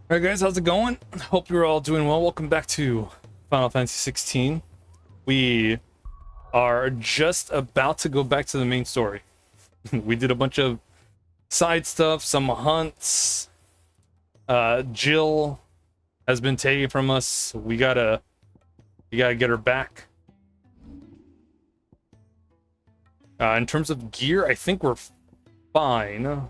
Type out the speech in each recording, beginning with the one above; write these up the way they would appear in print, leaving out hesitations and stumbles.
Alright guys, how's it going? Hope you're all doing well. Welcome back to Final Fantasy 16. We are just about to go back to the main story. We did a bunch of side stuff, some hunts. Jill has been taken from us. We gotta get her back. In terms of gear, I think we're fine.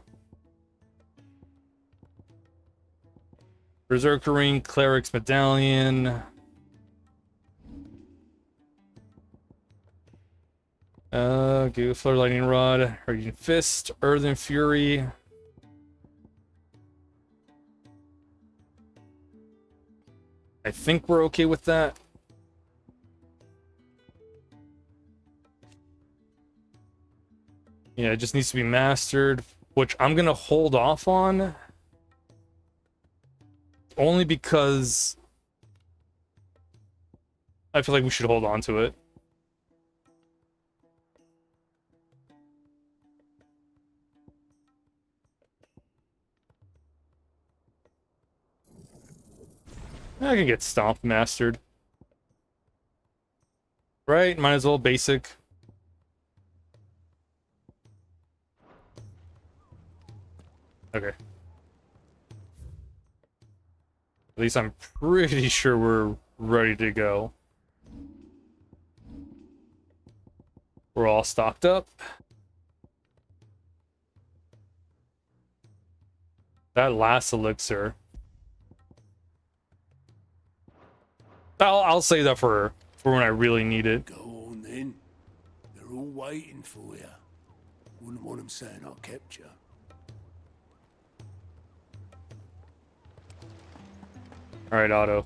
Berserker Ring, Cleric's Medallion. Flare Lightning Rod, Raging Fist, Earthen Fury. I think we're okay with that. Yeah, it just needs to be mastered, which I'm gonna hold off on. Only because I feel like we should hold on to it. I can get Stomp mastered. Right? Might as well basic. Okay. At least I'm pretty sure we're ready to go. We're all stocked up. That last elixir. I'll save that for when I really need it. Go on then. They're all waiting for you. Wouldn't want them saying I kept you. All right, Otto.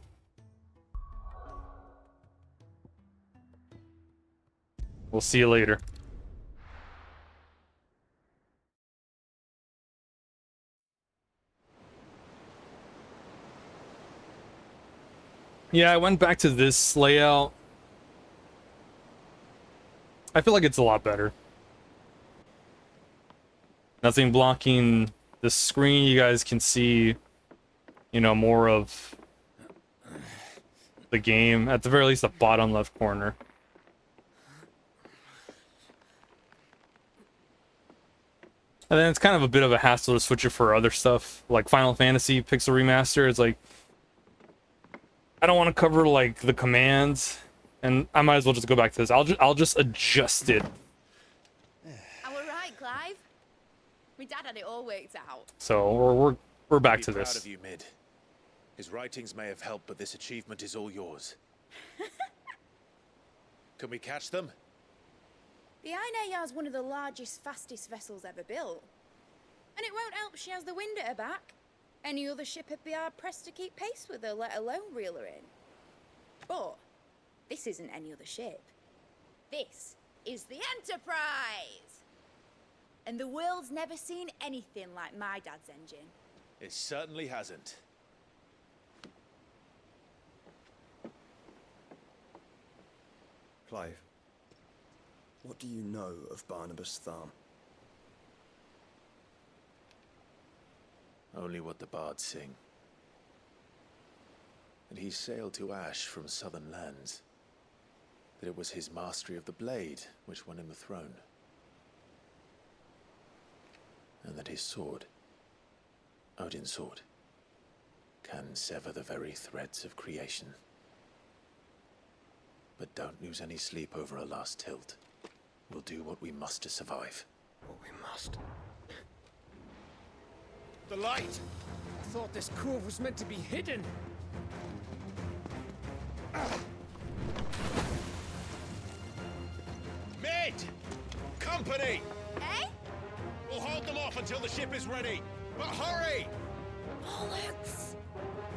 We'll see you later. Yeah, I went back to this layout. I feel like it's a lot better. Nothing blocking the screen. You guys can see, more of the game. At the very least, the bottom left corner. And then it's kind of a bit of a hassle to switch it for other stuff, like Final Fantasy Pixel Remaster. It's like, I don't want to cover like the commands, and I might as well just go back to this. I'll just adjust it. All right, Clive. My dad had it all worked out. So we're back to this. Proud of you, Mid. His writings may have helped, but this achievement is all yours. Can we catch them? The Aina is one of the largest, fastest vessels ever built. And it won't help she has the wind at her back. Any other ship would be hard pressed to keep pace with her, let alone reel her in. But this isn't any other ship. This is the Enterprise! And the world's never seen anything like my dad's engine. It certainly hasn't. Clive, what do you know of Barnabas Tharm? Only what the bards sing. That he sailed to Ash from southern lands. That it was his mastery of the blade which won him the throne. And that his sword, Odin's sword, can sever the very threads of creation. But don't lose any sleep over a last tilt. We'll do what we must to survive. What we must. The light! I thought this cove was meant to be hidden. Mid! Company! Eh? We'll hold them off until the ship is ready. But hurry! Bollocks!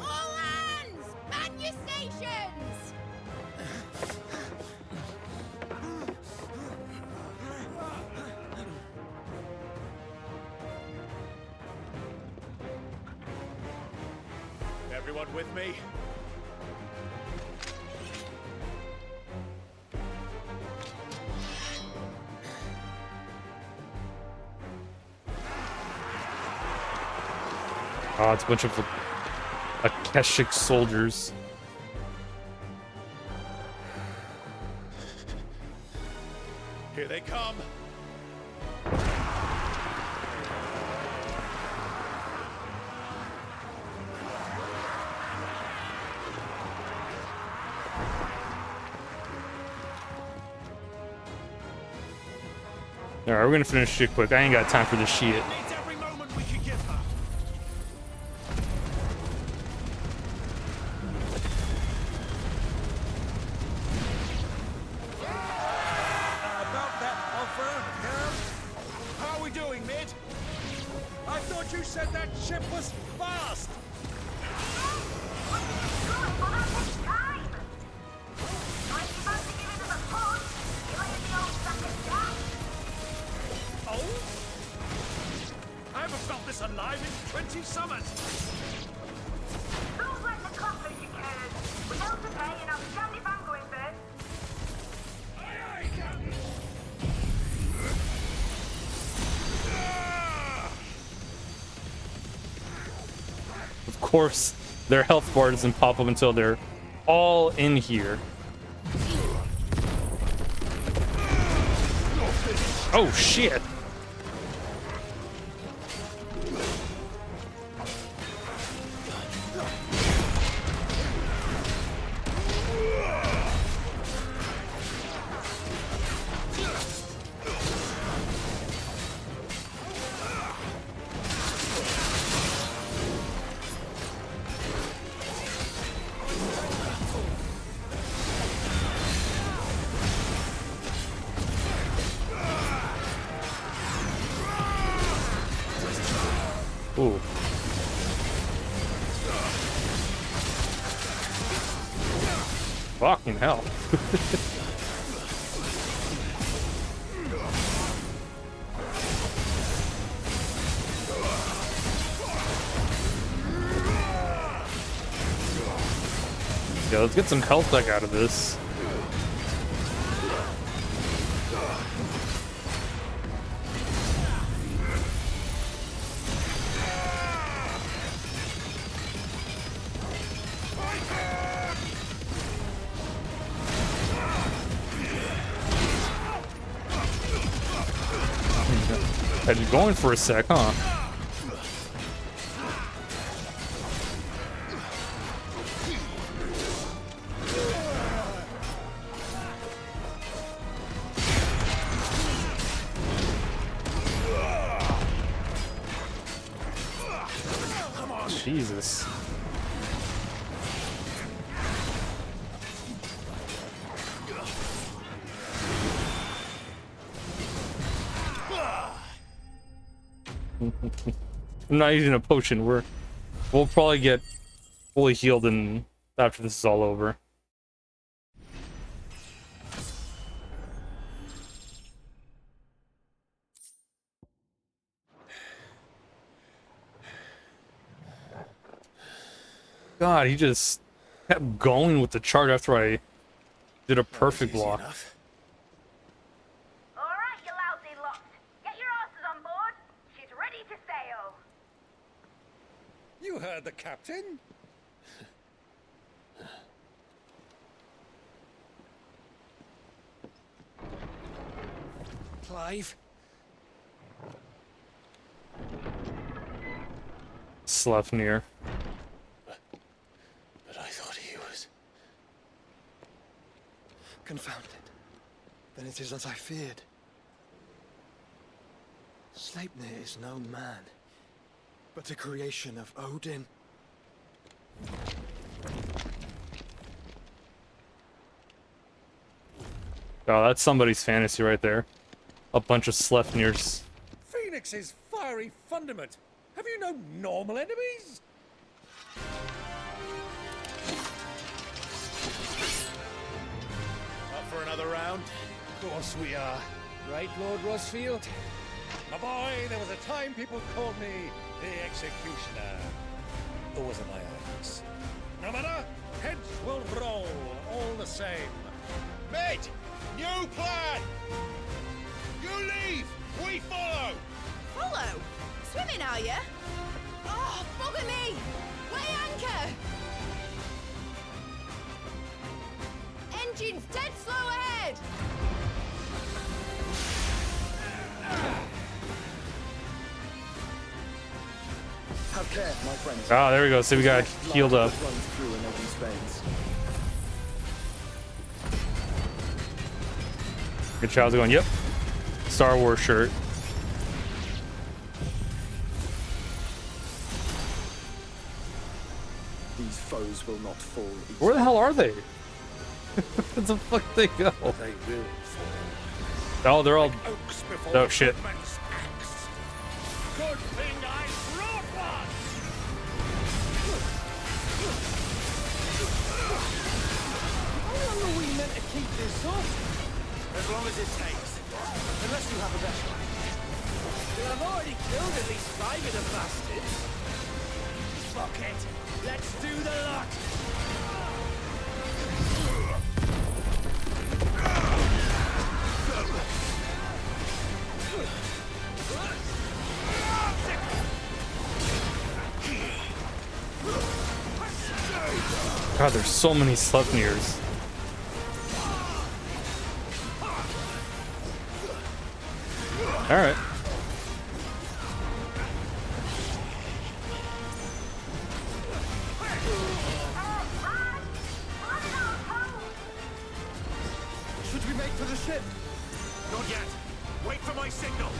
All hands! Man your stations! Everyone with me? Oh, it's a bunch of Keshik soldiers. Here they come. Alright, we're gonna finish shit quick. I ain't got time for this shit. Needs every moment we can give her. About that offer, girl. How are we doing, mid? I thought you said that ship was fast. Oh? I haven't felt this alive in 20 summers. Don't let the coffee secured. Without the pay and outstanding banquet first. Of course, their health bar doesn't pop up until they're all in here. Oh shit! Ooh. Fucking hell. Yeah, let's get some health back out of this. Had you going for a sec, huh? Jesus. I'm not using a potion. We'll probably get fully healed and after this is all over. God, he just kept going with the chart after I did a perfect block. Alright, you lousy lot. Get your asses on board. She's ready to sail. You heard the captain. Clive. Sleipnir. But I thought he was... Confounded. Then it is as I feared. Sleipnir is no man, but a creation of Odin. Oh, that's somebody's fantasy right there. A bunch of Sleipnirs. Phoenix's fiery fundament. Have you no normal enemies? Up for another round? Of course we are. Right, Lord Rosfield? My boy, there was a time people called me the Executioner. Those are my eyes. No matter, heads will roll all the same. Mate! New plan! You leave! We follow! Follow? Swimming, are you? Oh, bugger me! Weigh anchor! engines dead slow ahead! Have care, my friends. Ah, there we go. So we got healed up. Runs through an Odin's veins. Good child's going, yep. Star Wars shirt. These foes will not fall easily. Where the hell are they? Where the fuck they go? They will fall. Oh, they're all. Oaks before Oh, shit. woodman's axe. Good thing I brought one! How long are we meant to keep this up? As long as it takes. Unless you have a better idea. I've already killed at least 5 of the bastards. Fuck it. Let's do the lot. God, there's so many Sleipnirs. All right. Should we make for the ship? Not yet. Wait for my signal.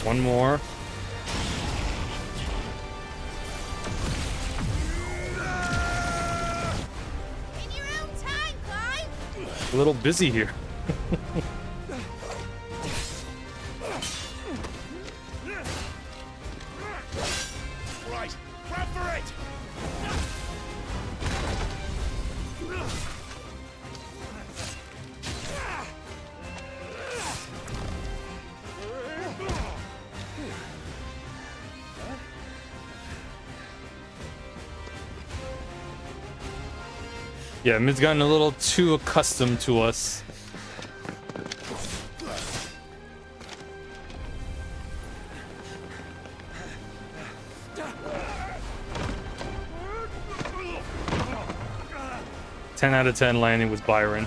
One more. In your own time, Clive! A little busy here. Right. Grab for it. Yeah, Mid's gotten a little too accustomed to us. Ten out of 10 landing with Byron.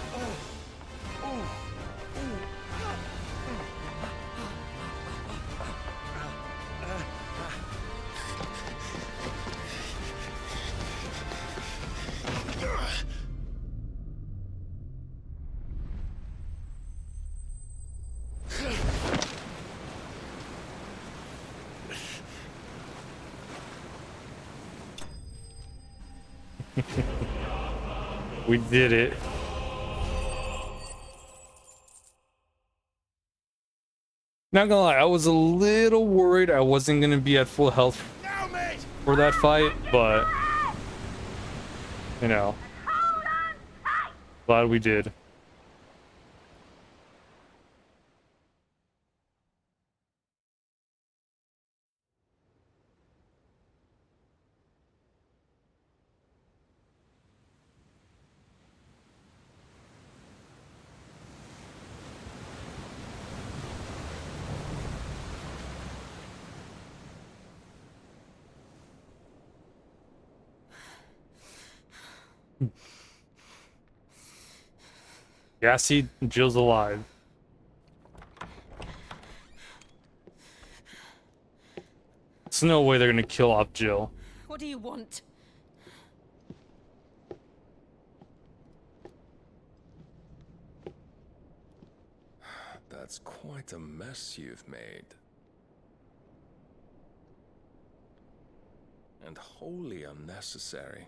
We did it. Not gonna lie, I was a little worried I wasn't gonna be at full health Now, mate. for that fight, but you know, glad we did. Gassy, Jill's alive. There's no way they're gonna kill off Jill. What do you want? That's quite a mess you've made. And wholly unnecessary.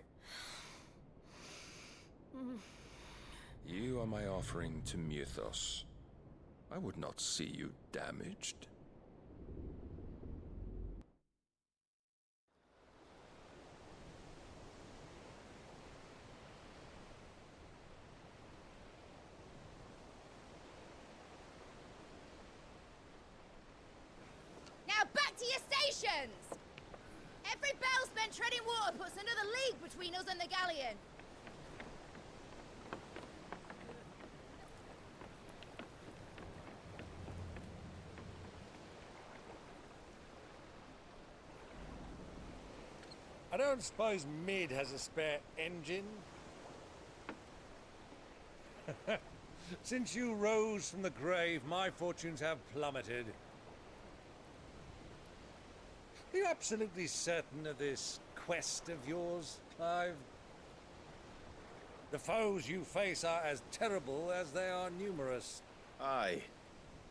You are my offering to Mythos. I would not see you damaged. Now back to your stations! Every bell spent treading water puts another league between us and the galleon. I don't suppose Mid has a spare engine? Since you rose from the grave, my fortunes have plummeted. Are you absolutely certain of this quest of yours, Clive? The foes you face are as terrible as they are numerous. Aye.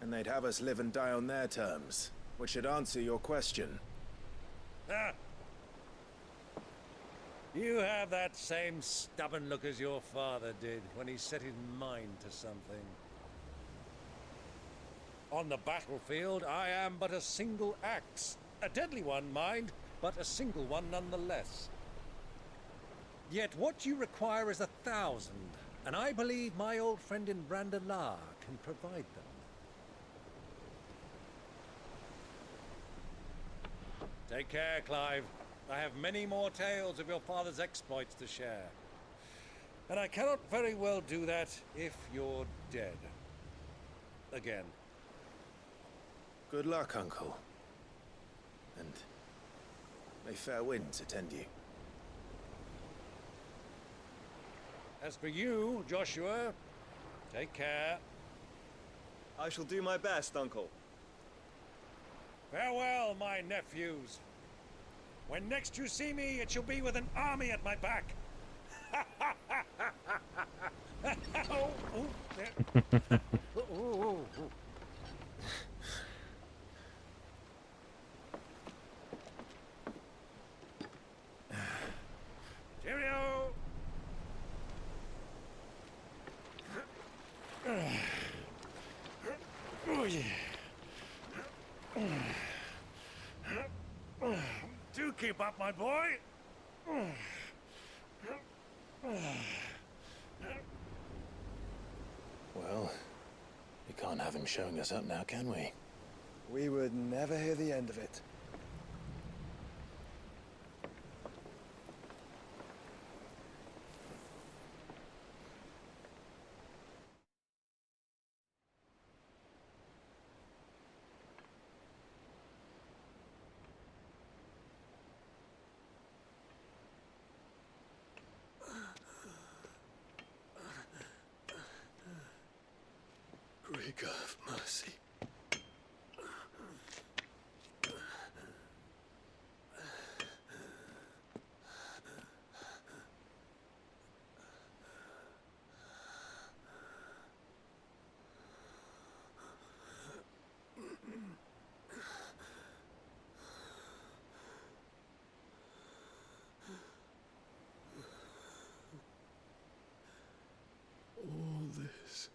And they'd have us live and die on their terms, which should answer your question. Ah. You have that same stubborn look as your father did when he set his mind to something. On the battlefield, I am but a single axe. A deadly one, mind, but a single one nonetheless. Yet what you require is 1,000, and I believe my old friend in Brandalar can provide them. Take care, Clive. I have many more tales of your father's exploits to share. And I cannot very well do that if you're dead. Again. Good luck, Uncle. And may fair winds attend you. As for you, Joshua, take care. I shall do my best, Uncle. Farewell, my nephews. When next you see me, it shall be with an army at my back. Oh, oh, there. Oh, oh, oh. Cheerio! Oh, yeah. Do keep up, my boy. Well, we can't have him showing us up now, can we? We would never hear the end of it. Great God of mercy. All this.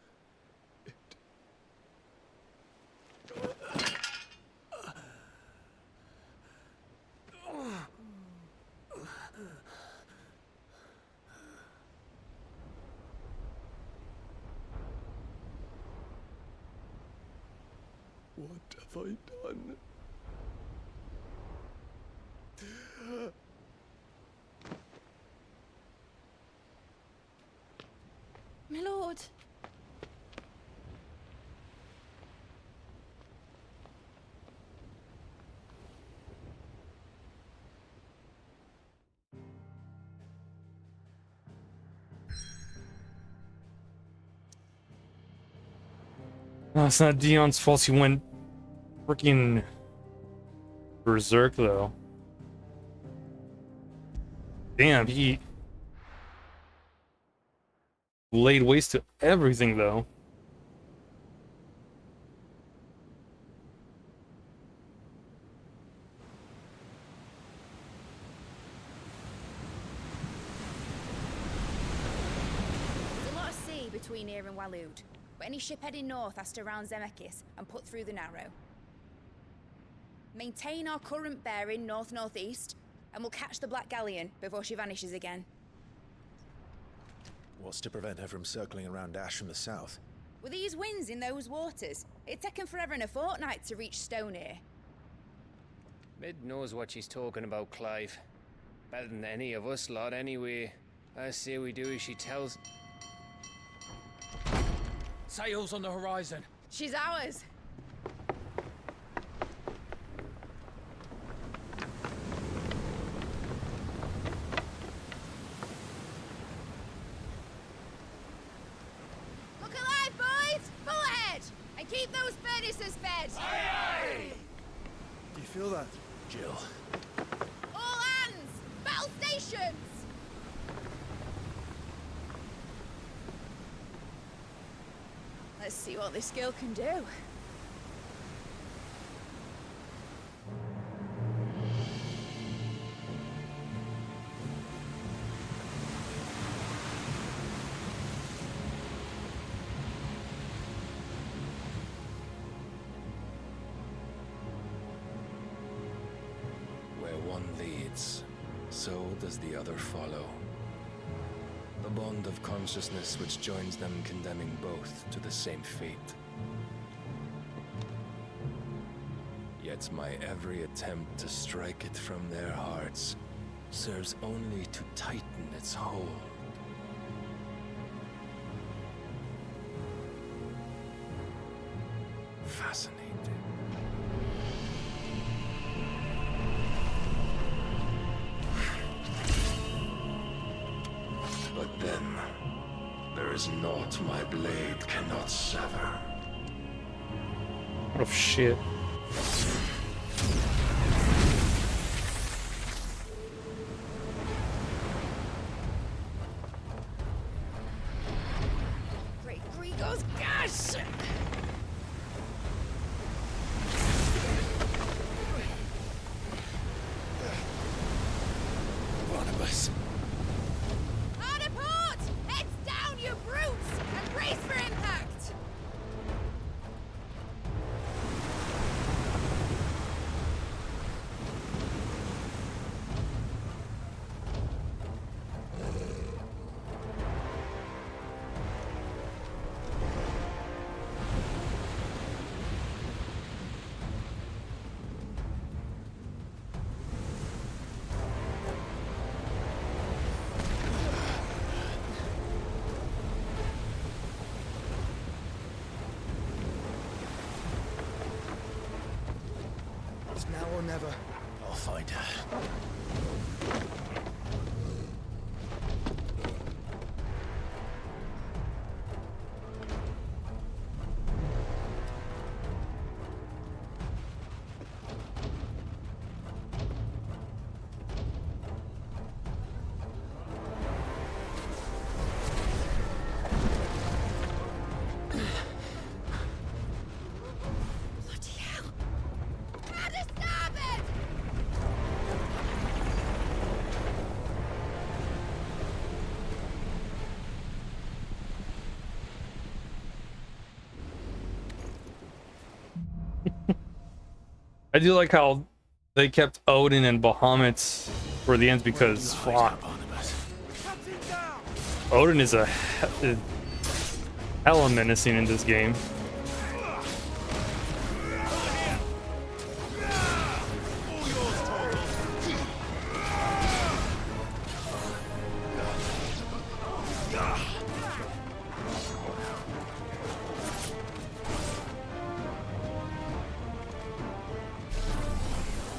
What have I done? My lord. No, it's not Dion's fault he went freaking berserk, though. Damn, he laid waste to everything, though. There's a lot of sea between here and Waloed, but any ship heading north has to round Zemeckis and put through the Narrow. Maintain our current bearing north-northeast, and we'll catch the Black Galleon before she vanishes again. What's to prevent her from circling around Ash from the south? With these winds in those waters, it'd taken forever and a fortnight to reach Stonehenge. Mid knows what she's talking about, Clive. Better than any of us lot, anyway. I say we do as she tells. Sails on the horizon. She's ours. Keep those furnaces fed! Do you feel that? Jill. All hands! Battle stations! Let's see what this girl can do. Where one leads, so does the other follow. The bond of consciousness which joins them condemning both to the same fate. Yet my every attempt to strike it from their hearts serves only to tighten its hold. Fascinating. But then, there is naught my blade cannot sever. Oh shit. Great Grigor's gas! Barnabas. Hard a port! Heads down, you brutes! And brace for impact! It's now or never. I'll find her. Bloody hell! Hard a starboard! I do like how they kept Odin and Bahamut for the end because fuck, Odin is a hella menacing in this game.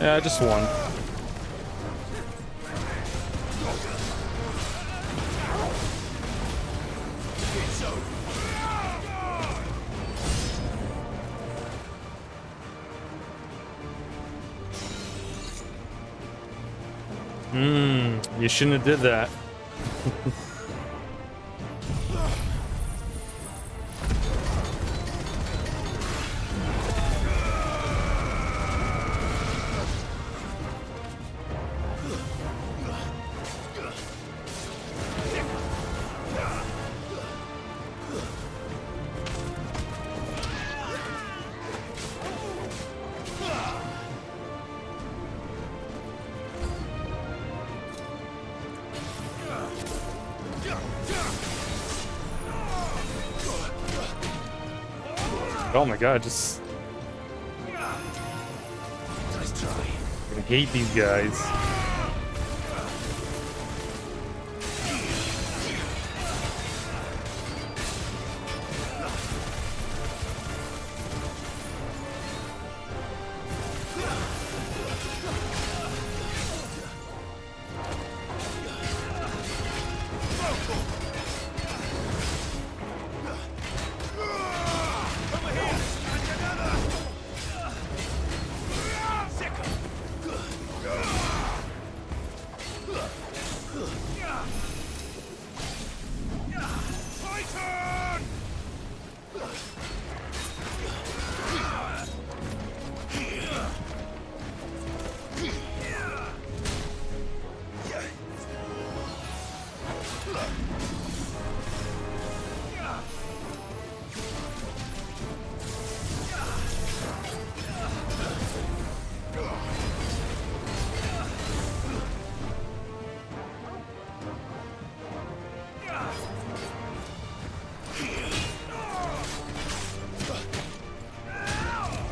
Yeah, I just won. You shouldn't have did that. Oh my god, just Nice try. I hate these guys.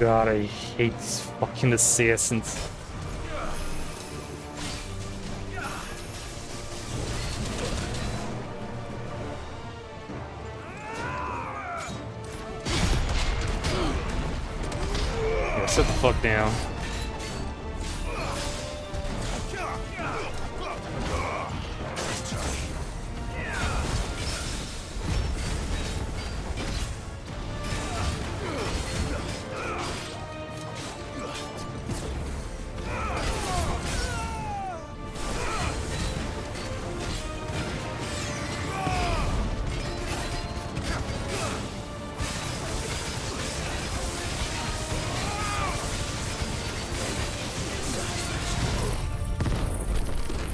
God, I hate these fucking assassins. Yeah, sit the fuck down.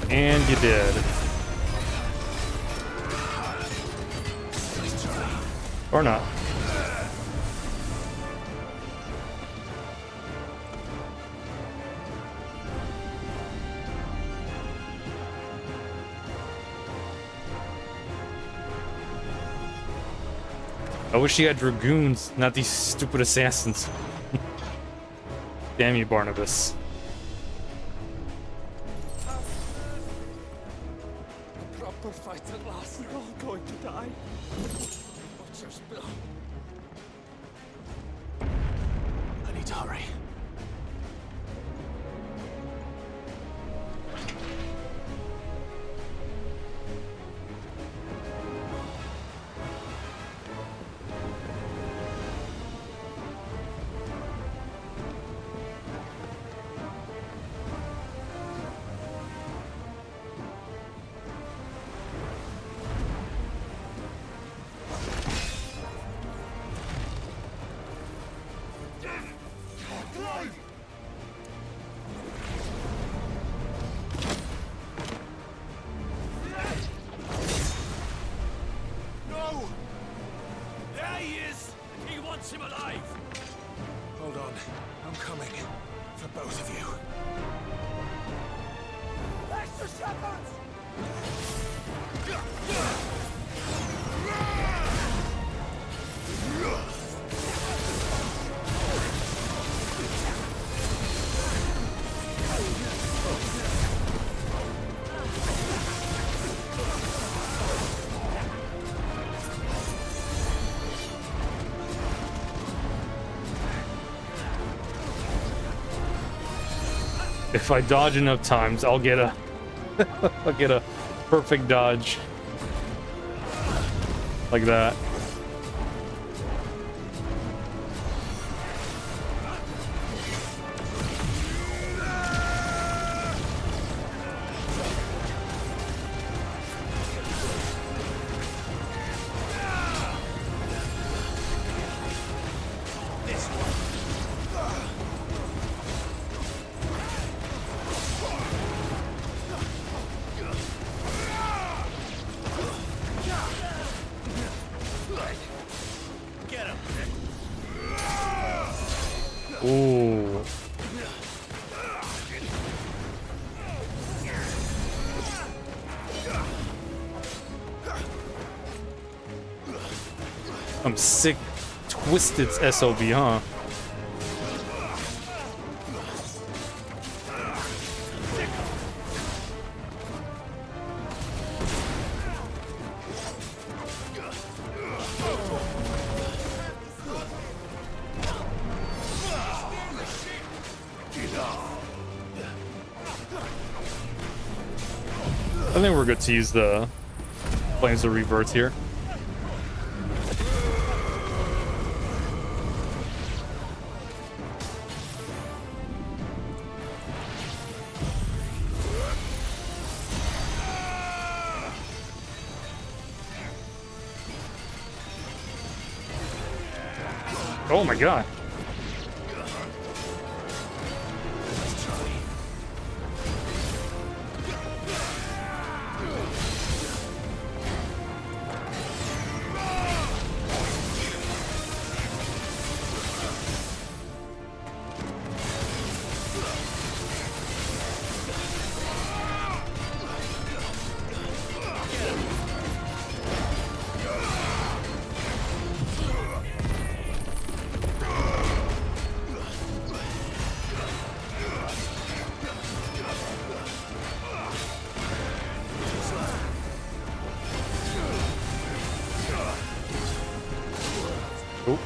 And you did. Or not. I wish you had dragoons, not these stupid assassins. Damn you, Barnabas. Proper fight at last. We're all going to die. Butcher's blood. I need to hurry. No! There he is! He wants him alive! Hold on. I'm coming. For both of you. Extra shepherds! If I dodge enough times, I'll get a I'll get a perfect dodge. Like that. Ooh. I'm sick, twisted SOB, huh? I think we're good to use the Flames of Rebirth here. Oh my god. Oh.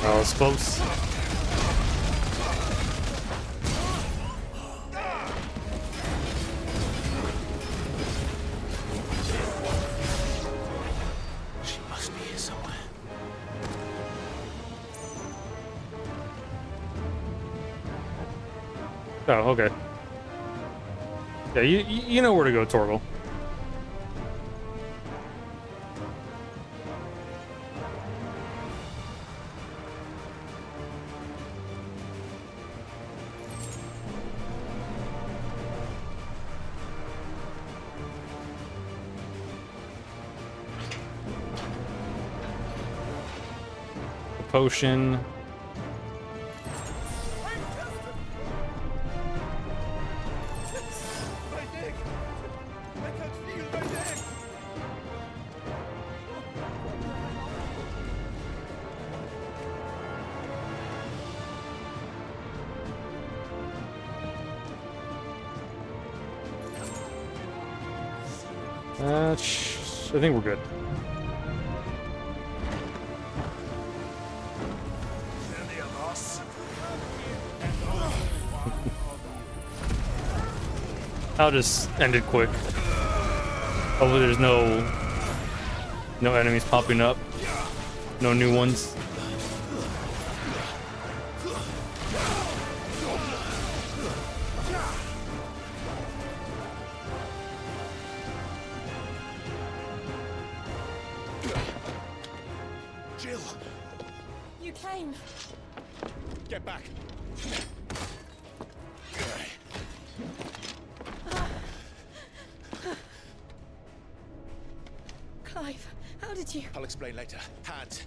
Oh, it's close. She must be here somewhere. Oh, okay. Yeah, you know where to go, Torgal. Potion. I think we're good. I'll just end it quick. Hopefully there's no enemies popping up. No new ones. Jill, You came. get back. Clive, how did you? I'll explain later. Hands.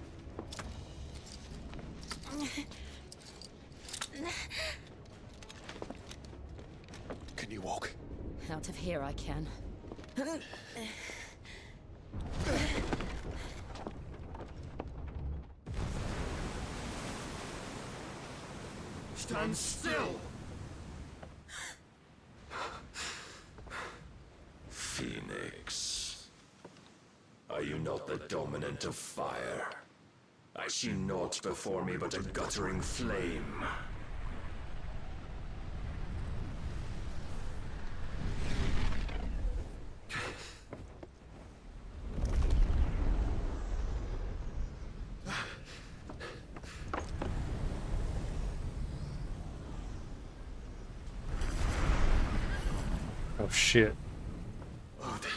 Can you walk? Out of here I can. Stand still! Phoenix. Are you not the dominant of fire? I see naught before me but a guttering flame. Oh shit. Odin.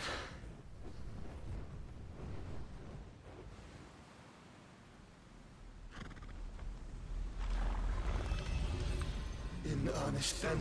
In earnest then.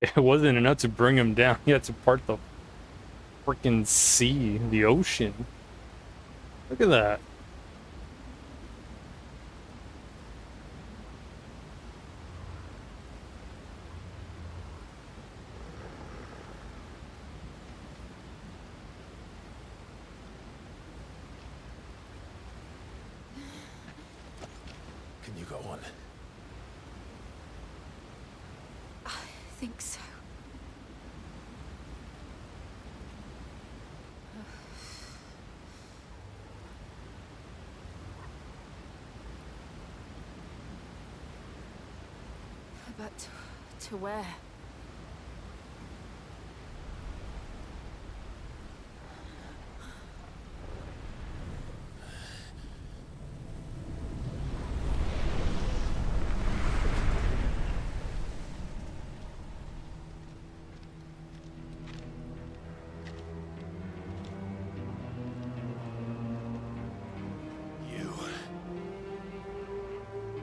It wasn't enough to bring him down. He had to part the freaking sea, the ocean. Look at that. Can you go on? think so. But to where?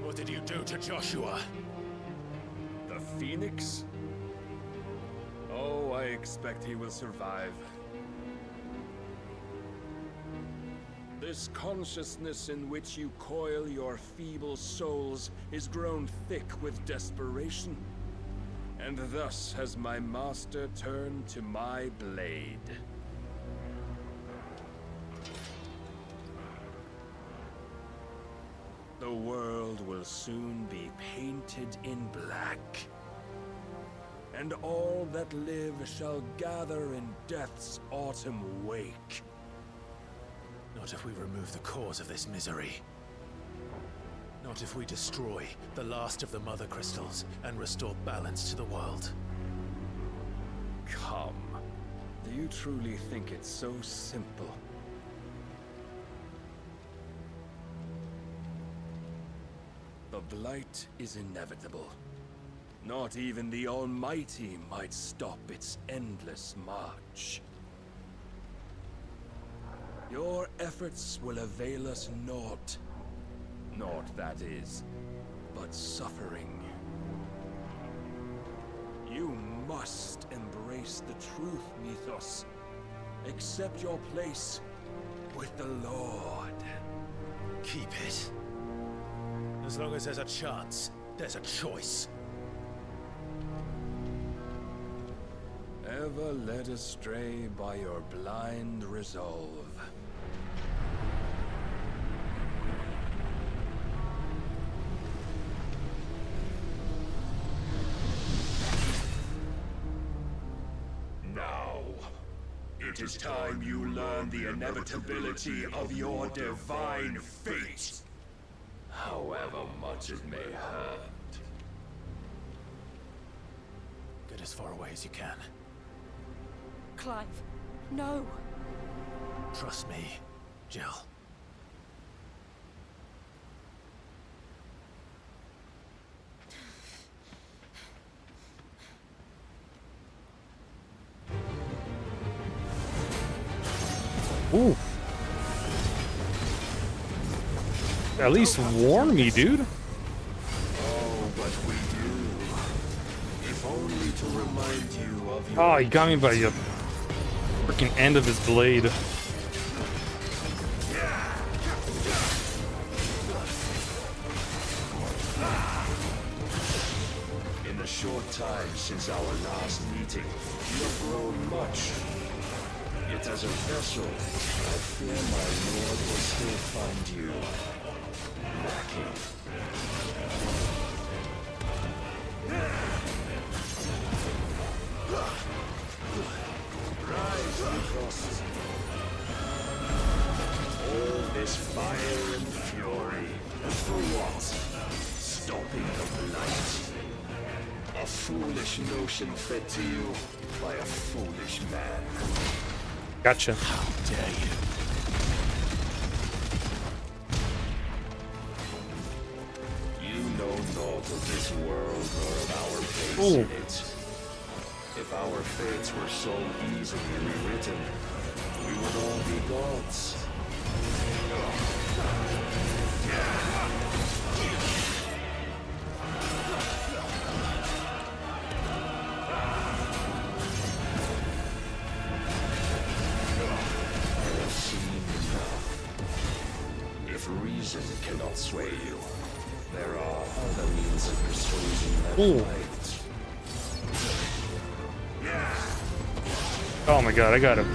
What did you do to Joshua? The Phoenix? Oh, I expect he will survive. This consciousness in which you coil your feeble souls is grown thick with desperation. And thus has my master turned to my blade. The world will soon be painted in black. And all that live shall gather in death's autumn wake. Not if we remove the cause of this misery. Not if we destroy the last of the Mother Crystals and restore balance to the world. Come. Do you truly think it's so simple? The Blight is inevitable. Not even the Almighty might stop its endless march. Your efforts will avail us naught. Naught, that is, but suffering. You must embrace the truth, Mythos. Accept your place with the Lord. Keep it. As long as there's a chance, there's a choice. Ever led astray by your blind resolve. Now, it is time you learn the inevitability of your divine fate. However much it may hurt. Get as far away as you can. Clive, no. Trust me, Jill. Ooh. At least warn me, dude. Oh, but we do. If only to remind you of your... Oh, he got me by the freaking end of his blade. In the short time since our last meeting, you have grown much. Yet as a vessel, I fear my lord will still find you lacking. Rise, Mythos. All this fire and fury, for what? Stopping the Blight. A foolish notion fed to you by a foolish man. Gotcha. How dare you? You know naught of this world nor of our place Ooh. in it. If our fates were so easily rewritten, we would all be gods. I have seen enough. If reason cannot sway you, there are other means of persuasion that Ooh. might. Oh my god, I gotta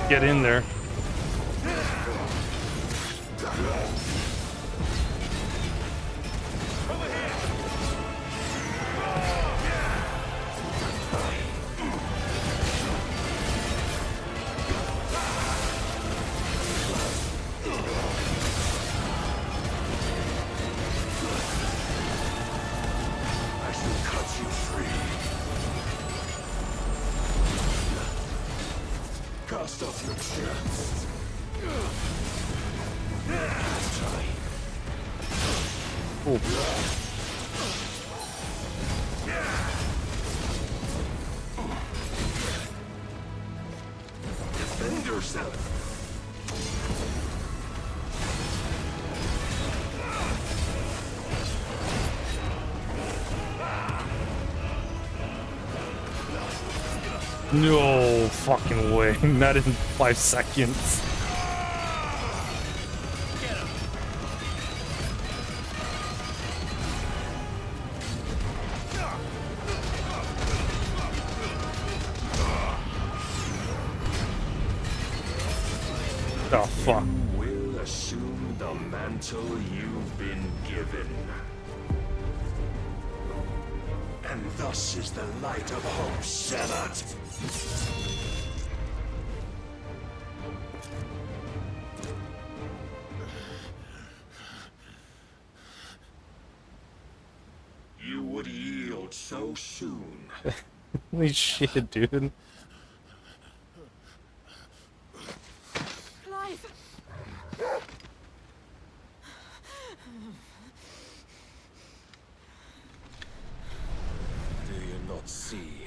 get in there. Ooh. Defend yourself. No fucking way. Not in 5 seconds. Oh fuck. You will assume the mantle you've been given. And thus is the light of hope severed. You would yield so soon. Holy shit, dude. Clive! Do you not see?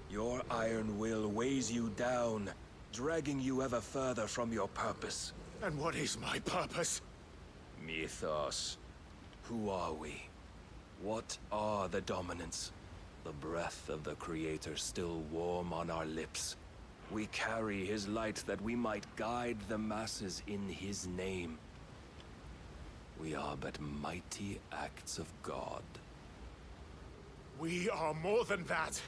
Your iron will weighs you down, dragging you ever further from your purpose. And what is my purpose? Mythos. Who are we? What are the dominants? The breath of the Creator still warm on our lips. We carry his light that we might guide the masses in his name. We are but mighty acts of God. We are more than that.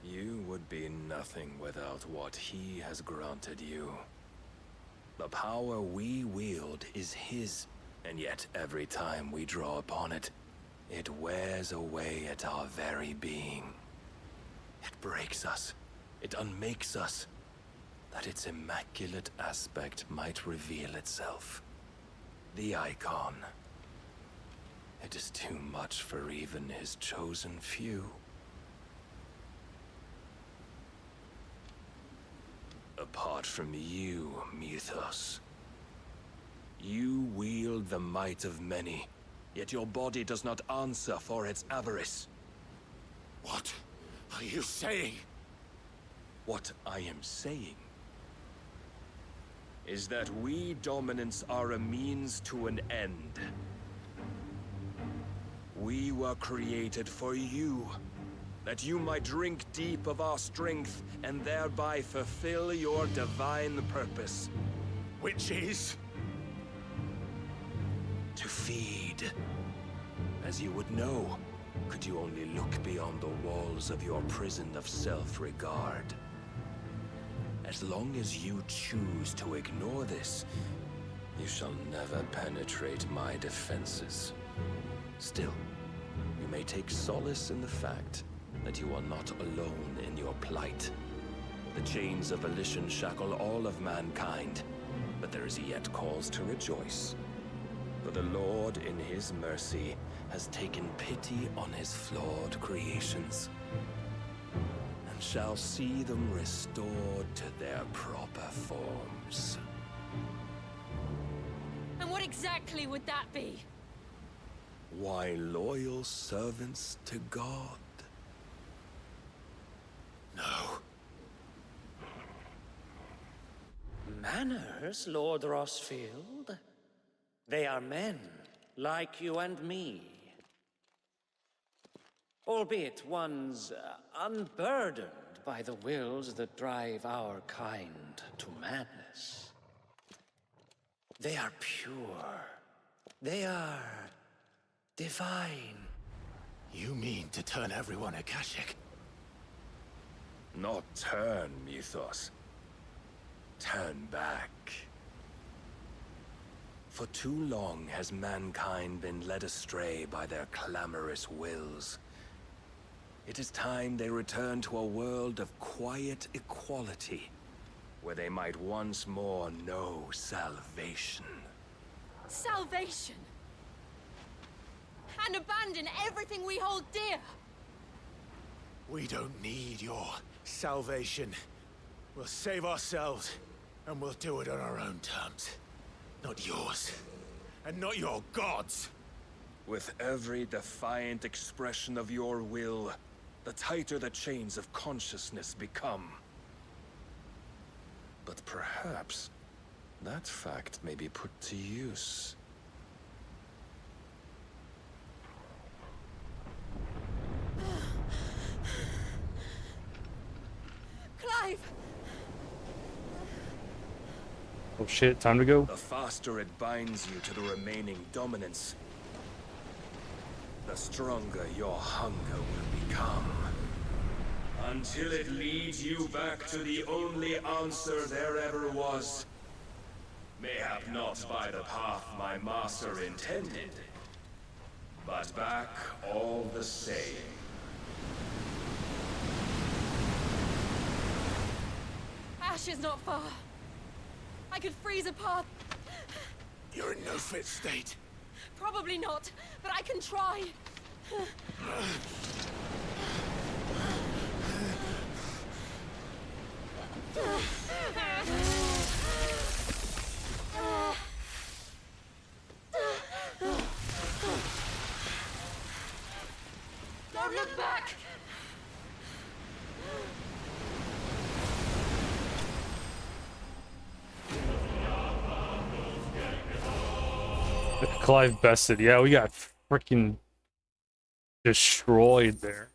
You would be nothing without what he has granted you. The power we wield is his, and yet every time we draw upon it, it wears away at our very being. It breaks us. It unmakes us, that its immaculate aspect might reveal itself. The icon. It is too much for even his chosen few. Apart from you, Mythos. You wield the might of many, yet your body does not answer for its avarice. What are you saying? What I am saying is that we dominants are a means to an end. We were created for you, that you might drink deep of our strength and thereby fulfill your divine purpose. Which is? To feed. As you would know, could you only look beyond the walls of your prison of self-regard. As long as you choose to ignore this, you shall never penetrate my defenses. Still, you may take solace in the fact that you are not alone in your plight. The chains of volition shackle all of mankind, but there is yet cause to rejoice. For the Lord, in his mercy, has taken pity on his flawed creations, and shall see them restored to their proper forms. And what exactly would that be? Why, loyal servants to God. No. Manners, Lord Rosfield? They are men, like you and me. Albeit ones unburdened by the wills that drive our kind to madness. They are pure. They are divine. You mean to turn everyone Akashic? Not turn, Mythos. Turn back. For too long has mankind been led astray by their clamorous wills. It is time they return to a world of quiet equality, where they might once more know salvation. Salvation! And abandon everything we hold dear! We don't need your salvation. We'll save ourselves, and we'll do it on our own terms. Not yours. and not your gods. With every defiant expression of your will, the tighter the chains of consciousness become. But perhaps that fact may be put to use. Clive! Oh shit, time to go. The faster it binds you to the remaining dominance, the stronger your hunger will become. Until it leads you back to the only answer there ever was. Mayhap not by the path my master intended, but back all the same. Ash is not far. I could freeze a path. You're in no fit state. Probably not, but I can try. Don't look back! Clive bested. Yeah, we got freaking destroyed there.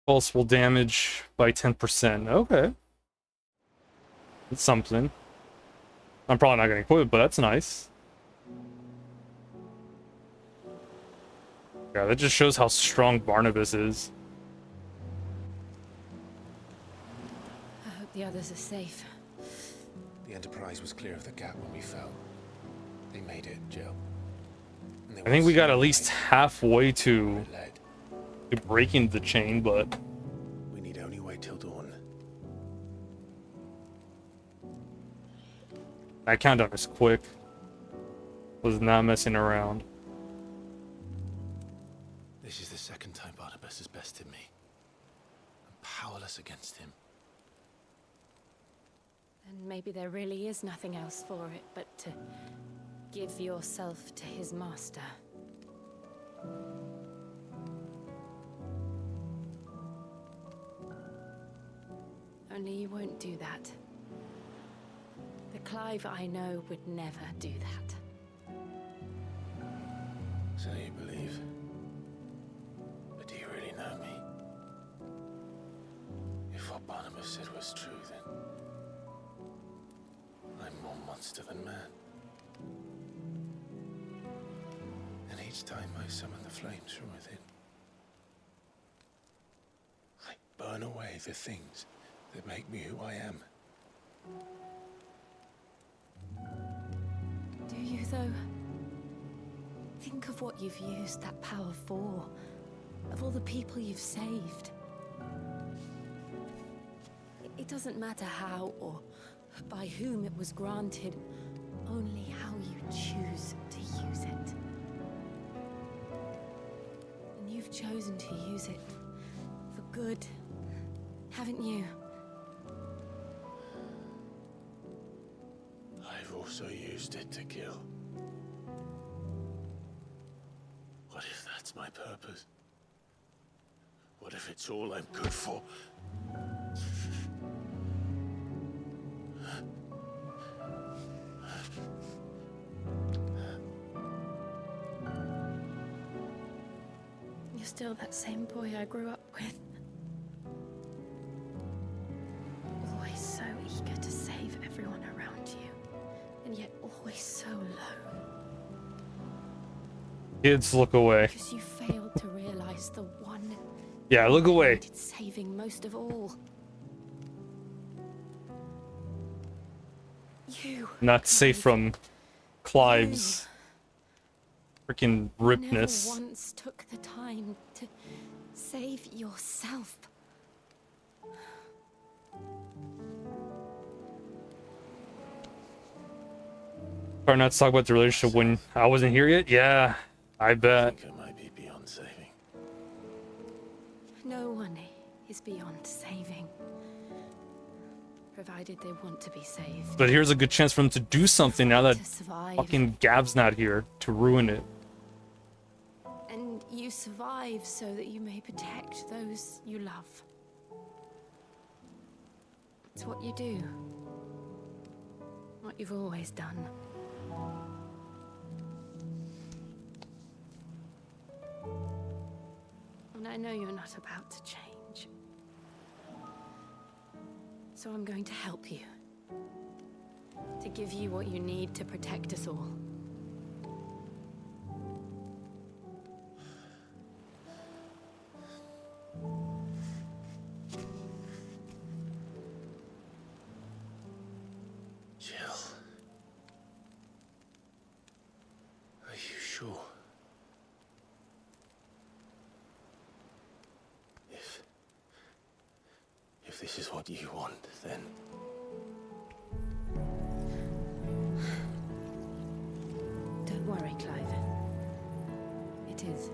Pulse will damage by 10%. Okay. That's something. I'm probably not going to equip it, but that's nice. Yeah, that just shows how strong Barnabas is. I hope the others are safe. The Enterprise was clear of the gap when we fell. They made it, Jill. I think we got at least halfway to breaking the chain, but we need only wait till dawn. that countdown is quick. Was not messing around. This is the second time Barnabas has bested me. I'm powerless against him. And maybe there really is nothing else for it but to give yourself to his master. Only you won't do that. The Clive I know would never do that. So you believe? But do you really know me? If what Barnabas said was true, then I'm more monster than man. And each time I summon the flames from within, I burn away the things that make me who I am. Do you, though? Think of what you've used that power for. Of all the people you've saved. It doesn't matter how or by whom it was granted, only how you choose to use it. And you've chosen to use it for good, haven't you? I've also used it to kill. What if that's my purpose? What if it's all I'm good for? You're still that same boy I grew up with. Always so eager to save everyone around you, and yet always so low. Kids, look away. Because you failed to realize the one. Yeah, look away. Needed saving most of all. You. Not safe from Clive's freaking ripness. Never once took the time to save yourself. Try not to talk about the relationship when I wasn't here yet? Yeah, I bet. I think I might be beyond saving. No one is beyond saving. Provided they want to be saved. But here's a good chance for them to do something now that To survive. fucking Gav's not here to ruin it. And you survive so that you may protect those you love. It's what you do. What you've always done. And I know you're not about to change. So I'm going to help you. To give you what you need to protect us all. Jill. Are you sure? If this is what you want, then... Don't worry, Clive. It is.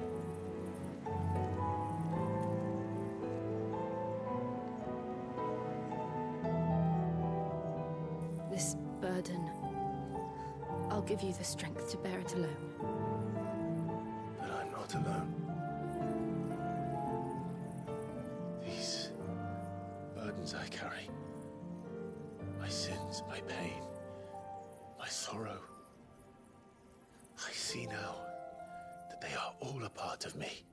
This burden, I'll give you the strength to bear it alone. But I'm not alone. These burdens I carry, my sins, my pain, my sorrow, I see now that they are all a part of me.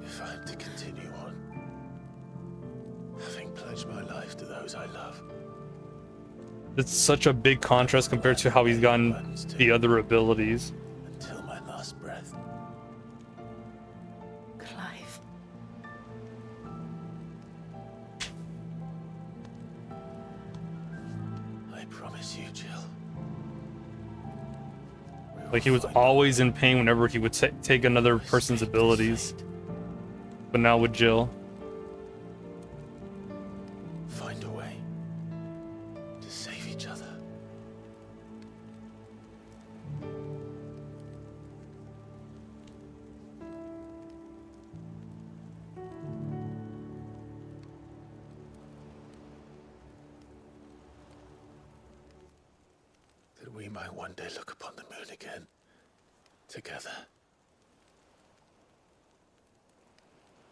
If I'm to continue on, having pledged my life to those I love, It's such a big contrast compared to how he's gotten the other abilities. until my last breath, Clive. I promise you, Jill. Like, he was always in pain whenever he would take another person's abilities. But now with Jill. Find a way to save each other. That we might one day look upon the moon again, together.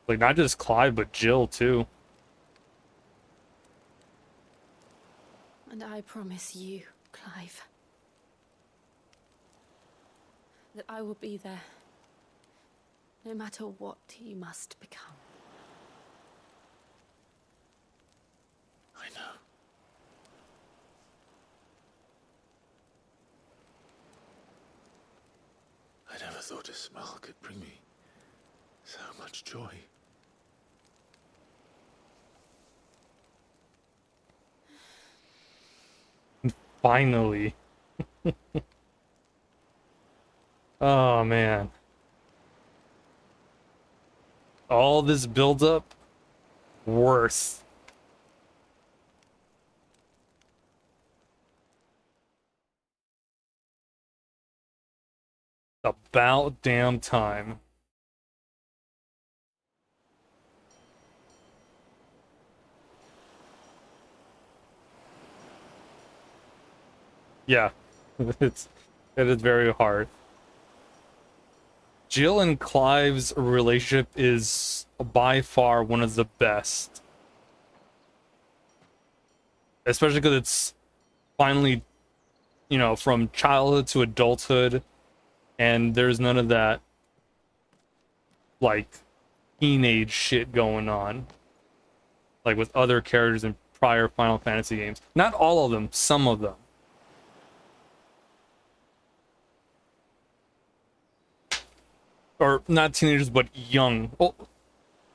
Like, not just Clive, but Jill, too. And I promise you, Clive, that I will be there, no matter what you must become. I know. I never thought a smile could bring me so much joy. Finally. Oh, man. All this build-up, worth. About damn time. Yeah, it is very hard. Jill and Clive's relationship is by far one of the best. Especially because it's finally, you know, from childhood to adulthood, and there's none of that, like, teenage shit going on. Like with other characters in prior Final Fantasy games. Not all of them, some of them. Or not teenagers, but young. Well,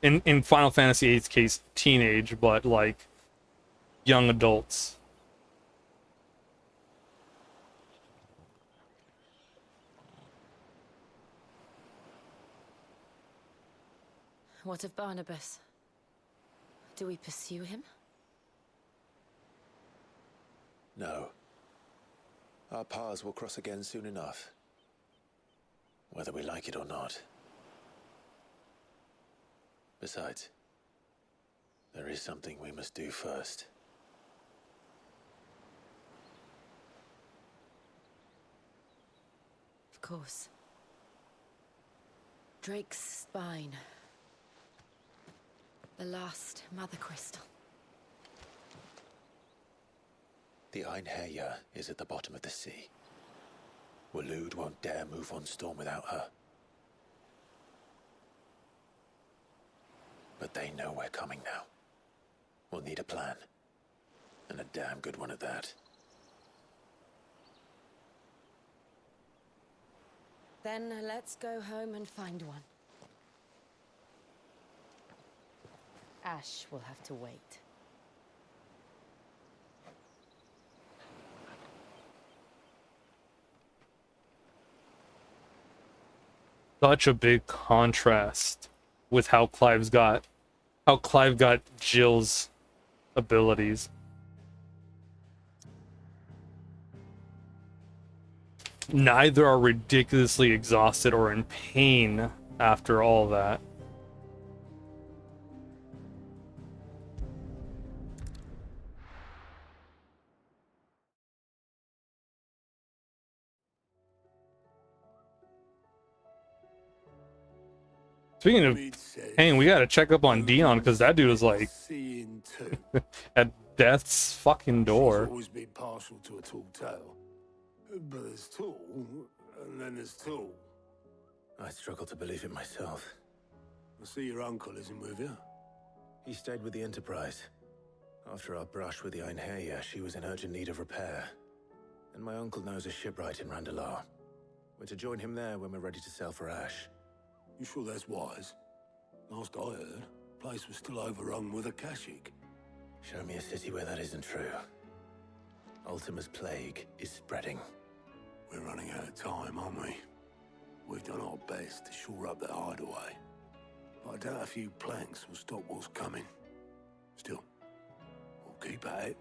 in Final Fantasy VIII's case, teenage, but like young adults. What of Barnabas? Do we pursue him? No. Our paths will cross again soon enough. Whether we like it or not. Besides, there is something we must do first. Of course. Drake's spine. The last Mother Crystal. The Einherja is at the bottom of the sea. Waloed won't dare move on Storm without her. But they know we're coming now. We'll need a plan. And a damn good one at that. Then let's go home and find one. Ash will have to wait. Such a big contrast with how Clive got Jill's abilities. Neither are ridiculously exhausted or in pain after all that. Speaking of pain, we gotta check up on Dion because that dude is like at death's fucking door. She's always been partial to a tall tale. But there's tall, and then there's tall. I struggle to believe it myself. I see your uncle isn't with you. He stayed with the Enterprise. After our brush with the Einherja, she was in urgent need of repair. And my uncle knows a shipwright in Randalar. We're to join him there when we're ready to sail for Ash. You sure that's wise? Last I heard, the place was still overrun with Akashic. Show me a city where that isn't true. Ultima's plague is spreading. We're running out of time, aren't we? We've done our best to shore up that hideaway. But I doubt a few planks will stop what's coming. Still, we'll keep at it.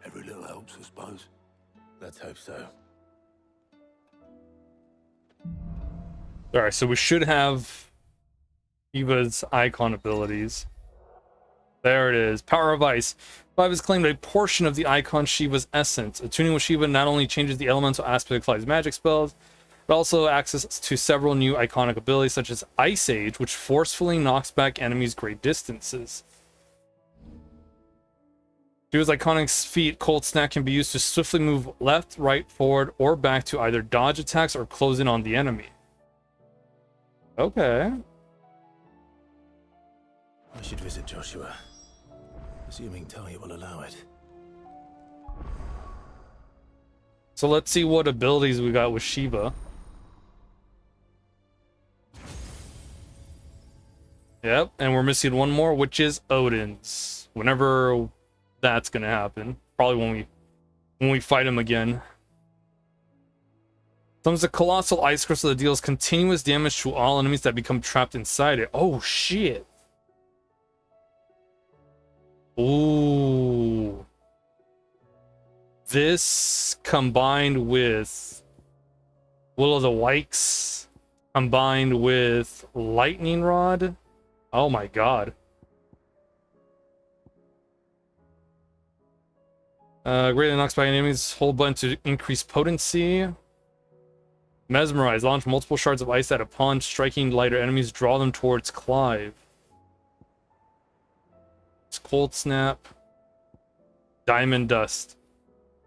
Every little helps, I suppose. Let's hope so. Alright, so we should have Shiva's icon abilities. There it is. Power of Ice. Clive has claimed a portion of the icon Shiva's essence. Attuning with Shiva not only changes the elemental aspect of Clive's magic spells, but also access to several new iconic abilities such as Ice Age, which forcefully knocks back enemies great distances. Shiva's iconic feat, Cold Snap, can be used to swiftly move left, right, forward, or back to either dodge attacks or close in on the enemy. Okay. I should visit Joshua. Assuming Talia will allow it. So let's see what abilities we got with Shiva. Yep, and we're missing one more, which is Odin's. Whenever that's gonna happen. Probably when we fight him again. Summons a colossal ice crystal that deals continuous damage to all enemies that become trapped inside it. Oh shit. Ooh. This combined with Will of the Wikes, combined with Lightning Rod. Oh my god. Greatly knocks back enemies. Hold button to increase potency. Mesmerize. Launch multiple shards of ice that upon striking lighter enemies, draw them towards Clive. It's Cold Snap. Diamond Dust.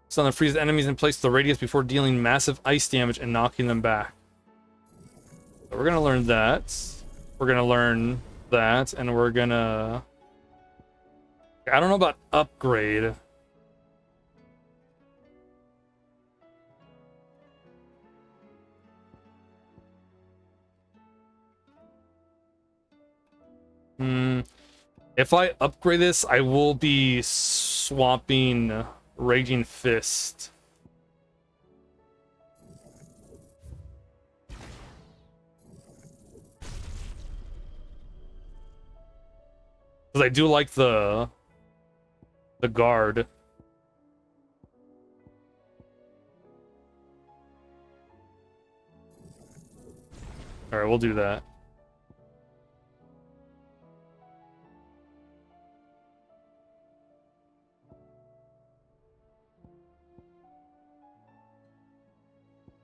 Stun that freezes enemies in place to the radius before dealing massive ice damage and knocking them back. So we're gonna learn that. We're gonna learn that, and we're gonna I don't know about upgrade. If I upgrade this, I will be swapping Raging Fist. Because I do like the guard. All right, we'll do that.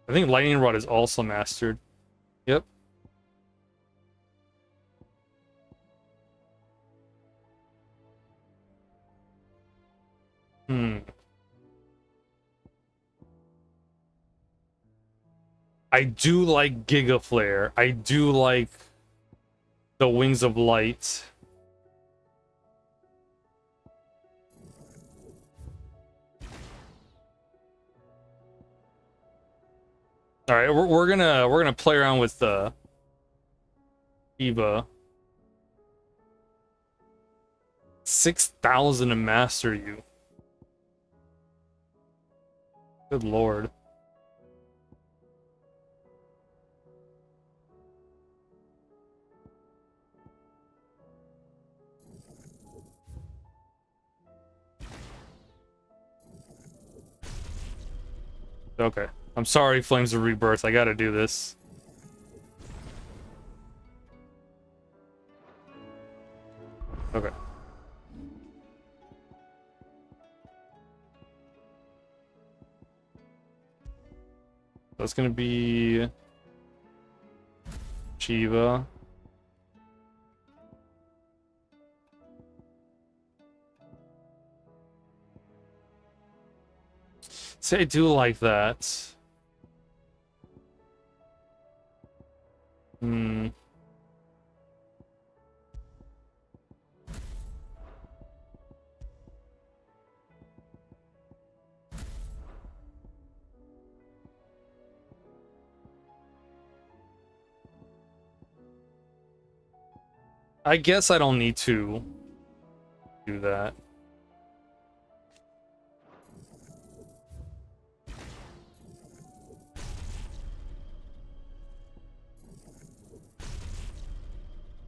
I think Lightning Rod is also mastered. Yep. I do like Giga Flare. I do like the Wings of Light. All right, we're gonna play around with the Eva. 6,000 to master you. Good lord. Okay. I'm sorry, Flames of Rebirth. I gotta do this. Okay. That's gonna be Shiva. See, I do like that. I guess I don't need to do that.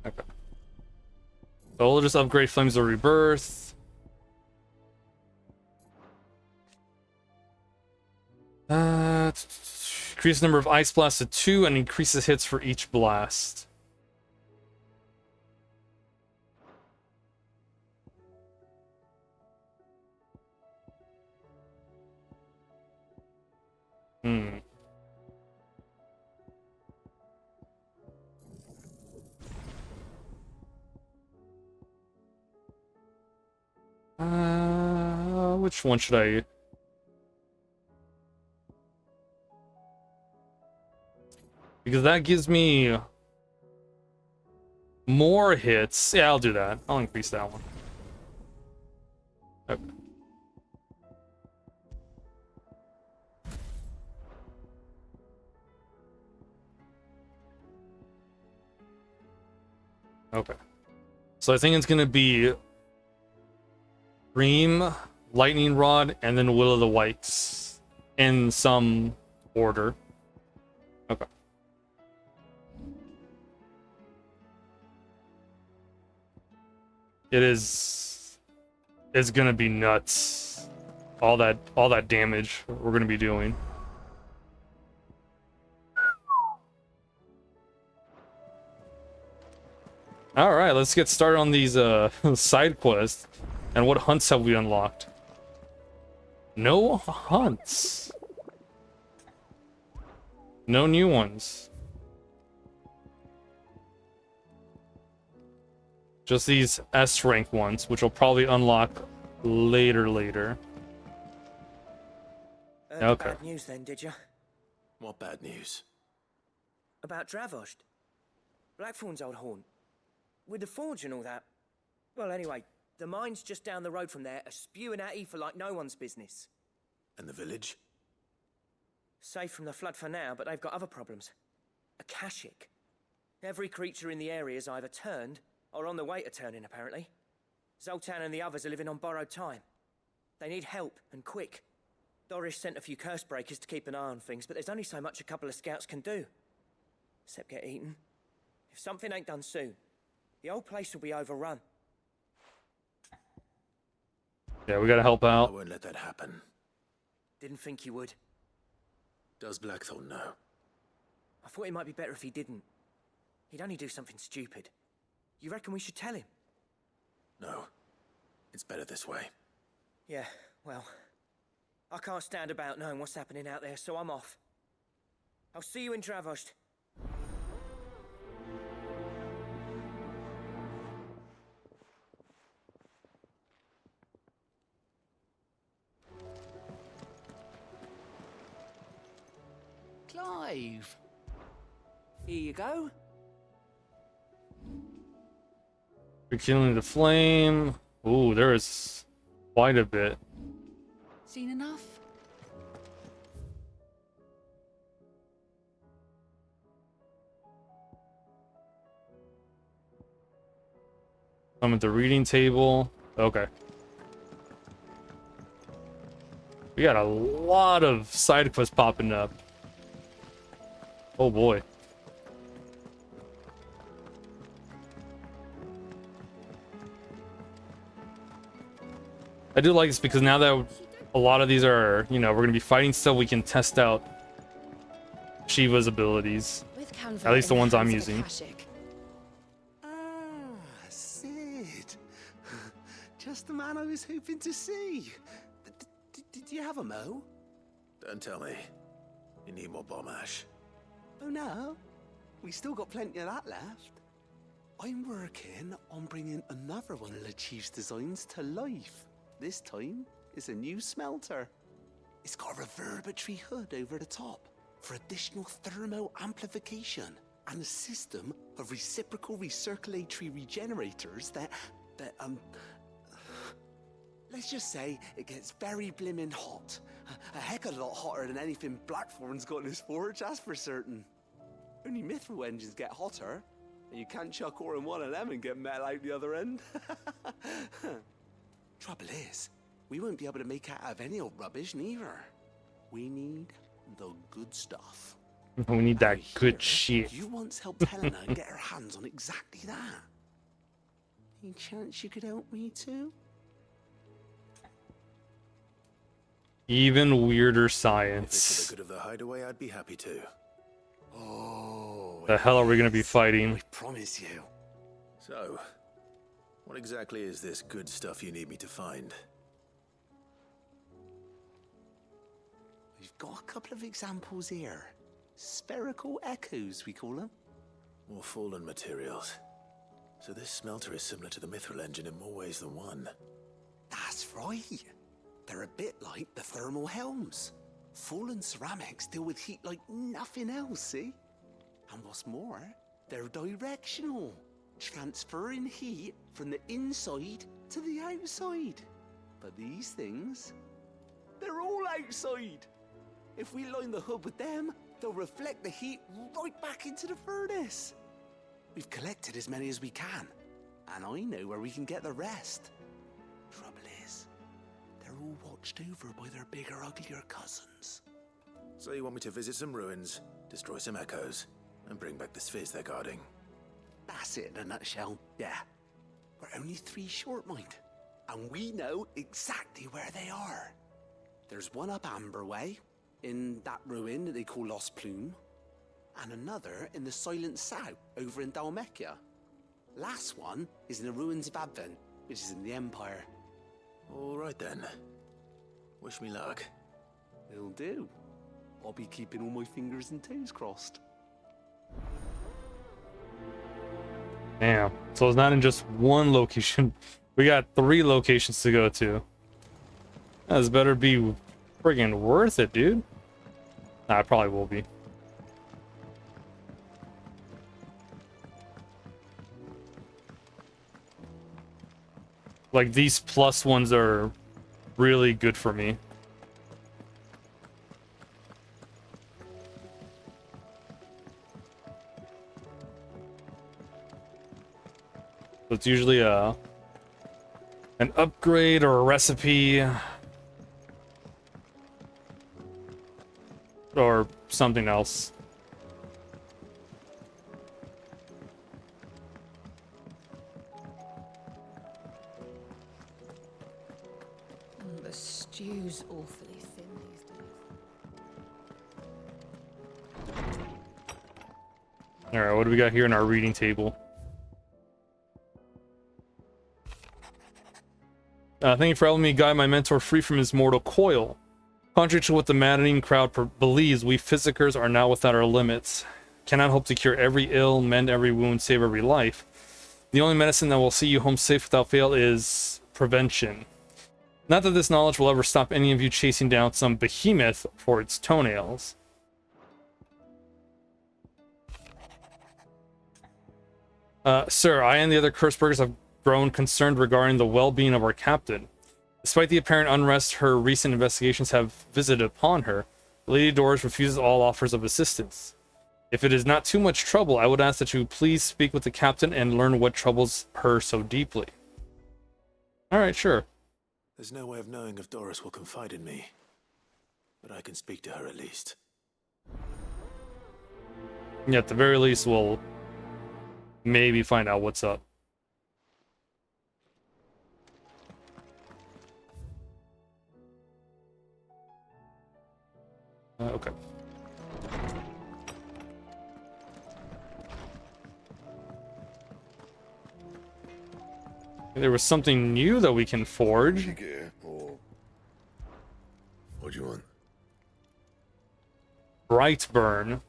Okay. So we'll just upgrade Flames of Rebirth. Increase the number of Ice Blasts to 2 and increases hits for each blast. Which one should I... Because that gives me more hits. Yeah, I'll do that. I'll increase that one. Okay. Okay. So I think it's gonna be Dream, Lightning Rod, and then Will of the Whites in some order. Okay. It's gonna be nuts. All that damage we're gonna be doing. All right, let's get started on these side quests. And what hunts have we unlocked? No hunts. No new ones. Just these S rank ones, which will probably unlock later. Okay. Bad news then, did you? What bad news? About Dravost. Blackthorn's old haunt. With the forge and all that. Well, anyway, The mines just down the road from there are spewing out ether like no one's business. And the village? Safe from the flood for now, but they've got other problems. Akashic. Every creature in the area is either turned or on the way to turning, apparently. Zoltan and the others are living on borrowed time. They need help, and quick. Doris sent a few curse breakers to keep an eye on things, but there's only so much a couple of scouts can do. Except get eaten. If something ain't done soon, the whole place will be overrun. Yeah, we gotta help I out. won't let that happen. Didn't think you would. Does Blackthorn know? I thought it might be better if he didn't. He'd only do something stupid. You reckon we should tell him? No. It's better this way. Yeah, well, I can't stand about knowing what's happening out there, so I'm off. I'll see you in Dravost. Clive. Here you go. Rekindling the flame. Ooh, there is quite a bit. Seen enough? I'm at the reading table. Okay. We got a lot of side quests popping up. Oh boy. I do like this because now that a lot of these are, you know, we're going to be fighting stuff, we can test out Shiva's abilities. At least the ones I'm using. Ah, Sid. Just the man I was hoping to see. Did you have a mo? Don't tell me. You need more bomb ash. Oh no, we still got plenty of that left. I'm working on bringing another one of the Chief's designs to life. This time, it's a new smelter. It's got a reverberatory hood over the top for additional thermal amplification and a system of reciprocal recirculatory regenerators that let's just say it gets very blimmin' hot. A heck of a lot hotter than anything Blackthorn's got in his forge, that's for certain. Only mithril engines get hotter, and you can't chuck ore in one of them and get metal out the other end. Trouble is, we won't be able to make out of any old rubbish neither. We need the good stuff. We need that good shit. You once helped Helena get her hands on exactly that. Any chance you could help me too? Even weirder If it's science. for the good of the hideaway, I'd be happy to. Oh, The hell are we gonna be fighting? I promise you. So, what exactly is this good stuff you need me to find? We've got a couple of examples here. Spherical echoes, we call them. More fallen materials. So this smelter is similar to the mithril engine in more ways than one. That's right. They're a bit like the thermal helms. Fallen ceramics deal with heat like nothing else, see? And what's more, they're directional, transferring heat from the inside to the outside. But these things, they're all outside. If we line the hood with them, they'll reflect the heat right back into the furnace. We've collected as many as we can, and I know where we can get the rest. Trouble is, they're all watched over by their bigger, uglier cousins. So you want me to visit some ruins, destroy some echoes, and bring back the spheres they're guarding? That's it in a nutshell, yeah. We're only 3 short, mind, and we know exactly where they are. There's one up Amber Way, in that ruin that they call Lost Plume, and another in the Silent South, over in Dalmekia. Last one is in the ruins of Advent, which is in the Empire. All right then. Wish me luck. It'll do. I'll be keeping all my fingers and toes crossed. Damn. So it's not in just one location. We got 3 locations to go to. That's better be friggin' worth it, dude. Nah, it probably will be. Like, these plus ones are really good for me. So it's usually an upgrade or a recipe or something else. The stew's awfully thin these days. Alright, what do we got here in our reading table? Thank you for helping me guide my mentor free from his mortal coil. Contrary to what the maddening crowd believes, we physicers are not without our limits. Cannot hope to cure every ill, mend every wound, save every life. The only medicine that will see you home safe without fail is prevention. Not that this knowledge will ever stop any of you chasing down some behemoth for its toenails. Sir, I and the other Kurtzbergers have grown concerned regarding the well-being of our captain. Despite the apparent unrest her recent investigations have visited upon her, Lady Doris refuses all offers of assistance. If it is not too much trouble, I would ask that you please speak with the captain and learn what troubles her so deeply. Alright, sure. There's no way of knowing if Doris will confide in me, but I can speak to her at least. Yeah, at the very least, we'll maybe find out what's up. Okay. There was something new that we can forge. What do you want? Brightburn.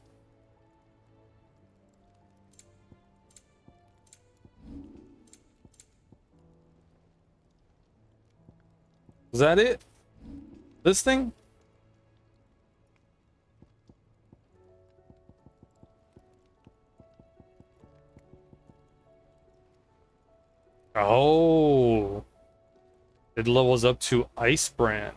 Is that it? This thing? Oh. It levels up to Icebrand.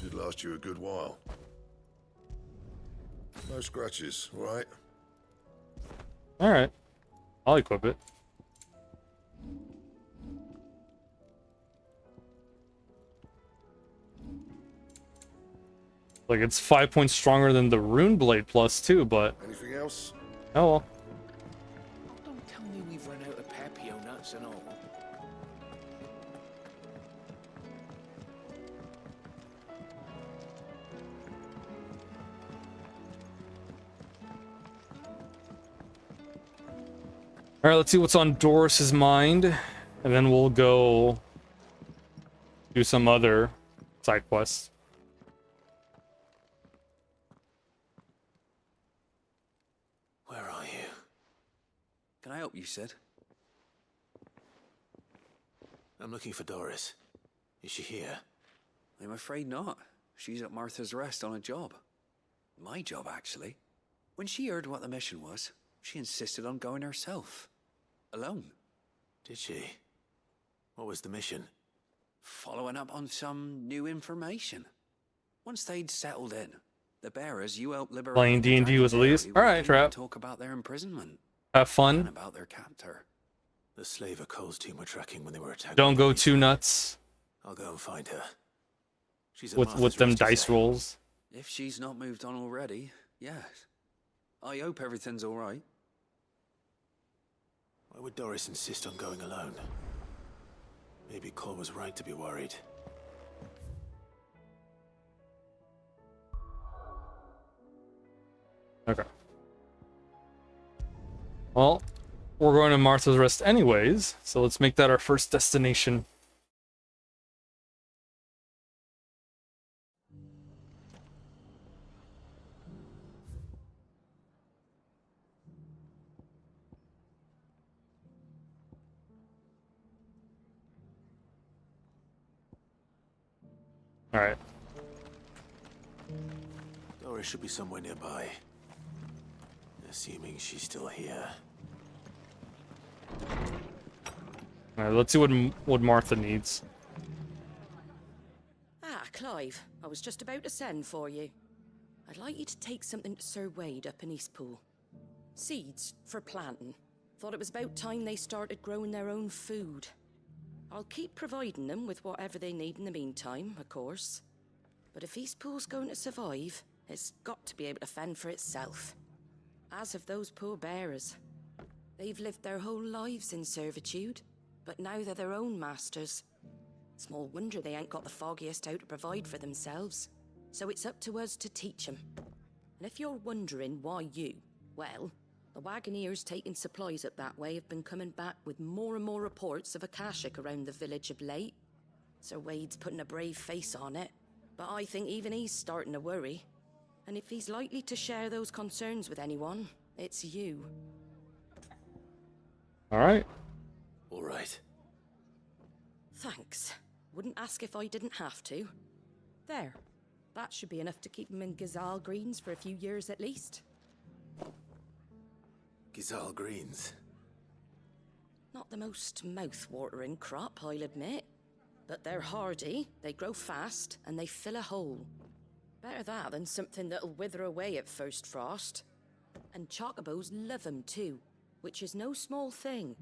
Should last you a good while. No scratches, right? Alright. I'll equip it. Like, it's 5 points stronger than the Rune Blade Plus too, but... Anything else? Oh well. Don't tell me we've run out of Papio nuts and all. Alright, let's see what's on Doris's mind, and then we'll go do some other side quests. Where are you? Can I help you, Sid? I'm looking for Doris. Is she here? I'm afraid not. She's at Martha's Rest on a job. My job, actually. When she heard what the mission was, she insisted on going herself. Alone. Did she? What was the mission? Following up on some new information. Once they'd settled in, the bearers you helped liberate... Playing D&D with Elise? Alright, Trap. Talk about their imprisonment. Have fun. And about their captor. The slaver Cole's team were tracking when they were attacked. Don't go too nuts. I'll go and find her. She's at With Martha's them Rest, you dice say? rolls. If she's not moved on already, yes. I hope everything's alright. Why would Doris insist on going alone? Maybe Cole was right to be worried. Okay. Well, we're going to Martha's Rest anyways, so let's make that our first destination. Alright. Dora should be somewhere nearby. Assuming she's still here. Alright, let's see what Martha needs. Ah, Clive. I was just about to send for you. I'd like you to take something to Sir Wade up in Eastpool. Seeds for planting. Thought it was about time they started growing their own food. I'll keep providing them with whatever they need in the meantime, of course. But if Eastpool's going to survive, it's got to be able to fend for itself. As have those poor bearers. They've lived their whole lives in servitude, but now they're their own masters. Small wonder they ain't got the foggiest how to provide for themselves. So it's up to us to teach them. And if you're wondering why you, well, the Wagoneers taking supplies up that way have been coming back with more and more reports of Akashic around the village of late. Sir Wade's putting a brave face on it, but I think even he's starting to worry. And if he's likely to share those concerns with anyone, it's you. Alright. Alright. Thanks. Wouldn't ask if I didn't have to. There. That should be enough to keep him in Gazal Greens for a few years at least. Gazal Greens. Not the most mouth-watering crop, I'll admit. But they're hardy, they grow fast, and they fill a hole. Better that than something that'll wither away at first frost. And chocobos love 'em too, which is no small thing.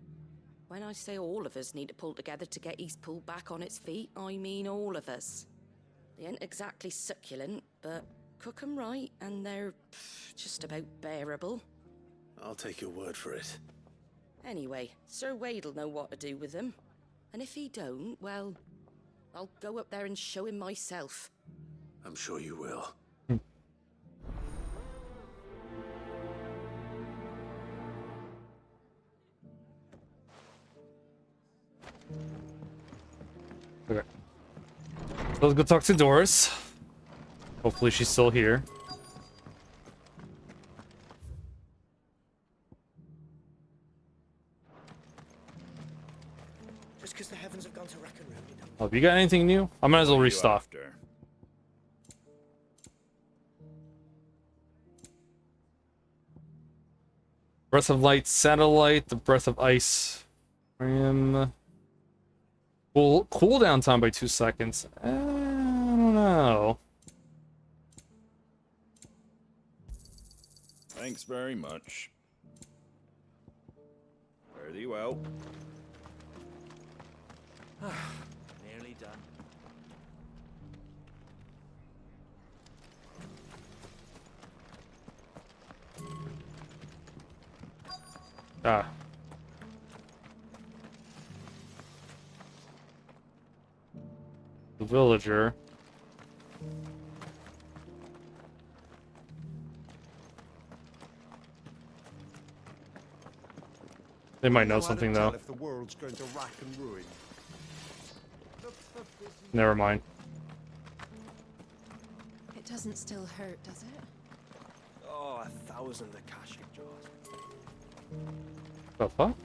When I say all of us need to pull together to get Eastpool back on its feet, I mean all of us. They ain't exactly succulent, but cook 'em right and they're just about bearable. I'll take your word for it. Anyway, Sir Wade'll know what to do with them. And if he don't, well, I'll go up there and show him myself. I'm sure you will. Okay. So let's go talk to Doris. Hopefully she's still here. Just because the heavens have gone to rack and ruin, you know. Oh, have you got anything new? I might as well restock. Breath of Light Satellite, the Breath of Ice. Cooldown time by 2 seconds. I don't know. Thanks very much. Fare thee well. Nearly done. Ah. The villager. They might know something though. If the world's going to rack and ruin. Never mind. It doesn't still hurt, does it? Oh, 1,000 Akashic jars. The fuck?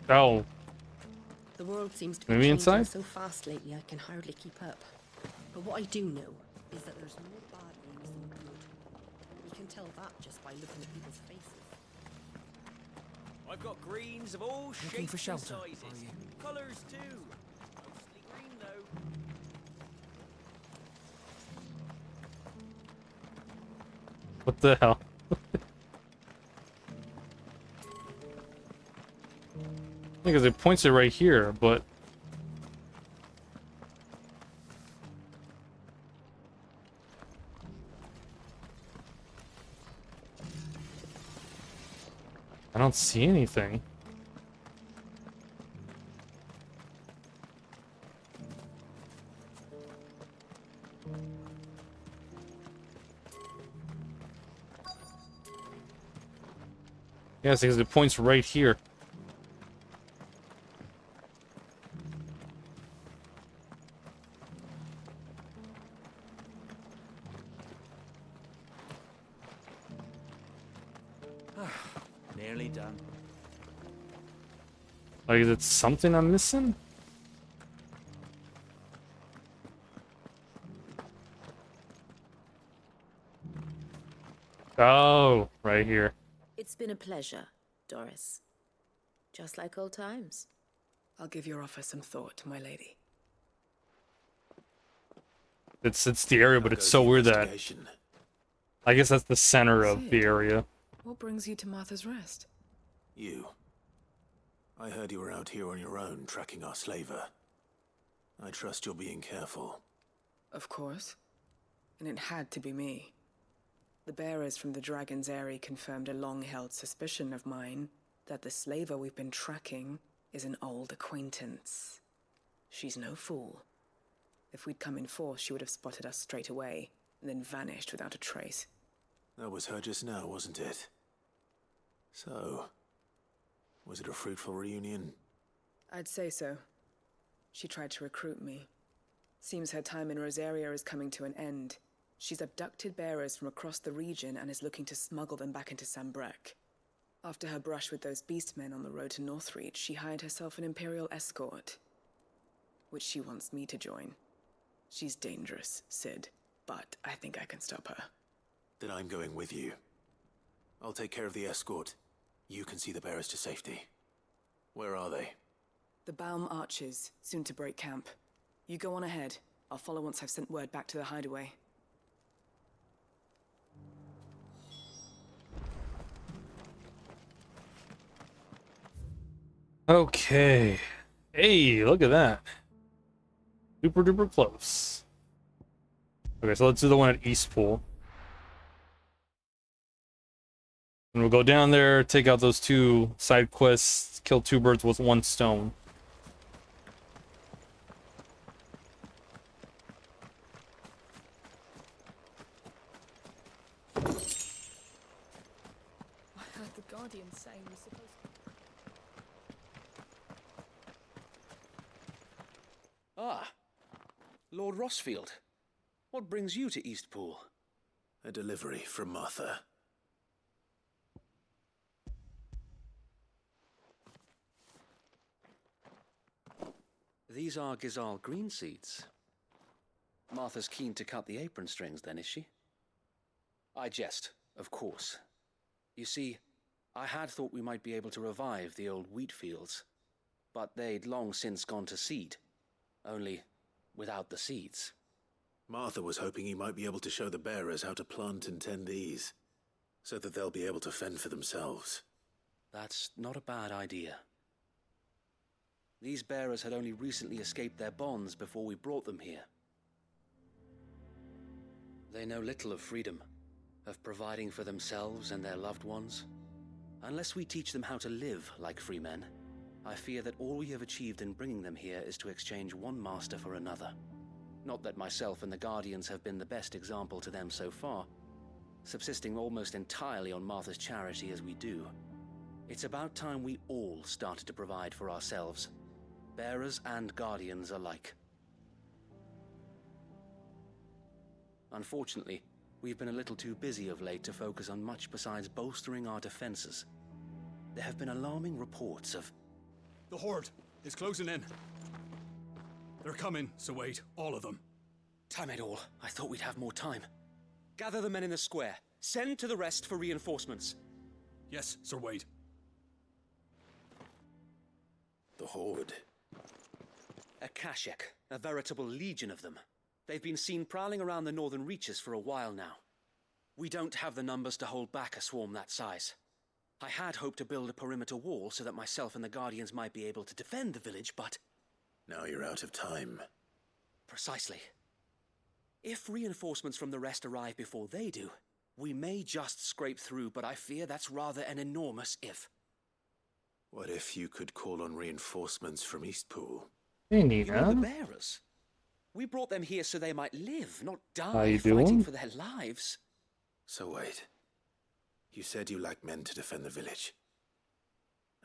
Oh. The world seems to be Maybe changing inside? so fast lately I can hardly keep up. But what I do know is that there's more bad news than good. You can tell that just by looking at people's faces. I've got greens of all Looking for shapes shelter, and sizes. are you? Colours too. Mostly green though. What the hell? Because it points it right here, but I don't see anything. Yes, because it points right here. Like, is it something I'm missing? Oh, right here. It's been a pleasure, Doris. Just like old times. I'll give your offer some thought, my lady. It's the area, but it's so weird that I guess that's the center of the area. What brings you to Martha's Rest? You. I heard you were out here on your own, tracking our slaver. I trust you're being careful. Of course. And it had to be me. The bearers from the Dragon's Eyrie confirmed a long-held suspicion of mine that the slaver we've been tracking is an old acquaintance. She's no fool. If we'd come in force, she would have spotted us straight away, and then vanished without a trace. That was her just now, wasn't it? So, was it a fruitful reunion? I'd say so. She tried to recruit me. Seems her time in Rosaria is coming to an end. She's abducted bearers from across the region and is looking to smuggle them back into Sambrec. After her brush with those beastmen on the road to Northreach, she hired herself an Imperial escort, which she wants me to join. She's dangerous, Sid, but I think I can stop her. Then I'm going with you. I'll take care of the escort. You can see the bearers to safety. Where are they? The Baum Archers, soon to break camp. You go on ahead. I'll follow once I've sent word back to the hideaway. Okay. Hey, look at that. Super duper close. Okay, so let's do the one at Eastpool. And we'll go down there, take out those 2 side quests, kill 2 birds with 1 stone. I heard the Guardian saying we're supposed to... Ah, Lord Rossfield. What brings you to Eastpool? A delivery from Martha. These are Gizal green seeds. Martha's keen to cut the apron strings, then, is she? I jest, of course. You see, I had thought we might be able to revive the old wheat fields, but they'd long since gone to seed, only without the seeds. Martha was hoping he might be able to show the bearers how to plant and tend these, so that they'll be able to fend for themselves. That's not a bad idea. These bearers had only recently escaped their bonds before we brought them here. They know little of freedom, of providing for themselves and their loved ones. Unless we teach them how to live like free men, I fear that all we have achieved in bringing them here is to exchange one master for another. Not that myself and the Guardians have been the best example to them so far, subsisting almost entirely on Martha's charity as we do. It's about time we all started to provide for ourselves, bearers and Guardians alike. Unfortunately, we've been a little too busy of late to focus on much besides bolstering our defenses. There have been alarming reports of... The Horde is closing in. They're coming, so wait, all of them. Damn it all, I thought we'd have more time. Gather the men in the square. Send to the rest for reinforcements. Yes, Sir Wade. The Horde. A Kashek, a veritable legion of them. They've been seen prowling around the northern reaches for a while now. We don't have the numbers to hold back a swarm that size. I had hoped to build a perimeter wall so that myself and the Guardians might be able to defend the village, but... Now you're out of time. Precisely. If reinforcements from the rest arrive before they do, we may just scrape through, but I fear that's rather an enormous if. What if you could call on reinforcements from Eastpool? Hey, You know the Nina. bearers. We brought them here so they might live, not How die you fighting doing? for their lives. So wait. You said you lack men to defend the village.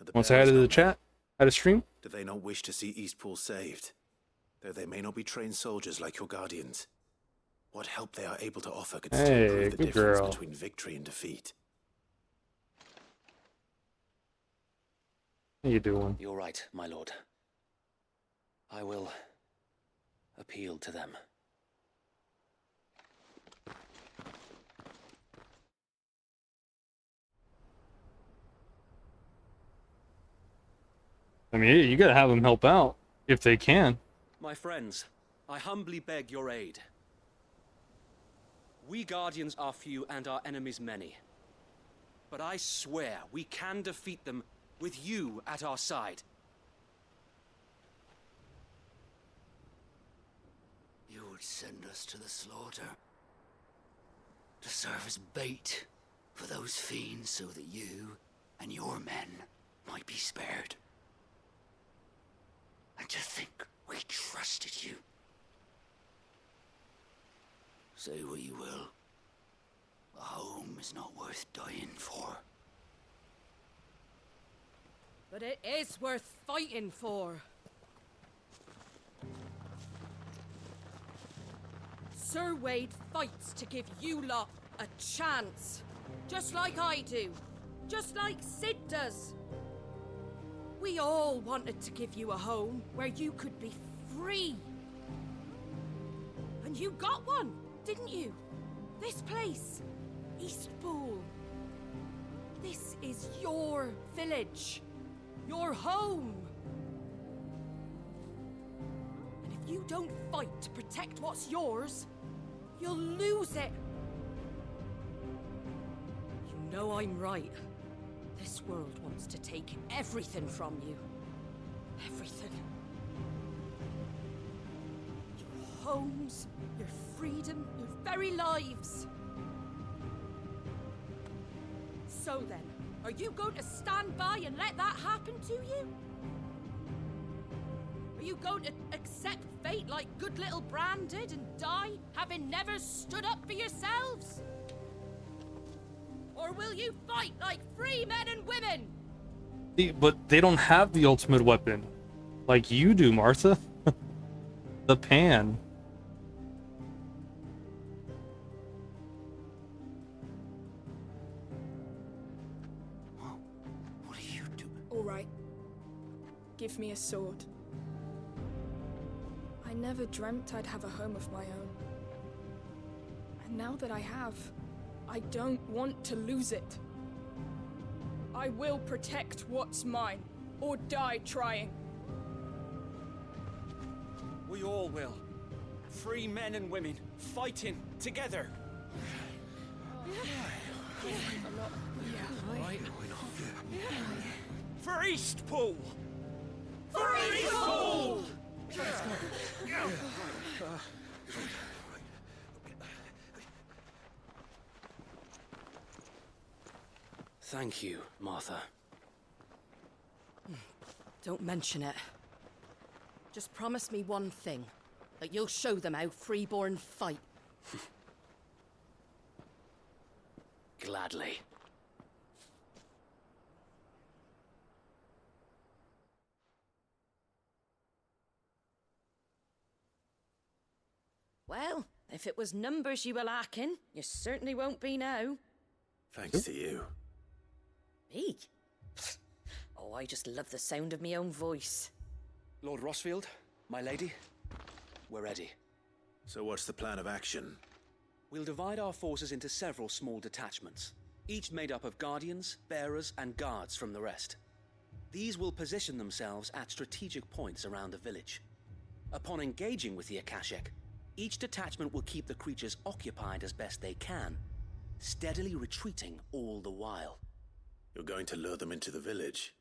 Are the Want to say hi bearers to the not chat? Hi to stream? Do they not wish to see Eastpool saved? Though they may not be trained soldiers like your Guardians. What help they are able to offer could still Hey, prove the good difference girl. between victory and defeat. How you doing? You're right, my lord. I will appeal to them. I mean, you gotta have them help out if they can. My friends, I humbly beg your aid. We Guardians are few and our enemies many. But I swear we can defeat them with you at our side. You would send us to the slaughter. To serve as bait for those fiends so that you and your men might be spared. And to think we trusted you. Say what you will. A home is not worth dying for. But it is worth fighting for. Sir Wade fights to give you lot a chance. Just like I do. Just like Sid does. We all wanted to give you a home where you could be free. And you got one, didn't you? This place, Eastpool. This is your village. Your home. And if you don't fight to protect what's yours, you'll lose it. You know I'm right. This world wants to take everything from you. Everything. Your homes, your freedom, your very lives. So then, are you going to stand by and let that happen to you? Are you going to accept fate like good little Bran did and die, having never stood up for yourselves? Or will you fight like free men and women? But they don't have the ultimate weapon. Like you do, Martha. The pan. All right. Give me a sword. I never dreamt I'd have a home of my own. And now that I have, I don't want to lose it. I will protect what's mine, or die trying. We all will. Free men and women, fighting together. Right. For Eastpool! For Eastpool! Thank you, Martha. Don't mention it. Just promise me one thing. That you'll show them how freeborn fight. Gladly. Well, if it was numbers you were lacking, you certainly won't be now. Thanks to you. Me? Oh, I just love the sound of my own voice. Lord Rosfield, my lady, we're ready. So what's the plan of action? We'll divide our forces into several small detachments, each made up of guardians, bearers, and guards from the rest. These will position themselves at strategic points around the village. Upon engaging with the Akashic, each detachment will keep the creatures occupied as best they can, steadily retreating all the while. You're going to lure them into the village?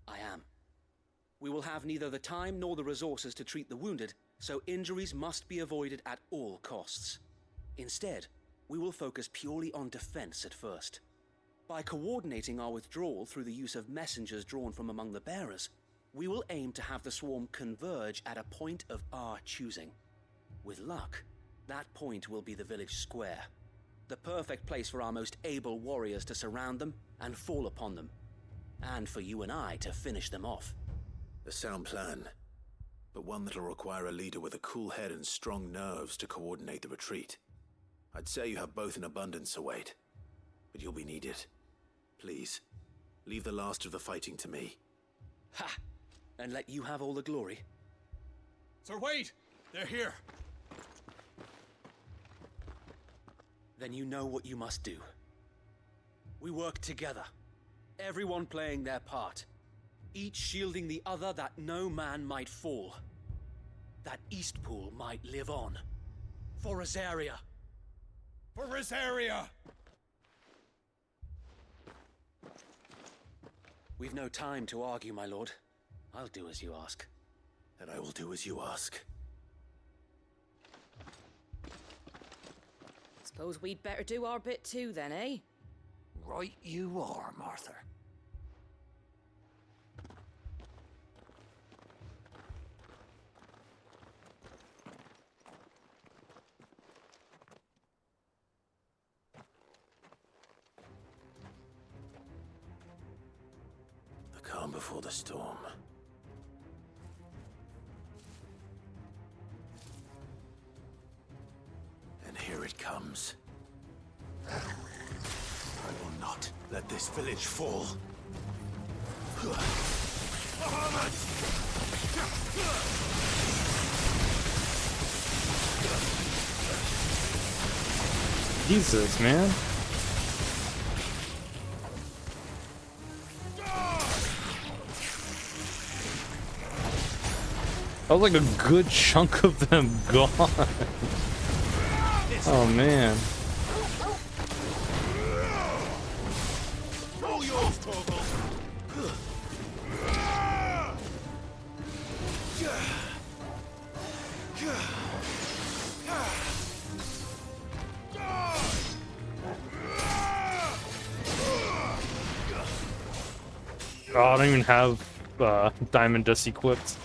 I am. We will have neither the time nor the resources to treat the wounded, so injuries must be avoided at all costs. Instead, we will focus purely on defense at first. By coordinating our withdrawal through the use of messengers drawn from among the bearers, we will aim to have the swarm converge at a point of our choosing. With luck, that point will be the village square, the perfect place for our most able warriors to surround them and fall upon them, and for you and I to finish them off. A sound plan, but one that'll require a leader with a cool head and strong nerves to coordinate the retreat. I'd say you have both in abundance, Sir Wade, but you'll be needed. Please, leave the last of the fighting to me. Ha! And let you have all the glory? Sir Wade! They're here! Then you know what you must do. We work together, everyone playing their part, each shielding the other that no man might fall, that Eastpool might live on. For Rosaria! For Rosaria! We've no time to argue, my lord. I'll do as you ask. And I will do as you ask. Suppose we'd better do our bit too then, eh? Right you are, Martha. The calm before the storm. And here it comes. I will not let this village fall. Jesus, man. That was like a good chunk of them gone. Oh man. All yours, Torgal! Oh, I don't even have Diamond Dust equipped.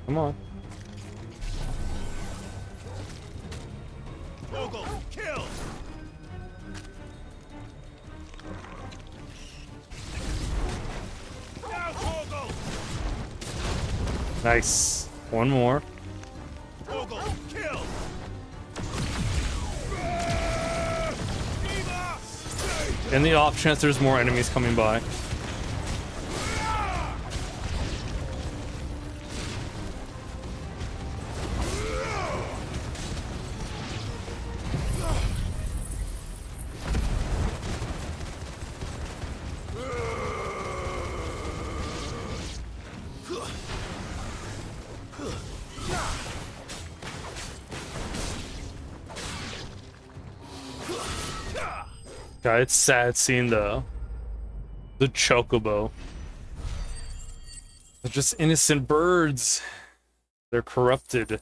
Come on. Torgal, kill! Now, Torgal! Nice. One more. Torgal, kill! In the off chance there's more enemies coming by. God, it's sad seeing the chocobo. They're just innocent birds. They're corrupted.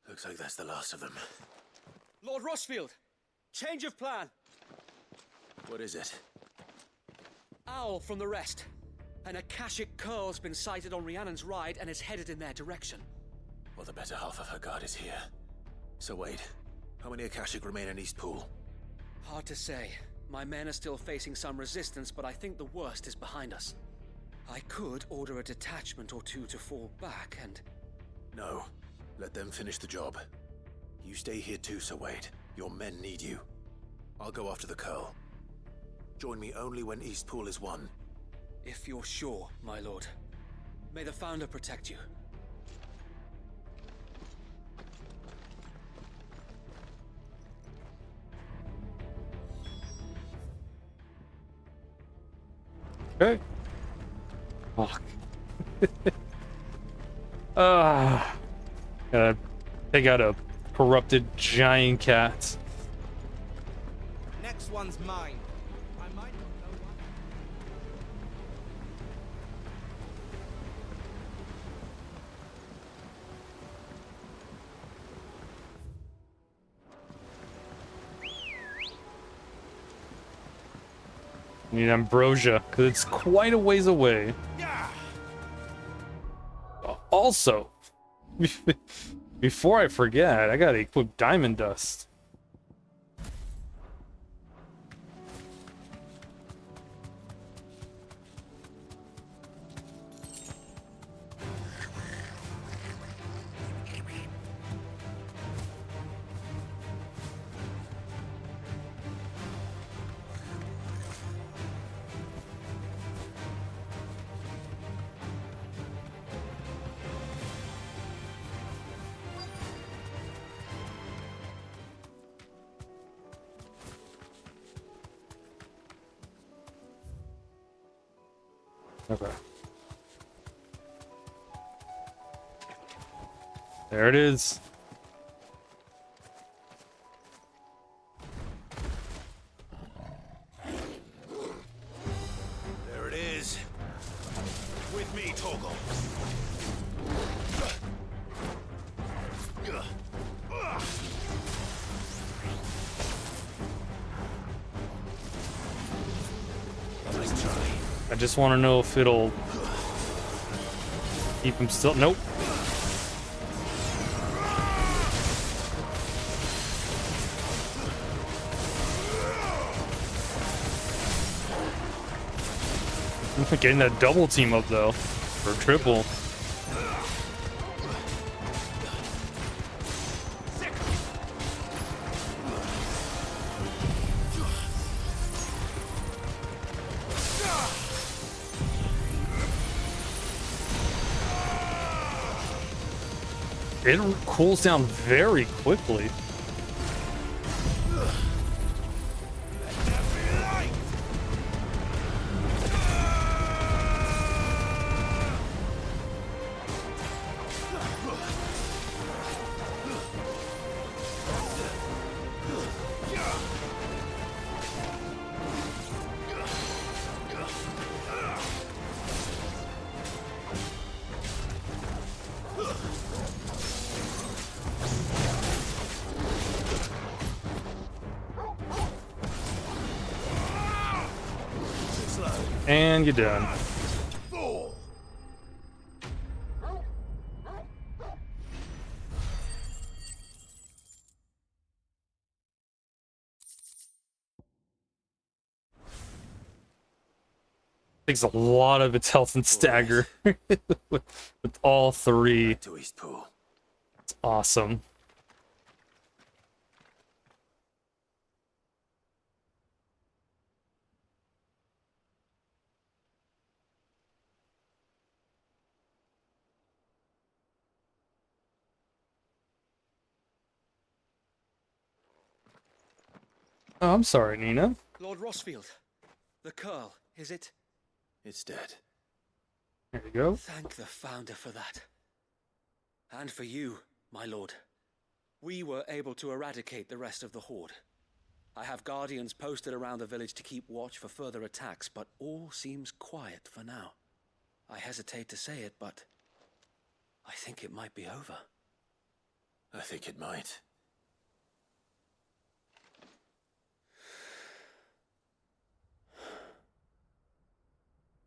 Looks like that's the last of them. Lord Rosfield! Change of plan! What is it? Owl from the rest. An Akashic Curl's been sighted on Rhiannon's ride and is headed in their direction. Well, the better half of her guard is here. So wait, how many Akashic remain in Eastpool? Hard to say. My men are still facing some resistance, but I think the worst is behind us. I could order a detachment or two to fall back and... No. Let them finish the job. You stay here too, Sir Wade. Your men need you. I'll go after the Curl. Join me only when Eastpool is won. If you're sure, my lord. May the Founder protect you. Okay. Fuck. Gotta take out a corrupted giant cat. Next one's mine. I might not know why. Need Ambrosia, because it's quite a ways away. Also, Before I forget, I gotta equip Diamond Dust. Okay. There it is. There it is. With me, Torgal. Nice try. I just want to know if it'll keep him still. Nope. I'm getting that double team up though, or triple. It cools down very quickly. And you're done. Takes a lot of its health and stagger with all three. It's awesome. Oh, I'm sorry, Nina. Lord Rosfield, the Curl, is it? It's dead. There you go. Thank the Founder for that. And for you, my lord. We were able to eradicate the rest of the Horde. I have guardians posted around the village to keep watch for further attacks, but all seems quiet for now. I hesitate to say it, but I think it might be over. I think it might.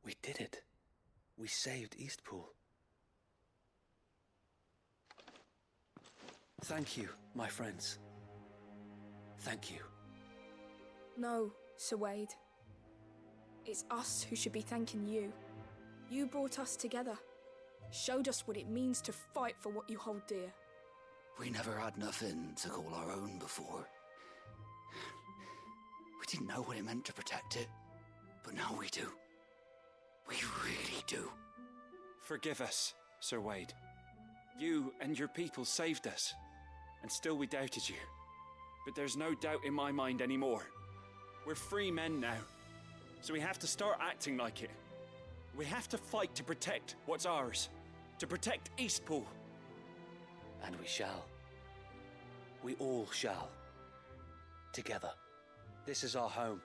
We did it. We saved Eastpool. Thank you, my friends. Thank you. No, Sir Wade. It's us who should be thanking you. You brought us together. Showed us what it means to fight for what you hold dear. We never had nothing to call our own before. We didn't know what it meant to protect it, but now we do. We really do. Forgive us, Sir Wade. You and your people saved us, and still we doubted you. But there's no doubt in my mind anymore. We're free men now, so we have to start acting like it. We have to fight to protect what's ours, to protect Eastpool. And we shall. We all shall. Together. This is our home.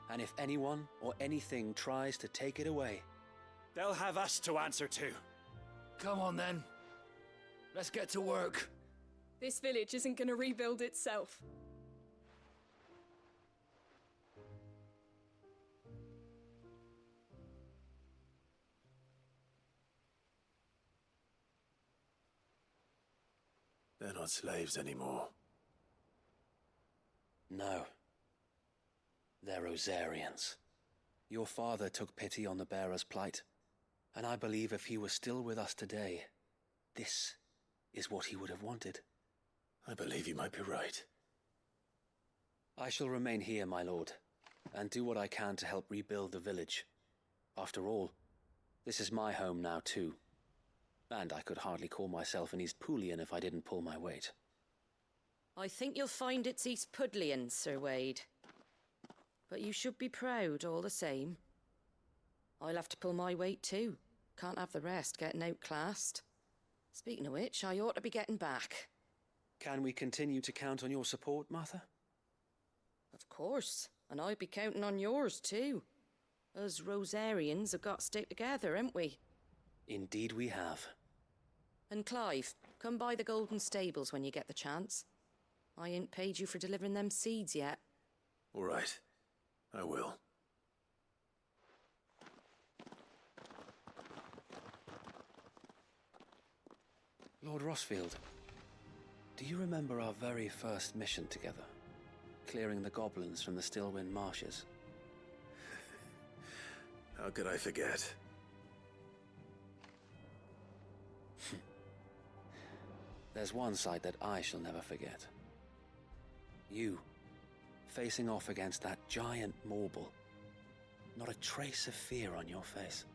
And if anyone or anything tries to take it away, they'll have us to answer to. Come on then. Let's get to work. This village isn't gonna rebuild itself. They're not slaves anymore. No. They're Rosarians. Your father took pity on the bearer's plight, and I believe if he were still with us today, this is what he would have wanted. I believe you might be right. I shall remain here, my lord, and do what I can to help rebuild the village. After all, this is my home now too, and I could hardly call myself an East Poolian if I didn't pull my weight. I think you'll find it's East Pudlian, Sir Wade. But you should be proud all the same. I'll have to pull my weight too. Can't have the rest getting outclassed. Speaking of which, I ought to be getting back. Can we continue to count on your support, Martha? Of course, and I'd be counting on yours too. Us Rosarians have got to stick together, haven't we? Indeed we have. And Clive, come by the Golden Stables when you get the chance. I ain't paid you for delivering them seeds yet. All right. I will. Lord Rosfield, do you remember our very first mission together? Clearing the goblins from the Stillwind Marshes? How could I forget? There's one sight that I shall never forget. You, facing off against that giant Morble. Not a trace of fear on your face.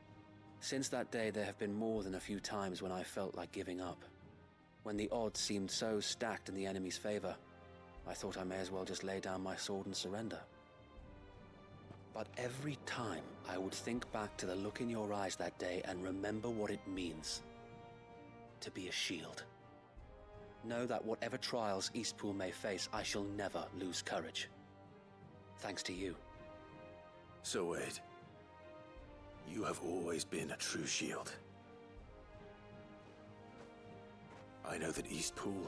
Since that day, there have been more than a few times when I felt like giving up. When the odds seemed so stacked in the enemy's favor, I thought I may as well just lay down my sword and surrender. But every time I would think back to the look in your eyes that day and remember what it means to be a shield. Know that whatever trials Eastpool may face, I shall never lose courage. Thanks to you. So Wade, you have always been a true shield. I know that Eastpool,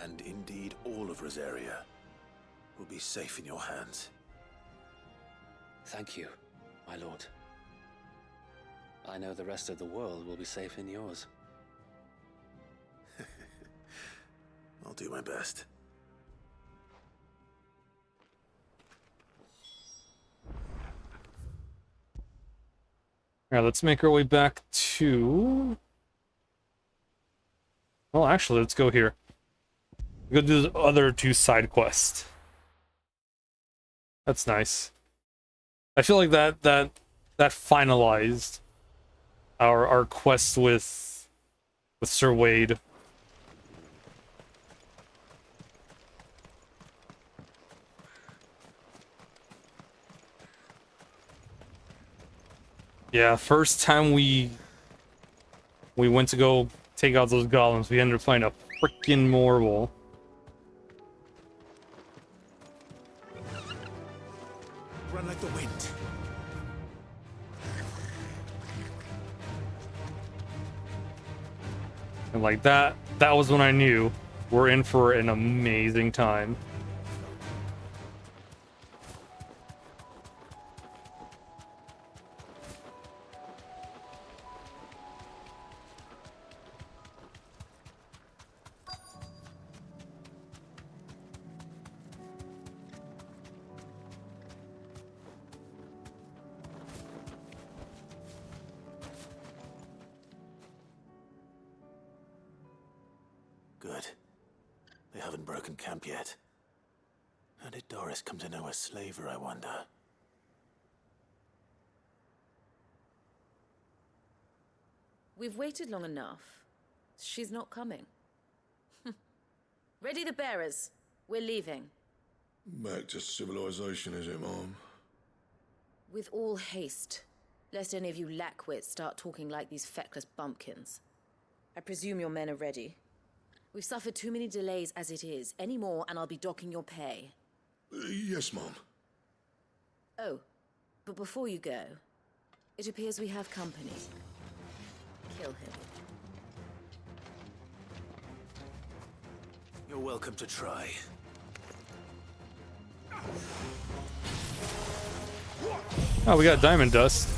and indeed all of Rosaria, will be safe in your hands. Thank you, my lord. I know the rest of the world will be safe in yours. I'll do my best. Alright, let's make our way back to... Well, actually, let's go here. Go do the other two side quests. That's nice. I feel like that finalized our quest with Sir Wade. Yeah, first time we went to go take out those golems, we ended up finding a freaking Morble. Run like the wind. And like that was when I knew we're in for an amazing time. Good. They haven't broken camp yet. How did Doris come to know a slaver, I wonder? We've waited long enough. She's not coming. Ready the bearers. We're leaving. Back to civilization, is it, Mom? With all haste, lest any of you lackwits start talking like these feckless bumpkins. I presume your men are ready. We've suffered too many delays as it is. Any more, and I'll be docking your pay. Yes, Mom. Oh, but before you go, it appears we have company. Kill him. You're welcome to try. Oh, we got diamond dust.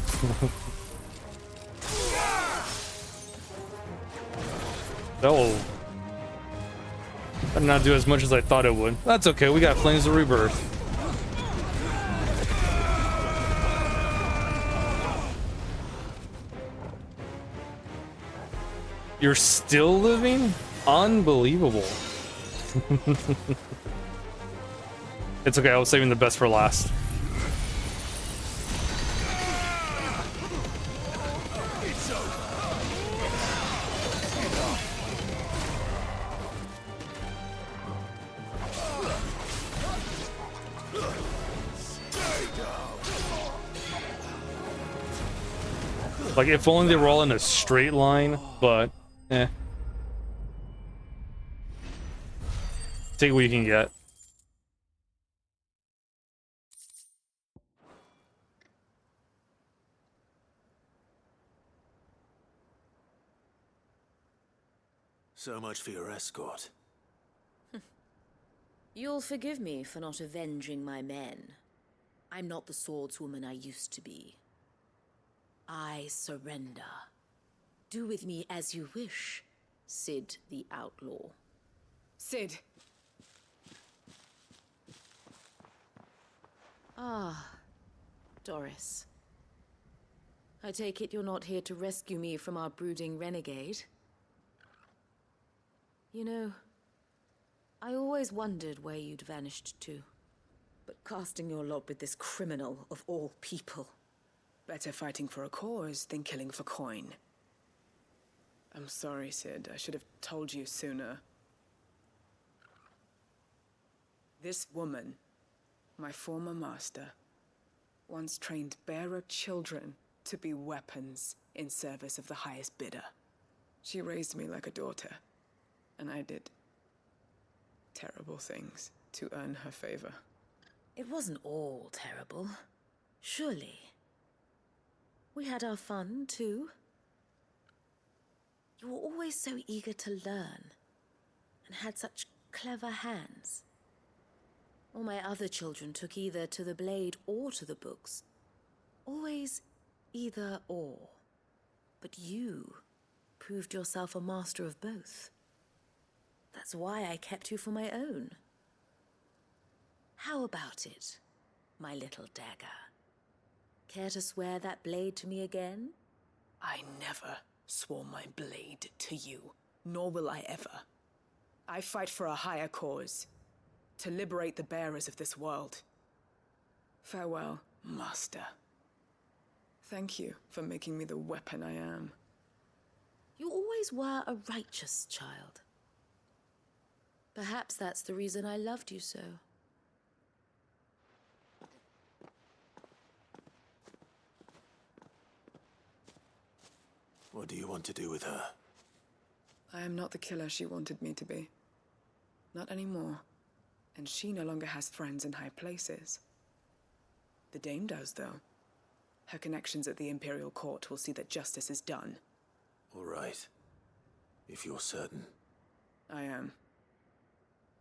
Did not do as much as I thought it would. That's okay, we got Flames of Rebirth. You're still living? Unbelievable. It's okay, I was saving the best for last. Like, if only they were all in a straight line, but, eh. Take what you can get. So much for your escort. You'll forgive me for not avenging my men. I'm not the swordswoman I used to be. I surrender. Do with me as you wish, Cid the Outlaw. Cid! Ah, Doris. I take it you're not here to rescue me from our brooding renegade? You know, I always wondered where you'd vanished to. But casting your lot with this criminal of all people. Better fighting for a cause than killing for coin. I'm sorry, Cid. I should have told you sooner. This woman, my former master, once trained bearer children to be weapons in service of the highest bidder. She raised me like a daughter, and I did terrible things to earn her favor. It wasn't all terrible, surely. We had our fun, too. You were always so eager to learn, and had such clever hands. All my other children took either to the blade or to the books. Always either or. But you proved yourself a master of both. That's why I kept you for my own. How about it, my little dagger? Care to swear that blade to me again? I never swore my blade to you, nor will I ever. I fight for a higher cause, to liberate the bearers of this world. Farewell, Master. Thank you for making me the weapon I am. You always were a righteous child. Perhaps that's the reason I loved you so. What do you want to do with her? I am not the killer she wanted me to be. Not anymore. And she no longer has friends in high places. The Dame does, though. Her connections at the Imperial Court will see that justice is done. All right. If you're certain. I am.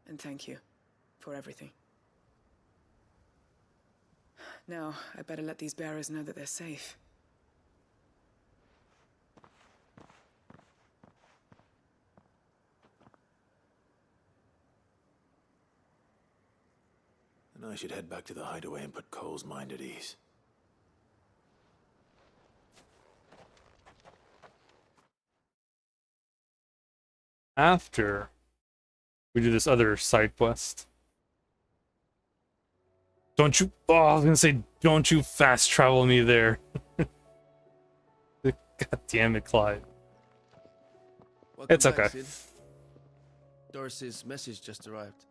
And thank you for everything. Now, I better let these bearers know that they're safe. And I should head back to the hideaway and put Cole's mind at ease. After we do this other side quest. Don't you... Oh, I was gonna say, don't you fast travel me there. God damn it, Clyde. It's okay. Sid. Doris's message just arrived.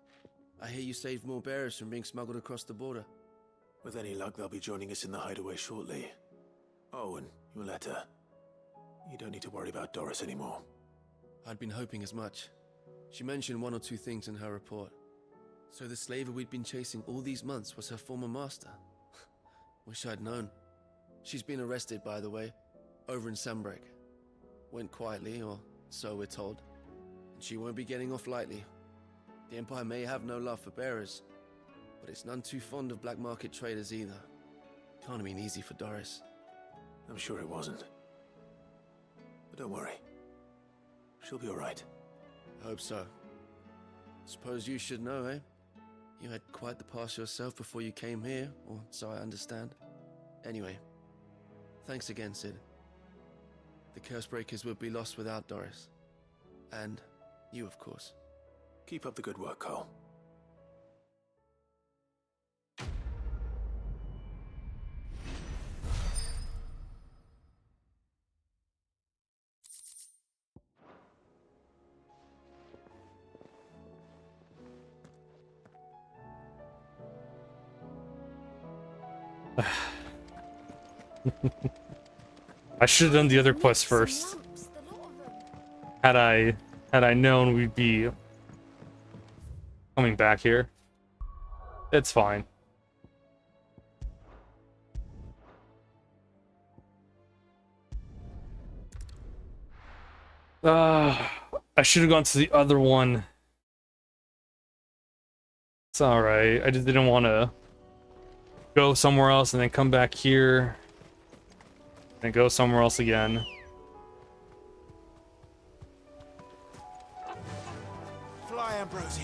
I hear you saved more bearers from being smuggled across the border. With any luck, they'll be joining us in the hideaway shortly. Oh, and your letter. You don't need to worry about Doris anymore. I'd been hoping as much. She mentioned one or two things in her report. So the slaver we'd been chasing all these months was her former master. Wish I'd known. She's been arrested, by the way, over in Sanbreque. Went quietly, or so we're told. And she won't be getting off lightly. The Empire may have no love for bearers, but it's none too fond of black market traders either. Can't have been easy for Doris. I'm sure it wasn't. But don't worry. She'll be all right. I hope so. Suppose you should know, eh? You had quite the past yourself before you came here, or so I understand. Anyway, thanks again, Sid. The Cursebreakers would be lost without Doris. And you, of course. Keep up the good work, Cole. I should have done the other quest first. Had I known we'd be coming back here. It's fine. I should have gone to the other one. It's alright. I just didn't want to go somewhere else and then come back here and go somewhere else again. Fly, Ambrosia.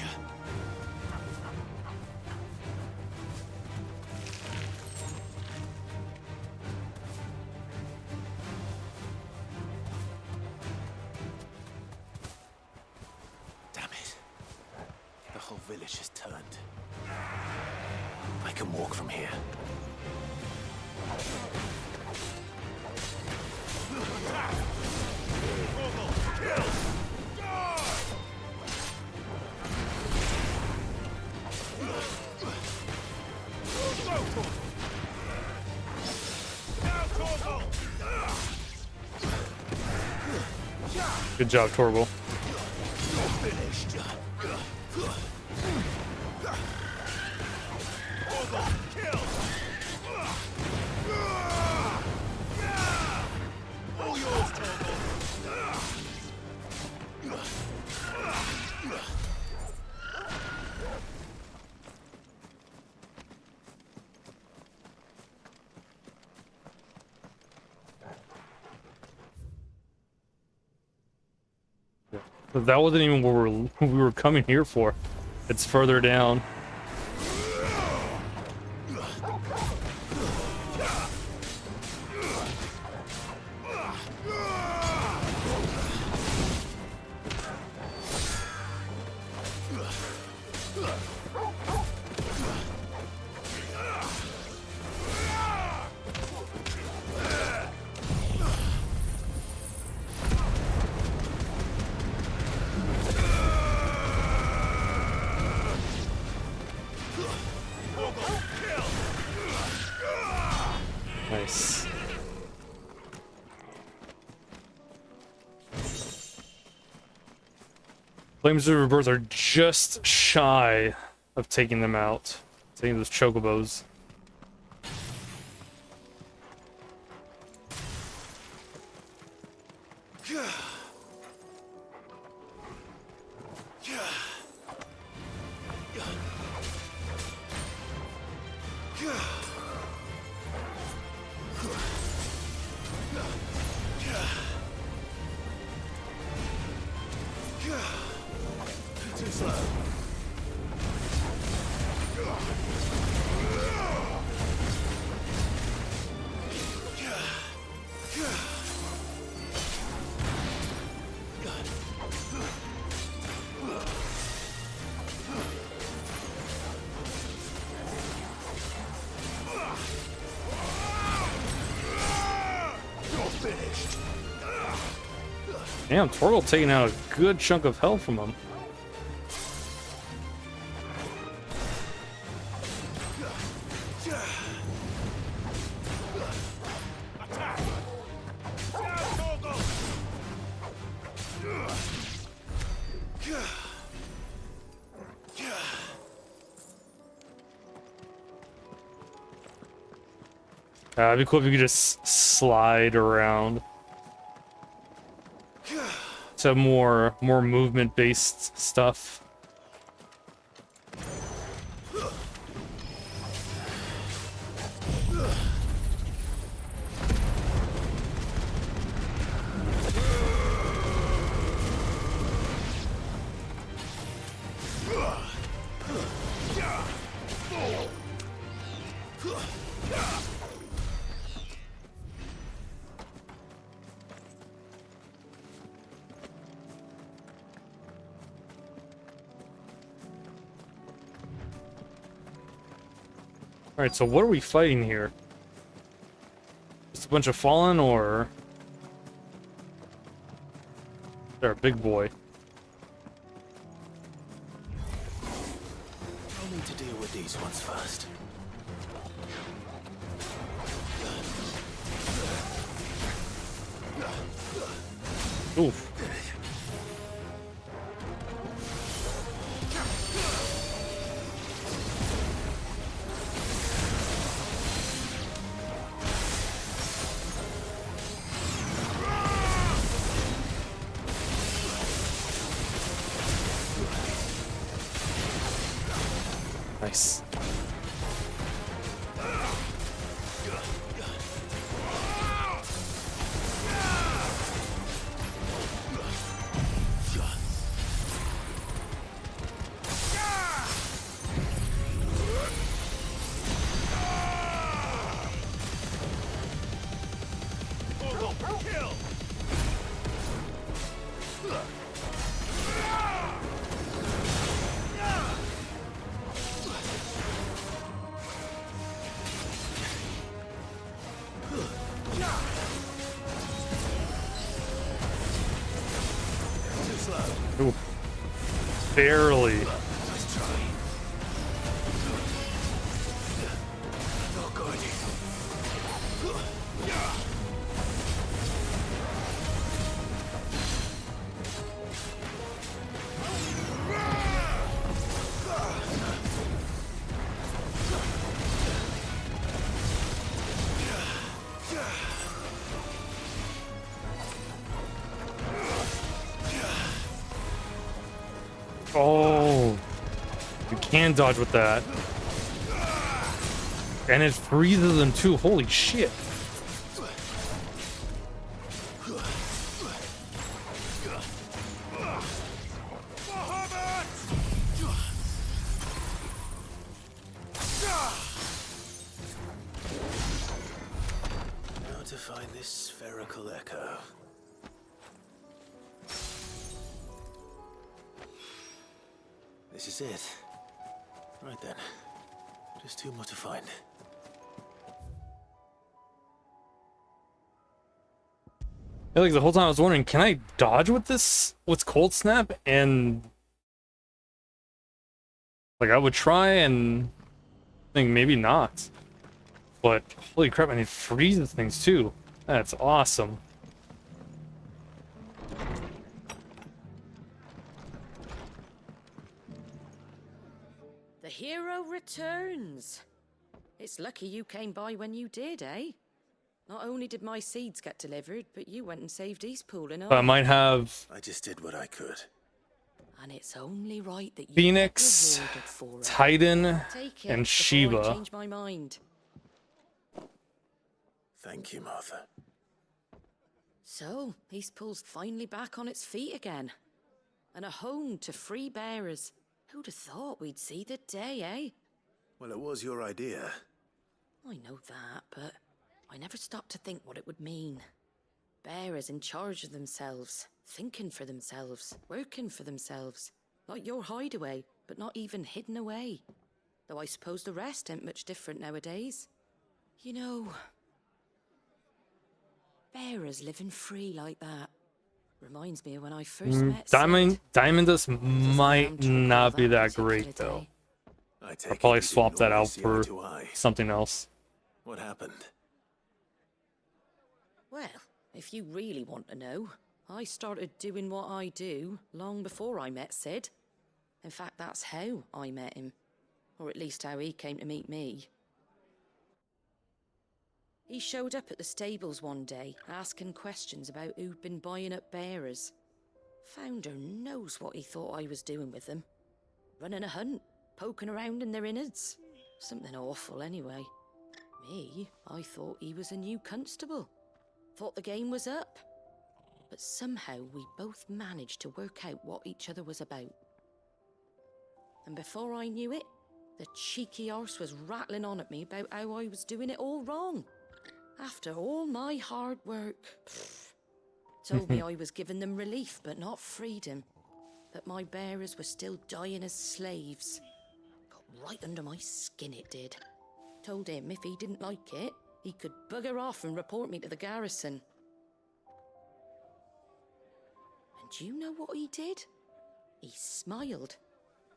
Damn it. The whole village has turned. I can walk from here. Good job, Torgal. But that wasn't even what we were coming here for. It's further down. Nice. Flames of Rebirth are just shy of taking them out. Taking those chocobos. Too slow. Damn, Torgal taking out a good chunk of health from him. It'd be cool if you could just slide around to more movement based stuff. Alright, so what are we fighting here? Just a bunch of fallen, or... They're a big boy. I'll need to deal with these ones first. Oof. Nice. Ooh. Barely. Nice try. Not good. Oh, you can dodge with that. And it freezes them too. Holy shit. Now to find this spherical echo. This is it. Right then. There's two more to find. Yeah, like the whole time I was wondering, can I dodge with this? What's Cold Snap? And like I would try and think maybe not. But holy crap, and it freezes things too. That's awesome. The hero returns. It's lucky you came by when you did, eh? Not only did my seeds get delivered, but you went and saved Eastpool and all. But I might have I just did what I could. And it's only right that you Phoenix, get rewarded for it. Titan, Take it and before I Shiva. change my mind. Thank you, Martha. So, Eastpool's finally back on its feet again. And a home to free bearers. Who'd have thought we'd see the day, eh? Well, it was your idea. I know that, but I never stopped to think what it would mean. Bearers in charge of themselves, thinking for themselves, working for themselves. Like your hideaway, but not even hidden away. Though I suppose the rest ain't much different nowadays. You know, bearers living free like that. Reminds me of when I first met Diamond Dust might not be that great though. I'll probably swap that out for something else. What happened? Well, if you really want to know, I started doing what I do long before I met Sid. In fact, that's how I met him. Or at least how he came to meet me. He showed up at the stables one day, asking questions about who'd been buying up bearers. Founder knows what he thought I was doing with them. Running a hunt, poking around in their innards. Something awful anyway. Me, I thought he was a new constable. Thought the game was up. But somehow we both managed to work out what each other was about. And before I knew it, The cheeky arse was rattling on at me about how I was doing it all wrong. After all my hard work. Pfft. Told me I was giving them relief, but not freedom. That my bearers were still dying as slaves. Got right under my skin, it did. Told him if he didn't like it, he could bugger off and report me to the garrison. And do you know what he did? He smiled,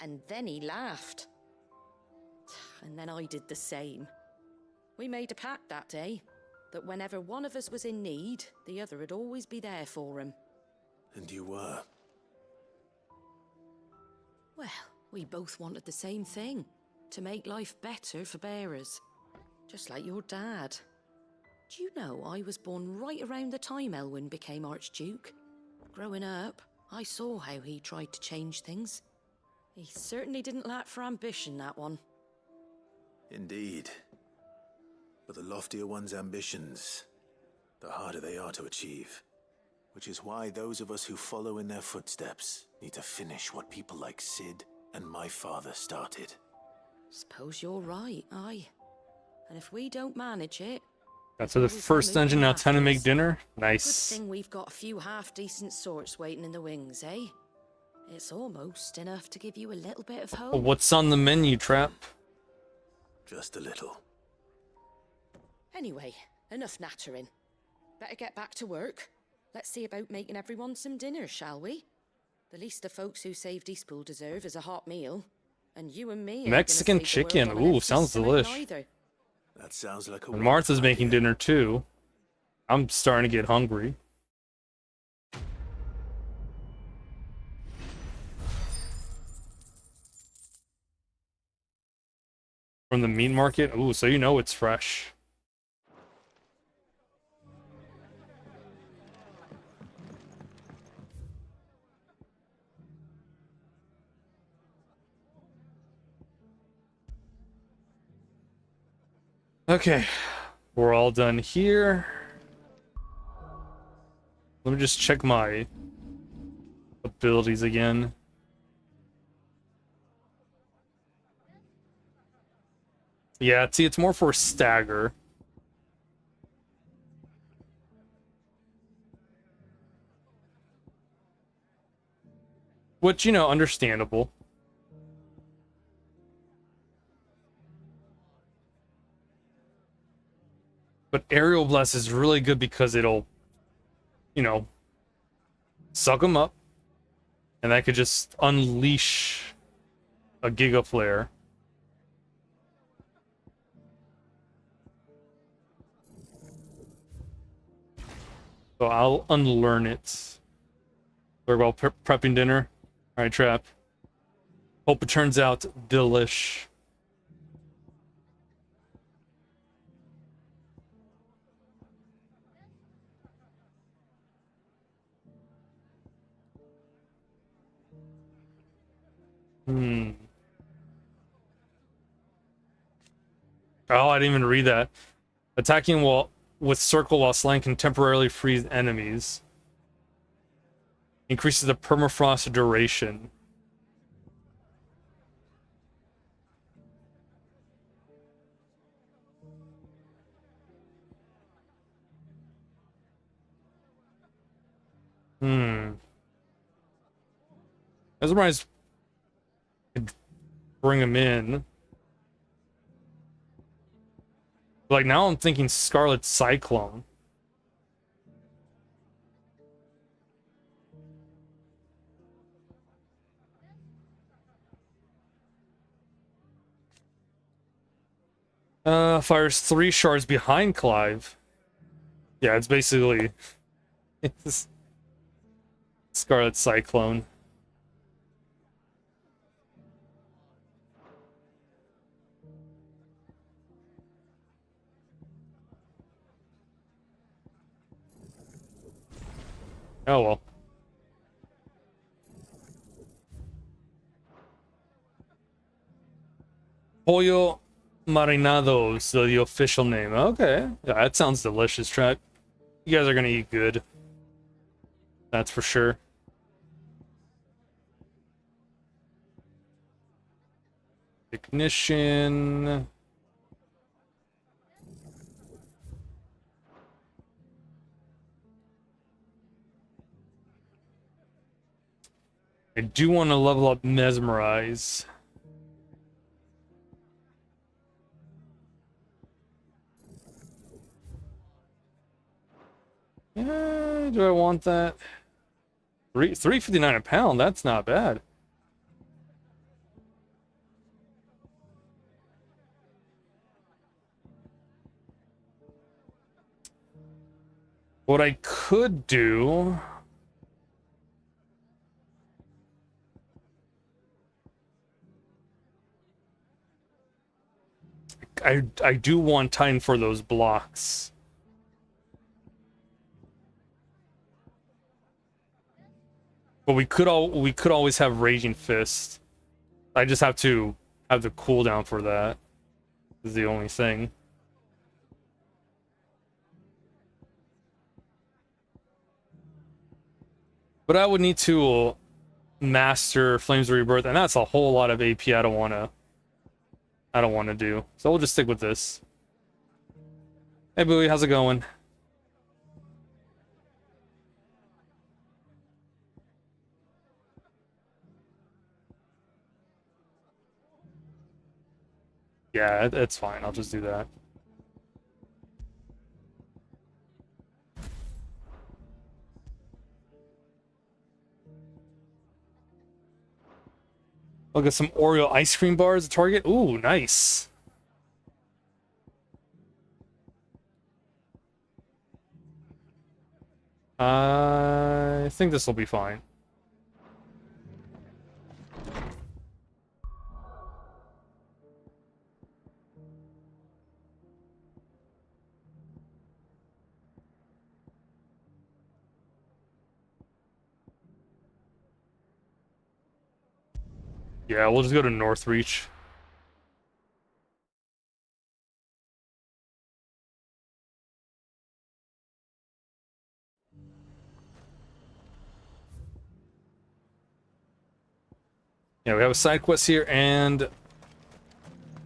and then he laughed. And then I did the same. We made a pact that day, that whenever one of us was in need, the other would always be there for him. And you were? Well, we both wanted the same thing, to make life better for bearers. Just like your dad. Do you know I was born right around the time Elwyn became Archduke? Growing up, I saw how he tried to change things. He certainly didn't lack for ambition, that one. Indeed. But the loftier one's ambitions, the harder they are to achieve. Which is why those of us who follow in their footsteps need to finish what people like Cid and my father started. Suppose you're right, aye. And if we don't manage it... Got to the first dungeon, now time to make dinner. Nice. Good thing we've got a few half-decent sorts waiting in the wings, eh? It's almost enough to give you a little bit of hope. What's on the menu, Trap? Just a little. Anyway, enough nattering. Better get back to work. Let's see about making everyone some dinner, shall we? The least the folks who saved Eastpool deserve is a hot meal. And you and me... Mexican chicken. Ooh, sounds delish. That sounds like a... And Martha's making dinner too. I'm starting to get hungry. From the meat market? Ooh, so you know it's fresh. Okay, we're all done here. Let me just check my abilities again. Yeah, see, it's more for stagger. Which, you know, understandable. But Aerial Blast is really good because it'll, you know, suck them up. And that could just unleash a Giga Flare. So I'll unlearn it. We're about prepping dinner. Alright, Trap. Hope it turns out delish. Oh, I didn't even read that. Attacking with circle while slaying can temporarily freeze enemies. Increases the permafrost duration. Mesmerize. Bring him in. Like, now I'm thinking Scarlet Cyclone. Fires 3 shards behind Clive. Yeah, it's basically it's Scarlet Cyclone. Oh well. Pollo Marinado is the official name. Okay. Yeah, that sounds delicious, Trap. You guys are gonna eat good. That's for sure. Ignition. I do want to level up Mesmerize. Do I want that? $3.59 a pound. That's not bad. What I could do. I do want Titan for those blocks. But we could always have Raging Fist. I just have to have the cooldown for that. Is the only thing. But I would need to master Flames of Rebirth, and that's a whole lot of AP I don't want to do. So we'll just stick with this. Hey Bowie, how's it going? Yeah, it's fine. I'll just do that. Look at some Oreo ice cream bars at Target. Ooh, nice. I think this will be fine. Yeah, we'll just go to Northreach. Yeah, we have a side quest here and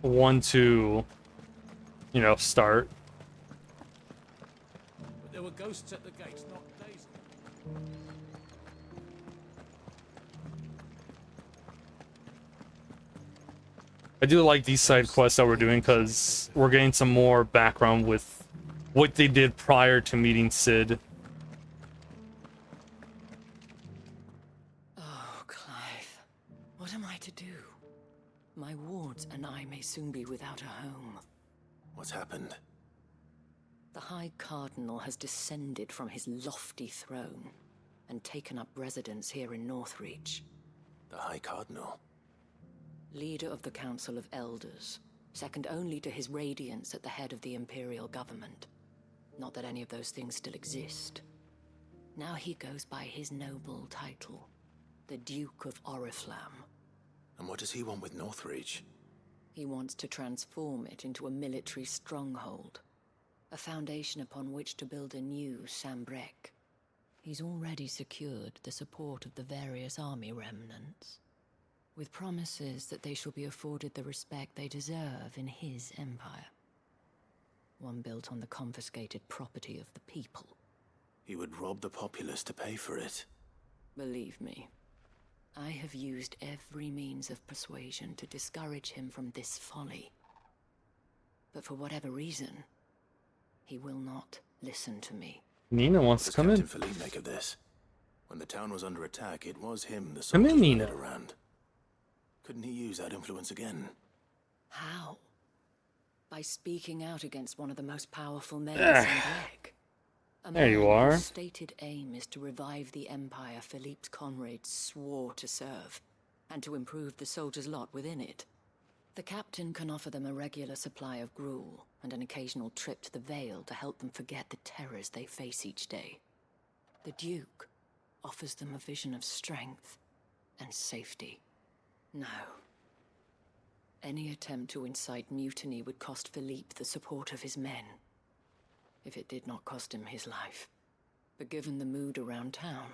one to, you know, start. But there were ghosts at the gates, not Daisy. I do like these side quests that we're doing because we're getting some more background with what they did prior to meeting Cid. Oh, Clive. What am I to do? My wards and I may soon be without a home. What's happened? The High Cardinal has descended from his lofty throne and taken up residence here in Northreach. The High Cardinal? Leader of the Council of Elders, second only to his Radiance at the head of the Imperial government. Not that any of those things still exist. Now he goes by his noble title, the Duke of Oriflamme. And what does he want with Northreach? He wants to transform it into a military stronghold, a foundation upon which to build a new Sambrec. He's already secured the support of the various army remnants, with promises that they shall be afforded the respect they deserve in his empire. One built on the confiscated property of the people. He would rob the populace to pay for it. Believe me, I have used every means of persuasion to discourage him from this folly. But for whatever reason, he will not listen to me. Nina wants to come in. Captain Philippe make of this? When the town was under attack, it was him the Come in, soldiers Nina. rallied around. Couldn't he use that influence again? How? By speaking out against one of the most powerful men in Ah. Sambrec. A There you man are. whose stated aim is to revive the empire Philippe's comrades swore to serve, and to improve the soldiers' lot within it. The captain can offer them a regular supply of gruel, and an occasional trip to the Vale to help them forget the terrors they face each day. The Duke offers them a vision of strength and safety. No. Any attempt to incite mutiny would cost Philippe the support of his men, if it did not cost him his life. But given the mood around town,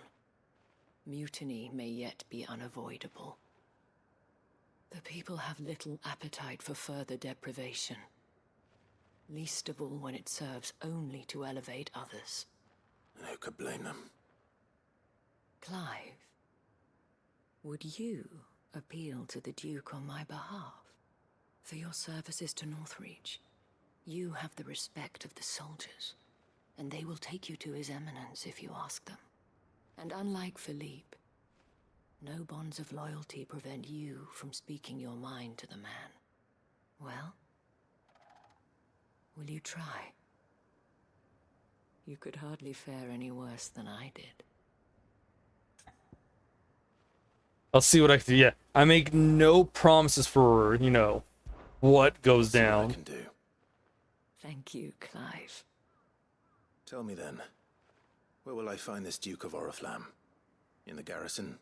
mutiny may yet be unavoidable. The people have little appetite for further deprivation. Least of all when it serves only to elevate others. And who could blame them? Clive, would you appeal to the Duke on my behalf? For your services to Northreach, you have the respect of the soldiers, and they will take you to His Eminence if you ask them. And unlike Philippe, no bonds of loyalty prevent you from speaking your mind to the man. Well, will you try? You could hardly fare any worse than I did. I'll see what I can do. Yeah, I make no promises for, you know, what goes down. What I can do. Thank you, Clive. Tell me then, where will I find this Duke of Oriflamme? In the garrison?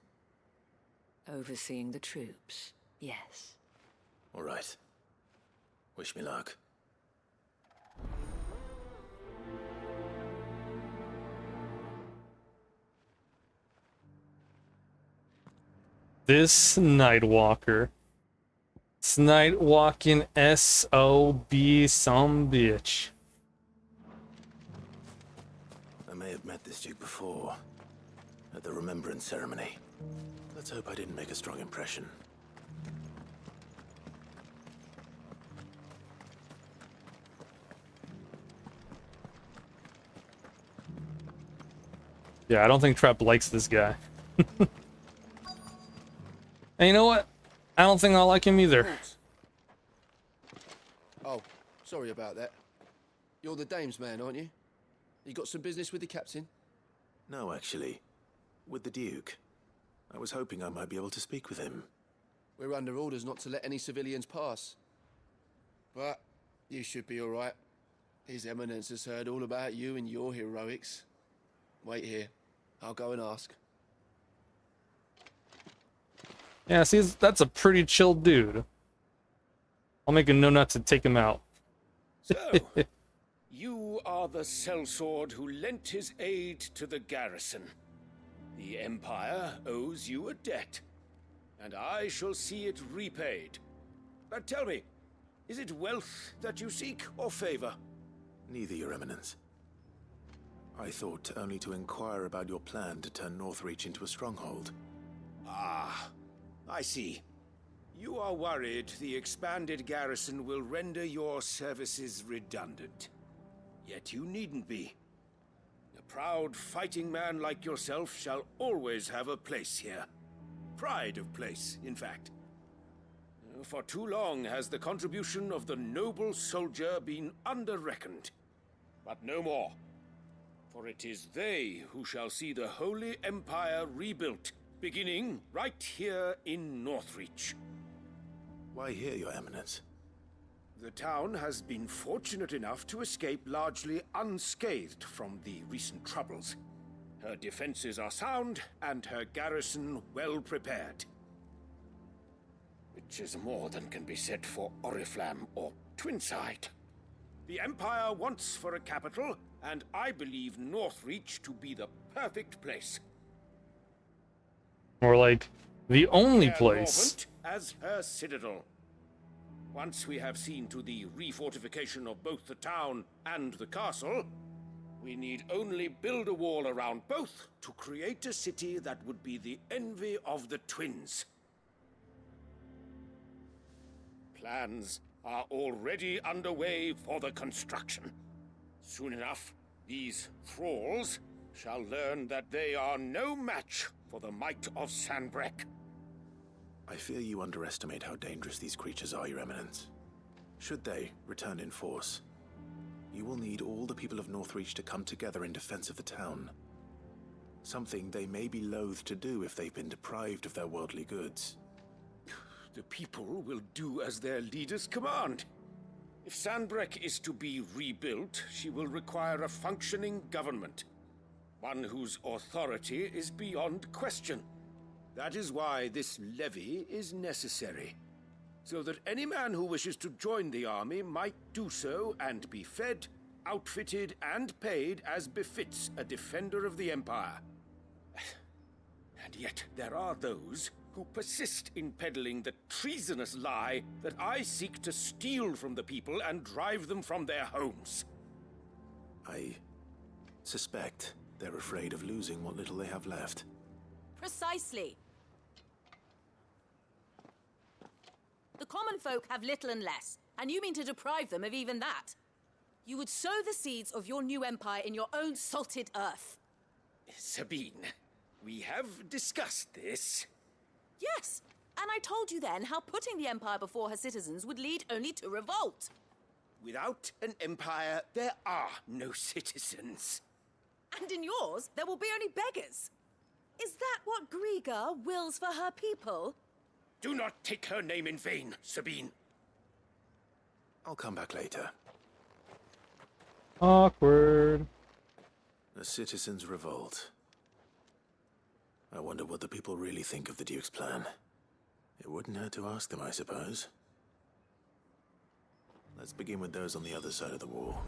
Overseeing the troops, yes. All right. Wish me luck. This Nightwalker. It's Nightwalking SOB some bitch. I may have met this Duke before, at the Remembrance Ceremony. Let's hope I didn't make a strong impression. Yeah, I don't think Trap likes this guy. And you know what? I don't think I like him either. Oh, sorry about that. You're the dame's man, aren't you? You got some business with the captain? No, actually. With the Duke. I was hoping I might be able to speak with him. We're under orders not to let any civilians pass. But you should be all right. His Eminence has heard all about you and your heroics. Wait here. I'll go and ask. Yeah, see, that's a pretty chill dude. I'll make a note not to take him out. So, you are the sellsword who lent his aid to the garrison. The Empire owes you a debt, and I shall see it repaid. But tell me, is it wealth that you seek, or favor? Neither, Your Eminence. I thought only to inquire about your plan to turn Northreach into a stronghold. Ah, I see. You are worried the expanded garrison will render your services redundant. Yet you needn't be. A proud fighting man like yourself shall always have a place here. Pride of place, in fact. For too long has the contribution of the noble soldier been under-reckoned. But no more. For it is they who shall see the Holy Empire rebuilt, beginning right here in Northreach. Why here, Your Eminence? The town has been fortunate enough to escape largely unscathed from the recent troubles. Her defenses are sound, and her garrison well prepared. Which is more than can be said for Oriflamme or Twinside. The Empire wants for a capital, and I believe Northreach to be the perfect place. Or like, the only Fair place. Norvent as her citadel. Once we have seen to the refortification of both the town and the castle, we need only build a wall around both to create a city that would be the envy of the twins. Plans are already underway for the construction. Soon enough, these thralls shall learn that they are no match for the might of Sanbreque. I fear you underestimate how dangerous these creatures are, Your Eminence. Should they return in force, you will need all the people of Northreach to come together in defense of the town. Something they may be loath to do if they've been deprived of their worldly goods. The people will do as their leaders command. If Sanbreque is to be rebuilt, she will require a functioning government. One whose authority is beyond question. That is why this levy is necessary. So that any man who wishes to join the army might do so and be fed, outfitted, and paid as befits a defender of the Empire. And yet there are those who persist in peddling the treasonous lie that I seek to steal from the people and drive them from their homes. I suspect they're afraid of losing what little they have left. Precisely. The common folk have little and less, and you mean to deprive them of even that? You would sow the seeds of your new empire in your own salted earth. Sabine, we have discussed this. Yes, and I told you then how putting the empire before her citizens would lead only to revolt. Without an empire, there are no citizens. And in yours, there will be only beggars. Is that what Griga wills for her people? Do not take her name in vain, Sabine. I'll come back later. Awkward. The citizens revolt. I wonder what the people really think of the Duke's plan. It wouldn't hurt to ask them, I suppose. Let's begin with those on the other side of the wall.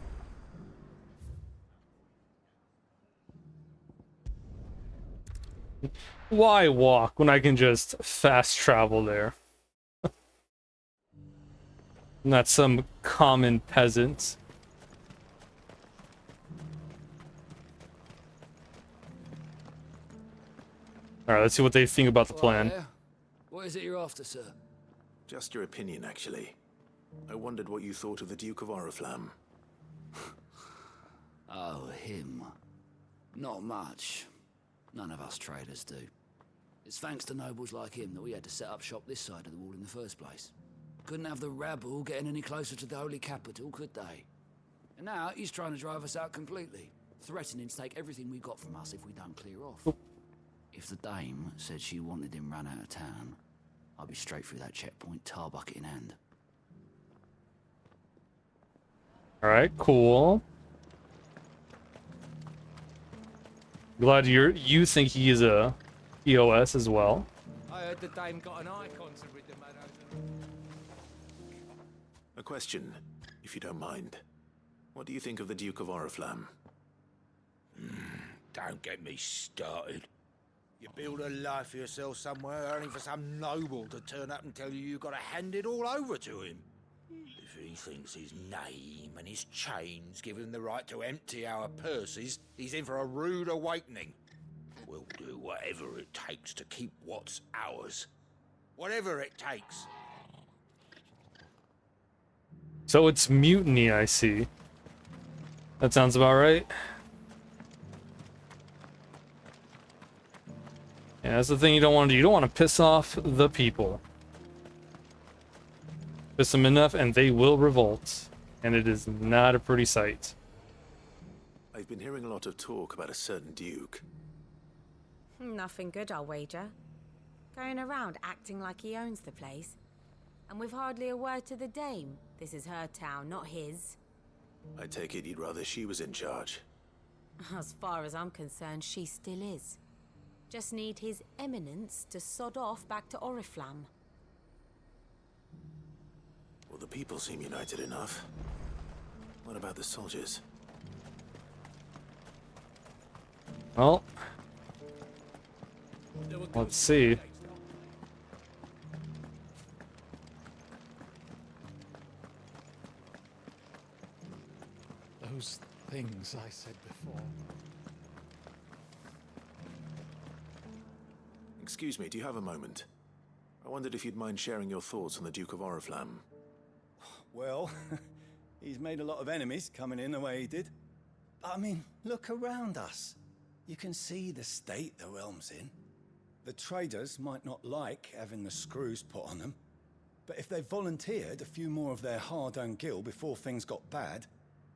Why walk when I can just fast travel there? Not some common peasant. Alright, let's see what they think about the plan. What is it you're after, sir? Just your opinion, actually. I wondered what you thought of the Duke of Oriflamme. Oh, him. Not much. None of us traders do. It's thanks to nobles like him that we had to set up shop this side of the wall in the first place. Couldn't have the rabble getting any closer to the holy capital, could they? And now he's trying to drive us out completely, threatening to take everything we got from us if we don't clear off. If the dame said she wanted him run out of town, I'd be straight through that checkpoint, tar bucket in hand. Alright, cool. Glad you think he is a EOS as well. I heard the dame got an icon to rid the man over. A question, if you don't mind. What do you think of the Duke of Oriflamme? Don't get me started. You build a life for yourself somewhere, only for some noble to turn up and tell you you've got to hand it all over to him. If he thinks his name and his chains give him the right to empty our purses, he's in for a rude awakening. We'll do whatever it takes to keep what's ours. Whatever it takes. So it's mutiny, I see. That sounds about right. Yeah, that's the thing you don't want to do. You don't want to piss off the people. Piss them enough and they will revolt. And it is not a pretty sight. I've been hearing a lot of talk about a certain Duke. Nothing good, I'll wager. Going around acting like he owns the place. And with hardly a word to the dame. This is her town, not his. I take it you'd rather she was in charge. As far as I'm concerned, she still is. Just need his eminence to sod off back to Oriflamme. Well, the people seem united enough. What about the soldiers? Well, let's see. Those things I said before. Excuse me, do you have a moment? I wondered if you'd mind sharing your thoughts on the Duke of Oriflamme. Well, he's made a lot of enemies coming in the way he did. I mean, look around us. You can see the state the realm's in. The traders might not like having the screws put on them, but if they volunteered a few more of their hard-earned gil before things got bad,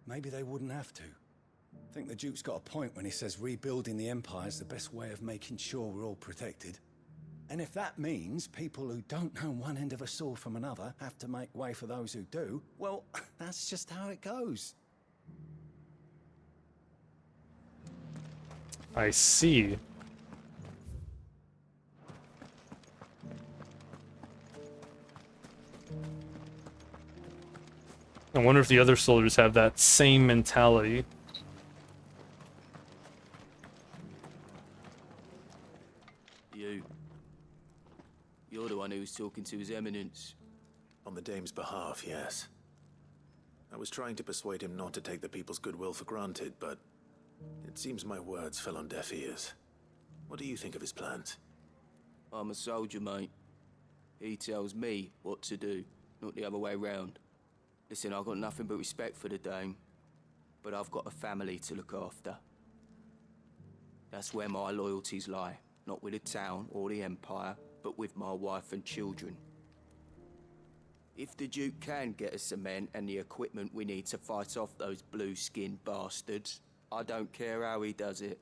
maybe they wouldn't have to. I think the Duke's got a point when he says rebuilding the Empire is the best way of making sure we're all protected. And if that means people who don't know one end of a sword from another have to make way for those who do, well, that's just how it goes. I see. I wonder if the other soldiers have that same mentality. You. talking to His Eminence. On the Dame's behalf, yes. I was trying to persuade him not to take the people's goodwill for granted, but it seems my words fell on deaf ears. What do you think of his plans? I'm a soldier, mate. He tells me what to do, not the other way round. Listen, I've got nothing but respect for the Dame, but I've got a family to look after. That's where my loyalties lie, not with the town or the Empire, but with my wife and children. If the Duke can get us the men and the equipment we need to fight off those blue-skinned bastards, I don't care how he does it.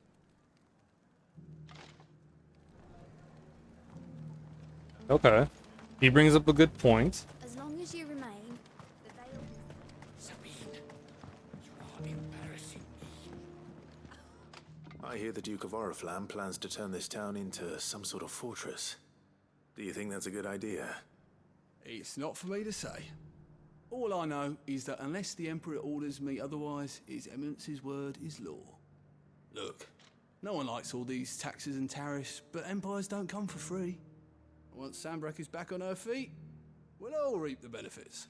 Okay. He brings up a good point. As long as you remain, the Vale... Sabine, you are embarrassing me. I hear the Duke of Oriflamme plans to turn this town into some sort of fortress. Do you think that's a good idea? It's not for me to say. All I know is that unless the Emperor orders me otherwise, His Eminence's word is law. Look, no one likes all these taxes and tariffs, but empires don't come for free. Once Sanbreque is back on her feet, we'll all reap the benefits.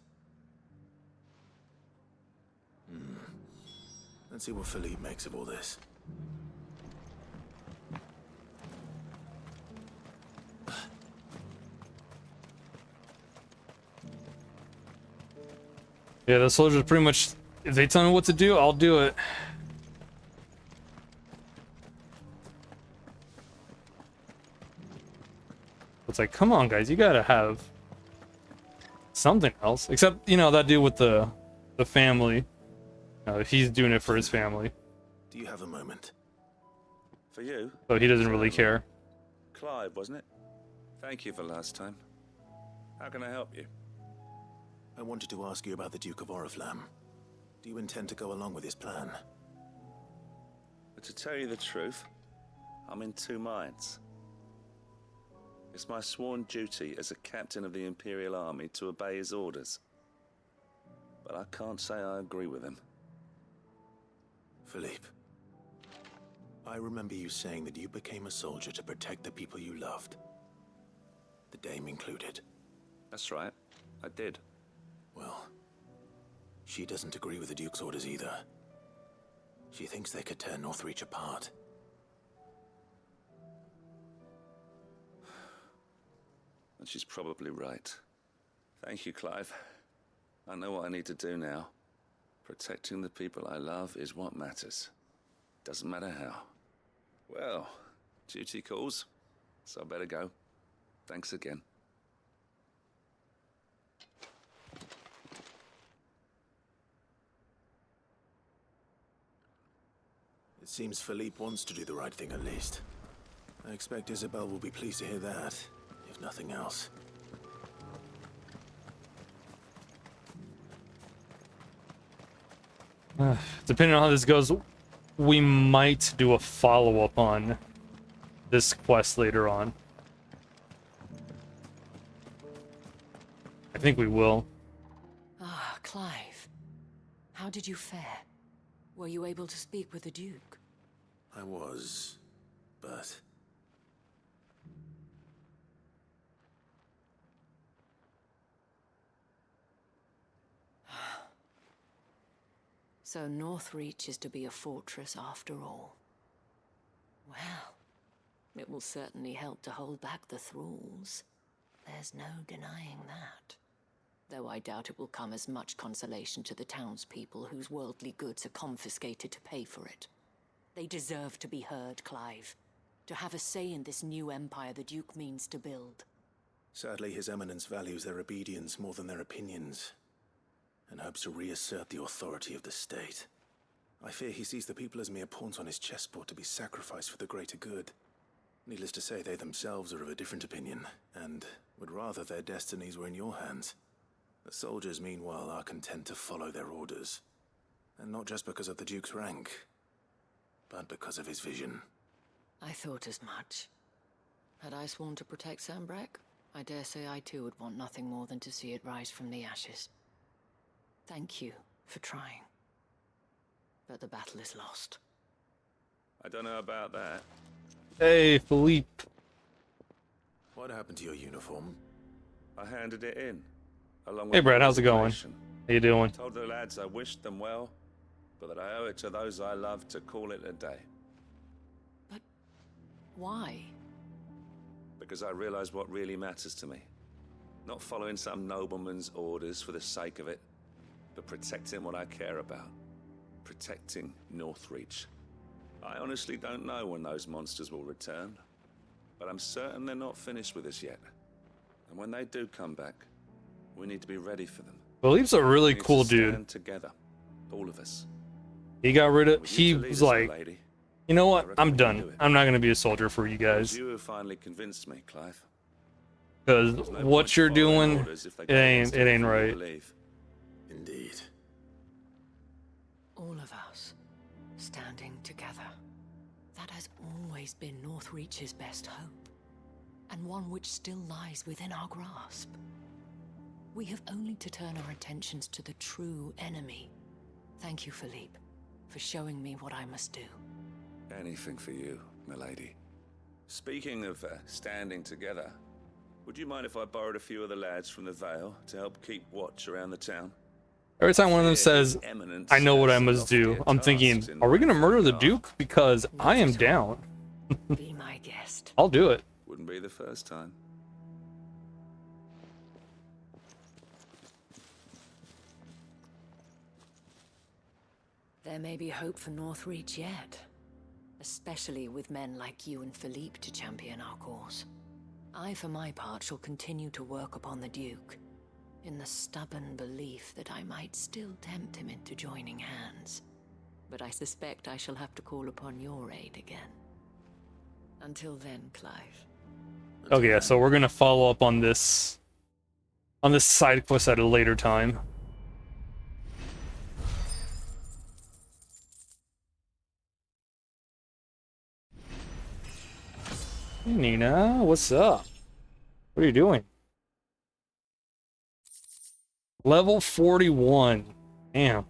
Let's see what Philippe makes of all this. Yeah, the soldiers pretty much, if they tell me what to do, I'll do it. It's like, come on, guys, you gotta have something else. Except, you know, that dude with the family. He's doing it for his family. Do you have a moment? For you? So he doesn't really care. Clive, wasn't it? Thank you for last time. How can I help you? I wanted to ask you about the Duke of Oriflamme. Do you intend to go along with his plan? But to tell you the truth, I'm in two minds. It's my sworn duty as a captain of the Imperial Army to obey his orders. But I can't say I agree with him. Philippe, I remember you saying that you became a soldier to protect the people you loved. The Dame included. That's right, I did. Well, she doesn't agree with the Duke's orders either. She thinks they could tear Northreach apart. And she's probably right. Thank you, Clive. I know what I need to do now. Protecting the people I love is what matters. Doesn't matter how. Well, duty calls, so I better go. Thanks again. It seems Philippe wants to do the right thing at least. I expect Isabel will be pleased to hear that, if nothing else. Depending on how this goes, we might do a follow-up on this quest later on. I think we will. Ah, Clive. How did you fare? Were you able to speak with the Duke? I was, but... So Northreach is to be a fortress after all. Well, it will certainly help to hold back the thralls. There's no denying that. Though I doubt it will come as much consolation to the townspeople whose worldly goods are confiscated to pay for it. They deserve to be heard, Clive. To have a say in this new empire the Duke means to build. Sadly, His Eminence values their obedience more than their opinions, and hopes to reassert the authority of the state. I fear he sees the people as mere pawns on his chessboard to be sacrificed for the greater good. Needless to say, they themselves are of a different opinion, and would rather their destinies were in your hands. The soldiers, meanwhile, are content to follow their orders. And not just because of the Duke's rank, but because of his vision. I thought as much. Had I sworn to protect Sanbreque, I dare say I too would want nothing more than to see it rise from the ashes. Thank you for trying. But the battle is lost. I don't know about that. Hey, Philippe. What happened to your uniform? I handed it in. Along Hey with Brad, my how's it going? resignation. How you doing? Told the lads I wished them well, but that I owe it to those I love to call it a day. Why? Because I realize what really matters to me. Not following some nobleman's orders for the sake of it, but protecting what I care about. Protecting Northreach. I honestly don't know when those monsters will return, but I'm certain they're not finished with us yet. And when they do come back, we need to be ready for them. Philippe's a really We need cool to dude. stand together, all of us. He got rid of. With you He to lead was us, my like, lady, you know I what? reckon I'm we can done. do it. I'm not gonna be a soldier for you It was guys you who finally convinced me, Clive. because There's no point what you're following doing, orders if they it go ain't. against It ain't everything you right. believe. Indeed. All of us standing together. That has always been Northreach's best hope, and one which still lies within our grasp. We have only to turn our attentions to the true enemy. Thank you, Philippe, for showing me what I must do. Anything for you, milady. Speaking of standing together, would you mind if I borrowed a few of the lads from the Vale to help keep watch around the town? Every time one of them says, "I know what I must do," I'm thinking, "Are we gonna murder the Duke?" Because I am down. Be my guest. I'll do it. Wouldn't be the first time. There may be hope for Northreach yet, especially with men like you and Philippe to champion our cause. I, for my part, shall continue to work upon the Duke, in the stubborn belief that I might still tempt him into joining hands. But I suspect I shall have to call upon your aid again. Until then, Clive. Okay, yeah, so we're gonna follow up on this side quest at a later time. Hey, Nina, what's up? What are you doing? Level 41. Damn.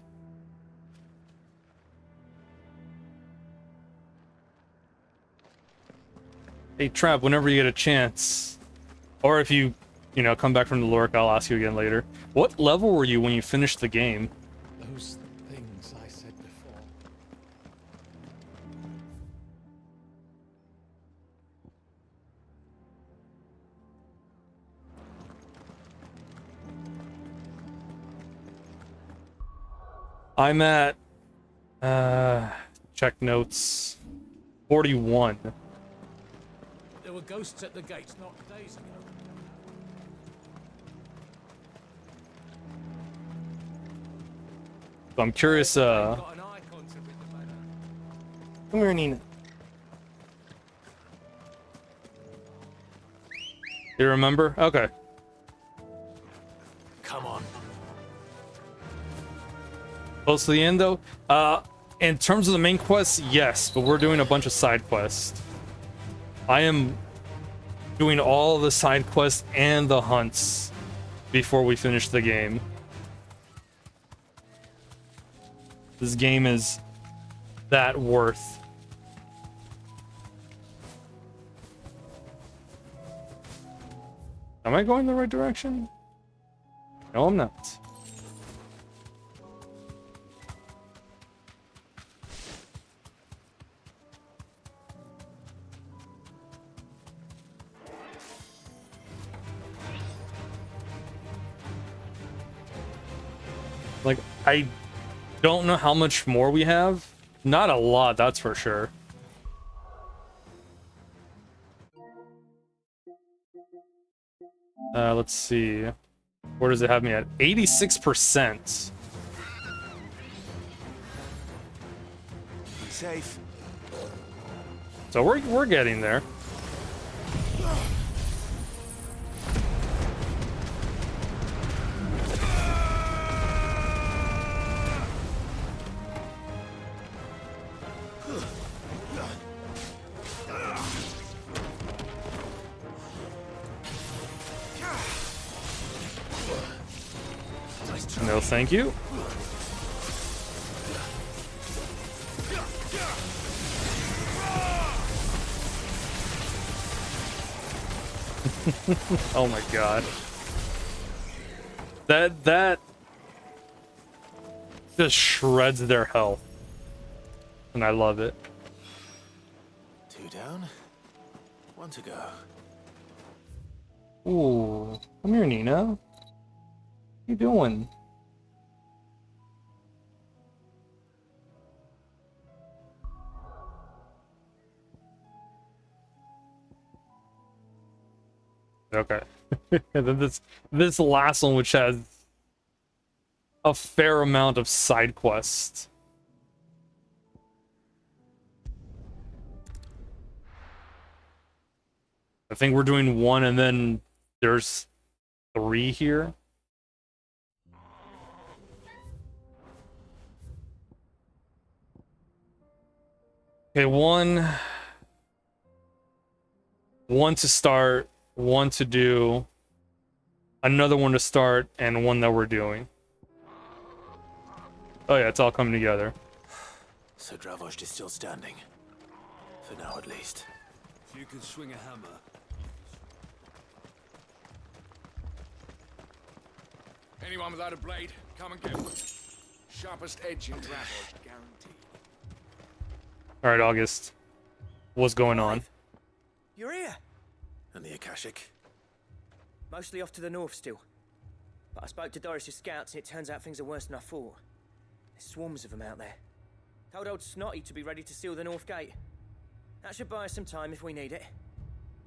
Hey, Trav, whenever you get a chance, or if you come back from the Lurk, I'll ask you again later. What level were you when you finished the game? Those things I said before. I'm at, check notes, 41. There were ghosts at the gates not days ago. So I'm curious, come here, Nina. You remember? Okay. Come on. Close to the end, though? In terms of the main quest, yes, but we're doing a bunch of side quests. I am doing all the side quests and the hunts before we finish the game. This game is that worth. Am I going the right direction? No, I'm not. Like, I don't know how much more we have. Not a lot, that's for sure. Let's see. Where does it have me at? 86%. Be safe. So we're getting there. No, thank you. Oh my god. That just shreds their health. And I love it. 2 down, 1 to go. Ooh, come here, Nina. What you doing? Okay. And then this last one, which has a fair amount of side quests. I think we're doing 1 and then there's 3 here. Okay, one to start, 1 to do, another one to start, and 1 that we're doing. Oh yeah, it's all coming together. So Dravost is still standing. For now, at least. If you can swing a hammer. Anyone without a blade, come and get one. Sharpest edge in Dravost, guaranteed. Alright, August. What's going on? You're here. And the Akashic? Mostly off to the north still. But I spoke to Doris's scouts and it turns out things are worse than I thought. There's swarms of them out there. Told old Snotty to be ready to seal the north gate. That should buy us some time if we need it.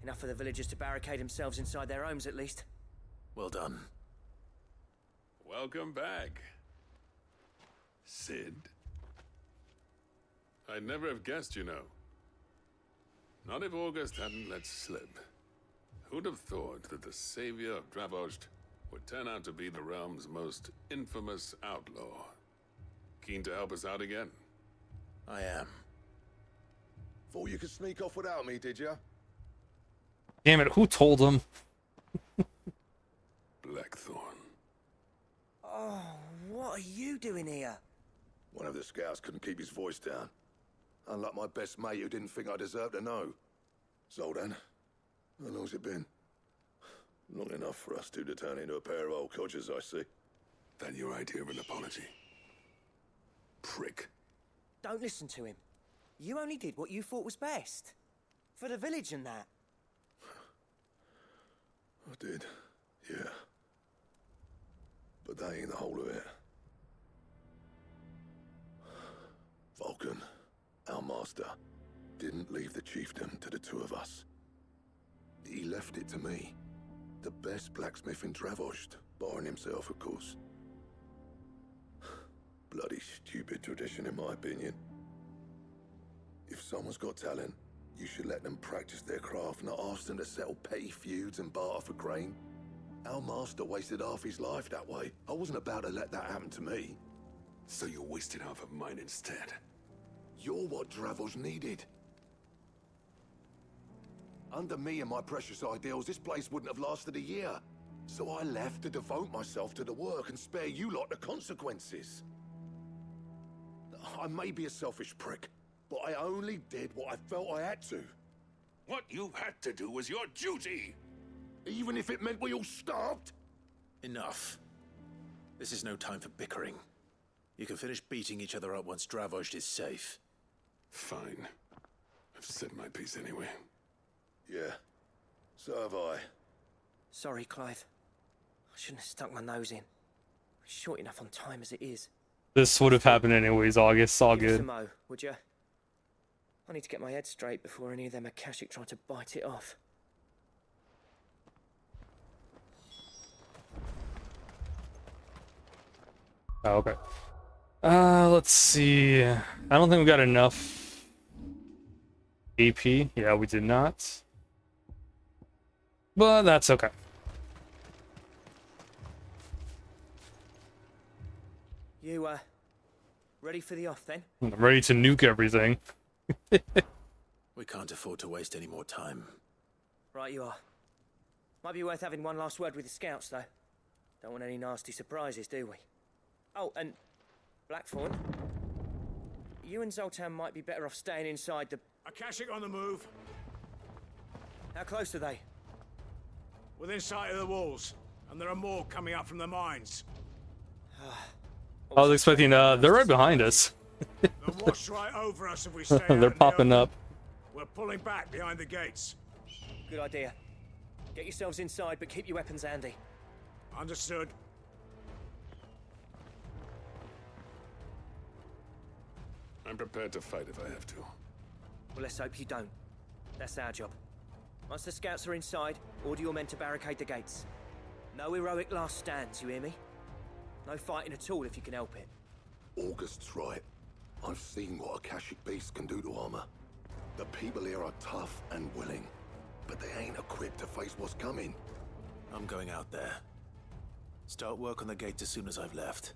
Enough for the villagers to barricade themselves inside their homes at least. Well done. Welcome back, Cid. I'd never have guessed, you know. Not if August hadn't let slip. Who'd have thought that the savior of Dravost would turn out to be the realm's most infamous outlaw? Keen to help us out again? I am. Thought you could sneak off without me, did ya? Damn it, who told him? Blackthorn. Oh, what are you doing here? One of the scouts couldn't keep his voice down. Unlike my best mate who didn't think I deserved to know. Zoldan, how long's it been? Long enough for us two to turn into a pair of old codgers, I see. That your idea of an apology? Prick. Don't listen to him. You only did what you thought was best. For the village and that. I did, yeah. But that ain't the whole of it. Vulcan, our master, didn't leave the chiefdom to the two of us. He left it to me. The best blacksmith in Dravost, barring himself, of course. Bloody stupid tradition, in my opinion. If someone's got talent, you should let them practice their craft, not ask them to settle petty feuds and barter for grain. Our master wasted half his life that way. I wasn't about to let that happen to me. So you wasted half of mine instead. You're what Dravost needed. Under me and my precious ideals, this place wouldn't have lasted a year. So I left to devote myself to the work and spare you lot the consequences. I may be a selfish prick, but I only did what I felt I had to. What you had to do was your duty! Even if it meant we all starved? Enough. This is no time for bickering. You can finish beating each other up once Dravost is safe. Fine. I've said my piece anyway. Yeah, so have I. Sorry, Clive. I shouldn't have stuck my nose in. We're short enough on time as it is. This would have happened anyways, August. All Give us a good. mo, would you? I need to get my head straight before any of them Akashic try to bite it off. Oh, okay. Let's see. I don't think we got enough AP. Yeah, we did not. But that's okay. You, ready for the off then? I'm ready to nuke everything. We can't afford to waste any more time. Right you are. Might be worth having one last word with the scouts, though. Don't want any nasty surprises, do we? Oh, and Blackthorn, you and Zoltan might be better off staying inside the... Akashic on the move. How close are they? Within sight of the walls. And there are more coming up from the mines. I was expecting, they're right behind us. They'll wash right over us if we stay out in They're the popping open. up. We're pulling back behind the gates. Good idea. Get yourselves inside, but keep your weapons handy. Understood. I'm prepared to fight if I have to. Well, let's hope you don't. That's our job. Once the scouts are inside, order your men to barricade the gates. No heroic last stands, you hear me? No fighting at all if you can help it. August's right. I've seen what Akashic beasts can do to armor. The people here are tough and willing, but they ain't equipped to face what's coming. I'm going out there. Start work on the gate as soon as I've left.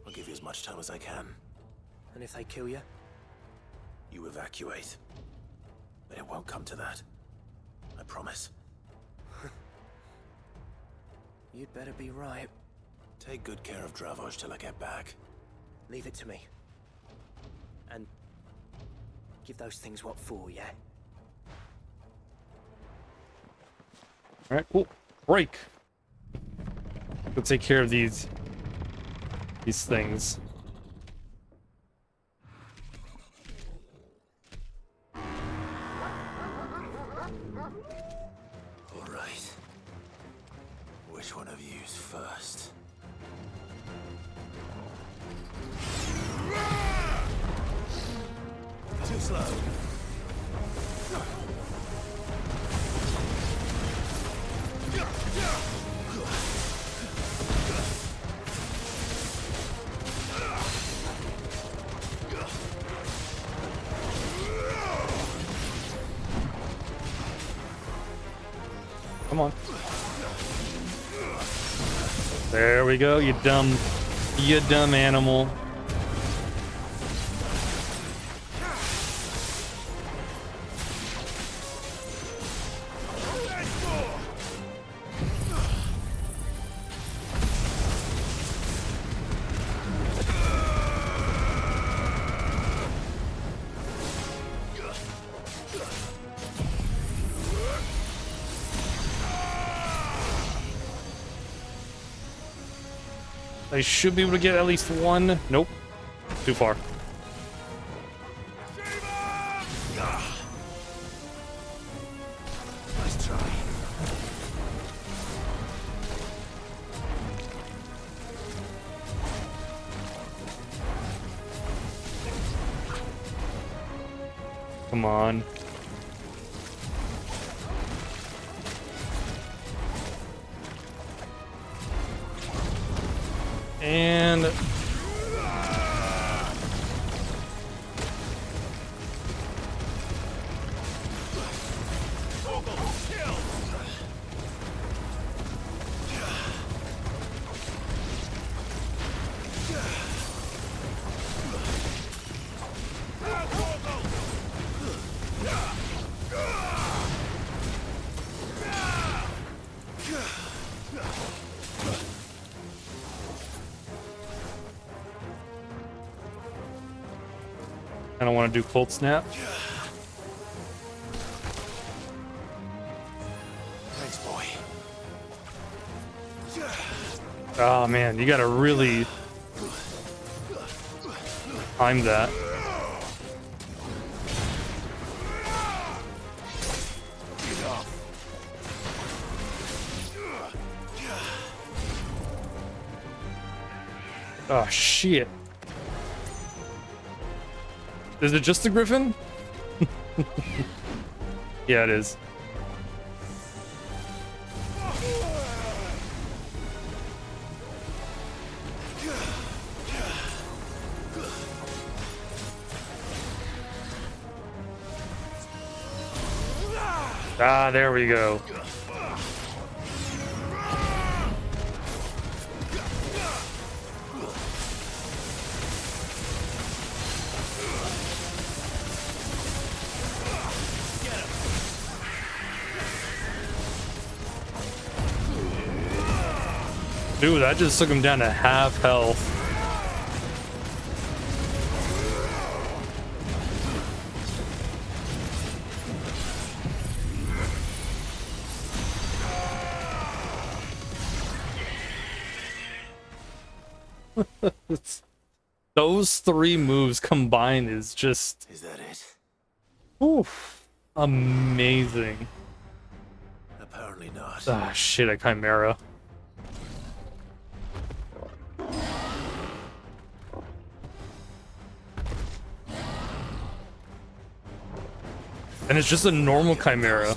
I'll give you as much time as I can. And if they kill you? You evacuate. But it won't come to that. I promise. You'd better be right. Take good care of Dravoj till I get back. Leave it to me. And give those things what for, yeah? Alright, cool. Break. Go take care of these things. All right. Which one of you's first? Too slow. Come on. There we go, you dumb animal. I should be able to get at least one. Nope. Too far. Nice try. Come on. And I don't want to do cold snap. Thanks, boy. Oh man, you gotta really time that. Oh shit. Is it just the Griffin? Yeah, it is. Ah, there we go. Dude, that just took him down to half health. Those 3 moves combined is just... Is that it? Oof. Amazing. Apparently not. Ah, shit, a Chimera. And it's just a normal Chimera.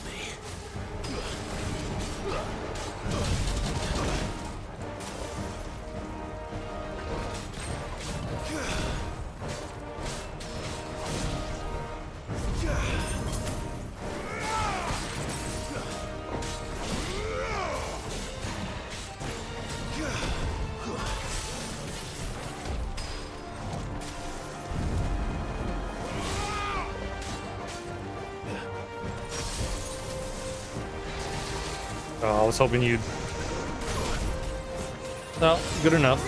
Oh, I was hoping you'd... No, good enough.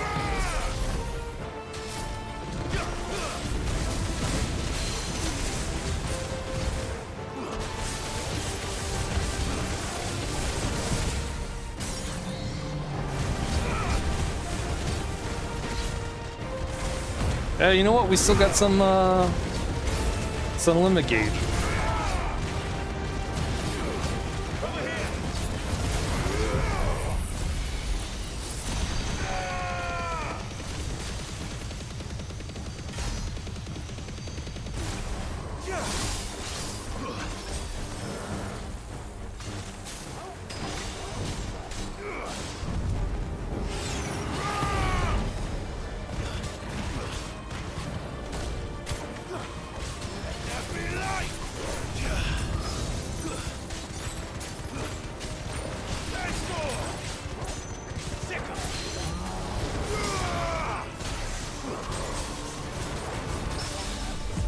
Hey, you know what? We still got some limit gauge.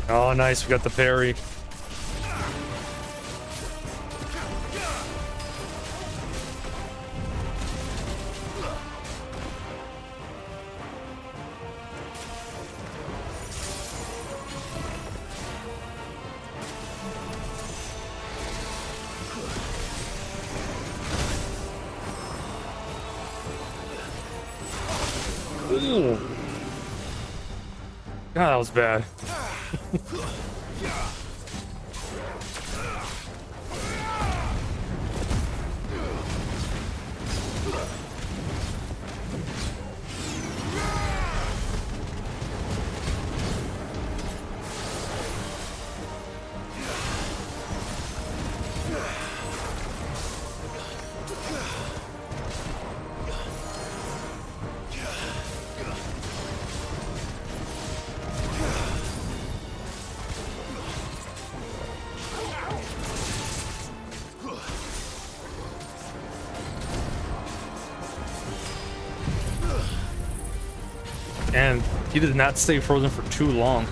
Oh, nice. We got the parry. Ooh. God, that was bad. And he did not stay frozen for too long.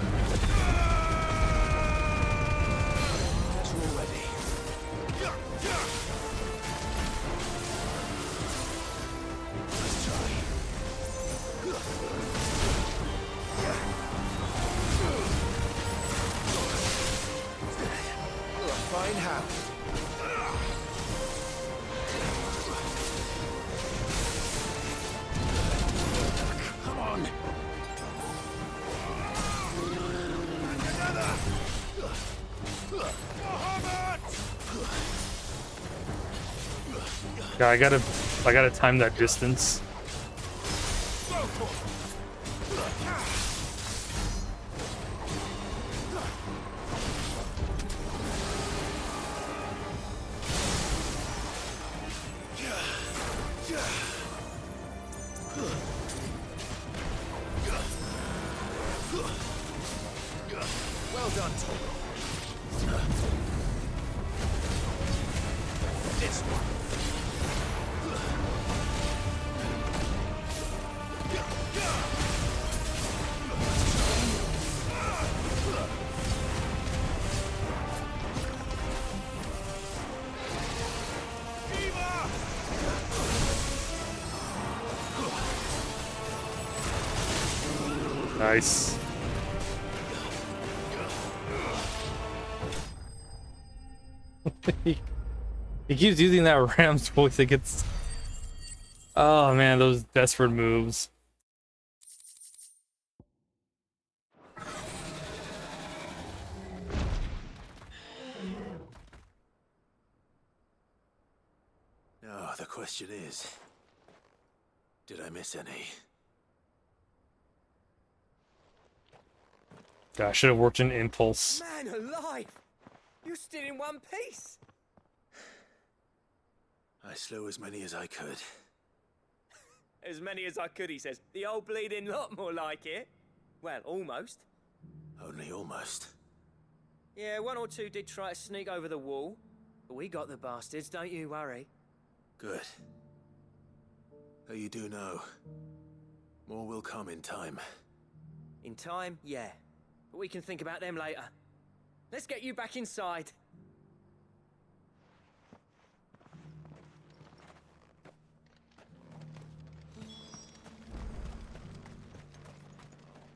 Fine how. Come on. Yeah, I gotta time that distance. Well done, Toro. This one. Nice. he keeps using that Ram's voice. It gets... Oh man, those desperate moves. The question is, did I miss any? God, I should have worked in Impulse. Man alive! You're still in one piece! I slew as many as I could. As many as I could, he says. The old bleeding lot, more like it. Well, almost. Only almost. Yeah, one or two did try to sneak over the wall. But we got the bastards, don't you worry. Good. Though you do know, more will come in time. In time, yeah. But we can think about them later. Let's get you back inside.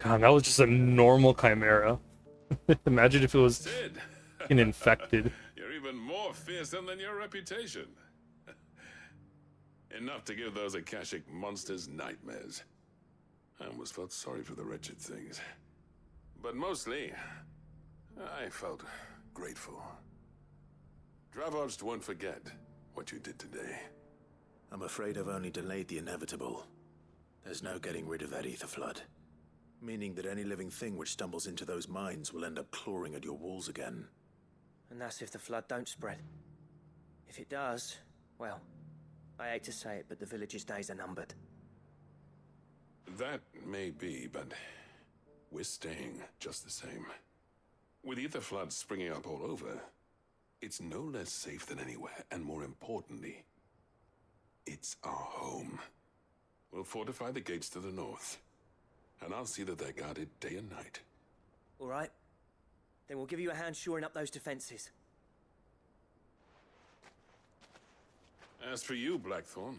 God, that was just a normal chimera. Imagine if it was Sid! an infected. You're even more fearsome than your reputation. Enough to give those Akashic monsters nightmares. I almost felt sorry for the wretched things. But mostly, I felt grateful. Dravoged won't forget what you did today. I'm afraid I've only delayed the inevitable. There's no getting rid of that ether flood. Meaning that any living thing which stumbles into those mines will end up clawing at your walls again. And that's if the flood don't spread. If it does, well, I hate to say it, but the village's days are numbered. That may be, but we're staying just the same. With ether floods springing up all over, it's no less safe than anywhere, and more importantly, it's our home. We'll fortify the gates to the north, and I'll see that they're guarded day and night. All right. Then we'll give you a hand shoring up those defenses. As for you, Blackthorn,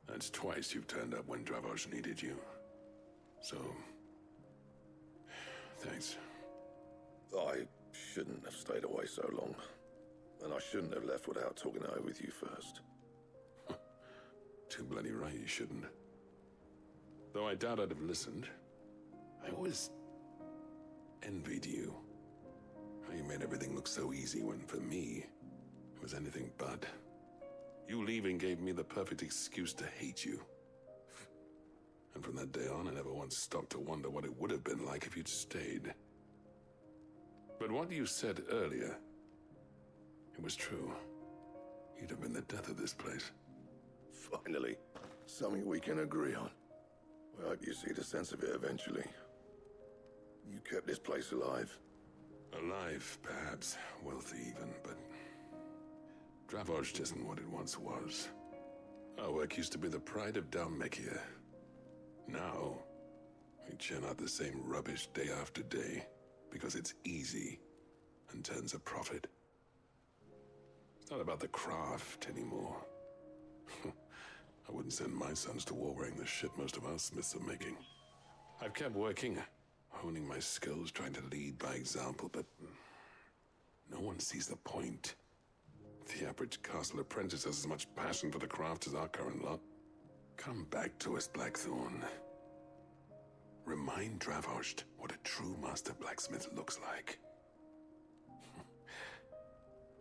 that's twice you've turned up when Dravos needed you. So, thanks. I shouldn't have stayed away so long. And I shouldn't have left without talking it over with you first. Too bloody right you shouldn't. Though I doubt I'd have listened. I always envied you. How you made everything look so easy when, for me, it was anything but. You leaving gave me the perfect excuse to hate you. And from that day on, I never once stopped to wonder what it would have been like if you'd stayed. But what you said earlier, it was true. You'd have been the death of this place. Finally, something we can agree on. I hope you see the sense of it eventually. You kept this place alive. Alive, perhaps. Wealthy even, but Dravoged isn't what it once was. Our work used to be the pride of Dhalmekia. Now, we churn out the same rubbish day after day because it's easy and turns a profit. It's not about the craft anymore. I wouldn't send my sons to war wearing the shit most of our smiths are making. I've kept working, honing my skills, trying to lead by example, but no one sees the point. The average castle apprentice has as much passion for the craft as our current lot. Come back to us, Blackthorn. Remind Dravoged what a true master blacksmith looks like.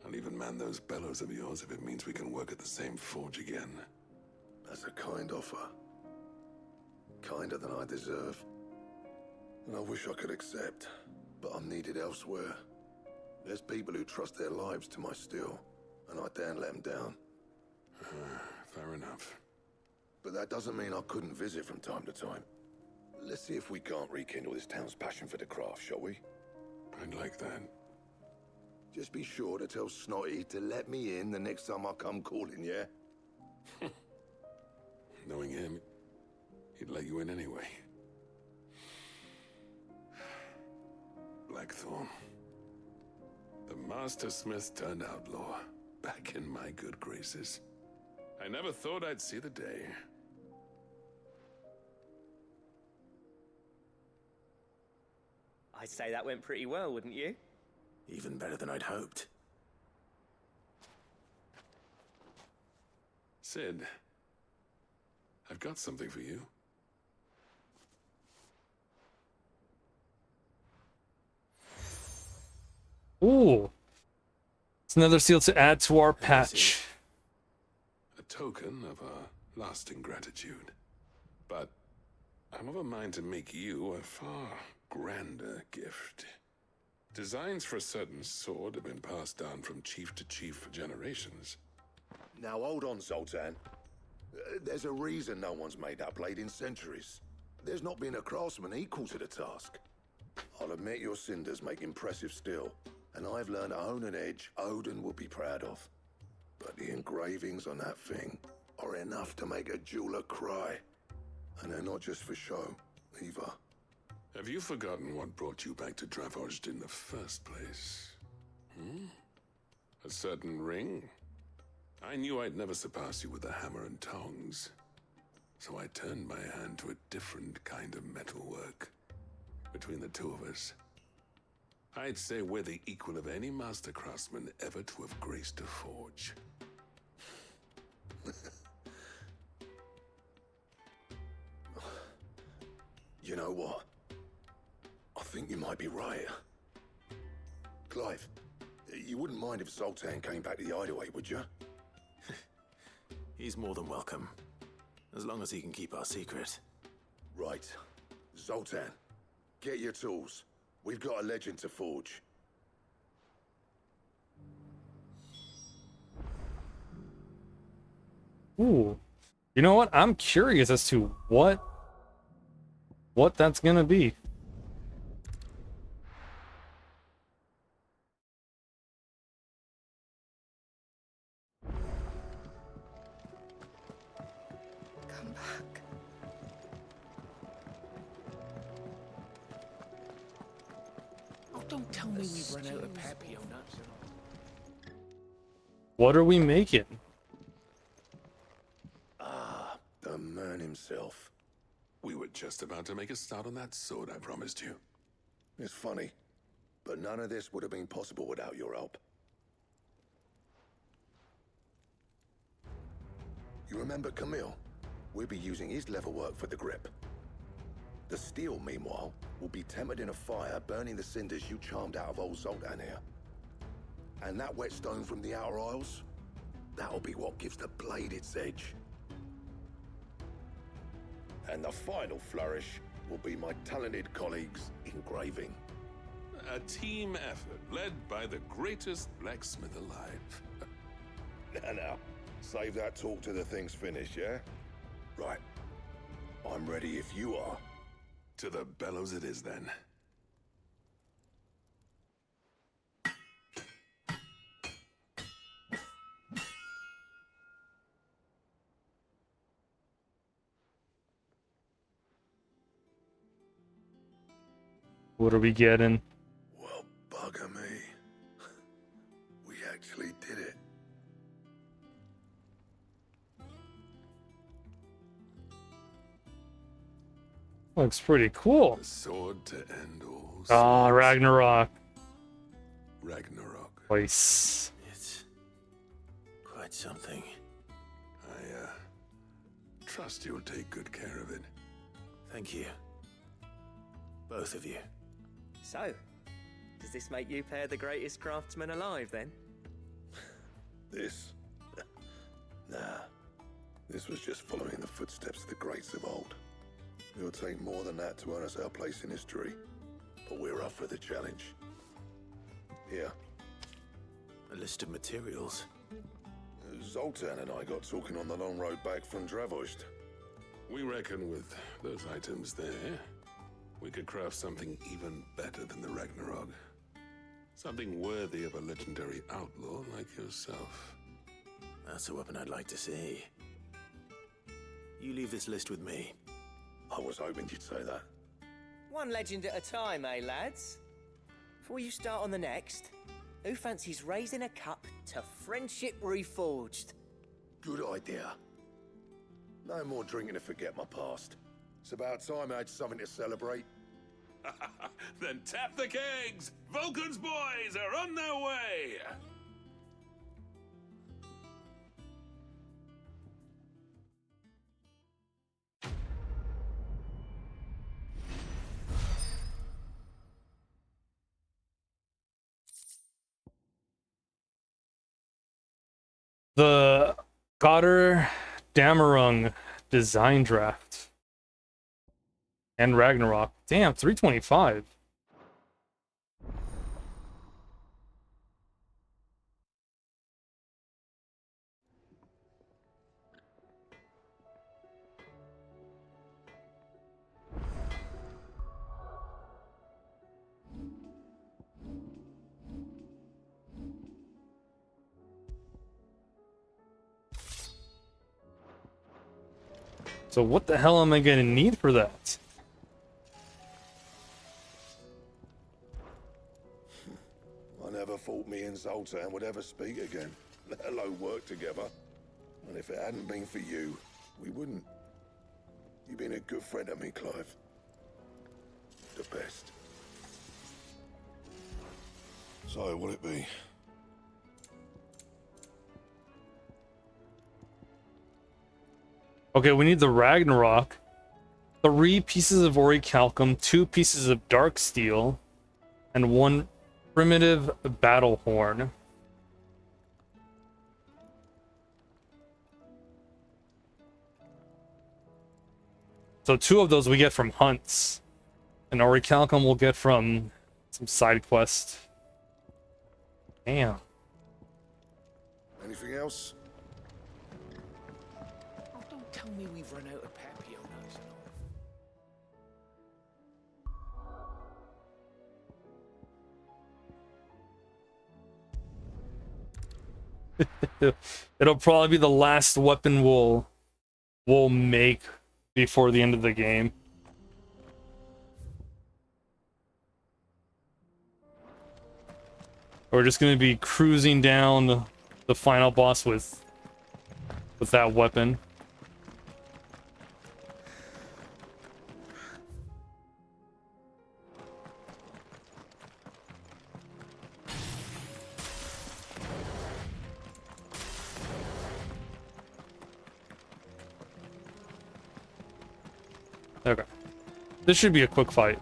I'll even man those bellows of yours if it means we can work at the same forge again. That's a kind offer. Kinder than I deserve. And I wish I could accept, but I'm needed elsewhere. There's people who trust their lives to my steel, and I daren't let them down. Fair enough. But that doesn't mean I couldn't visit from time to time. Let's see if we can't rekindle this town's passion for the craft, shall we? I'd like that. Just be sure to tell Snotty to let me in the next time I come calling, yeah? Knowing him, he'd let you in anyway. Blackthorn. The Master Smith turned outlaw, back in my good graces. I never thought I'd see the day. I'd say that went pretty well, wouldn't you? Even better than I'd hoped. Sid, I've got something for you. Ooh. It's another seal to add to our patch. A token of our lasting gratitude. But I'm of a mind to make you a far grander gift. Designs for a certain sword have been passed down from chief to chief for generations. Now hold on, Zoltan. There's a reason no one's made that blade in centuries. There's not been a craftsman equal to the task. I'll admit your cinders make impressive steel, and I've learned to own an edge Odin will be proud of. But the engravings on that thing are enough to make a jeweler cry. And they're not just for show, either. Have you forgotten what brought you back to Dravozd in the first place? A certain ring? I knew I'd never surpass you with a hammer and tongs. So I turned my hand to a different kind of metalwork. Between the two of us, I'd say we're the equal of any master craftsman ever to have graced a forge. You know what? I think you might be right. Clive, you wouldn't mind if Zoltan came back to the Hideaway, would you? He's more than welcome. As long as he can keep our secret. Right. Zoltan, get your tools. We've got a legend to forge. Ooh. You know what? I'm curious as to what that's gonna be. Come back. Oh, don't tell me we've run out of Papio nuts. What are we making? Ah, the man himself. We were just about to make a start on that sword I promised you. It's funny, but none of this would have been possible without your help. You remember Camille? We'll be using his leatherwork for the grip. The steel, meanwhile, will be tempered in a fire, burning the cinders you charmed out of old Zoltan here. And that whetstone from the Outer Isles, that'll be what gives the blade its edge. And the final flourish will be my talented colleagues' engraving. A team effort led by the greatest blacksmith alive. Now, save that talk till the thing's finished, yeah? Right. I'm ready if you are. To the bellows it is then. What are we getting? Well, bugger me. We actually did it. Looks pretty cool. The sword to end all. Ah, Ragnarok. Ragnarok. Nice. It's quite something. I trust you'll take good care of it. Thank you. Both of you. So, does this make you pair the greatest craftsmen alive, then? This? Nah. This was just following the footsteps of the greats of old. It'll take more than that to earn us our place in history. But we're up for the challenge. Here. A list of materials. Zoltan and I got talking on the long road back from Dravozd. We reckon with those items there, we could craft something even better than the Ragnarok. Something worthy of a legendary outlaw like yourself. That's a weapon I'd like to see. You leave this list with me. I was hoping you'd say that. One legend at a time, eh, lads? Before you start on the next, who fancies raising a cup to Friendship Reforged? Good idea. No more drinking to forget my past. It's about time I had something to celebrate. Then tap the kegs! Vulcan's boys are on their way! The Goddard Damarung design draft. And Ragnarok. Damn, 325. So what the hell am I gonna need for that? I never thought me and Zoltan would ever speak again, let alone work together. And if it hadn't been for you, we wouldn't. You've been a good friend of me, Clive. The best. So, what'll it be? Okay, we need the Ragnarok, 3 pieces of orichalcum, 2 pieces of dark steel, and 1 primitive battle horn. So 2 of those we get from hunts, and orichalcum we'll get from some side quest. Damn. Anything else? Oh, don't tell me we've run out of Papionos and all. It'll probably be the last weapon we'll make before the end of the game. We're just gonna be cruising down the final boss with that weapon. Okay. This should be a quick fight.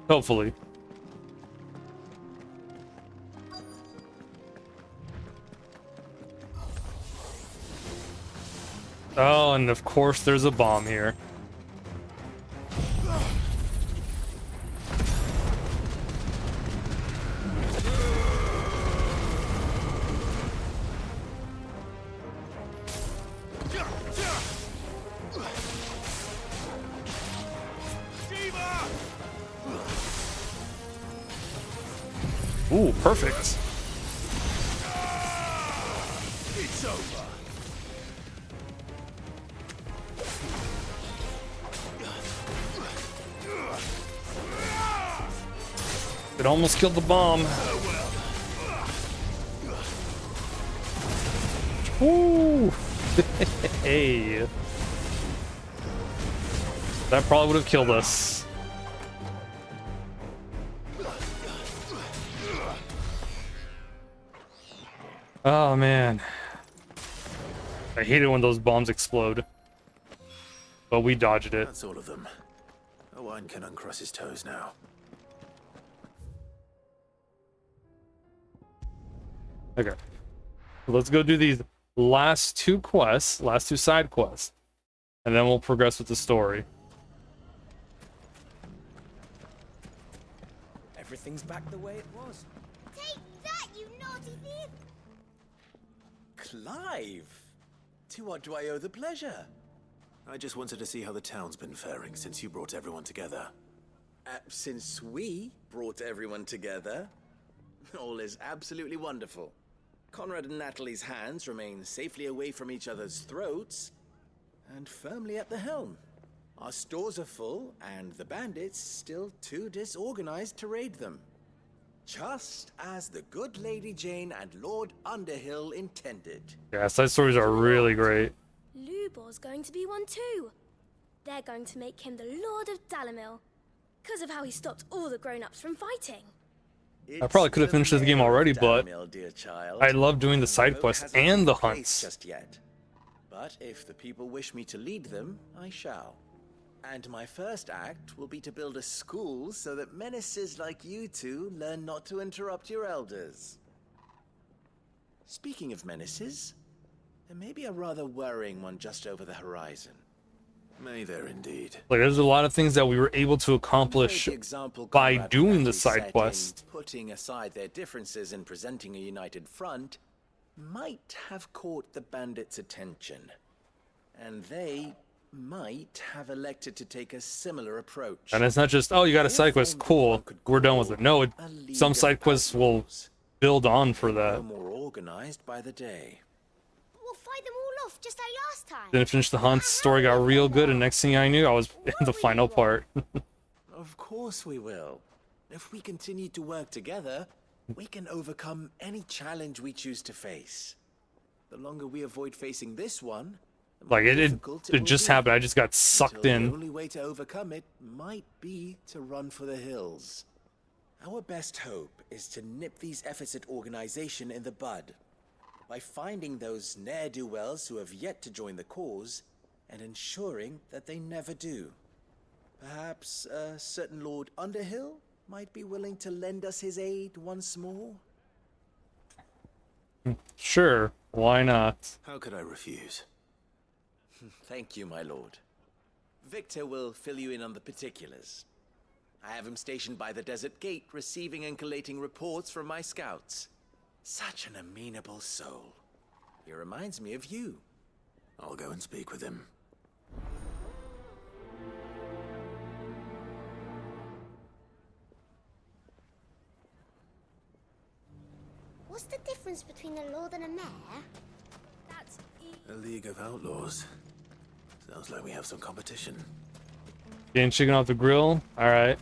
Hopefully. Oh, and of course there's a bomb here. Ooh, perfect. It's over. It almost killed the bomb. Ooh. Hey. That probably would have killed us. Oh man. I hate it when those bombs explode. But we dodged it. That's all of them. Owain can uncross his toes now. Okay. Let's go do these last 2 quests, last 2 side quests. And then we'll progress with the story. Everything's back the way it was. Take that, you naughty thief! Clive! To what do I owe the pleasure? I just wanted to see how the town's been faring since you brought everyone together. Since we brought everyone together, all is absolutely wonderful. Conrad and Natalie's hands remain safely away from each other's throats and firmly at the helm. Our stores are full, and the bandits still too disorganized to raid them. Just as the good Lady Jane and Lord Underhill intended. Yeah, side stories are really great. Lubor's going to be one too. They're going to make him the Lord of Dalamil, because of how he stopped all the grown-ups from fighting. I probably could have finished this game already, but Dalamil, dear child. I love doing the side Hope quests hasn't and the taken place hunts. just yet. But if the people wish me to lead them, I shall. And my first act will be to build a school so that menaces like you two learn not to interrupt your elders. Speaking of menaces, and maybe a rather worrying one just over the horizon. May there indeed. Like, there's a lot of things that we were able to accomplish The example by Conrad doing the rightly set side in quest. Putting aside their differences and presenting a united front might have caught the bandits' attention. And they might have elected to take a similar approach. And it's not just, oh, you got a side quest, cool, we're done with it. No, some side quests will build on for that. More organized by the day. We'll fight them all off just like last time. Didn't finish the hunt, story got real good, and next thing I knew, I was in the final part. Of course we will. If we continue to work together, we can overcome any challenge we choose to face. The longer we avoid facing this one, the more Like, it difficult will just be. happened, I just got sucked Until in. The only way to overcome it might be to run for the hills. Our best hope is to nip these efforts at organization in the bud by finding those ne'er-do-wells who have yet to join the cause and ensuring that they never do. Perhaps a certain Lord Underhill might be willing to lend us his aid once more? Sure, why not? How could I refuse? Thank you, my lord. Victor will fill you in on the particulars. I have him stationed by the Desert Gate, receiving and collating reports from my scouts. Such an amenable soul. He reminds me of you. I'll go and speak with him. What's the difference between a lord and a mayor? That's A League of Outlaws. Sounds like we have some competition. Getting chicken off the grill, alright.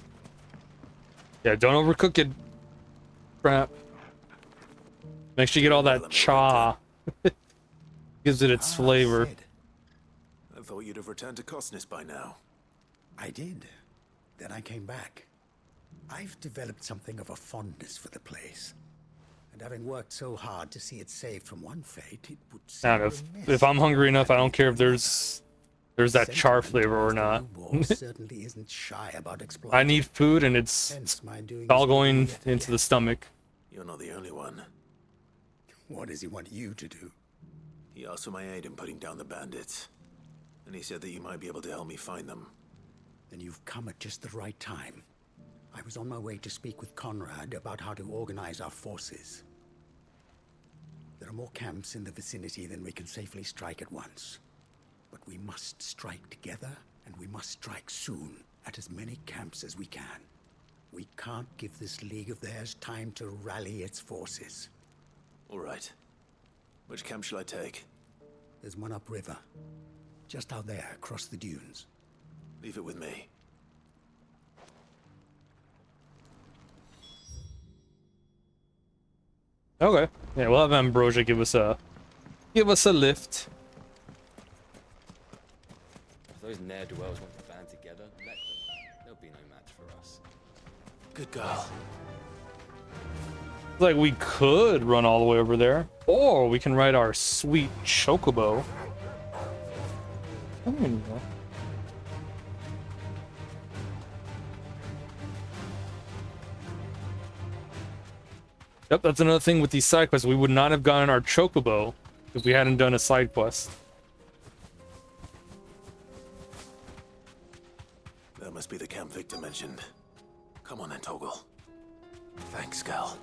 Yeah, don't overcook it. Crap. Make sure you get all that cha. Gives it its flavor. I thought you'd have returned to Cosnus by now. I did. Then I came back. I've developed something of a fondness for the place. And having worked so hard to see it saved from one fate, it would seem Now, if I'm hungry enough, I don't care if there's that char flavor or not. certainly isn't shy about exploiting. I need food, and it's Hence my doing all this going yet into the stomach. You're not the only one. What does he want you to do? He asked for my aid in putting down the bandits. And he said that you might be able to help me find them. Then you've come at just the right time. I was on my way to speak with Conrad about how to organize our forces. There are more camps in the vicinity than we can safely strike at once. But we must strike together, and we must strike soon at as many camps as we can. We can't give this league of theirs time to rally its forces. All right. Which camp shall I take? There's one upriver. Just out there, across the dunes. Leave it with me. Okay. Yeah, we'll have Ambrosia give us a lift. If those ne'er-do-wells want to band together, let them. They'll be no match for us. Good girl. Like, we could run all the way over there, or we can ride our sweet chocobo. Hmm. Yep, that's another thing with these side quests. We would not have gotten our chocobo if we hadn't done a side quest. That must be the camp Victor mentioned. Come on then, Toggle. Thanks, Gal.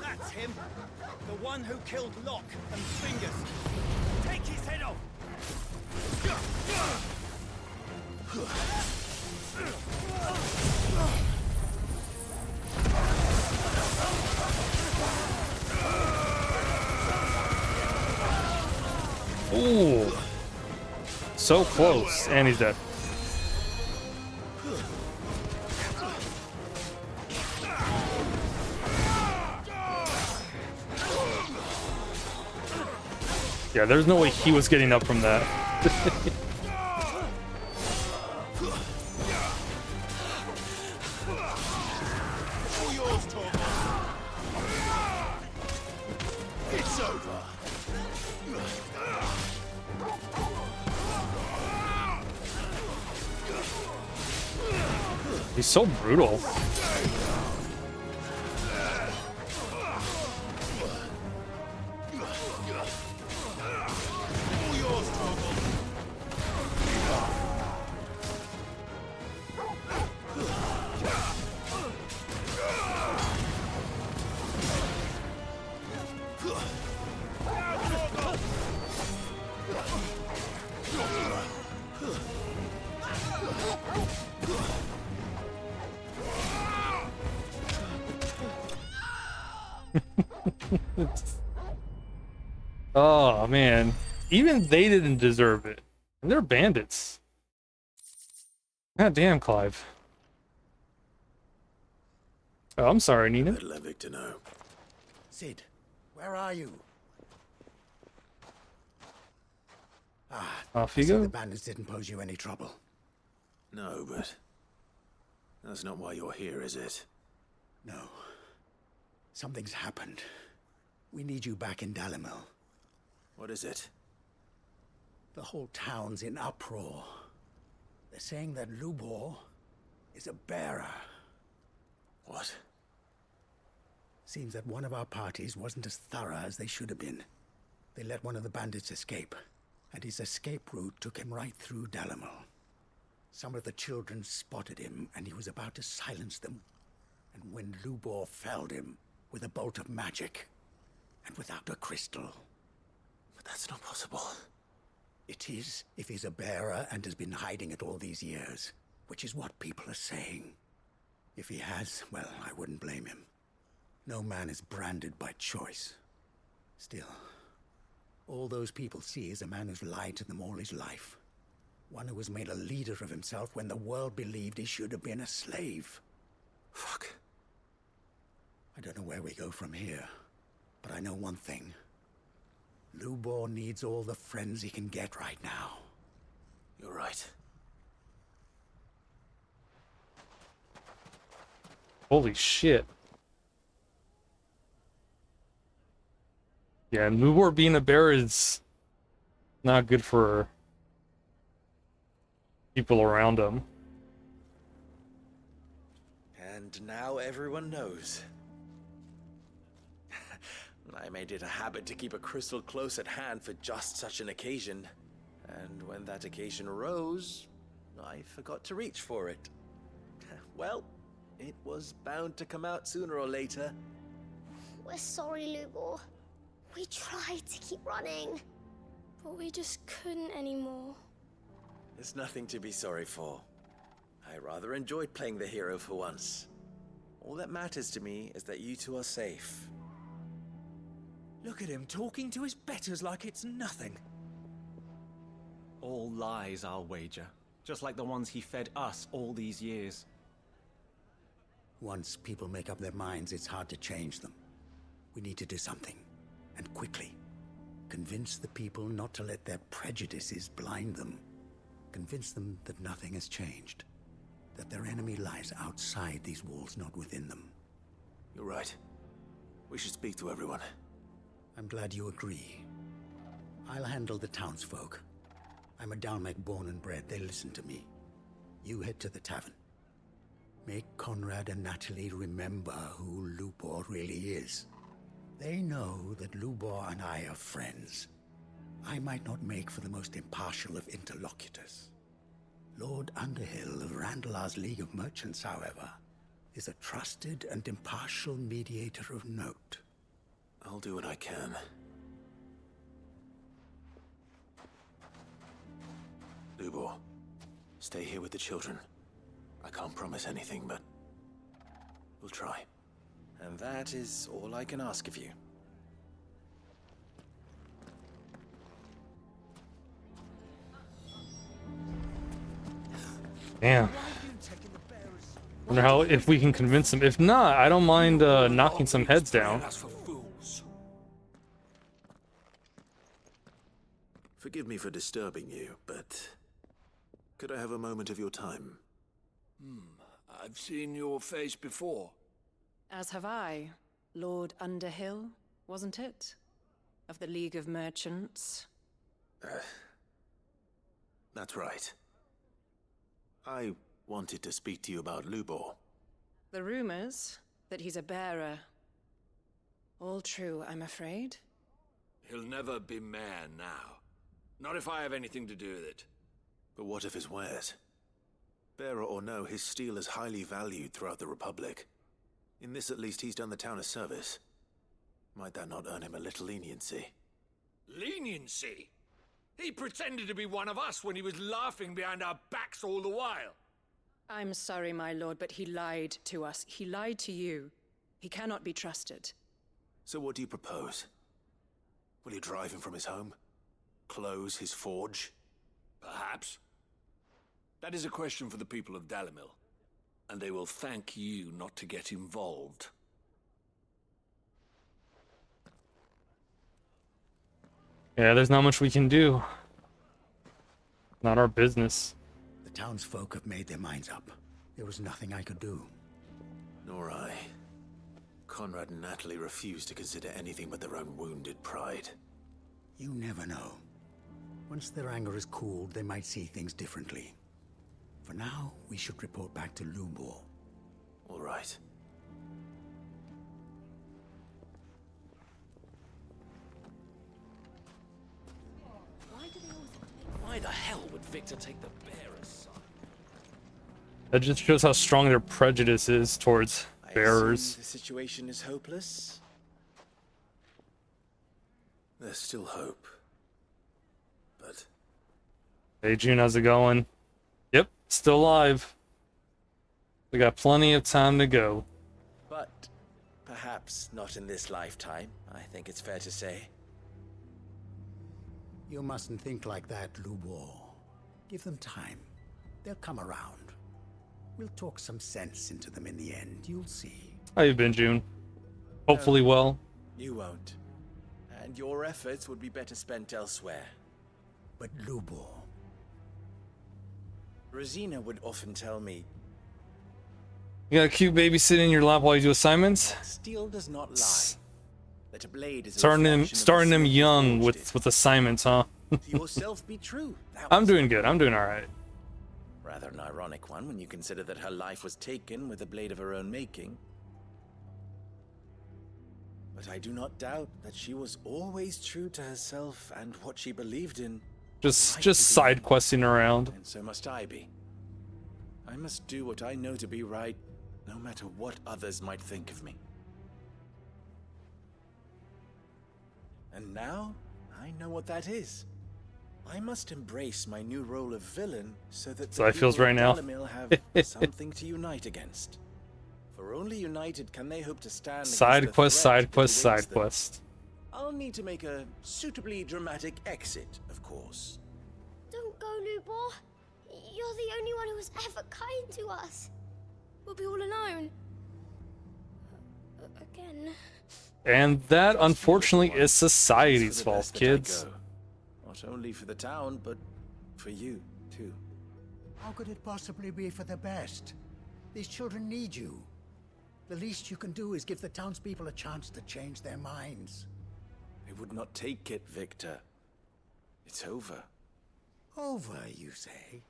That's him. The one who killed Locke and Fingers. Take his head off. Ooh. So close. And he's dead. Yeah, there's no way he was getting up from that. All yours, Torvald. It's over. He's so brutal. Oh man, even they didn't deserve it, and they're bandits. God damn, Clive. Oh, I'm sorry, Nina. Let Levick to know. Sid, where are you? Off you so go. the bandits didn't pose you any trouble. No, but that's not why you're here, is it? No. Something's happened. We need you back in Dalimil. What is it? The whole town's in uproar. They're saying that Lubor is a bearer. What? Seems that one of our parties wasn't as thorough as they should have been. They let one of the bandits escape, and his escape route took him right through Dalimil. Some of the children spotted him, and he was about to silence them. And when Lubor felled him with a bolt of magic, and without a crystal. But that's not possible. It is, if he's a bearer and has been hiding it all these years, which is what people are saying. If he has, well, I wouldn't blame him. No man is branded by choice. Still, all those people see is a man who's lied to them all his life. One who was made a leader of himself when the world believed he should have been a slave. Fuck. I don't know where we go from here, but I know one thing. Lubor needs all the friends he can get right now. You're right. Holy shit. Yeah, and Lubor being a bear is not good for people around him. And now everyone knows. I made it a habit to keep a crystal close at hand for just such an occasion. And when that occasion arose, I forgot to reach for it. Well, it was bound to come out sooner or later. We're sorry, Lubor. We tried to keep running, but we just couldn't anymore. There's nothing to be sorry for. I rather enjoyed playing the hero for once. All that matters to me is that you two are safe. Look at him talking to his betters like it's nothing. All lies, I'll wager. Just like the ones he fed us all these years. Once people make up their minds, it's hard to change them. We need to do something, and quickly. Convince the people not to let their prejudices blind them. Convince them that nothing has changed. That their enemy lies outside these walls, not within them. You're right. We should speak to everyone. I'm glad you agree. I'll handle the townsfolk. I'm a Dalmek born and bred. They listen to me. You head to the tavern. Make Conrad and Natalie remember who Lubor really is. They know that Lubor and I are friends. I might not make for the most impartial of interlocutors. Lord Underhill of Randalar's League of Merchants, however, is a trusted and impartial mediator of note. I'll do what I can. Lubor, stay here with the children. I can't promise anything, but we'll try. And that is all I can ask of you. Damn. Wonder how, if we can convince him. If not, I don't mind knocking some heads down. Forgive me for disturbing you, but could I have a moment of your time? I've seen your face before. As have I. Lord Underhill, wasn't it? Of the League of Merchants. That's right. I wanted to speak to you about Lubor. The rumors that he's a bearer. All true, I'm afraid. He'll never be mayor now. Not if I have anything to do with it. But what of his wares? Bearer or no, his steel is highly valued throughout the Republic. In this, at least, he's done the town a service. Might that not earn him a little leniency? Leniency? He pretended to be one of us when he was laughing behind our backs all the while. I'm sorry, my lord, but he lied to us. He lied to you. He cannot be trusted. So what do you propose? Will you drive him from his home? Close his forge? Perhaps. That is a question for the people of Dalimil, and they will thank you not to get involved. Yeah, there's not much we can do. Not our business. The townsfolk have made their minds up. There was nothing I could do. Nor I. Conrad and Natalie refused to consider anything but their own wounded pride. You never know. Once their anger is cooled, they might see things differently. For now, we should report back to Lubor. All right. Why the hell would Victor take the bearer's side? That just shows how strong their prejudice is towards bearers. The situation is hopeless. There's still hope. But Hey June, how's it going? Yep, still alive. We got plenty of time to go. But perhaps not in this lifetime, I think it's fair to say. You mustn't think like that, Lubor. Give them time. They'll come around. We'll talk some sense into them in the end, you'll see. How you been, June? Hopefully well. You won't. And your efforts would be better spent elsewhere. But Lubor... Rosina would often tell me, You got a cute baby sitting in your lap while you do assignments? steel does not lie. That a blade is a Starting reflection of them the young with assignments, huh? to yourself be true. That I'm was doing good. I'm doing all right. rather an ironic one when you consider that her life was taken with a blade of her own making. But I do not doubt that she was always true to herself and what she believed in. Just side questing around. And so must I be. I must do what I know to be right, no matter what others might think of me. And now, I know what that is. I must embrace my new role of villain so that So I feels right now. Dalimil have something to unite against. For only united can they hope to stand Side against the quest, threat side that quest, awaits side them. quest. I'll need to make a suitably dramatic exit, of course. Don't go, Lubor. You're the only one who was ever kind to us. We'll be all alone. Again. And that, unfortunately, is society's For the fault, best that I kids. go. Not only for the town, but for you, too. How could it possibly be for the best? These children need you. The least you can do is give the townspeople a chance to change their minds. They would not take it, Victor. It's over. Over, you say?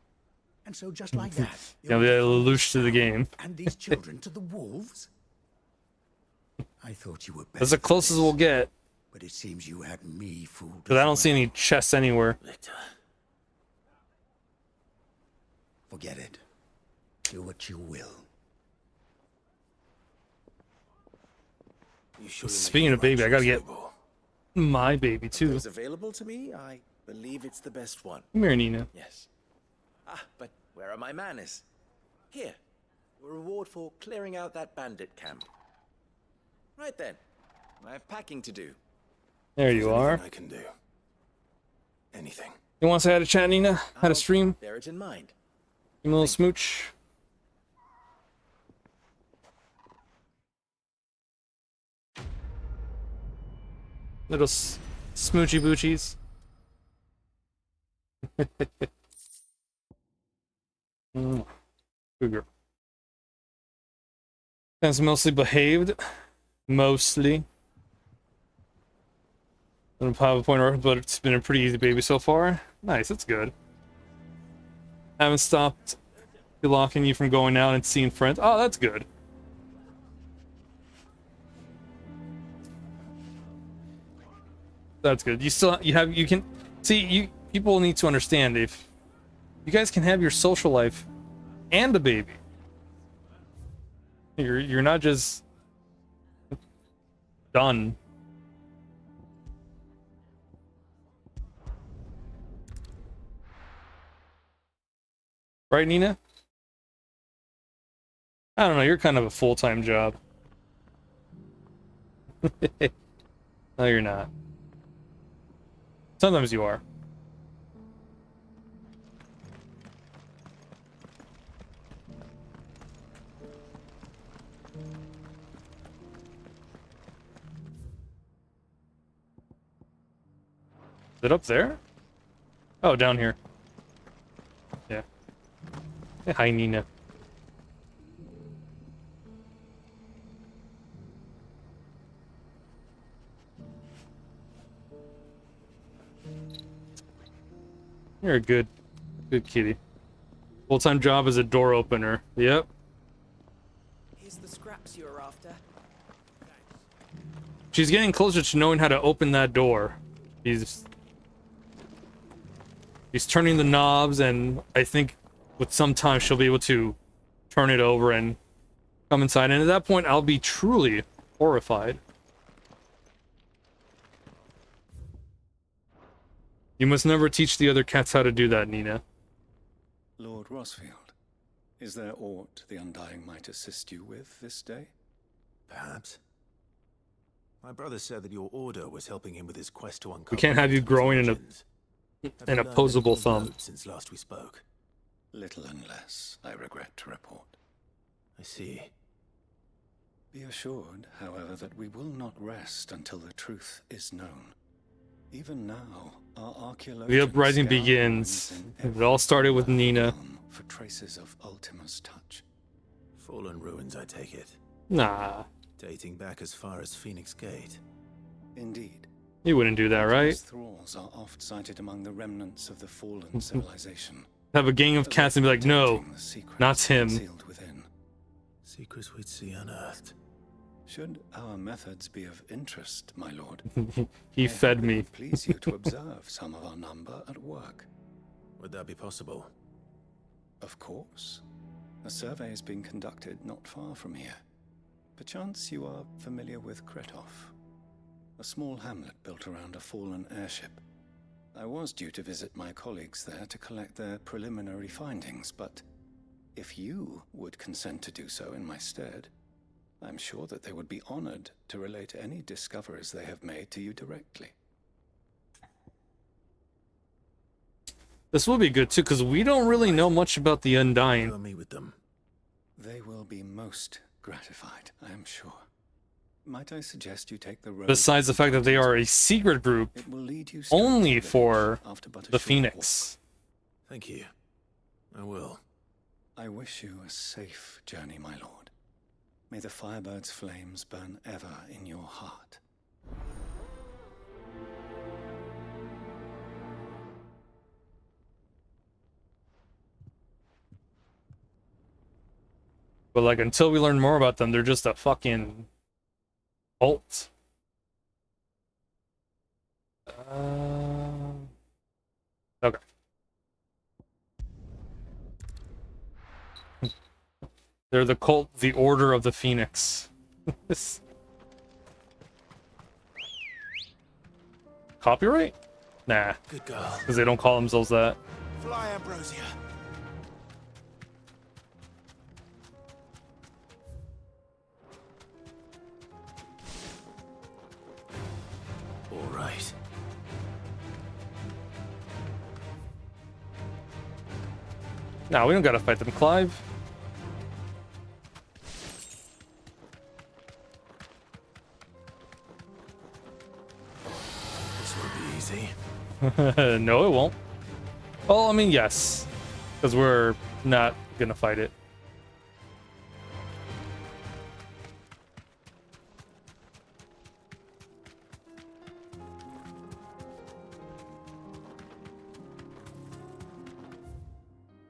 And so just like that, Yeah, we lose to the game. and these children to the wolves? I thought you were better. That's the closest we'll get. But it seems you had me fooled. Because I don't see any chests anywhere. Victor. Forget it. Do what you will. You surely Speaking make of the right baby, I gotta choice, get Lubor. my baby If too. those available to me, I believe it's the best one. Come here, Nina. Yes. Ah, but where are my manners? Here. A reward for clearing out that bandit camp. Right then. I have packing to do. There you are. I can do. Anything. You want to say hi to chat, Nina? How to stream? Bear it in mind. Give me a little smooch. Little smoochy boochies. Good girl. That's mostly behaved. Mostly. I don't have a point of reference, but it's been a pretty easy baby so far. Nice, that's good. Haven't stopped blocking you from going out and seeing friends. Oh, that's good. That's good. You can see, people need to understand, if you guys can have your social life and a baby. You're not just done. Right, Nina? I don't know, you're kind of a full-time job. No, you're not. Sometimes you are. Is it up there? Oh, down here. Yeah. Hey, hi, Nina. You're a good kitty. Full-time job as a door opener. Yep. Here's the scraps you were after. She's getting closer to knowing how to open that door. He's turning the knobs, and I think with some time she'll be able to turn it over and come inside. And at that point, I'll be truly horrified. You must never teach the other cats how to do that, Nina. Lord Rosfield, is there aught the Undying might assist you with this day? Perhaps. My brother said that your order was helping him with his quest to uncover. We can't have you growing an opposable thumb. Since last we spoke. Little and less, I regret to report. I see. Be assured, however, that we will not rest until the truth is known. Even now, our archaeologists The uprising begins. It all started with Nina. For traces of Ultima's touch. Fallen ruins, I take it. Nah. Dating back as far as Phoenix Gate. Indeed. You wouldn't do that, right? Thralls are oft sighted among the remnants of the fallen civilization. Have a gang of cats and be like, no, not him. Secrets we'd see unearthed. Should our methods be of interest, my lord, He fed me. please you to observe some of our number at work. Would that be possible? Of course. A survey is being conducted not far from here. Perchance you are familiar with Kretov, a small hamlet built around a fallen airship. I was due to visit my colleagues there to collect their preliminary findings, but if you would consent to do so in my stead, I'm sure that they would be honored to relate any discoveries they have made to you directly. This will be good too, because we don't really know much about the Undying. Meet with them. They will be most gratified, I am sure. Might I suggest you take the road? Besides the fact that they are a secret group It will lead you only for after but a the short Phoenix. Thank you. I will. I wish you a safe journey, my lord. May the Firebird's flames burn ever in your heart. But like, until we learn more about them, they're just a fucking cult. Okay. They're the cult, the Order of the Phoenix. Copyright? Nah. Good girl. Because they don't call themselves that. Fly, Ambrosia. All right. Nah, we don't gotta fight them, Clive. This won't be easy. No, it won't. Well, I mean, yes. Because we're not gonna fight it.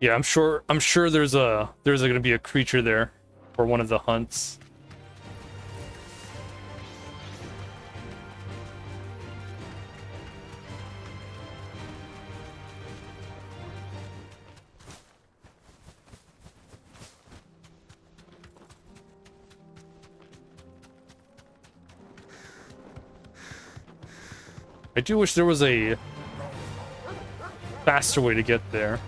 Yeah, I'm sure there's gonna be a creature there for one of the hunts. I do wish there was a faster way to get there.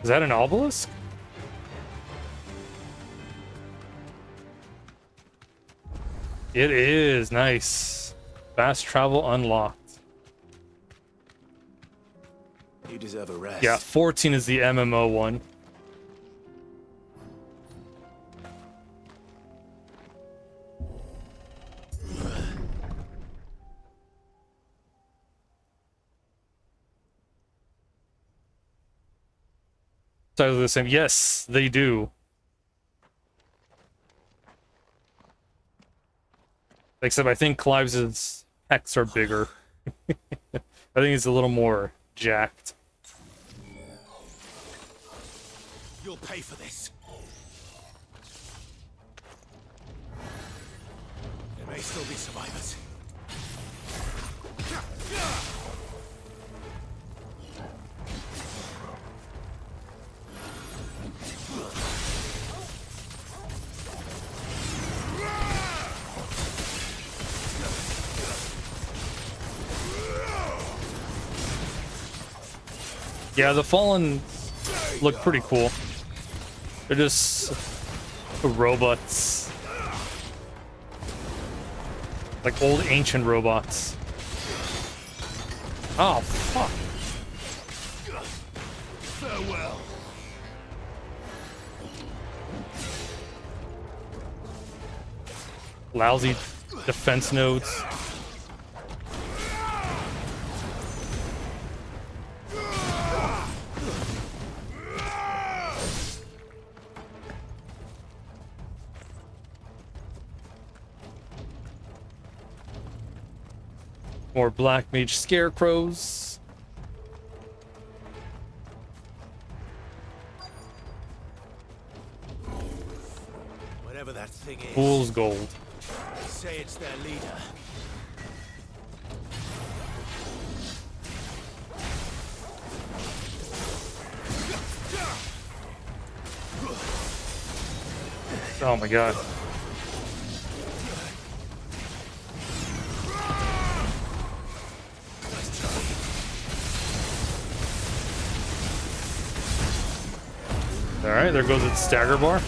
Is that an obelisk? It is. Nice. Fast travel unlocked. You deserve a rest. Yeah, 14 is the MMO one. So the same. Yes, they do. Except I think Clive's pecs are bigger. I think he's a little more jacked. You'll pay for this. There may still be survivors. Yeah, the Fallen look pretty cool. They're just robots. Like old ancient robots. Oh, fuck. Farewell. Lousy defense nodes. More Black Mage Scarecrows. Whatever that thing is. Fool's Gold. Say it's their leader. Oh my god. Alright, there goes its stagger bar.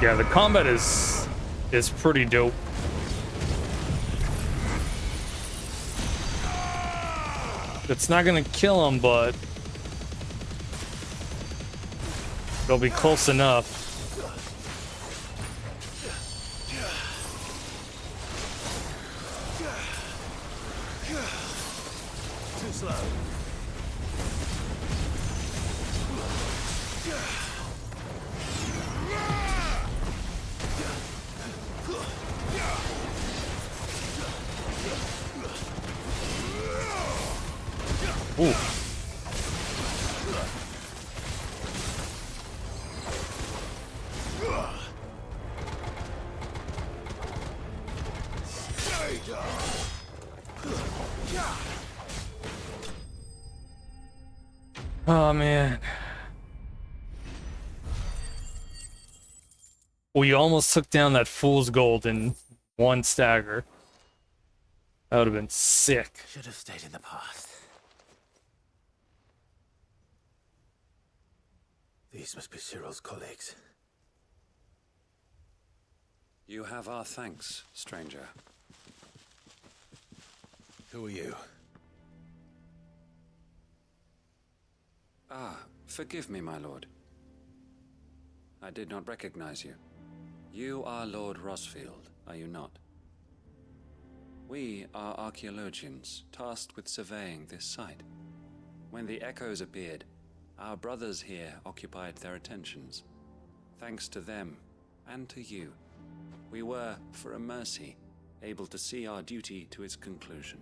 Yeah, the combat is pretty dope. It's not gonna kill him, but it'll be close enough. Too slow. Ooh. Oh man. We almost took down that Fool's Gold in one stagger. That would have been sick. Should have stayed in the past. These must be Cyril's colleagues. You have our thanks, stranger. Who are you? Ah, forgive me, my lord. I did not recognize you. You are Lord Rosfield, are you not? We are archaeologians, tasked with surveying this site. When the echoes appeared, our brothers here occupied their attentions. Thanks to them, and to you, we were, for a mercy, able to see our duty to its conclusion.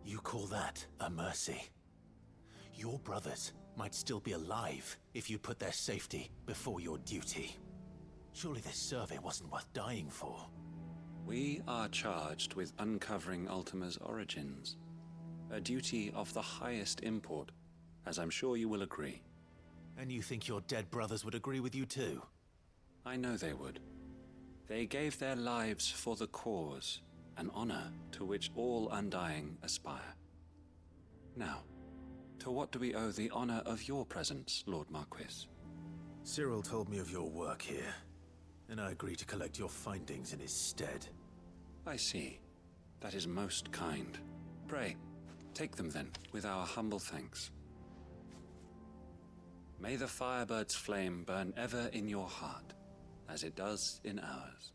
You call that a mercy? Your brothers might still be alive if you put their safety before your duty. Surely this survey wasn't worth dying for. We are charged with uncovering Ultima's origins. A duty of the highest import, as I'm sure you will agree. And you think your dead brothers would agree with you too? I know they would. They gave their lives for the cause, an honor to which all Undying aspire. Now, to what do we owe the honor of your presence, Lord Marquis? Cyril told me of your work here, and I agree to collect your findings in his stead. I see. That is most kind. Pray, take them then, with our humble thanks. May the Firebird's flame burn ever in your heart, as it does in ours.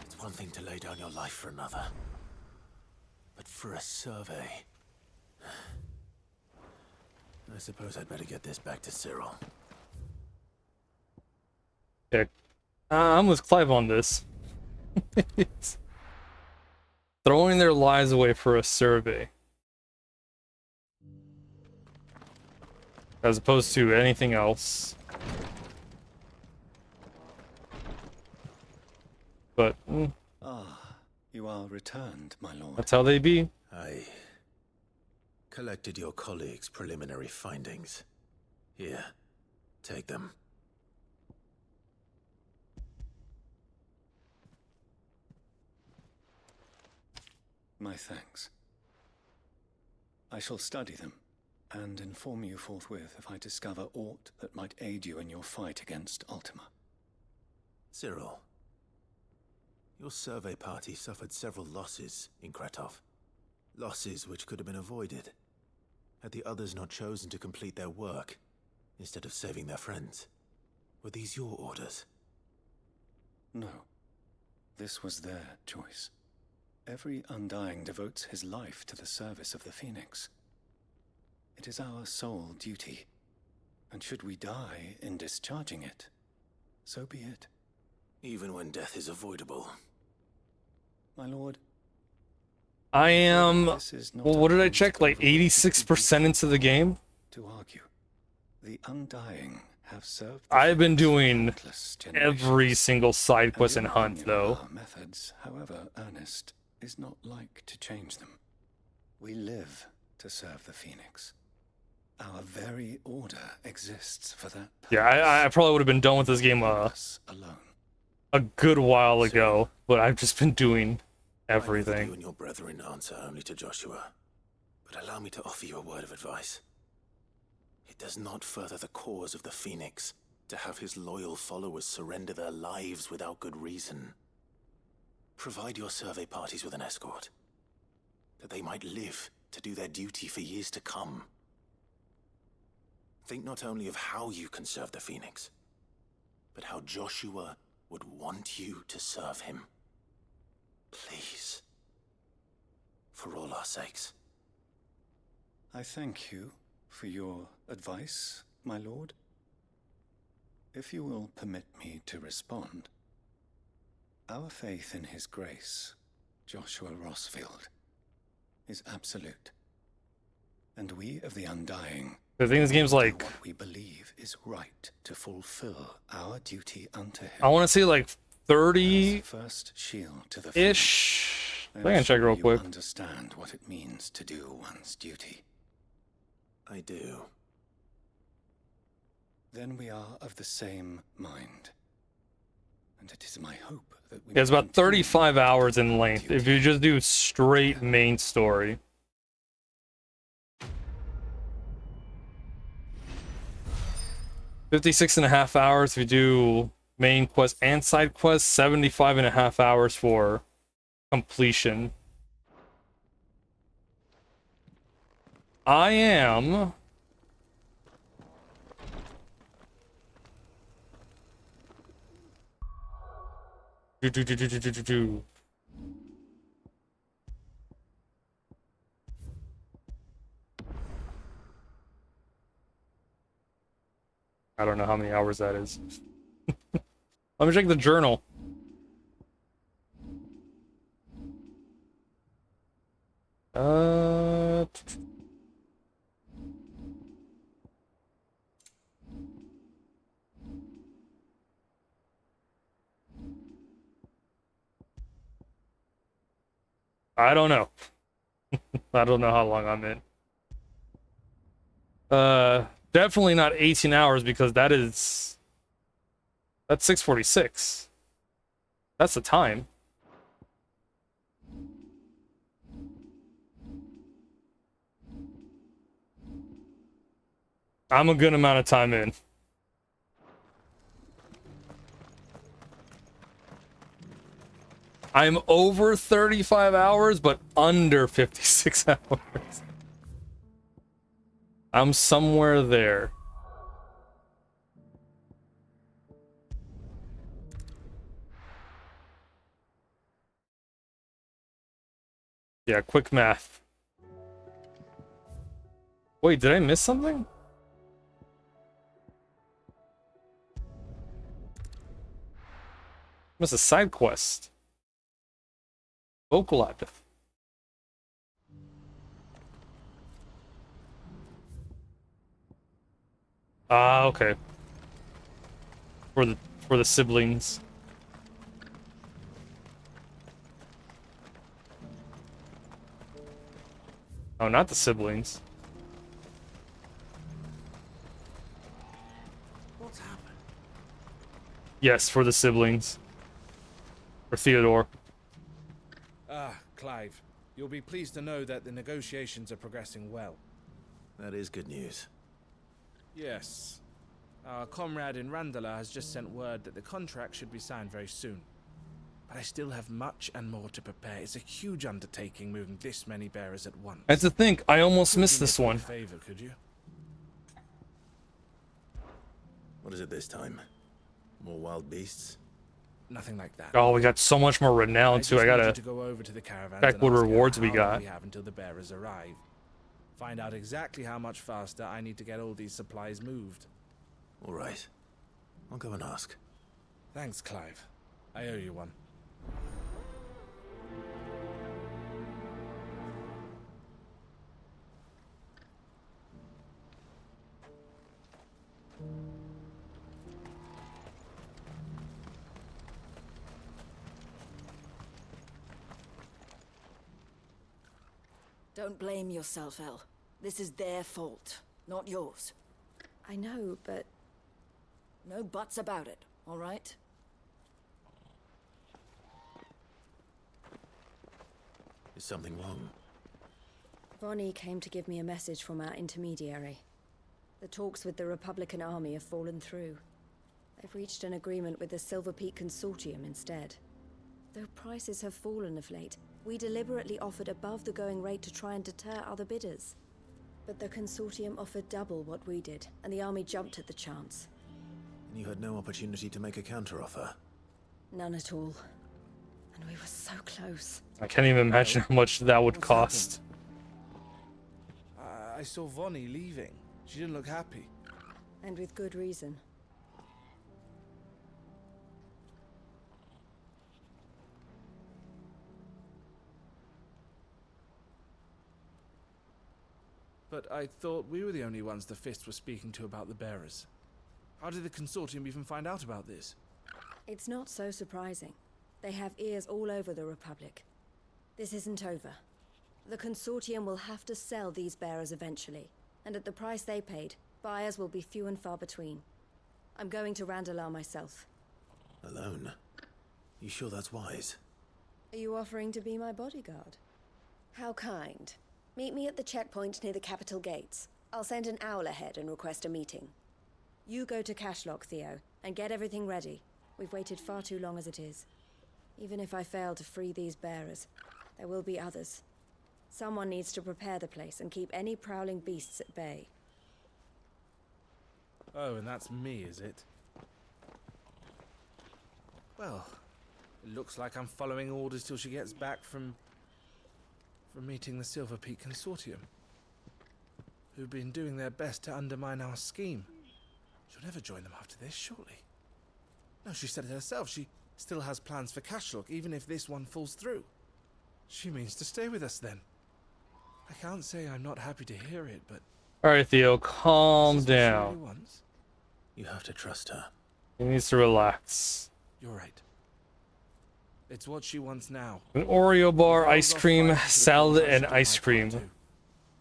It's one thing to lay down your life for another, but for a survey... I suppose I'd better get this back to Cyril. Okay. I'm with Clive on this. It's throwing their lives away for a survey. As opposed to anything else. But, You are returned, my lord. that's how they be. I collected your colleagues' preliminary findings. Here, take them. My thanks. I shall study them, and inform you forthwith if I discover aught that might aid you in your fight against Ultima. Cyril, your survey party suffered several losses in Kretov. Losses which could have been avoided, had the others not chosen to complete their work, instead of saving their friends. Were these your orders? No. This was their choice. Every Undying devotes his life to the service of the Phoenix. It is our sole duty, and should we die in discharging it, so be it. Even when death is avoidable. My lord, I am... Well, what did I check? Like 86% into the game? to argue, the Undying have served. I've been doing every single side quest and hunt, Our though. methods, however earnest, is not like to change them. We live to serve the Phoenix. Our very order exists for that purpose. Yeah, I probably would have been done with this game a good while ago, but I've just been doing You everything. and your brethren answer only to Joshua, but allow me to offer you a word of advice. It does not further the cause of the Phoenix to have his loyal followers surrender their lives without good reason. Provide your survey parties with an escort, that they might live to do their duty for years to come. Think not only of how you can serve the Phoenix, but how Joshua would want you to serve him. Please. For all our sakes. I thank you for your advice, my lord. If you will permit me to respond, our faith in his grace, Joshua Rossfield, is absolute. And we of the Undying, I think this game's like... do what we believe is right to fulfill our duty unto him. I want to say like 30-ish. First shield to the I can check real you quick. Understand what it means to do one's duty. I do. Then we are of the same mind. And it is my hope that we Yeah, it's about 35 hours in length if you just do straight main story. $56.5 hours if you do main quest and side quest, 75.5 hours for completion. I am... I don't know how many hours that is. Let me check the journal. I don't know. I don't know how long I'm in. Definitely not 18 hours because that's 6:46. That's the time. I'm a good amount of time in. I'm over 35 hours, but under 56 hours. I'm somewhere there. Yeah, quick math. Wait, did I miss something? Missed a side quest. Vocal active. Ah, okay. For the siblings. Oh, not the siblings. What's happened? Yes, for the siblings. For Theodore. Ah, Clive. You'll be pleased to know that the negotiations are progressing well. That is good news. Yes. Our comrade in Randala has just sent word that the contract should be signed very soon. But I still have much and more to prepare. It's a huge undertaking moving this many bearers at once. And to think, I almost missed this one. Favor, could you? What is it this time? More wild beasts? Nothing like that. Oh, we got so much more renown too. I gotta to go over to the caravans check and what ask rewards how we long got. We have until the bearers arrive. Find out exactly how much faster I need to get all these supplies moved. All right. I'll go and ask. Thanks, Clive. I owe you one. Don't blame yourself, El. This is their fault, not yours. I know, but... No buts about it, all right? Is something wrong? Vonnie came to give me a message from our intermediary. The talks with the Republican Army have fallen through. They've reached an agreement with the Silver Peak Consortium instead. Though prices have fallen of late, we deliberately offered above the going rate to try and deter other bidders. But the Consortium offered double what we did, and the Army jumped at the chance. And you had no opportunity to make a counteroffer? None at all. And we were so close. I can't even imagine how much that would cost. I saw Vonnie leaving. She didn't look happy. And with good reason. But I thought we were the only ones the Fist were speaking to about the bearers. How did the Consortium even find out about this? It's not so surprising. They have ears all over the Republic. This isn't over. The Consortium will have to sell these bearers eventually, and at the price they paid, buyers will be few and far between. I'm going to Randalar myself. Alone? You sure that's wise? Are you offering to be my bodyguard? How kind. Meet me at the checkpoint near the capital gates. I'll send an owl ahead and request a meeting. You go to Cashlock, Theo, and get everything ready. We've waited far too long as it is. Even if I fail to free these bearers, there will be others. Someone needs to prepare the place and keep any prowling beasts at bay. Oh, and that's me, is it? Well, it looks like I'm following orders till she gets back from meeting the Silver Peak Consortium, who've been doing their best to undermine our scheme. She'll never join them after this, surely. No, she said it herself. She still has plans for Cashlock, even if this one falls through. She means to stay with us then. I can't say I'm not happy to hear it, but... Alright, Theo, calm down. You have to trust her. He needs to relax. You're right. It's what she wants now. An Oreo bar, ice cream, salad, and ice cream.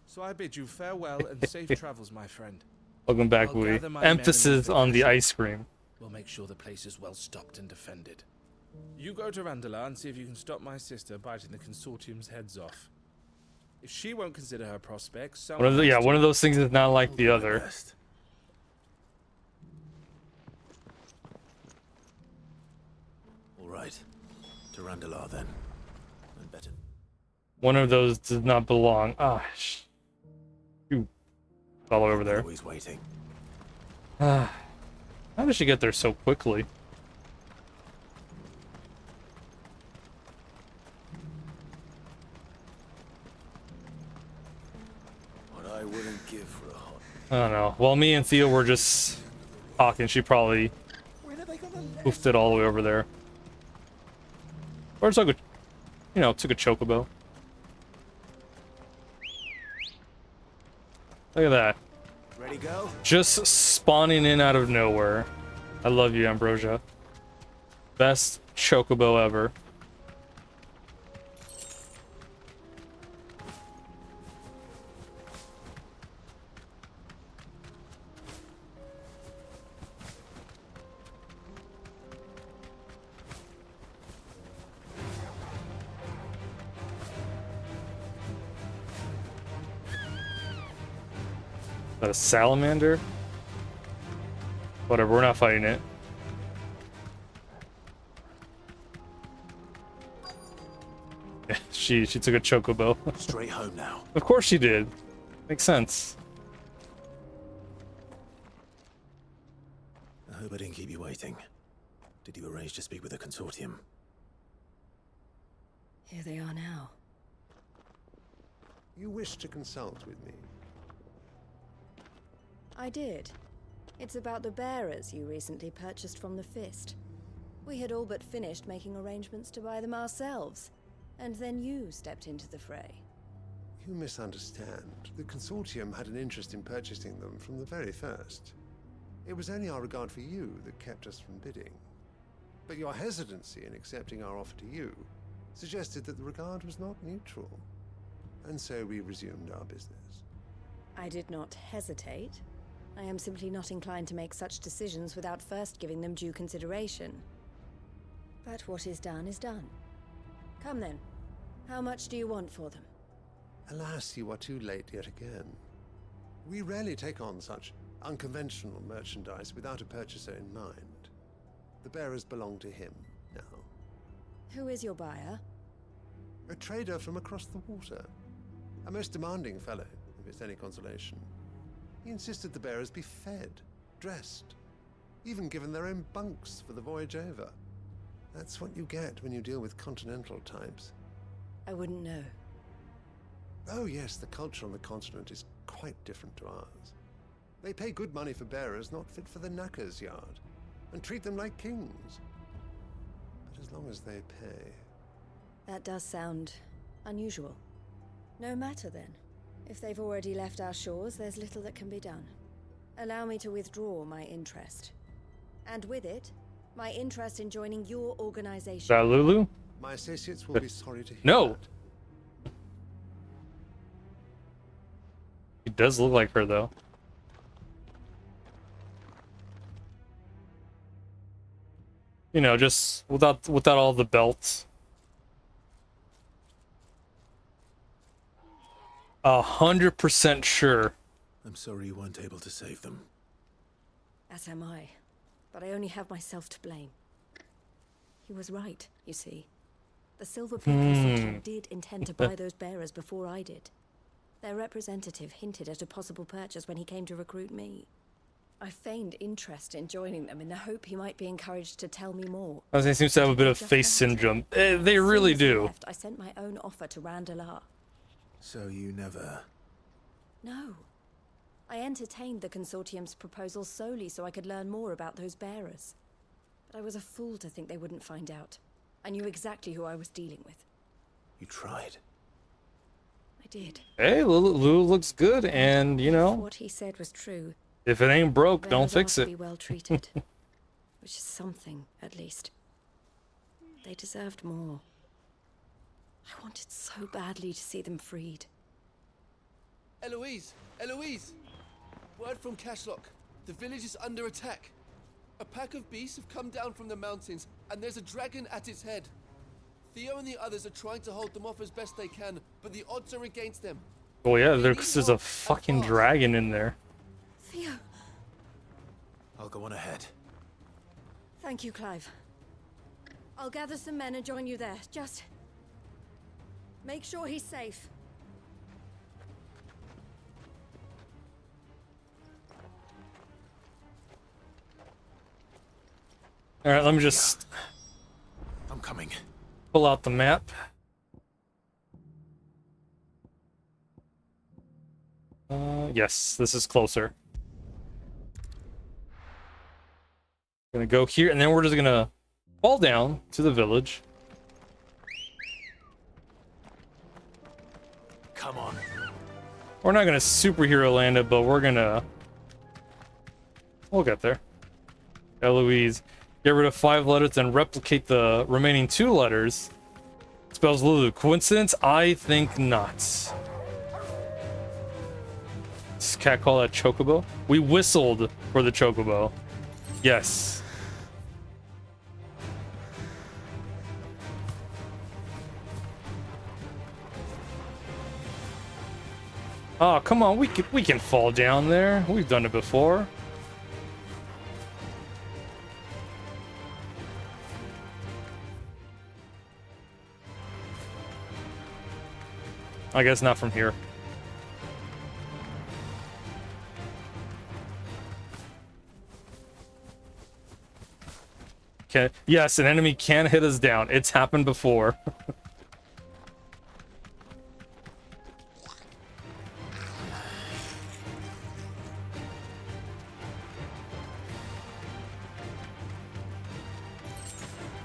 So I bid you farewell and safe travels, my friend. Welcome back, I'll Louis. gather my men and Emphasis move on the in. ice cream. We'll make sure the place is well stocked and defended. You go to Randalar and see if you can stop my sister biting the consortium's heads off. If she won't consider her prospects, One of those things is not like the other. All right. To Randalar then. I'd better. One of those does not belong. Ah, shoot. All over there. Always waiting. How did she get there so quickly? What I wouldn't give for a hot. I don't know. While me and Theo were just talking, she probably hoofed it all the way over there. Or took a, took a chocobo. Look at that. Ready, go? Just spawning in out of nowhere. I love you, Ambrosia. Best chocobo ever. Is that a salamander? Whatever, we're not fighting it. Yeah, she took a chocobo. Straight home now. Of course she did. Makes sense. I hope I didn't keep you waiting. Did you arrange to speak with the consortium? Here they are now. You wish to consult with me? I did. It's about the bearers you recently purchased from the Fist. We had all but finished making arrangements to buy them ourselves, and then you stepped into the fray. You misunderstand. The consortium had an interest in purchasing them from the very first. It was only our regard for you that kept us from bidding. But your hesitancy in accepting our offer to you suggested that the regard was not mutual. And so we resumed our business. I did not hesitate. I am simply not inclined to make such decisions without first giving them due consideration. But what is done is done. Come then. How much do you want for them? Alas, you are too late yet again. We rarely take on such unconventional merchandise without a purchaser in mind. The bearers belong to him now. Who is your buyer? A trader from across the water. A most demanding fellow, if it's any consolation. He insisted the bearers be fed, dressed, even given their own bunks for the voyage over. That's what you get when you deal with continental types. I wouldn't know. Oh yes, the culture on the continent is quite different to ours. They pay good money for bearers not fit for the knacker's yard, and treat them like kings. But as long as they pay... That does sound unusual. No matter then. If they've already left our shores, there's little that can be done. Allow me to withdraw my interest. And with it, my interest in joining your organization. Is that Lulu? My associates will be sorry to hear No. that. He does look like her, though. Just without all the belts. 100% sure. I'm sorry you weren't able to save them. As am I. But I only have myself to blame. He was right, you see. The Silver Peak Consortium did intend to buy those bearers before I did. Their representative hinted at a possible purchase when he came to recruit me. I feigned interest in joining them in the hope he might be encouraged to tell me more. He seems to have a bit of face syndrome. They really do. Left, I sent my own offer to Randalar. So you never... No. I entertained the consortium's proposal solely so I could learn more about those bearers. But I was a fool to think they wouldn't find out. I knew exactly who I was dealing with. You tried. I did. Hey, Lulu looks good, and What he said was true. if it ain't broke, don't fix To it. be well treated, which is something, at least. They deserved more. I wanted so badly to see them freed. Eloise! Eloise! Word from Cashlock. The village is under attack. A pack of beasts have come down from the mountains, and there's a dragon at its head. Theo and the others are trying to hold them off as best they can, but the odds are against them. Oh yeah, there's a fucking dragon in there. Theo! I'll go on ahead. Thank you, Clive. I'll gather some men and join you there. Just make sure he's safe. All right, let me just. I'm coming. Pull out the map. Yes, this is closer. Gonna go here, and then we're just gonna fall down to the village. Come on. We're not gonna superhero land it, but we'll get there. Eloise, get rid of 5 letters and replicate the remaining 2 letters. Spells Lulu. Coincidence? I think not. Does cat call that chocobo? We whistled for the chocobo. Yes. Oh, come on, we can fall down there. We've done it before. I guess not from here. Okay. Yes, an enemy can hit us down. It's happened before.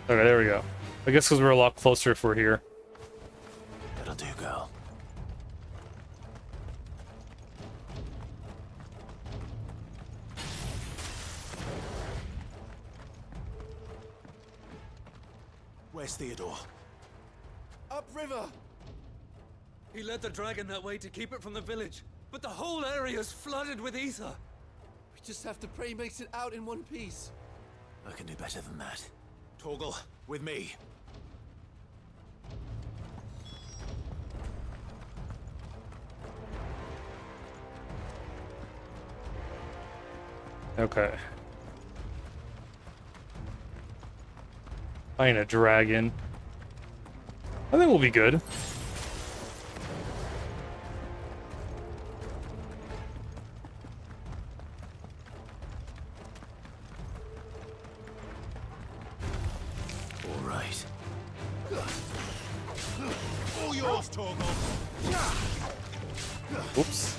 Okay, there we go. I guess because we're a lot closer if we're here. That'll do, girl. Where's Theodore? Upriver! He led the dragon that way to keep it from the village, but the whole area's flooded with ether. We just have to pray he makes it out in one piece. I can do better than that. Torgal, with me. Okay. I ain't a dragon. I think we'll be good. All right. All yours, Torgal. Oops.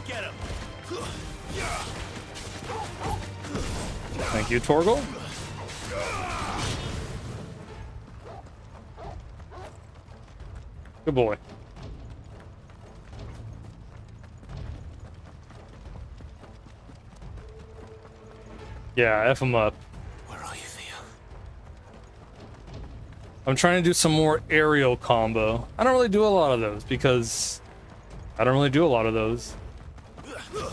Get him. Thank you, Torgal. Good boy. Yeah, F him up. Where are you, Theo? I'm trying to do some more aerial combo. I don't really do a lot of those because I don't really do a lot of those. All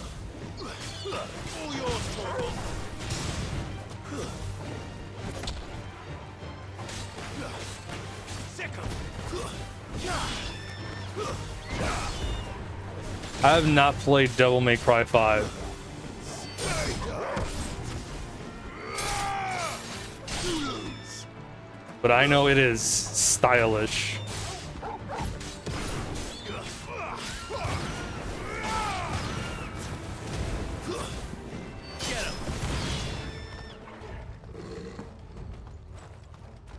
yours, Torgal. Sick him. I have not played Devil May Cry 5. But I know it is stylish.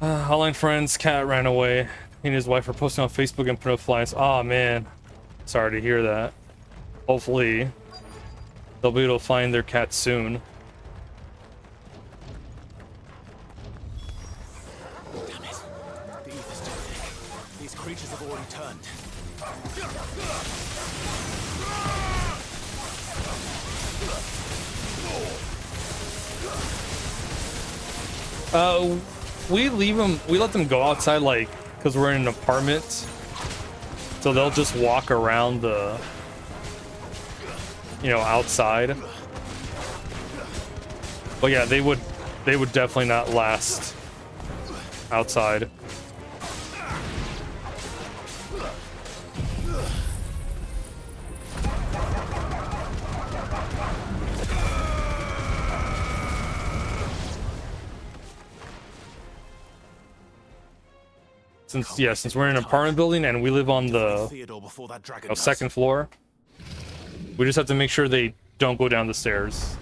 Online friends, cat ran away. He and his wife are posting on Facebook and putting up flyers. Oh man, sorry to hear that. Hopefully, they'll be able to find their cat soon. We leave them. We let them go outside, like, because we're in an apartment. So they'll just walk around the, you know, outside. But yeah, they would definitely not last outside. Since we're in an apartment building and we live on the second floor, we just have to make sure they don't go down the stairs.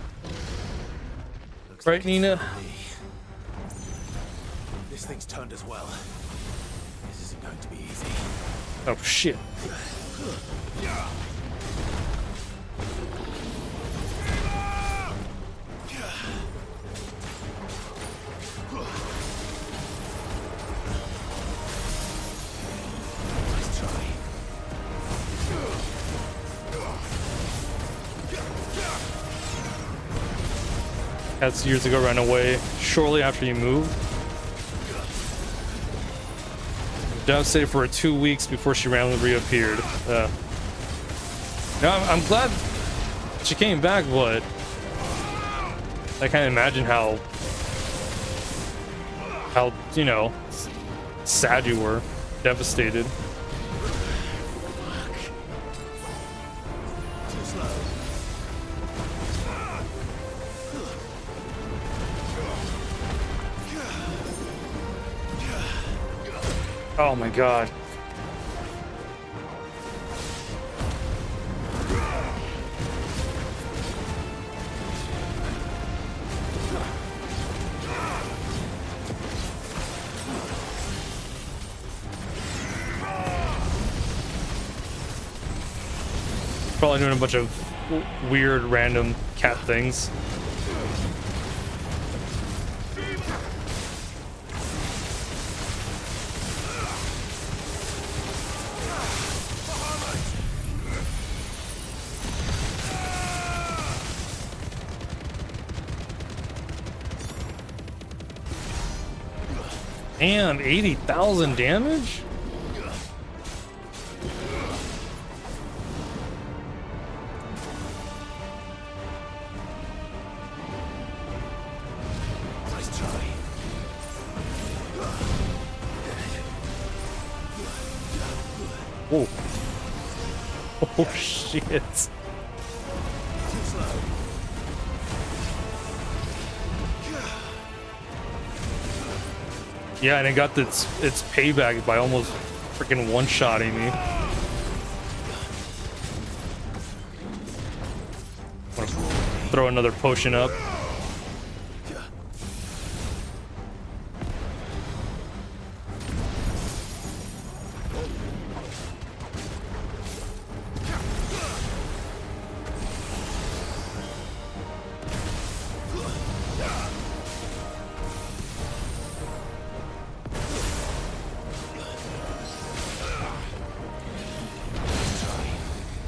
Right, Nina? This thing's turned as well. This isn't going to be easy. Oh shit. That's years ago, ran away shortly after you moved. Devastated for 2 weeks before she randomly reappeared. Now I'm glad she came back, but I can't imagine how you know, sad you were, devastated. Oh my god. Probably doing a bunch of weird random cat things. And 80,000 damage? Nice try. Whoa. Oh shit. Yeah, and it got its payback by almost freaking one-shotting me. I'm gonna throw another potion up.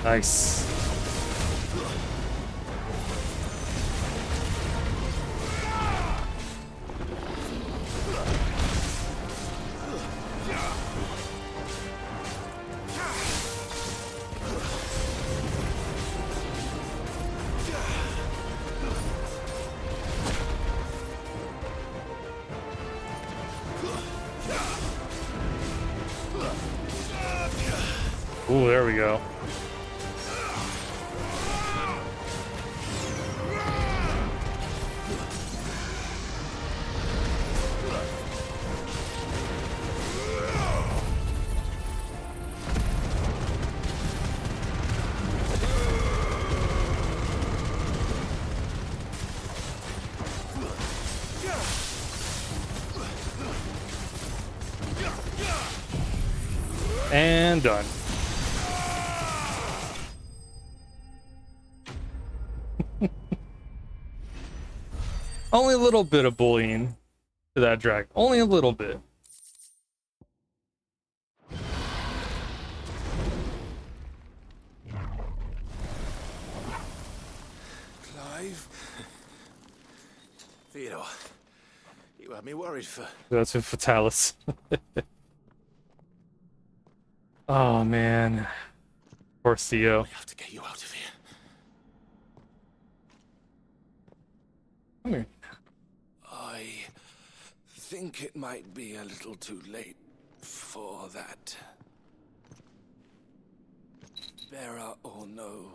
Nice. Ooh, there we go. And done. Only a little bit of bullying to that dragon. Only a little bit. Clive? Theodore, You had me worried for... That's with Fatalis. Oh man. Poor Theo. We have to get you out of here. Come here. I think it might be a little too late for that. Bearer or no,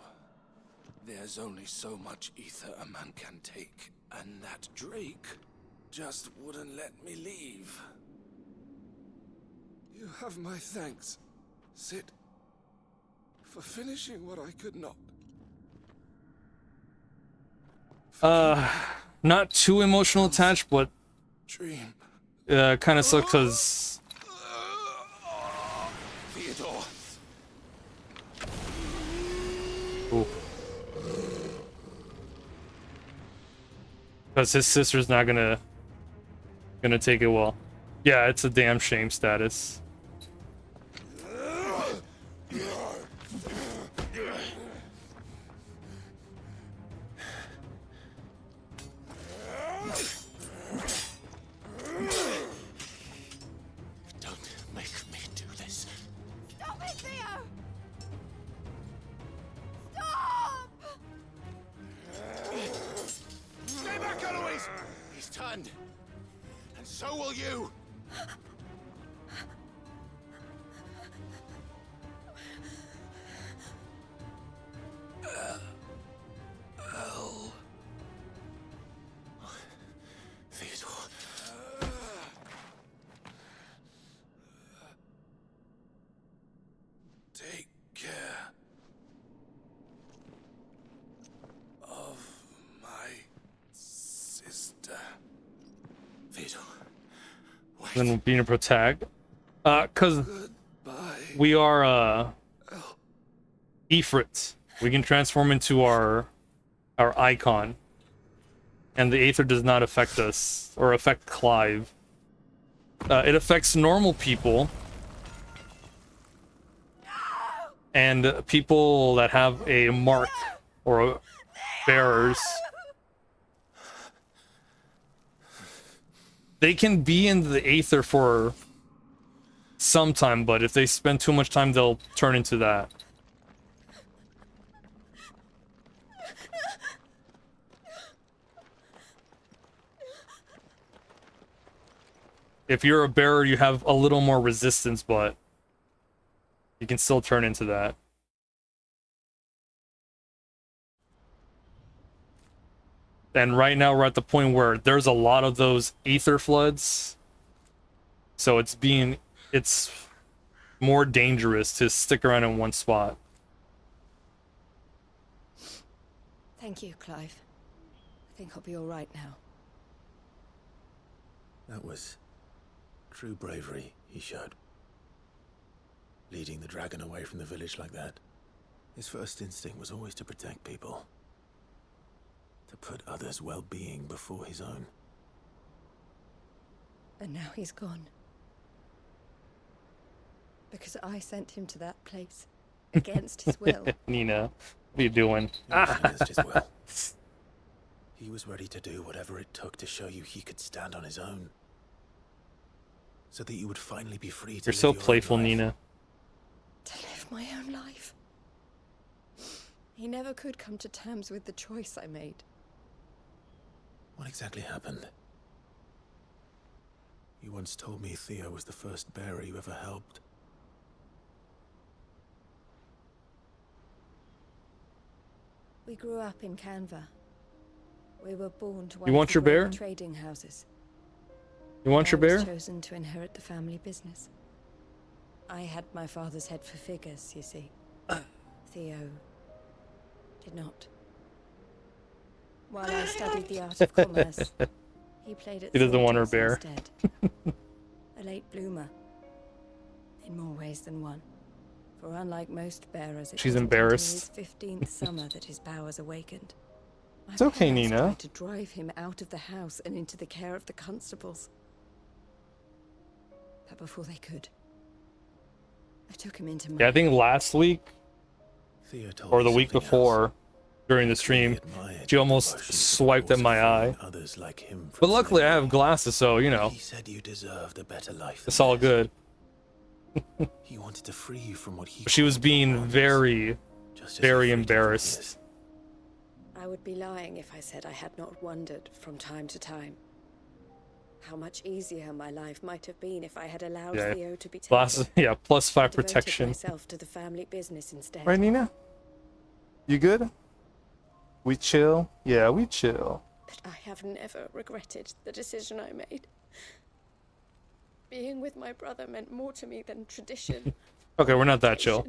there's only so much ether a man can take, and that Drake just wouldn't let me leave. You have my thanks, Sid, for finishing what I could not. Not too emotional attached, but Dream. kind of sucks because Theodore. because his sister's not gonna take it well. Yeah, it's a damn shame status. Don't make me do this. Stop it, Theo! Stop! Stay back, Eloise! He's turned. And so will you. Theodore. Take care of my sister. Theodore. Then being a protag. Cause we are Ifrit. We can transform into our icon. And the Aether does not affect us or affect Clive. It affects normal people. And people that have a mark or bearers. They can be in the Aether for some time, but if they spend too much time, they'll turn into that. If you're a bearer, you have a little more resistance, but you can still turn into that. And right now we're at the point where there's a lot of those ether floods. So it's more dangerous to stick around in one spot. Thank you, Clive. I think I'll be all right now. That was true bravery he showed. Leading the dragon away from the village like that. His first instinct was always to protect people. To put others' well-being before his own. And now he's gone. Because I sent him to that place. Against his will. Nina, what are you doing? Against his will. He was ready to do whatever it took to show you he could stand on his own. So that you would finally be free to You're live so your own playful, life. Nina. To live my own life. He never could come to terms with the choice I made. What exactly happened? You once told me Theo was the first bearer you ever helped. We grew up in Canva. We were born to You one want of your the bear? world trading houses. You want your I was bear? chosen to inherit the family business. I had my father's head for figures, you see. Theo did not. While I studied the art of commerce, he played at He doesn't want her soldiers bear. instead. A late bloomer, in more ways than one. For unlike most bearers, it She's wasn't embarrassed. until his 15th summer that his powers awakened. My It's okay, parents Nina. tried to drive him out of the house and into the care of the constables. But before they could, I took him into my Yeah, I think last week Theo told or me the week something before, during the stream. She almost swiped at my eye. Others like him. But luckily I have glasses, so, you know, He said you deserved a better life. it's all good. He wanted to free you from what he. She was being very, very embarrassed. I would be lying if I said I had not wondered from time to time how much easier my life might have been if I had allowed Yeah, Theo to be taken. glasses, yeah, +5 and devoted protection. myself to the family business instead. Right, Nina? You good? We chill? Yeah, we chill. But I have never regretted the decision I made. Being with my brother meant more to me than tradition. Okay, we're not that chill.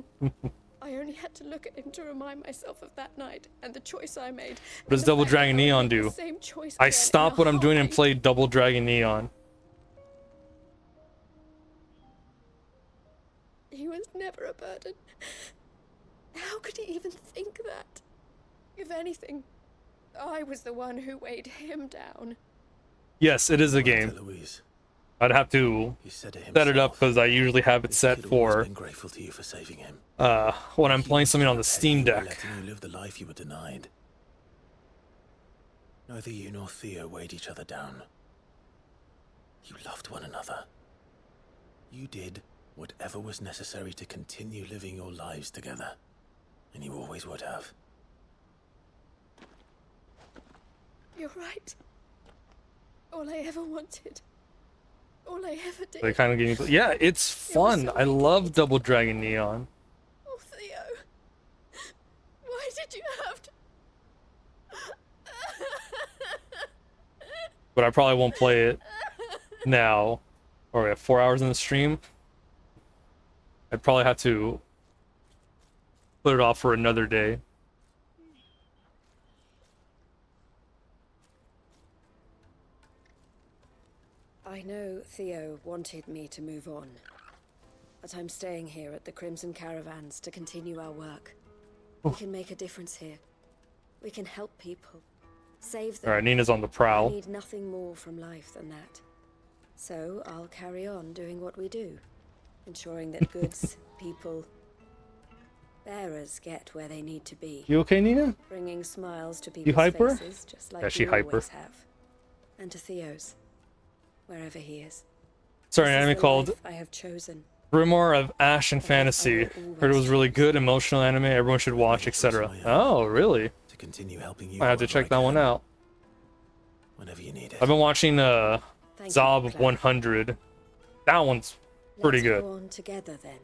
I only had to look at him to remind myself of that night and the choice I made. What does Double Dragon Neon do? Same choice I again stop in a what I'm doing and heartbeat. play Double Dragon Neon. He was never a burden. How could he even think that? If anything, I was the one who weighed him down. Yes, it is a game. I'd have to set it up because I usually have it set for Grateful to you for saving him. when I'm playing something on the Steam For Deck. letting you live the life you were denied. Neither you nor Theo weighed each other down. You loved one another. You did whatever was necessary to continue living your lives together. And you always would have. You're right. All I ever wanted. All I ever did. They kind of gave me, yeah, it's fun. I love Double Dragon Neon, Oh, Theo. Why did you have to... but I probably won't play it now. Or we have 4 hours in the stream. I'd probably have to put it off for another day. I know Theo wanted me to move on, but I'm staying here at the Crimson Caravans to continue our work. We can make a difference here. We can help people, save them. Alright, Nina's on the prowl. I need nothing more from life than that. So I'll carry on doing what we do, ensuring that goods, people, bearers get where they need to be. You okay, Nina? Bringing smiles to You people's hyper? faces, just like Yeah, she you hyper. always have. And to Theo's, wherever he is. Sorry, an This is anime the called life I have chosen. Grimoire of Ash and Fantasy. Heard it was really good, emotional anime, everyone should watch, etc. Oh, really? To continue helping you. I have to check that one out. Whenever you need it. I've been watching Thank you, Zob Clara. 100. That one's pretty Let's good. go on together then.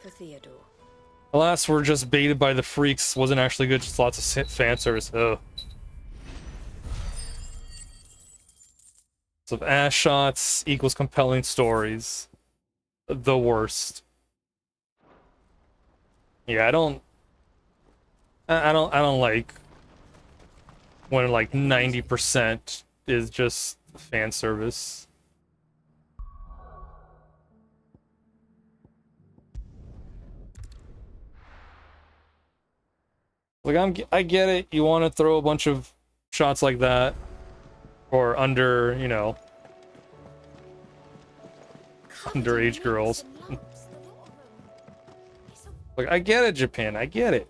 For Theodore. Alas, we're just baited by the freaks. Wasn't actually good, just lots of fan service. Ugh. So Ash shots equals compelling stories. The worst. Yeah, I don't like when like 90% is just fan service. Like I get it. You want to throw a bunch of shots like that, or under, you know, underage girls. Like I get it, Japan. I get it.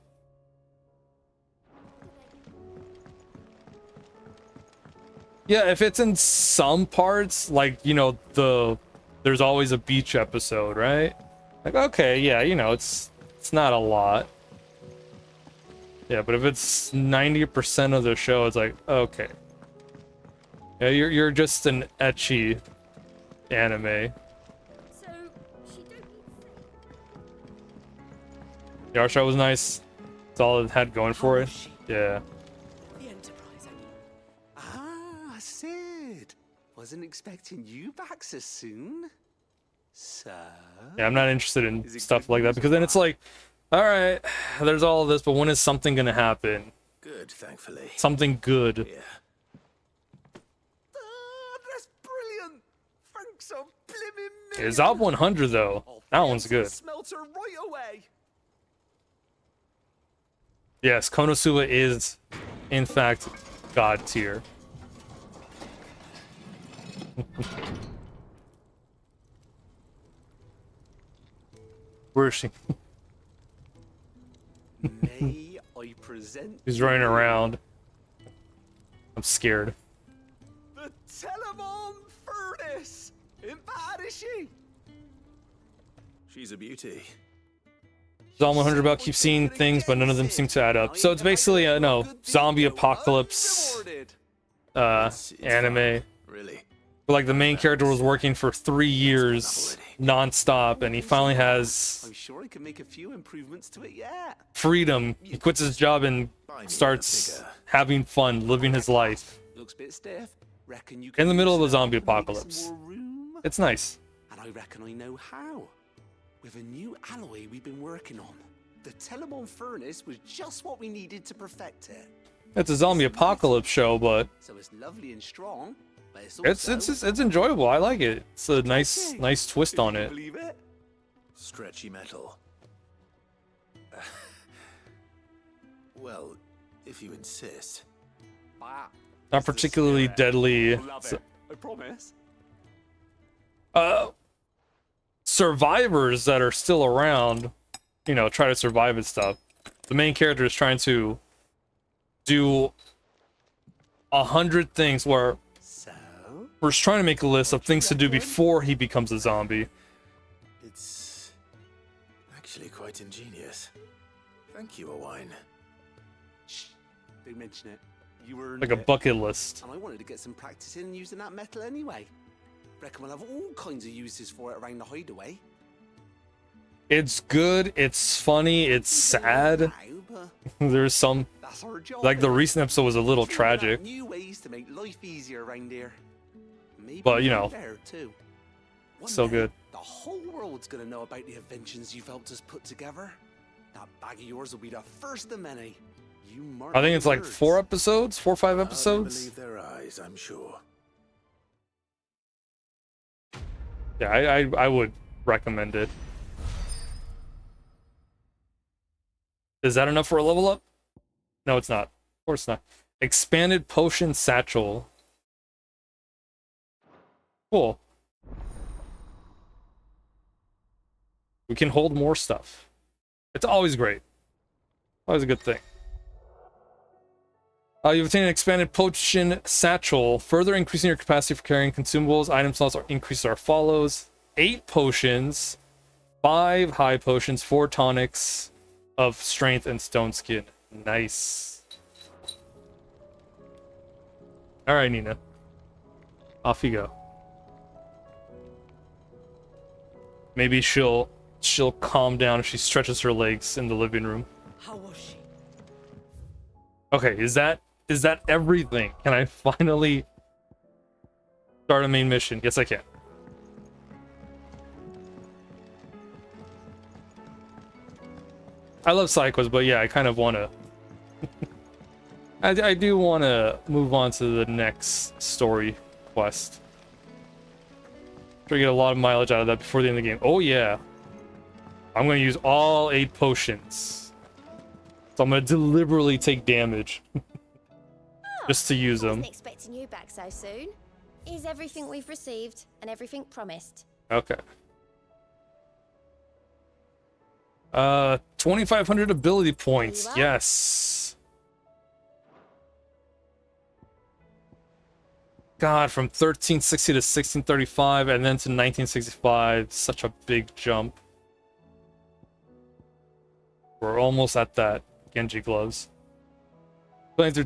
Yeah, if it's in some parts, like, you know, there's always a beach episode, right? Like, okay, yeah, you know, it's not a lot. Yeah, but if it's 90% of the show, it's like, okay. Yeah, you're just an ecchi anime. The art show was nice. That's all it had going for it. Yeah. The Enterprise. Ah, Sid. Wasn't expecting you back so soon. So. Yeah, I'm not interested in stuff like that because then it's like, all right, there's all of this, but when is something gonna happen? Good, thankfully. Something good. Yeah. That's brilliant. Thanks a blimmin' Yeah, Zob 100 though. That one's good. Smelter right away. Yes, Konosuba is, in fact, god tier. Where is she? May I present. He's running around. I'm scared. The Telemon Furnace! Ain't bad, is she? She's a beauty. Zom 100 about keep seeing things, but none of them seem to add up. So it's basically a zombie apocalypse anime. Really? But like the main character was working for 3 years non-stop, and he finally has I'm sure I can make a few improvements to it yet. freedom. He quits his job and starts having fun, living his life Looks a bit stiff. Reckon you in can the middle of a use that zombie to make some apocalypse. more room? It's nice. And I reckon I know how. With a new alloy we've been working on. The Telemon Furnace was just what we needed to perfect it. It's a zombie apocalypse show, but So it's lovely and strong, but it's it's enjoyable. I like it. It's a nice twist on it. Believe it? Stretchy metal. Well, if you insist. Not particularly deadly. I promise. Survivors that are still around, you know, try to survive and stuff. The main character is trying to do 100 things where we're just trying to make a list of things to do before he becomes a zombie. It's actually quite ingenious. Thank you, Owain. Shh, don't mention it. You were Like a bucket list. And I wanted to get some practice in using that metal anyway. Reckon we'll have all kinds of uses for it around the hideaway. It's good, it's funny, it's sad. There's some, That's our job. like the recent episode was a little tragic, New ways to make life easier around here. Maybe but you know, there too. One so day, good. The whole world's gonna know about the inventions you've helped us put together. That bag of yours will be the first of many. You mark I think my it's like words. 4 episodes, 4 or 5 episodes. Believe their eyes, I'm sure. Yeah, I would recommend it. Is that enough for a level up? No, it's not. Of course not. Expanded potion satchel. Cool. We can hold more stuff. It's always great. Always a good thing. You've obtained an expanded potion satchel, further increasing your capacity for carrying consumables. Item slots are increased are follows: 8 potions, 5 high potions, 4 tonics of strength and stone skin. Nice. All right, Nina. Off you go. Maybe she'll calm down if she stretches her legs in the living room. How was she? Okay, is that everything? Can I finally start a main mission? Yes, I can. I love side quests, but yeah, I kind of want to... I do want to move on to the next story quest. Try to get a lot of mileage out of that before the end of the game. Oh yeah. I'm going to use all 8 potions. So I'm going to deliberately take damage. Just to use them. Wasn't expecting you back so soon. Is everything we've received and everything promised? Okay. 2,500 ability points. Yes. God, from 1360 to 1635 and then to 1965. Such a big jump. We're almost at that. Genji gloves. Playing through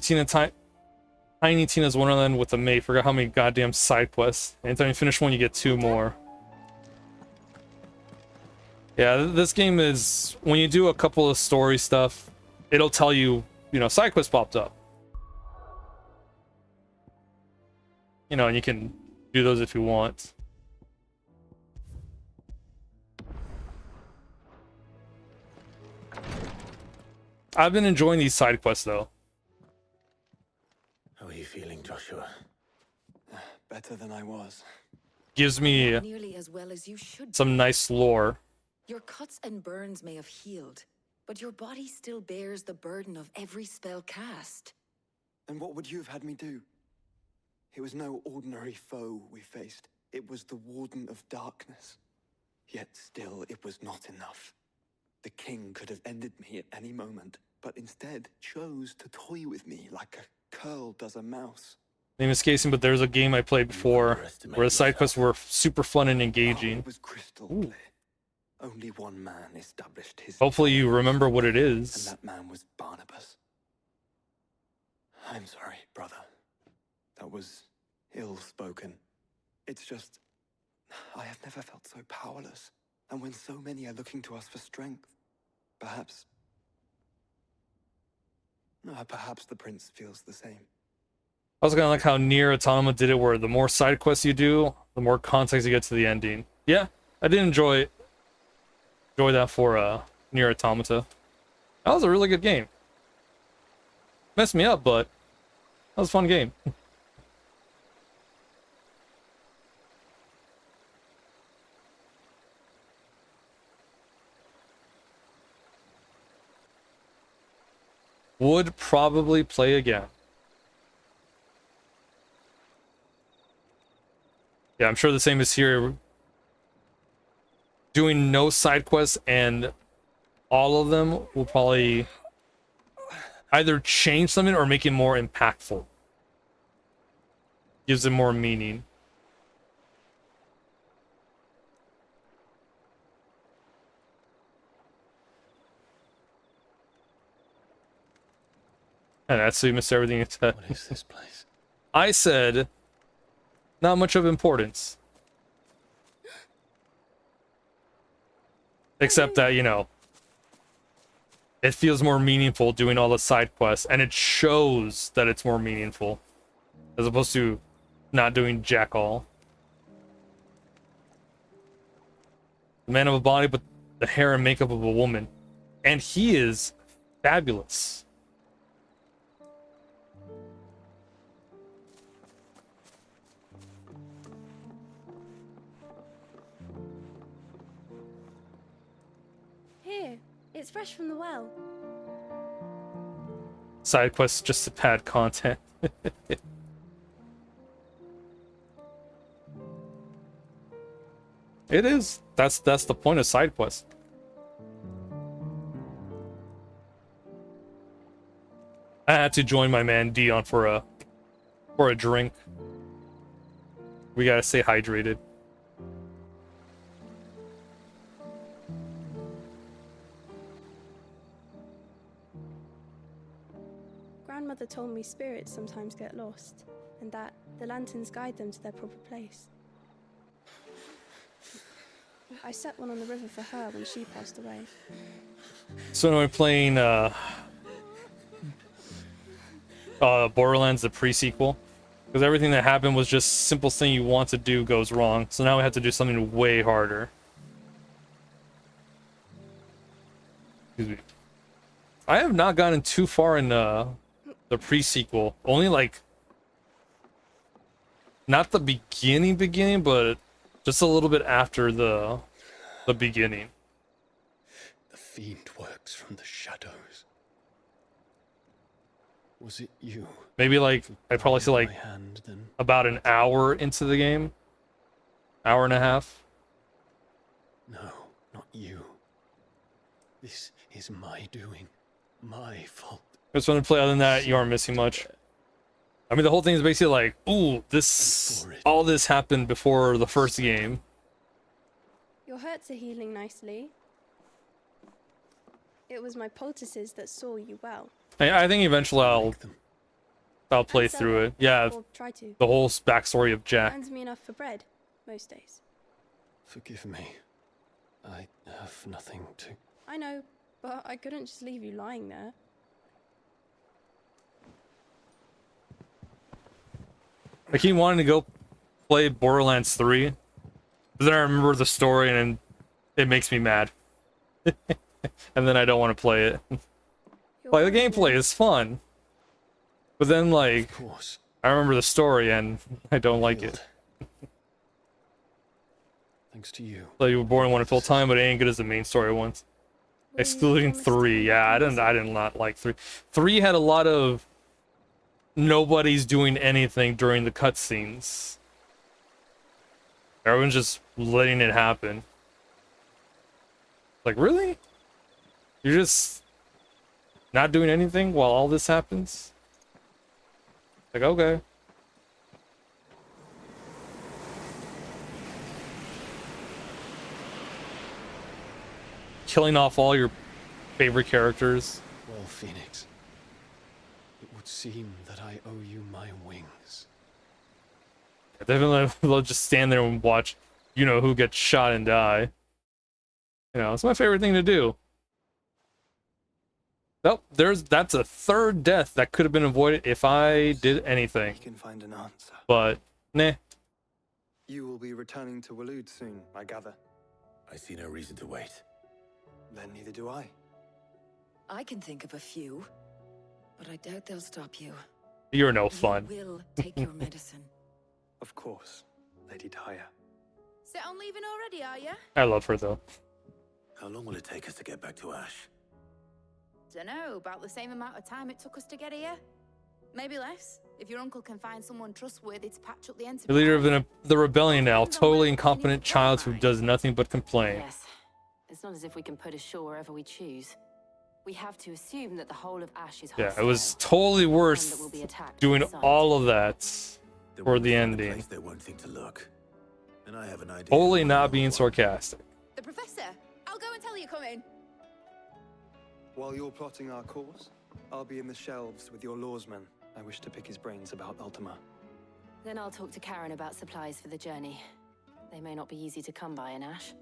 Tiny Tina's Wonderland with a mate. Forgot how many goddamn side quests. Anytime you finish one, you get 2 more. Yeah, this game is... When you do a couple of story stuff, it'll tell you, you know, side quests popped up. You know, and you can do those if you want. I've been enjoying these side quests, though. How are you feeling, Joshua? Better than I was. Gives me Nearly as well as you should. some nice lore. Your cuts and burns may have healed, but your body still bears the burden of every spell cast. And what would you have had me do? It was no ordinary foe we faced. It was the Warden of Darkness. Yet still, it was not enough. The king could have ended me at any moment. but instead chose to toy with me like a curl does a mouse. Name escapes me, but there's a game I played before where the side quests were super fun and engaging. It was crystal clear. Only one man established his... Hopefully you remember what it And is. that man was Barnabas. I'm sorry, brother. That was ill-spoken. It's just... I have never felt so powerless. And when so many are looking to us for strength, perhaps... perhaps the prince feels the same. I was kind of like how Nier Automata did it, where the more side quests you do, the more context you get to the ending. Yeah, I did enjoy that for Nier Automata. That was a really good game. Messed me up, but that was a fun game. Would probably play again. Yeah, I'm sure the same is here. Doing no side quests and all of them will probably either change something or make it more impactful. Gives it more meaning. And that's so you missed everything you said. What is this place? I said, not much of importance. Except that, you know, it feels more meaningful doing all the side quests, and it shows that it's more meaningful, as opposed to not doing jack all. The man of a body, but the hair and makeup of a woman. And he is fabulous. Here, it's fresh from the well. Side quests just to pad content. It is. That's the point of side quests. I had to join my man Dion for a drink. We gotta stay hydrated. Grandmother told me spirits sometimes get lost, and that the lanterns guide them to their proper place. I set one on the river for her when she passed away. So now we're playing Borderlands, the pre-sequel, because everything that happened was just simple thing you want to do goes wrong. So now we have to do something way harder. Excuse me. I have not gotten too far in the pre-sequel. Only like not the beginning, but just a little bit after the beginning. The fiend works from the shadows. Was it you? Maybe like I'd probably say like about an hour into the game. Hour and a half. No, not you. This is my doing. My fault. Just want to play. Other than that, you aren't missing much. I mean, the whole thing is basically like, ooh, all this happened before the first game. Your hurts are healing nicely. It was my poultices that saw you well. I think eventually I'll play And through sell it. Yeah, or try to. the whole backstory of Jack. Earns me enough for bread, most days. Forgive me. I have nothing to... I know, but I couldn't just leave you lying there. I keep wanting to go play Borderlands 3, but then I remember the story and it makes me mad. And then I don't want to play it. Like, the gameplay is fun, but then, like, I remember the story and I don't like it. Thanks to you. So you were born and want to fill time, but it ain't good as the main story ones. Excluding 3, yeah, I did not like 3. 3 had a lot of nobody's doing anything during the cutscenes. Everyone's just letting it happen. Like, really? You're just not doing anything while all this happens. Like, okay. Killing off all your favorite characters. Well, Phoenix, it would seem that I owe you my wings. Definitely, they'll just stand there and watch, you know, who gets shot and die. You know, it's my favorite thing to do. Nope, that's a third death that could have been avoided if I did anything. We can find an answer. But, nah. You will be returning to Waloed soon, I gather. I see no reason to wait. Then neither do I. I can think of a few, but I doubt they'll stop you. You're no fun. You will take your medicine. Of course, Lady Daya. Set on leaving already, are you? I love her, though. How long will it take us to get back to Ash? Dunno, about the same amount of time it took us to get here. Maybe less, if your uncle can find someone trustworthy to patch up the The enterprise. leader of the rebellion now, totally incompetent child who does nothing but complain. Yes. It's not as if we can put ashore wherever we choose. We have to assume that the whole of Ash is hostile. Yeah, it was totally worth doing all of that for the ending. They won't think to look. And I have an idea. Totally not being sarcastic. The professor! I'll go and tell you come in. While you're plotting our course, I'll be in the shelves with your lawsman. I wish to pick his brains about Ultima. Then I'll talk to Karen about supplies for the journey. They may not be easy to come by in Ash.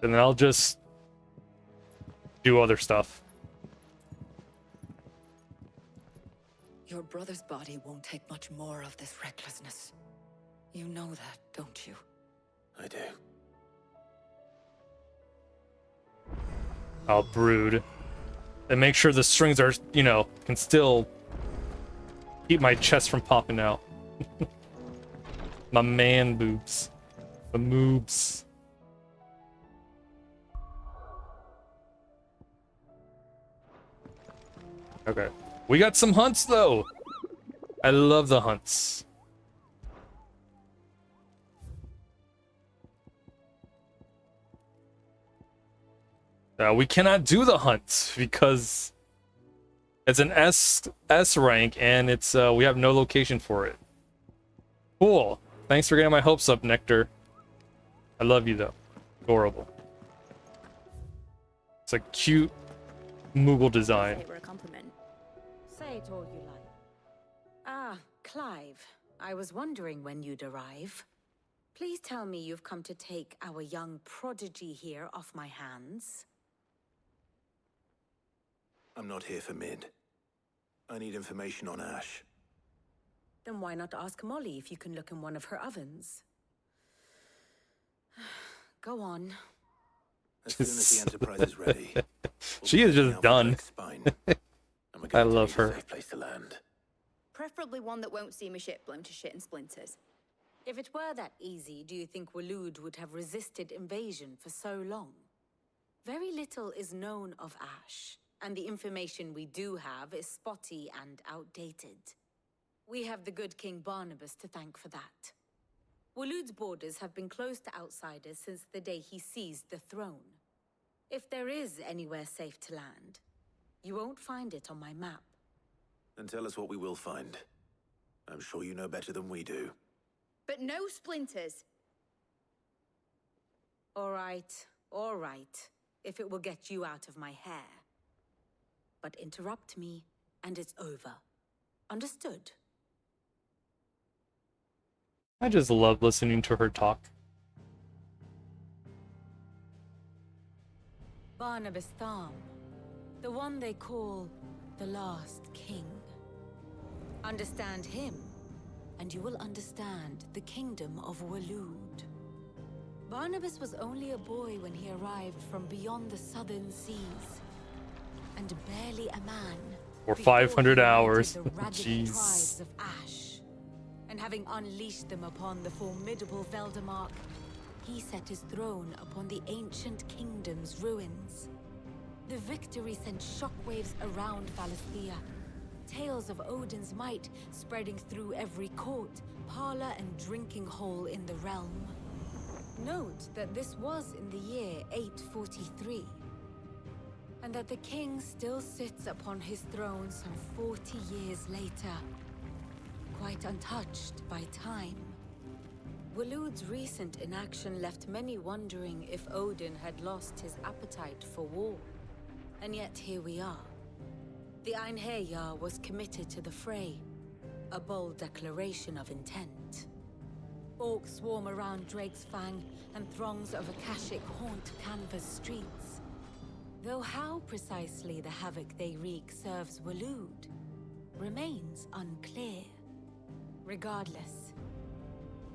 And then I'll just do other stuff. Your brother's body won't take much more of this recklessness. You know that, don't you? I do. I'll brood. And make sure the strings are, you know, can still keep my chest from popping out. My man boobs. The moobs. Okay. We got some hunts, though. I love the hunts. We cannot do the hunt because it's an S rank and it's we have no location for it. Cool. Thanks for getting my hopes up, Nectar. I love you though. Adorable. It's a cute Moogle design. It were a compliment. Say it all you like. Ah, Clive. I was wondering when you'd arrive. Please tell me you've come to take our young prodigy here off my hands. I'm not here for Mid. I need information on Ash. Then why not ask Molly if you can look in one of her ovens? Go on. As soon as the Enterprise is ready. She is just done. I love her. Safe place to land. Preferably one that won't see my ship blown to shit and splinters. If it were that easy, do you think Waloed would have resisted invasion for so long? Very little is known of Ash, and the information we do have is spotty and outdated. We have the good King Barnabas to thank for that. Waloed's borders have been closed to outsiders since the day he seized the throne. If there is anywhere safe to land, you won't find it on my map. Then tell us what we will find. I'm sure you know better than we do. But no splinters. All right, if it will get you out of my hair. But interrupt me, and it's over. Understood? I just love listening to her talk. Barnabas Tharm, the one they call the Last King. Understand him, and you will understand the kingdom of Waloed. Barnabas was only a boy when he arrived from beyond the southern seas, and barely a man. For 500 hours. The ragged Jeez. tribes of Ash. And having unleashed them upon the formidable Veldamark, he set his throne upon the ancient kingdom's ruins. The victory sent shockwaves around Valisthea, tales of Odin's might spreading through every court, parlor, and drinking hole in the realm. Note that this was in the year 843. and that the king still sits upon his throne some 40 years later, quite untouched by time. Waloed's recent inaction left many wondering if Odin had lost his appetite for war. And yet here we are. The Einherjar was committed to the fray, a bold declaration of intent. Orcs swarm around Drakesfang, and throngs of Akashic haunt Canva's streets. Though how precisely the havoc they wreak serves Waloed remains unclear. Regardless,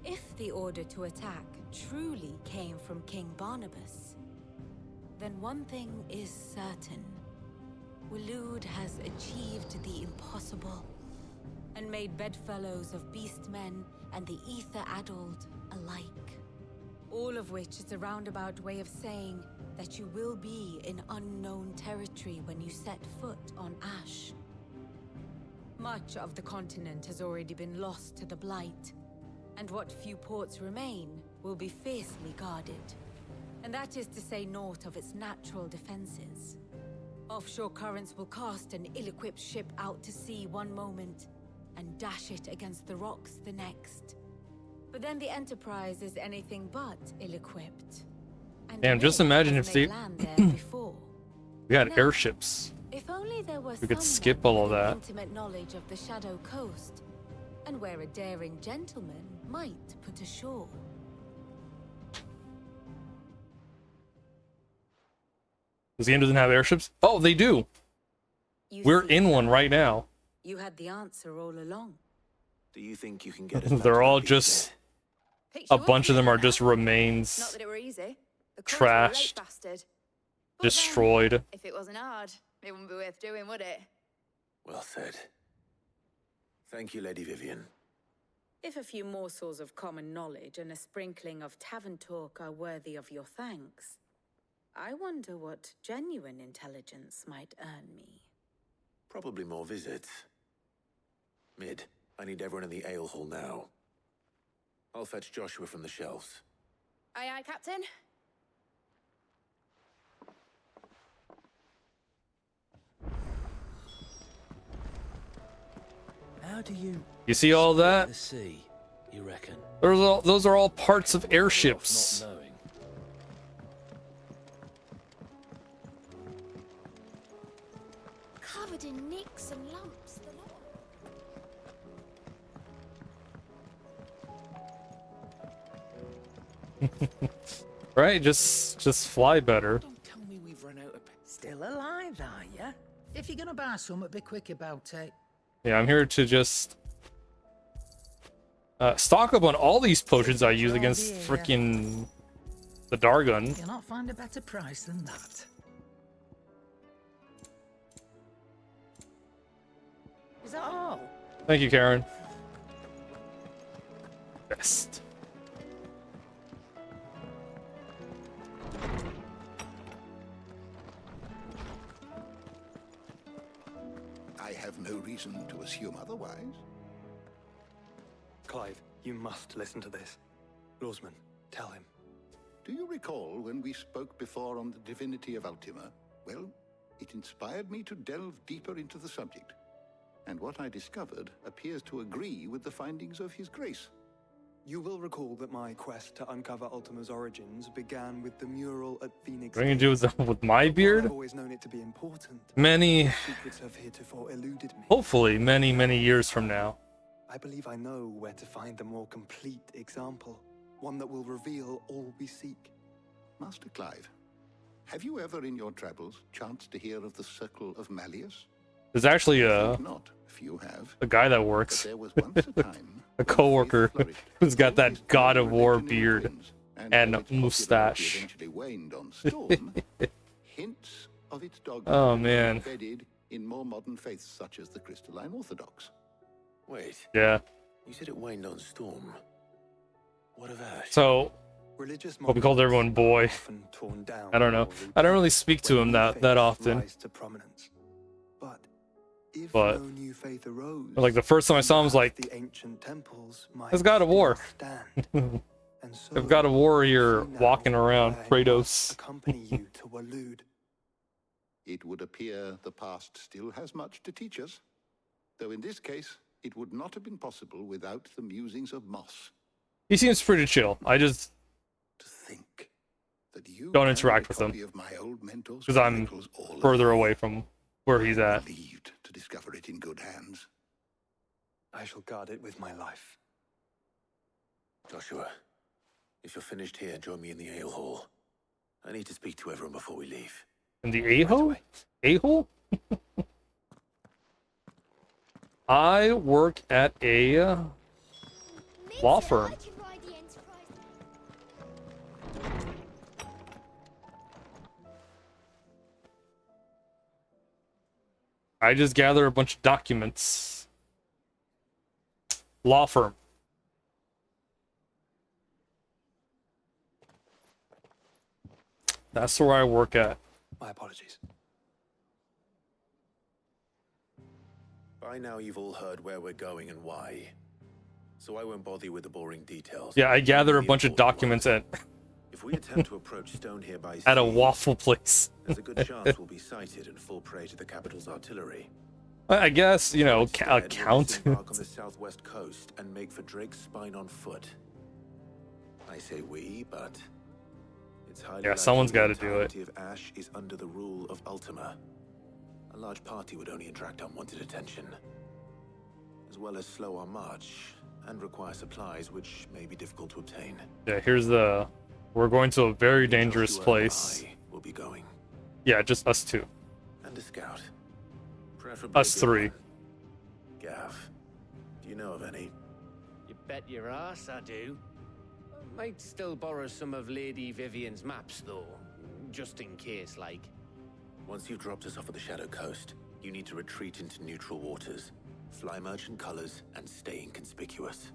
if the order to attack truly came from King Barnabas, then one thing is certain. Waloed has achieved the impossible, and made bedfellows of beastmen and the ether-addled alike. All of which is a roundabout way of saying that you will be in unknown territory when you set foot on Ash. Much of the continent has already been lost to the Blight, and what few ports remain will be fiercely guarded. And that is to say naught of its natural defenses. Offshore currents will cast an ill-equipped ship out to sea one moment, and dash it against the rocks the next. But then the Enterprise is anything but ill-equipped. Damn, just imagine if they we had Now, airships. If only there were We could someone skip all of with that. intimate knowledge of the Shadow Coast, and where a daring gentleman might put ashore. This game doesn't have airships? Oh, they do. We're in one right now. You had the answer all along. Do you think you can get us back They're to all the just Picked a you up bunch of them here. are just Not remains, that it were easy. The courts were late, trashed, bastard. destroyed. If it wasn't hard, it wouldn't be worth doing, would it? Well said. Thank you, Lady Vivian. If a few morsels of common knowledge and a sprinkling of tavern talk are worthy of your thanks, I wonder what genuine intelligence might earn me. Probably more visits. Mid, I need everyone in the ale hall now. I'll fetch Joshua from the shelves. Aye, aye, Captain. How do you You see all that? the sea, you reckon? Those are all parts of airships. Not knowing. Covered in nicks and lumps. Right? Just fly better. Tell me we've run out of... Still alive, are ya? If you're gonna buy some, be quick about it. Yeah, I'm here to just stock up on all these potions I use against freaking the Dargun. You'll not find a better price than that. Is that all? Thank you, Karen. Best. I have no reason to assume otherwise. Clive, you must listen to this. Lawsman, tell him. Do you recall when we spoke before on the divinity of Ultima? Well, it inspired me to delve deeper into the subject. And what I discovered appears to agree with the findings of His Grace. You will recall that my quest to uncover Ultima's origins began with the mural at Phoenix. What are you gonna do with my beard? I've always known it to be important. Many, Secrets have heretofore eluded me. hopefully many years from now. I believe I know where to find the more complete example. One that will reveal all we seek. Master Clive, have you ever in your travels chanced to hear of the Circle of Malleus? There's actually Think not, if you have. a guy that But works, there was once a time a coworker who's got that God of War beard and mustache. eventually waned on storm. Hints of its dogma Oh, man. embedded in more modern faiths such as the Crystalline Orthodox. Wait, Yeah. you said it waned on Storm. What of Ash? So, Religious well, we called everyone boy. often torn down I don't know. I don't really speak to him that often. rise to prominence. But if But no new faith arose, like the first time I saw him, I was like, the ancient temples might "There's God of War." stand. I've got a warrior walking around, Kratos. accompany you to Waloed. it would appear the past still has much to teach us. Though in this case, it would not have been possible without the musings of Moss. He seems pretty chill. I just don't interact with him because I'm further away from where he's at. To discover it in good hands. I shall guard it with my life. Joshua, if you're finished here, join me in the ale hall. I need to speak to everyone before we leave. In the a-hole? A-hole? I work at a law firm. I just gather a bunch of documents. Law firm. That's where I work at. My apologies. By now you've all heard where we're going and why. So I won't bother you with the boring details. Yeah, I gather a bunch of documents at If we attempt to approach Stonehere by sea, at a waffle place. there's a good chance we'll be sighted and fall prey to the capital's artillery. I guess, you know, Instead, count. we'll disembark on the southwest coast and make for Drake's Spine on foot. I say we, but it's highly Yeah, likely someone's the gotta do it. entirety of Ash is under the rule of Ultima. A large party would only attract unwanted attention, as well as slow our march and require supplies which may be difficult to obtain. Yeah, here's the... We're going to a very dangerous place. We'll be going. Yeah, just us two. And a scout. Preferably Us a good three. one. Gav, do you know of any? You bet your ass I do. Might still borrow some of Lady Vivian's maps, though. Just in case, like. Once you've dropped us off at the Shadow Coast, you need to retreat into neutral waters, fly merchant colors, and stay inconspicuous.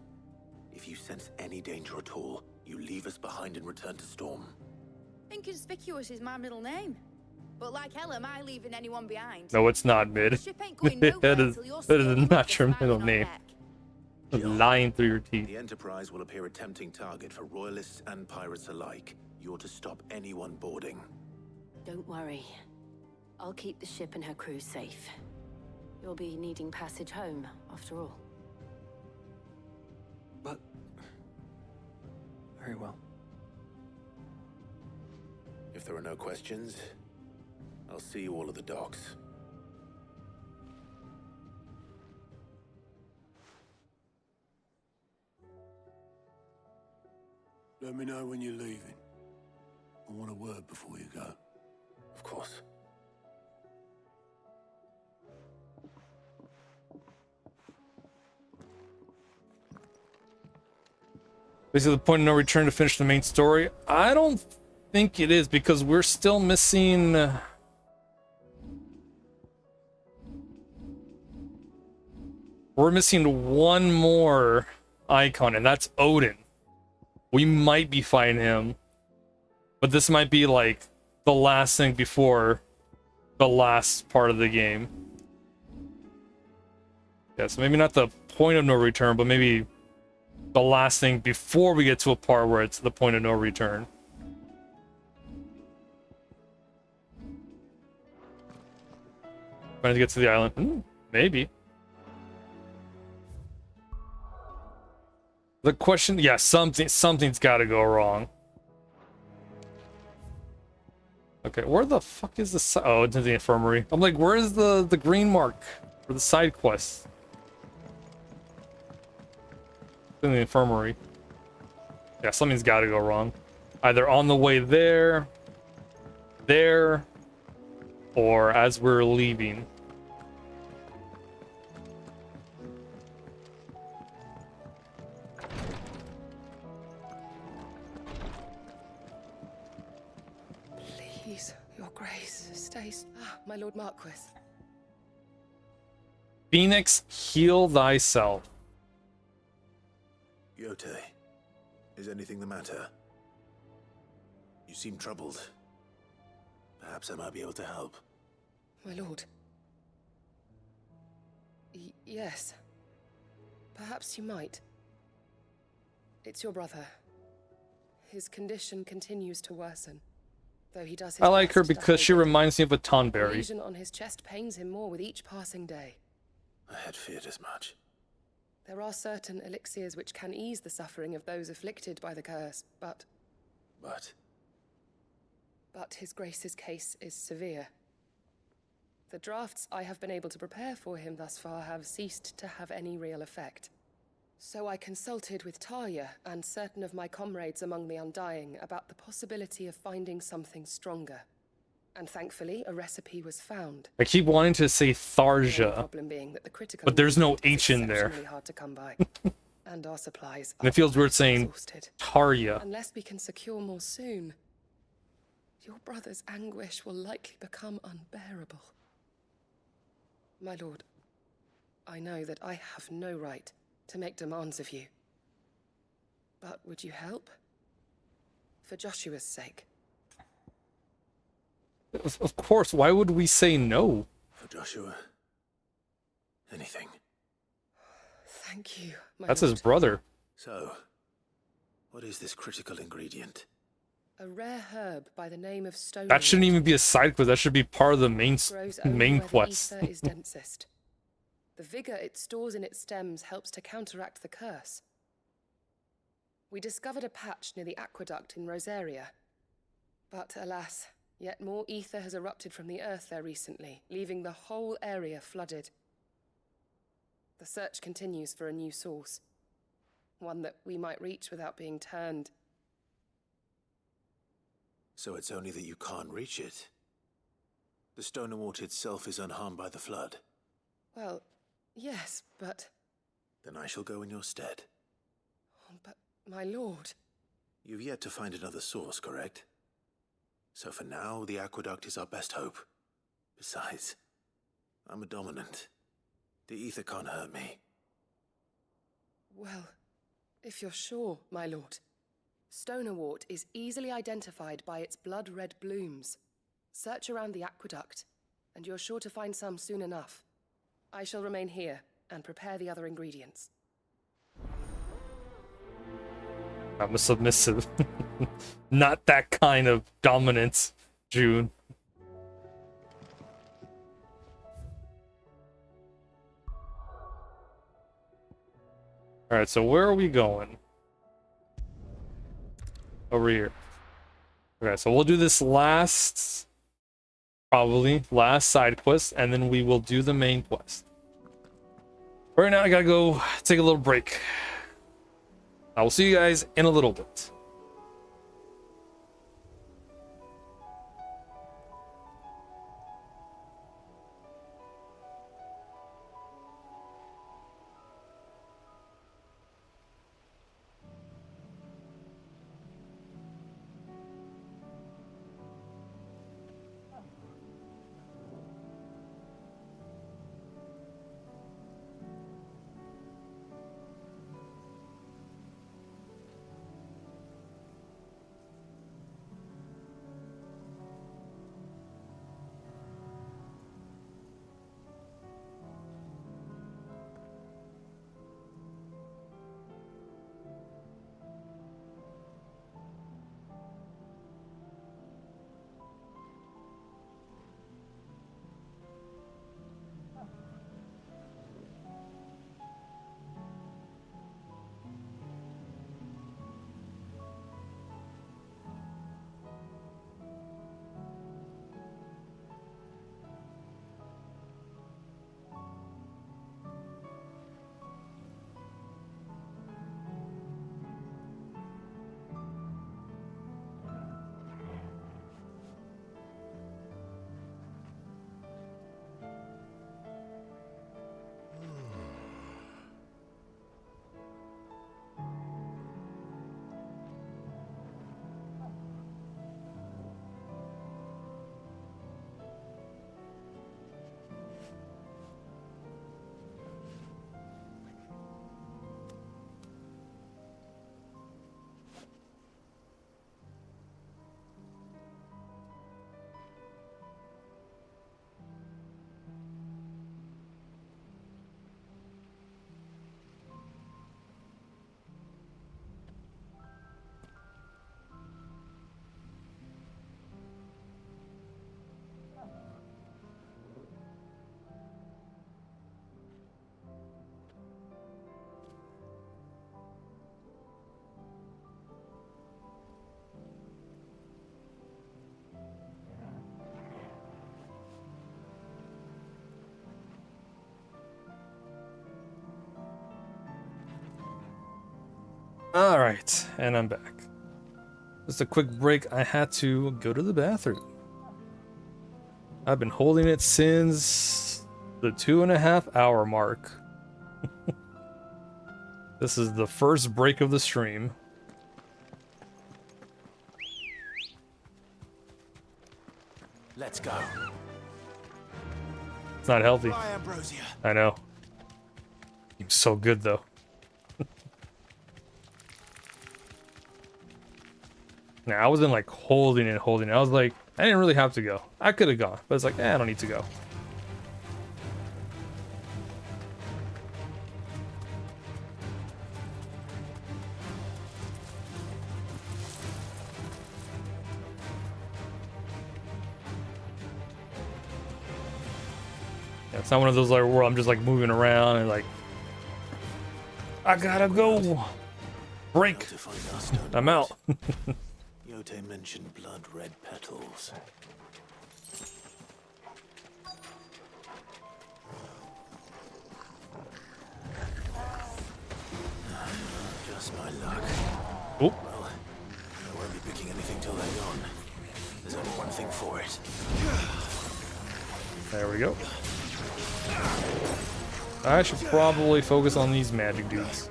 If you sense any danger at all, you leave us behind and return to Storm. Inconspicuous is my middle name. But like hell am I leaving anyone behind? No, it's not, mid. Ship ain't going nowhere that is till you're not your middle name. Lying through your teeth. The Enterprise will appear a tempting target for royalists and pirates alike. You're to stop anyone boarding. Don't worry. I'll keep the ship and her crew safe. You'll be needing passage home, after all. But... Very well. If there are no questions, I'll see you all at the docks. Let me know when you're leaving. I want a word before you go. Of course. This is the point of no return to finish the main story. I don't think it is because we're still missing... We're missing one more icon, and that's Odin. We might be fighting him, but this might be like the last thing before the last part of the game. Yeah, so maybe not the point of no return, but maybe the last thing before we get to a part where it's the point of no return. Trying to get to the island. Maybe. The question, yeah, something's got to go wrong. Okay, where the fuck is the oh, it's in the infirmary. I'm like, where is the green mark for the side quest? It's in the infirmary. Yeah, something's got to go wrong. Either on the way there, or as we're leaving. Please, your grace, stay. My Lord Marquis. Phoenix, heal thyself. Yote, is anything the matter? You seem troubled. Perhaps I might be able to help. My lord. Yes. Perhaps you might. It's your brother. His condition continues to worsen. though he does his I like her best to because she hold it. reminds me of a The Tonberry. lesion on his chest pains him more with each passing day. I had feared as much. There are certain elixirs which can ease the suffering of those afflicted by the curse, but his grace's case is severe. The drafts I have been able to prepare for him thus far have ceased to have any real effect. So I consulted with Talia and certain of my comrades among the Undying about the possibility of finding something stronger. And thankfully, a recipe was found. I keep wanting to say The Tharja, problem being that the critical but there's no ingredient is H in there. exceptionally hard to come by. And our supplies And it feels weird saying exhausted. Tarya. Unless we can secure more soon, your brother's anguish will likely become unbearable. My lord, I know that I have no right to make demands of you. But would you help? For Joshua's sake. Of course, why would we say no? For Joshua, anything. Thank you, my That's lord. his brother. So, what is this critical ingredient? A rare herb by the name of stone. That shouldn't even be a side quest. That should be part of the main Grows only main where quest. the ether is densest. The vigor it stores in its stems helps to counteract the curse. We discovered a patch near the aqueduct in Rosaria. But alas, yet more ether has erupted from the earth there recently, leaving the whole area flooded. The search continues for a new source. One that we might reach without being turned. So it's only that you can't reach it. The stone and water itself is unharmed by the flood. Well, yes, but... Then I shall go in your stead. But, my lord... You've yet to find another source, correct? So for now, the aqueduct is our best hope. Besides, I'm a dominant. The ether can't hurt me. Well, if you're sure, my lord. Stonerwort is easily identified by its blood-red blooms. Search around the aqueduct, and you're sure to find some soon enough. I shall remain here and prepare the other ingredients. I'm a submissive. Not that kind of dominance, June. Alright, so where are we going? Over here. Okay, so we'll do this probably last side quest, and then we will do the main quest. Right now, I gotta go take a little break. I will see you guys in a little bit. All right, and I'm back. Just a quick break. I had to go to the bathroom. I've been holding it since the 2.5 hour mark. This is the first break of the stream. Let's go. It's not healthy. Bye, Ambrosia. I know. Seems so good though. Now I wasn't like holding it. I was like, I didn't really have to go. I could have gone, but it's like, I don't need to go. Yeah, it's not one of those like where I'm just like moving around and like, I gotta go. Break. I'm out. Yote mentioned blood red petals. Just my luck. Oop. Well, I won't be picking anything till they're gone. There's only one thing for it. There we go. I should probably focus on these magic dudes.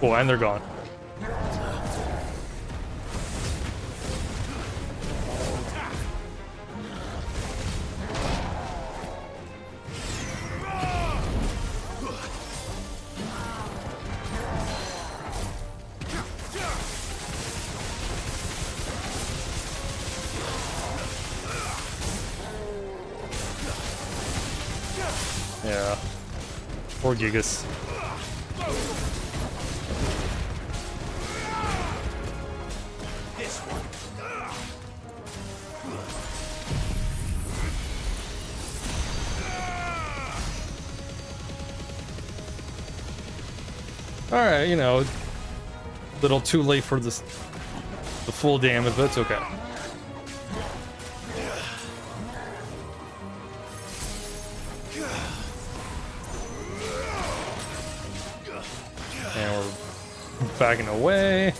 Oh, and they're gone. Yeah. Poor Gigas. This one. Alright, you know, a little too late for this, the full damage, but it's okay. And we're backing away.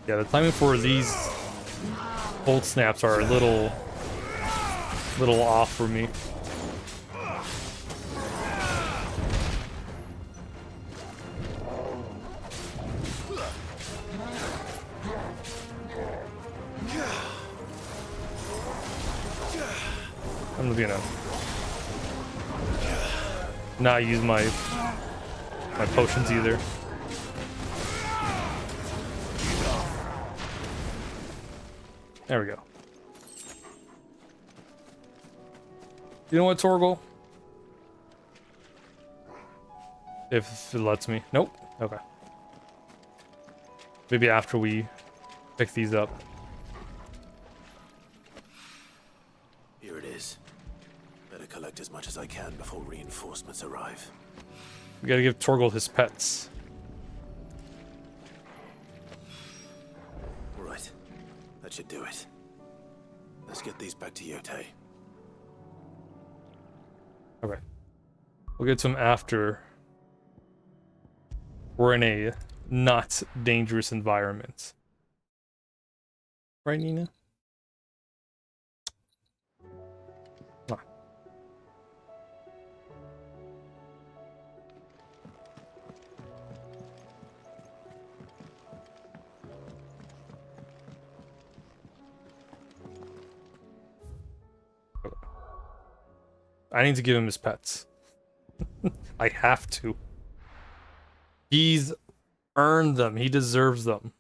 Yeah, the timing for these cold snaps are a little off for me. I'm gonna not use my potions either. There we go. You know what, Torgal? If it lets me. Nope. Okay. Maybe after we pick these up. Here it is. Better collect as much as I can before reinforcements arrive. We gotta give Torgal his pets. Right. That should do it. Let's get these back to Yote. Okay. We'll get to him after we're in a not dangerous environment. Right, Nina? Ah. I need to give him his pets. I have to. He's earned them. He deserves them.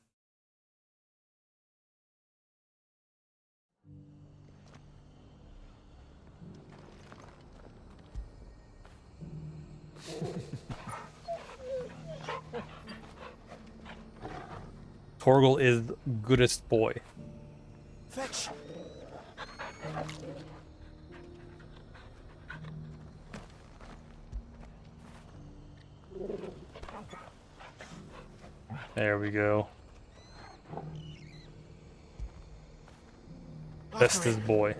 Torgal is goodest boy. Fetch. There we go. Bestest boy.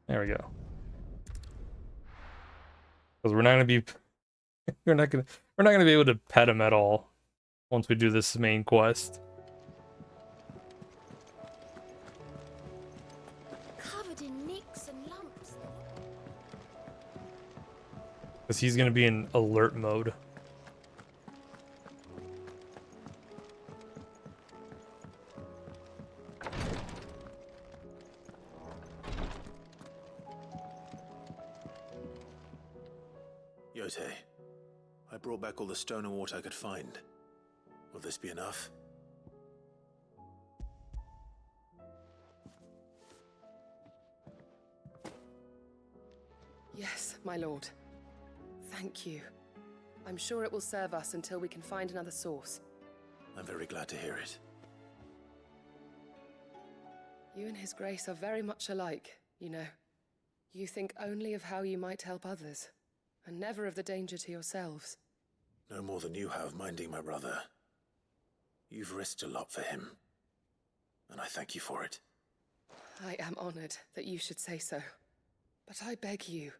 There we go. Because we're not gonna be, we're not gonna be able to pet him at all once we do this main quest. Covered in nicks and lumps. Because he's gonna be in alert mode. Yotei, I brought back all the stone and water I could find. Will this be enough? Yes, my lord. Thank you. I'm sure it will serve us until we can find another source. I'm very glad to hear it. You and His Grace are very much alike, you know. You think only of how you might help others, and never of the danger to yourselves. No more than you have minding my brother. You've risked a lot for him, and I thank you for it. I am honored that you should say so. But I beg you,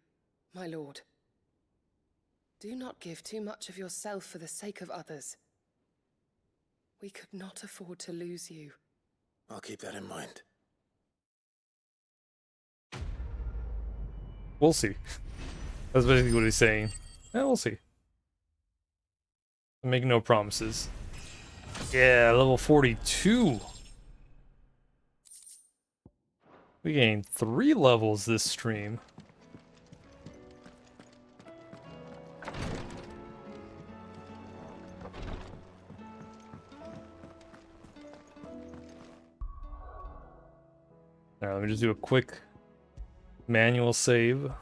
my lord, do not give too much of yourself for the sake of others. We could not afford to lose you. I'll keep that in mind. We'll see. That's basically what he's saying. Yeah, we'll see. Make no promises. Yeah, level 42. We gained 3 levels this stream. Alright, let me just do a quick manual save.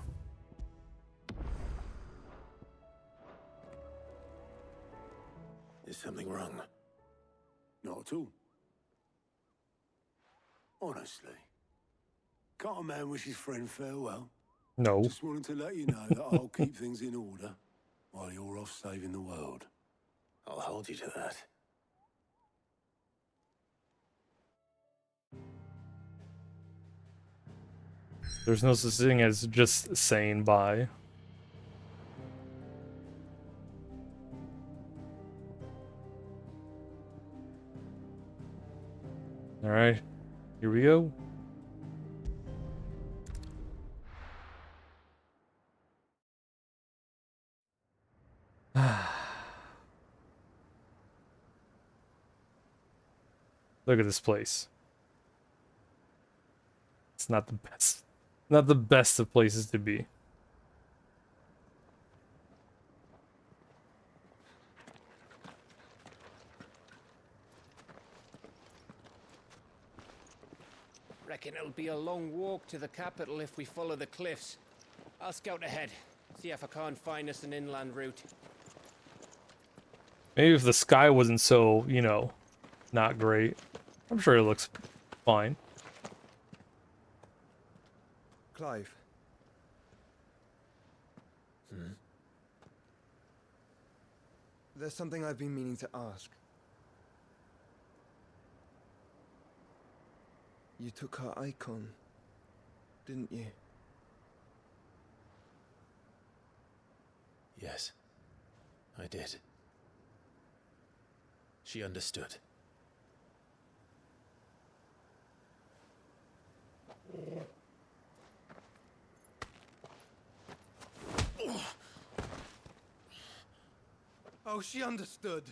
Is something wrong? Not at all. Honestly. Can't a man wish his friend farewell? No. Just wanted to let you know that I'll keep things in order while you're off saving the world. I'll hold you to that. There's no such thing as just saying bye. Alright, here we go. Look at this place. It's not the best. Not the best of places to be. Reckon it'll be a long walk to the capital if we follow the cliffs. I'll scout ahead, see if I can't find us an inland route. Maybe if the sky wasn't so, you know, not great. I'm sure it looks fine. Clive. There's something I've been meaning to ask. You took her icon, didn't you? Yes, I did. She understood. Oh, she understood.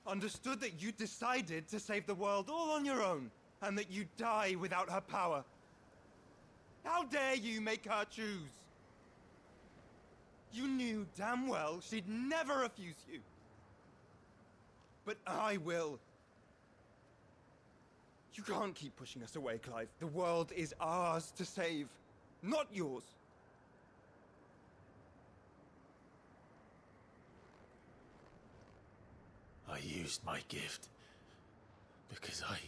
Understood that you decided to save the world all on your own, and that you'd die without her power. How dare you make her choose? You knew damn well she'd never refuse you. But I will. You can't keep pushing us away, Clive. The world is ours to save. not yours. I used my gift because I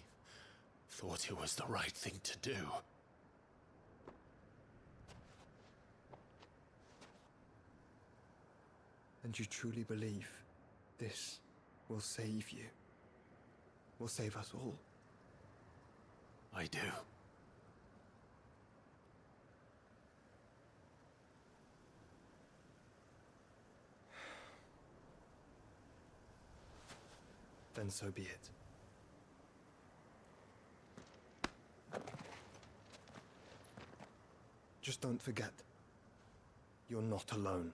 thought it was the right thing to do. And you truly believe this will save you? Will save us all? I do. Then so be it. Just don't forget, you're not alone.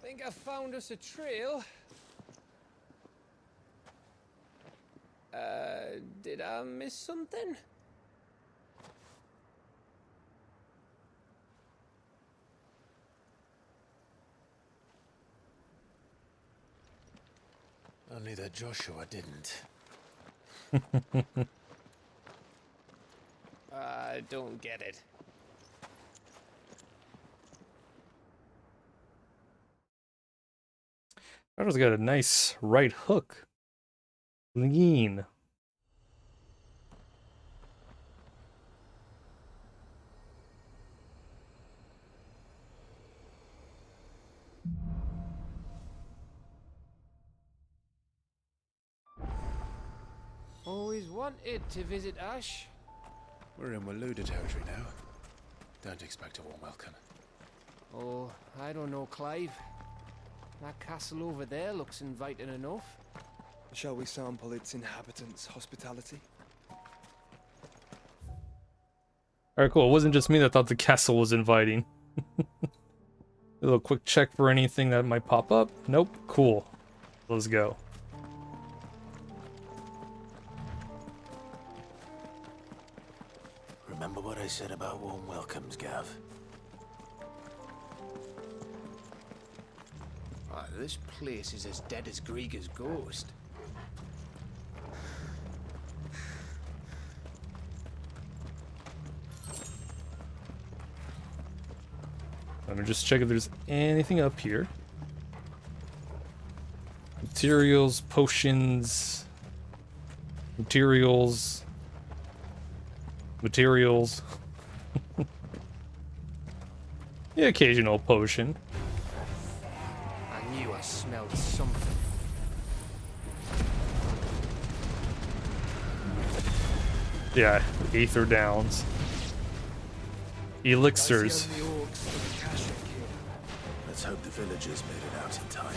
Think I found us a trail. Did I miss something? Only that Joshua didn't. I don't get it. Ryder's got a nice right hook. Lean. Always wanted to visit Ash. We're in Waluda territory now. Don't expect a warm welcome. Oh, I don't know, Clive. That castle over there looks inviting enough. Shall we sample its inhabitants' hospitality? Alright, cool. It wasn't just me that thought the castle was inviting. A little quick check for anything that might pop up. Nope. Cool. Let's go. Remember what I said about warm welcomes, Gav? Ah, this place is as dead as Grieger's ghost. Let me just check if there's anything up here. Materials, potions, materials. The occasional potion. I knew I smelled something. Yeah, Aether Downs. Elixirs. Let's hope the villagers made it out in time.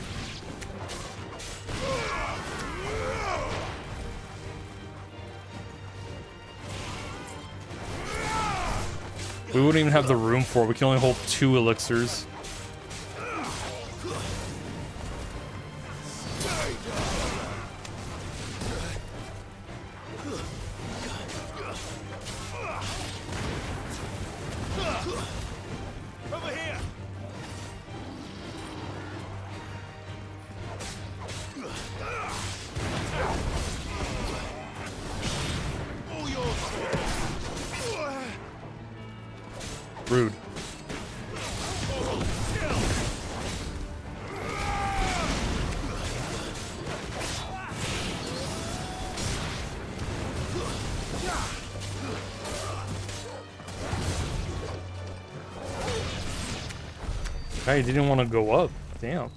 We wouldn't even have the room for it. We can only hold 2 elixirs. Over here! All yours! Rude. I didn't want to go up. Damn.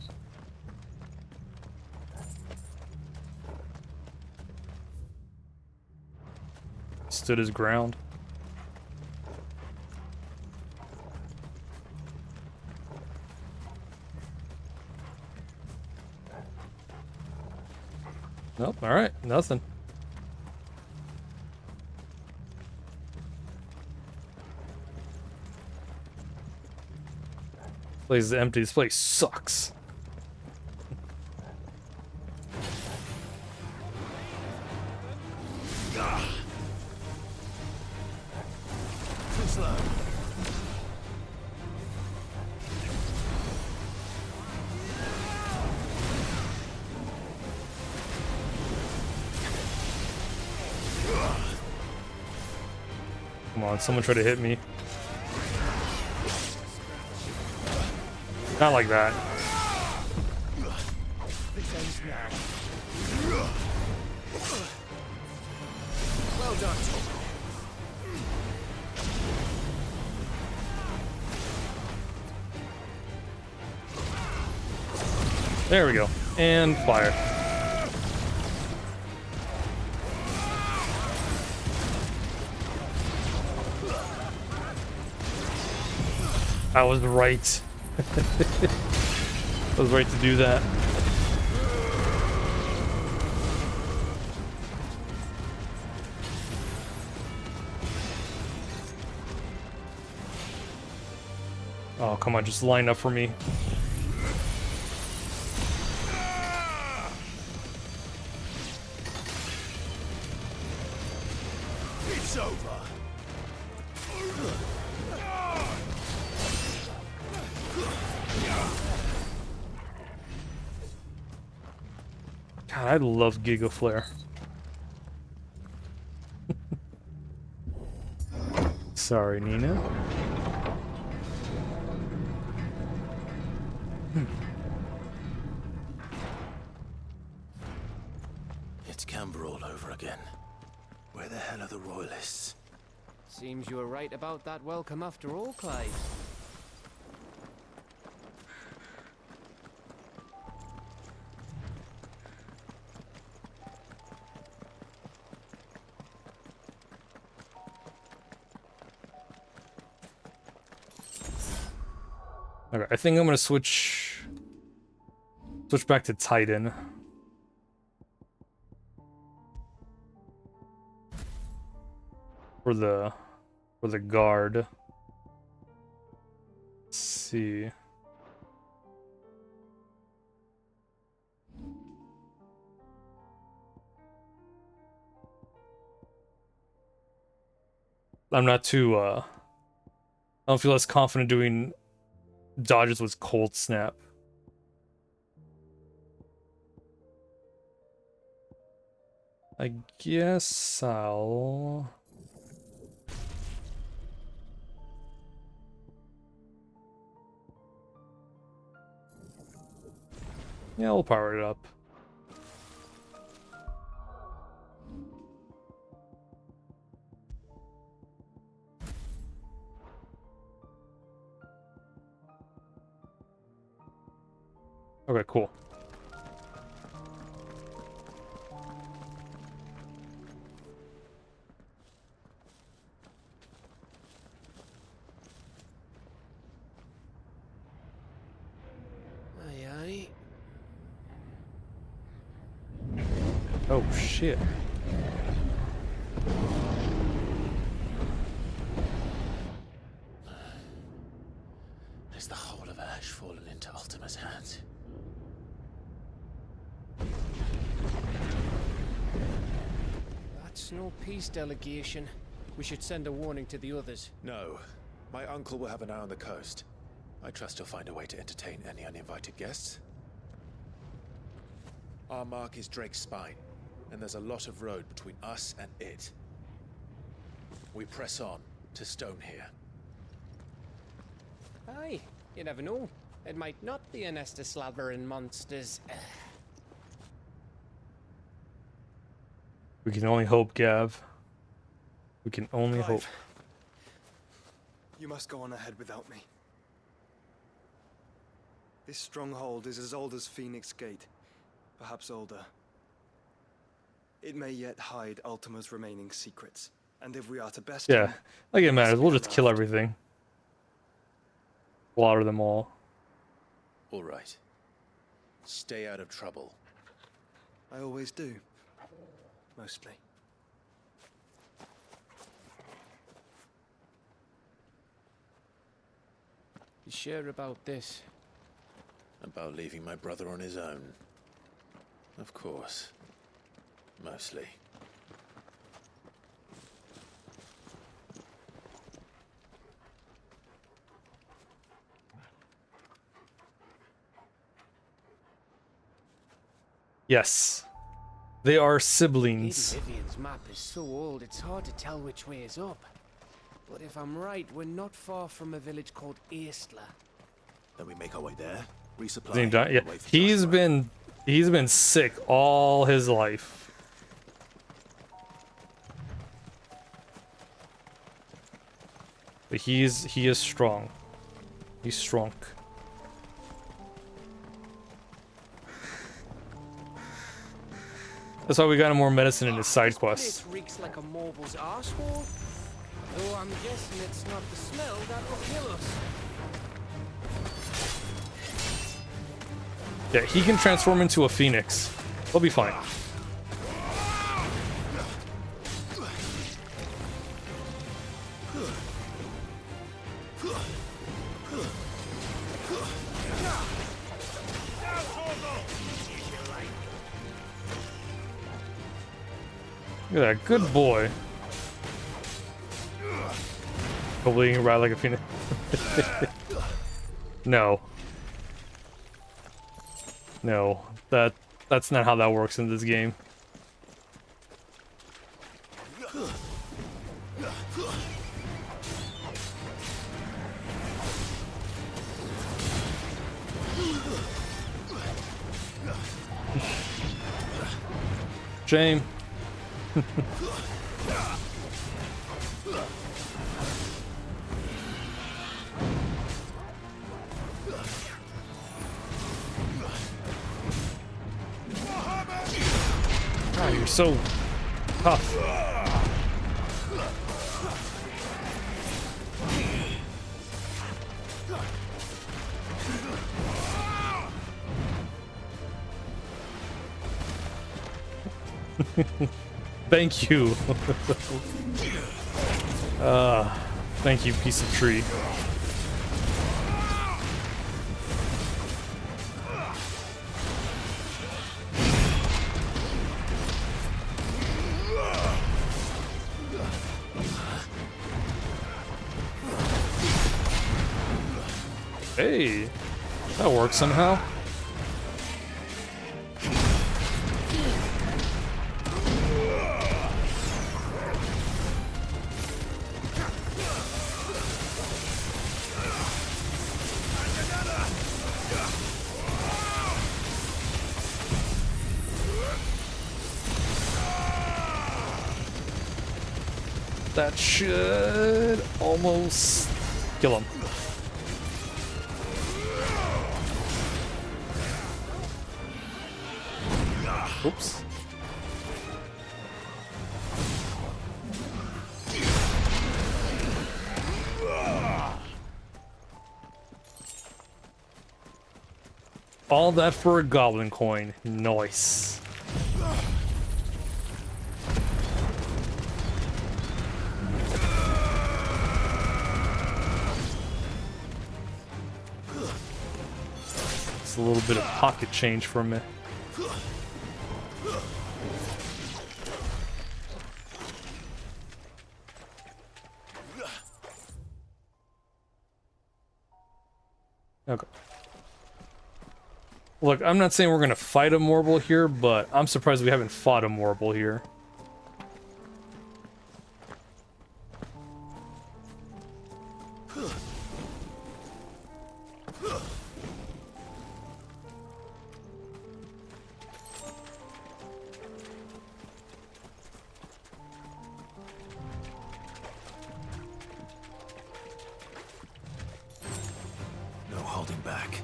Stood his ground. Nope, alright, nothing. Place is empty. This place sucks. Too slow. Come on, someone try to hit me. Not like that. This ends now. Well done, Tom. There we go. And fire. I was right. I was right to do that. Oh, come on, just line up for me. It's over. God, I love Giga Flare. Sorry, Nina. It's Camber all over again. Where the hell are the royalists? Seems you were right about that welcome after all, Clive. Okay, I think I'm gonna switch back to Titan. For the guard. Let's see. I'm not too I don't feel as confident doing dodges with Cold Snap. I guess I'll... Yeah, we'll power it up. Okay, cool. Aye, aye. Oh, shit. Has the whole of Ash fallen into Ultima's hands? That's no peace delegation. We should send a warning to the others. No. My uncle will have an eye on the coast. I trust he'll find a way to entertain any uninvited guests. Our mark is Drake's Spine, and there's a lot of road between us and it. We press on to Stonehere. Aye, you never know. It might not be a nest of slathering monsters. We can only hope, Gav. We can only Clive, hope. You must go on ahead without me. This stronghold is as old as Phoenix Gate, perhaps older. It may yet hide Ultima's remaining secrets, and if we are to best Yeah, him, like it we must matters. be We'll just kill unarmed. everything. Slaughter them all. All right. Stay out of trouble. I always do. Mostly. You sure about this? About leaving my brother on his own. Of course. Mostly. Yes. They are Lady siblings. Vivian's map is so old it's hard to tell which way is up. But if I'm right, we're not far from a village called Eastla. Then we make our way there, resupply. Isn't he done? Yeah, and wait for he's been sick all his life. But he is strong. He's strong. That's why we got him more medicine in his side quests. This reeks like a morble's arsehole. Though I'm guessing it's not the smell that will kill us. Yeah, he can transform into a phoenix. He'll be fine. Look at that, good boy. Hopefully you can ride like a phoenix. No. No, that's not how that works in this game. Shame. God, you're so tough. Thank you. Thank you, piece of tree. Hey, that works somehow. That should almost kill him. Oops. All that for a goblin coin. Nice. It's a little bit of pocket change for me. Okay. Look, I'm not saying we're gonna fight a Morble here, but I'm surprised we haven't fought a Morble here. No holding back.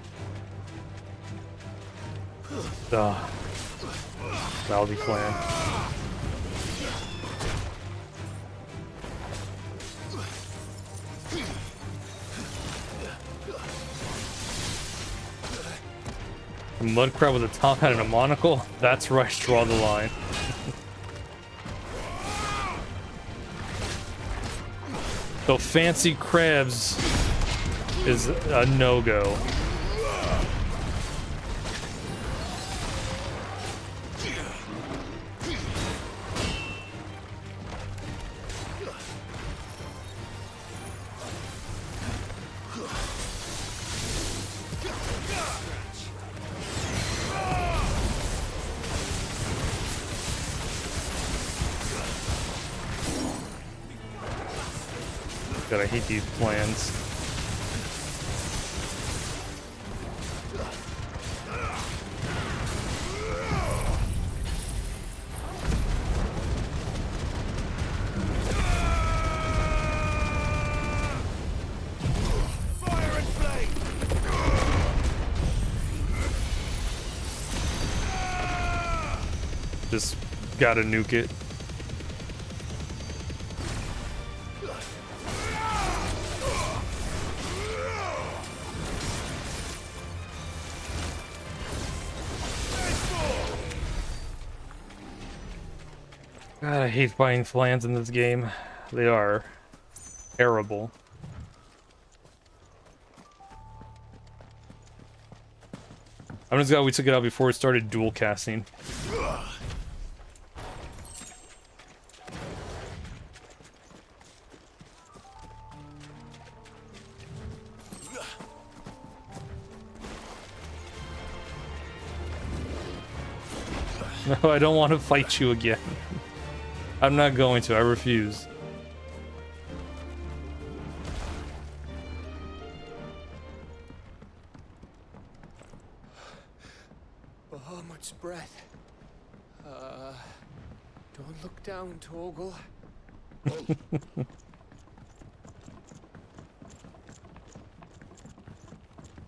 Valdi clan. A mud crab with a top hat and a monocle? That's where I draw the line. So fancy crabs is a no-go. God, I hate these plans. Just gotta nuke it. God, I hate fighting flans in this game. They are terrible. I'm just glad we took it out before it started dual casting. No, I don't want to fight you again. I'm not going to. I refuse. Bahamut's breath. Don't look down, Torgal.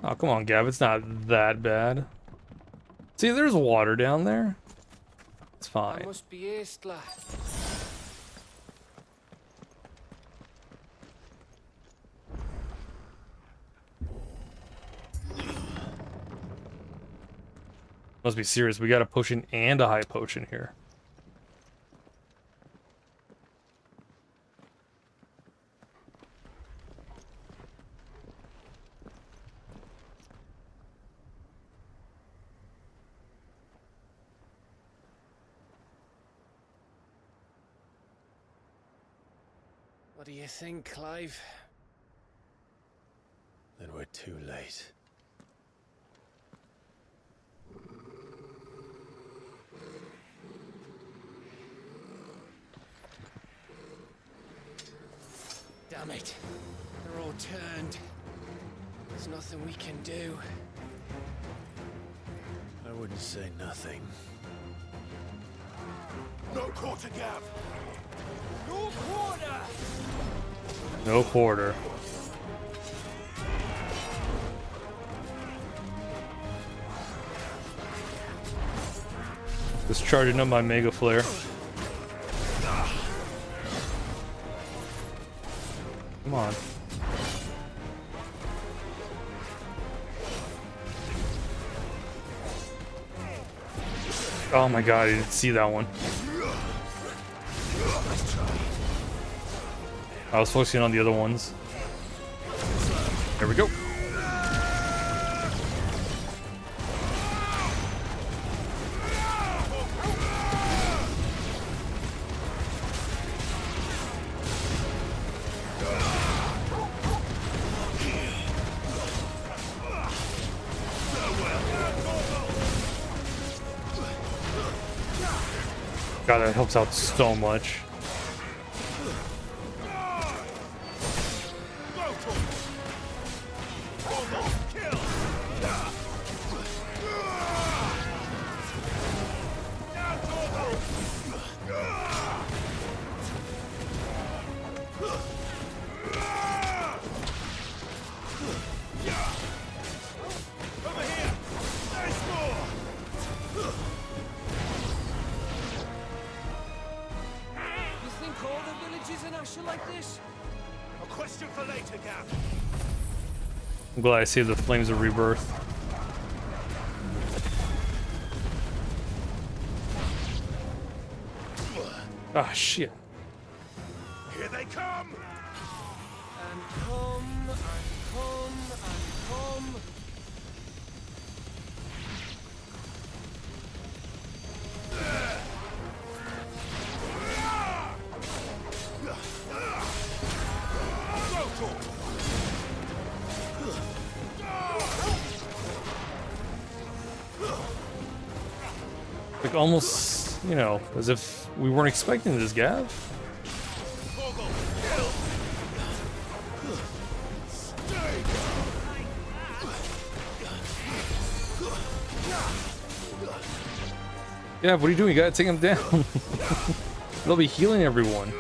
Oh, come on, Gav. It's not that bad. See, there's water down there. It's fine. I must be Aistla. Must be serious. We got a potion and a high potion here. What do you think, Clive? Then we're too late. Damn it. They're all turned. There's nothing we can do. I wouldn't say nothing. No quarter, Gav! No quarter! No quarter. Just charging up my Mega Flare. Come on. Oh my god, I didn't see that one. I was focusing on the other ones. There we go. God, that helps out so much. I'm glad I saved the Flames of Rebirth. Ah, shit. Here they come! And come, and come, and come. Like almost, you know, as if we weren't expecting this, Gav. Yeah, what are you doing? You gotta take him down. They'll be healing everyone.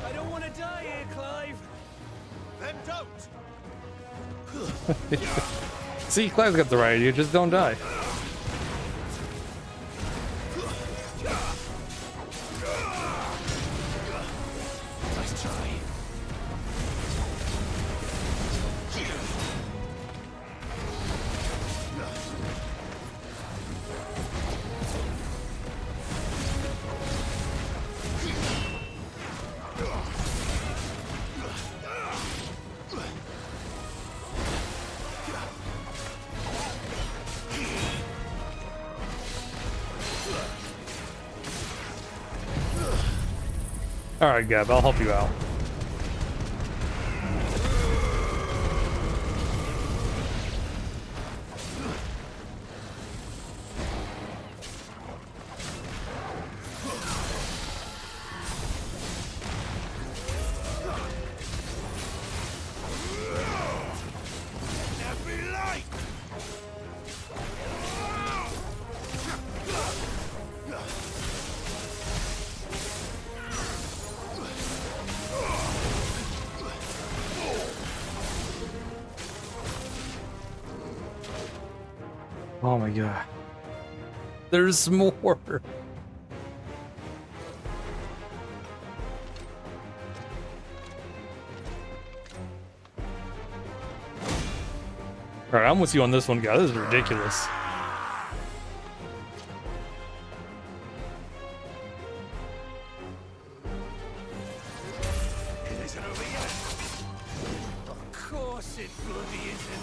I don't want to die here, Clive. Then don't. See, Clive's got the right idea. Just don't die. Nice try. Alright, Gab, I'll help you out. Oh my god. There's more. Alright, I'm with you on this one, guy. This is ridiculous. It isn't over yet. Of course it bloody isn't.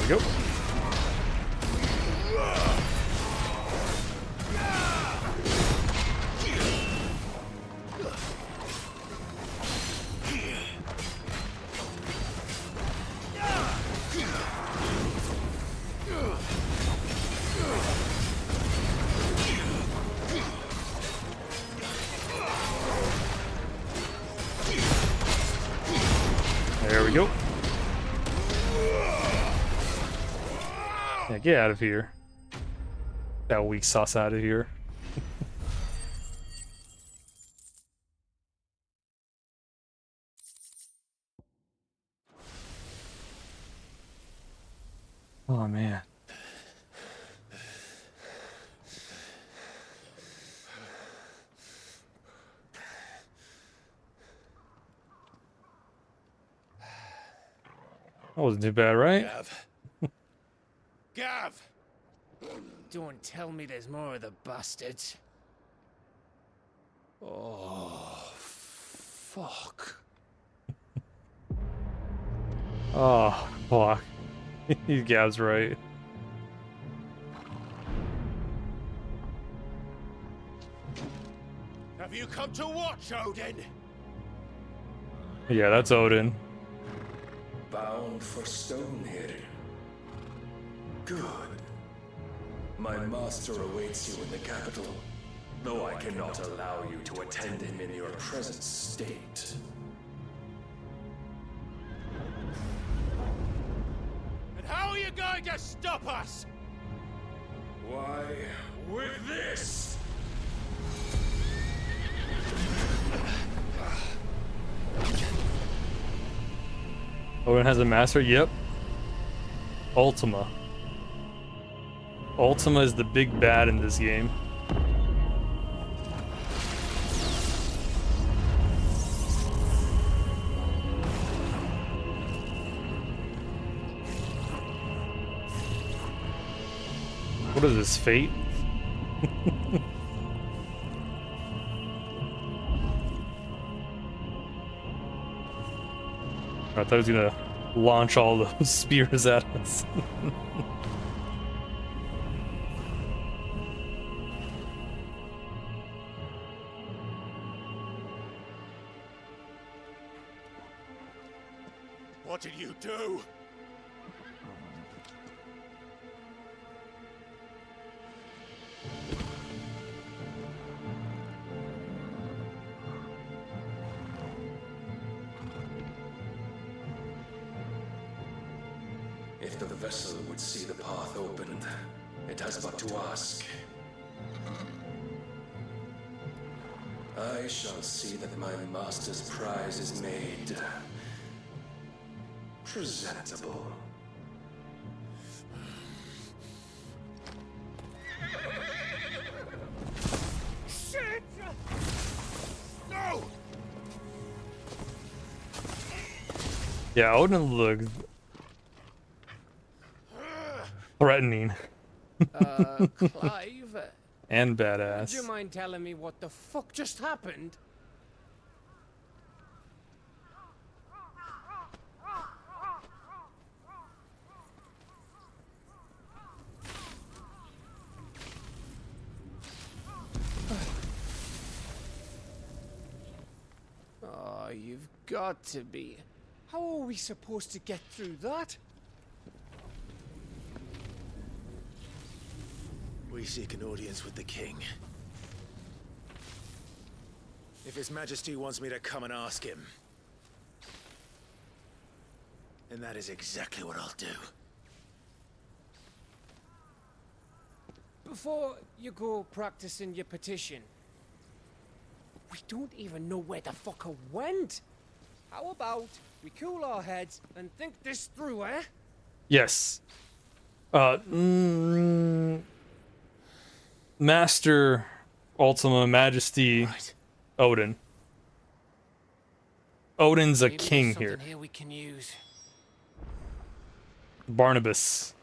There we go. There we go. Yeah, get out of here. That weak sauce out of here. Oh man. That wasn't too bad, right? Gav. Gav! Don't tell me there's more of the bastards. Oh, fuck. Oh, fuck. Gav's right. Have you come to watch, Odin? Yeah, that's Odin. Bound for Stonehill. Good. My master awaits you in the capital, though I cannot allow you to attend him in your present state. And how are you going to stop us? Why, with this! Odin has a master? Yep. Ultima. Ultima is the big bad in this game. What is this, fate? I thought he was gonna launch all those spears at us. What did you do? If the vessel would see the path opened, it has but to ask. I shall see that my master's prize is made presentable. Shit! No! Yeah, Odin looked threatening. Clive? And Would badass. you mind telling me what the fuck just happened? Oh, you've got to be. How are we supposed to get through that? We seek an audience with the king. If His Majesty wants me to come and ask him, then that is exactly what I'll do. Before you go practicing your petition, we don't even know where the fucker went. How about we cool our heads and think this through, eh? Yes. Master, Ultima, Majesty, Odin. Odin's a Maybe there's king something here. we can use. Barnabas.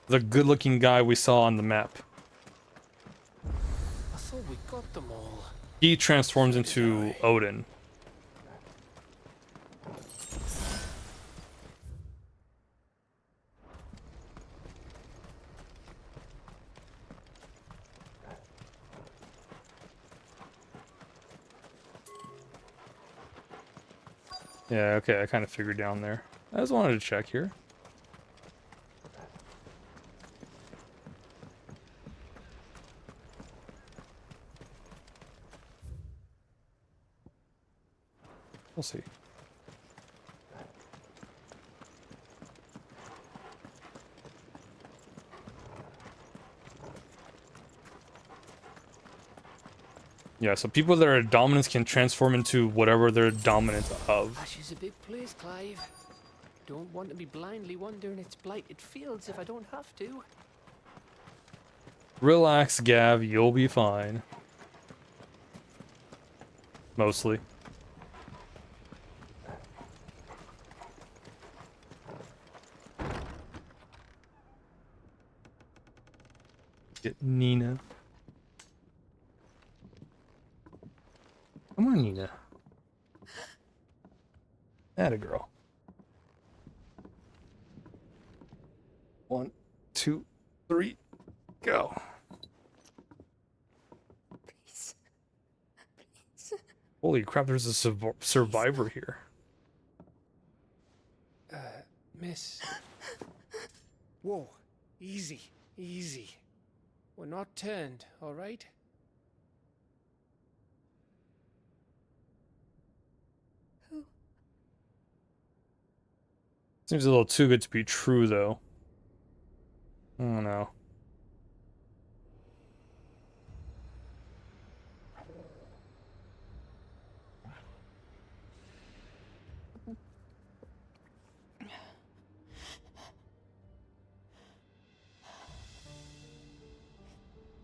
The good-looking guy we saw on the map. I thought we got them all. He transforms into Odin. Yeah, okay, I kind of figured down there. I just wanted to check here. We'll see. Yeah, so people that are dominants can transform into whatever they're dominant of. Ash is a big place, Clive. Don't want to be blindly wandering its blighted fields if I don't have to. Relax, Gav, you'll be fine. Mostly. Get Nina. Come on, Nina. Atta girl. 1, 2, 3, go. Please. Holy crap, there's a survivor here. Miss. Whoa. Easy. Easy. We're not turned, all right? Seems a little too good to be true, though. I don't know.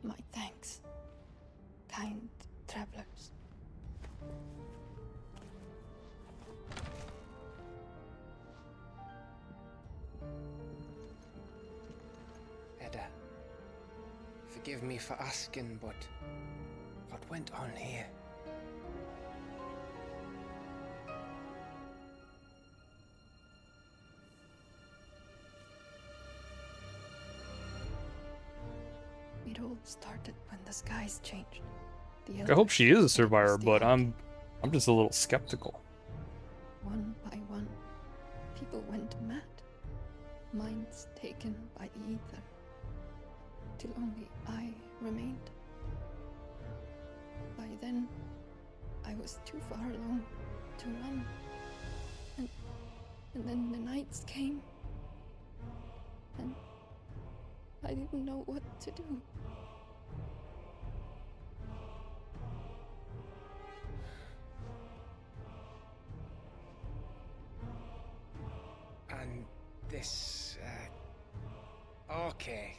My thanks, kind travelers. Edda, forgive me for asking, but what went on here? It all started when the skies changed. I hope she is a survivor, but I'm just a little skeptical. One by one, people went mad. Minds taken by the ether. Till only I remained. By then, I was too far along to run. And then the nights came. And I didn't know what to do. And this, Arche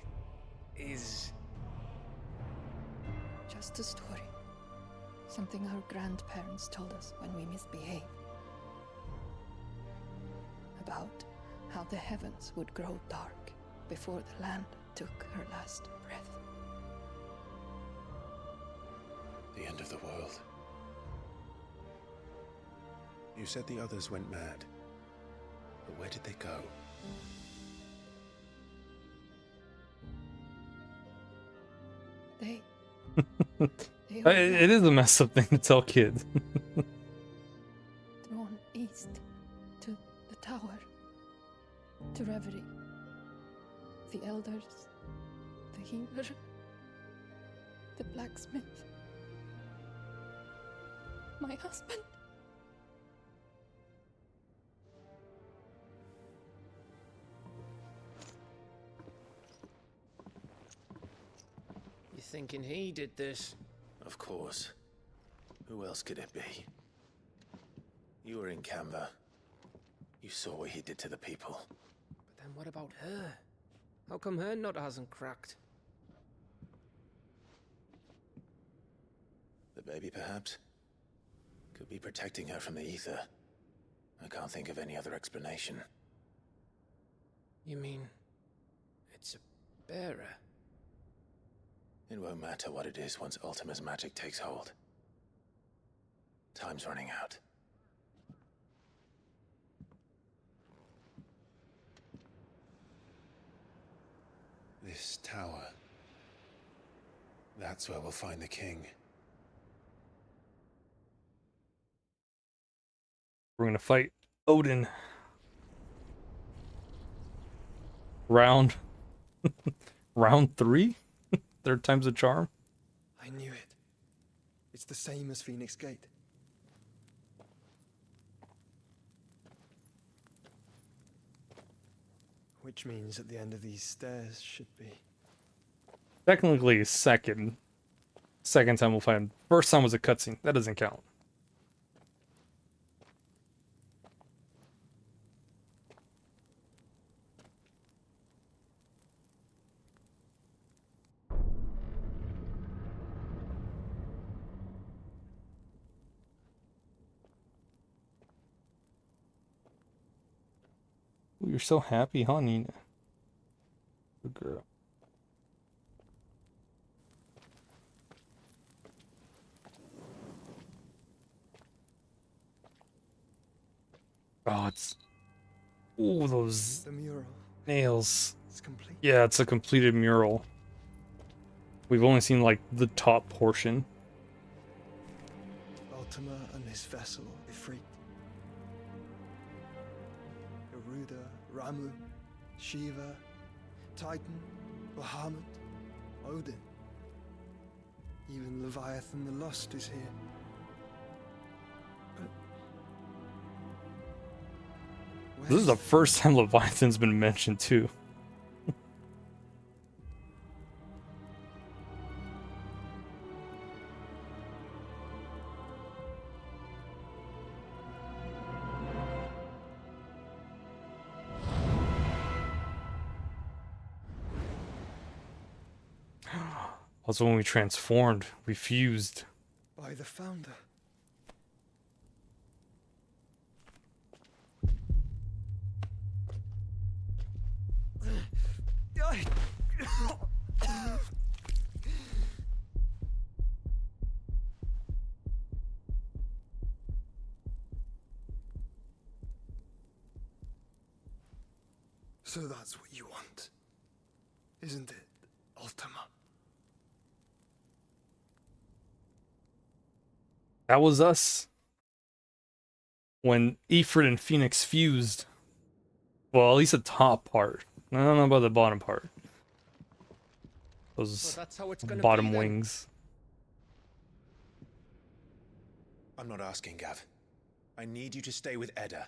is... Just a story. Something our grandparents told us when we misbehaved. About how the heavens would grow dark before the land took her last breath. The end of the world. You said the others went mad. But where did they go? They It is a messed up thing to tell kids. drawn east to the tower, to Reverie. The elders, the healer, the blacksmith, my husband. You thinking he did this? Of course. Who else could it be? You were in Canva. You saw what he did to the people. But then what about her? How come her nut hasn't cracked? The baby, perhaps? Could be protecting her from the ether. I can't think of any other explanation. You mean... it's a bearer? It won't matter what it is once Ultima's magic takes hold. Time's running out. This tower. That's where we'll find the king. We're gonna fight Odin. Round 3? Third time's a charm? I knew it. It's the same as Phoenix Gate. Which means at the end of these stairs should be... Technically second time we'll fight him. First time was a cutscene. That doesn't count. Ooh, you're so happy, huh, Nina? Good girl. Oh, it's... Ooh, those The mural. nails. It's complete. Yeah, it's a completed mural. We've only seen, like, the top portion. Ultima and his vessel, Ifrit. Garuda, Ramu, Shiva, Titan, Bahamut, Odin. Even Leviathan the Lost is here. But This is the first time Leviathan's been mentioned, too. Also, when we transformed, we fused. By the Founder. So that's what you want, isn't it, Ultima? That was us. When Ifrit and Phoenix fused. Well, at least the top part. I don't know about the bottom part. Those So that's how it's gonna bottom be then. wings. I'm not asking, Gav. I need you to stay with Edda.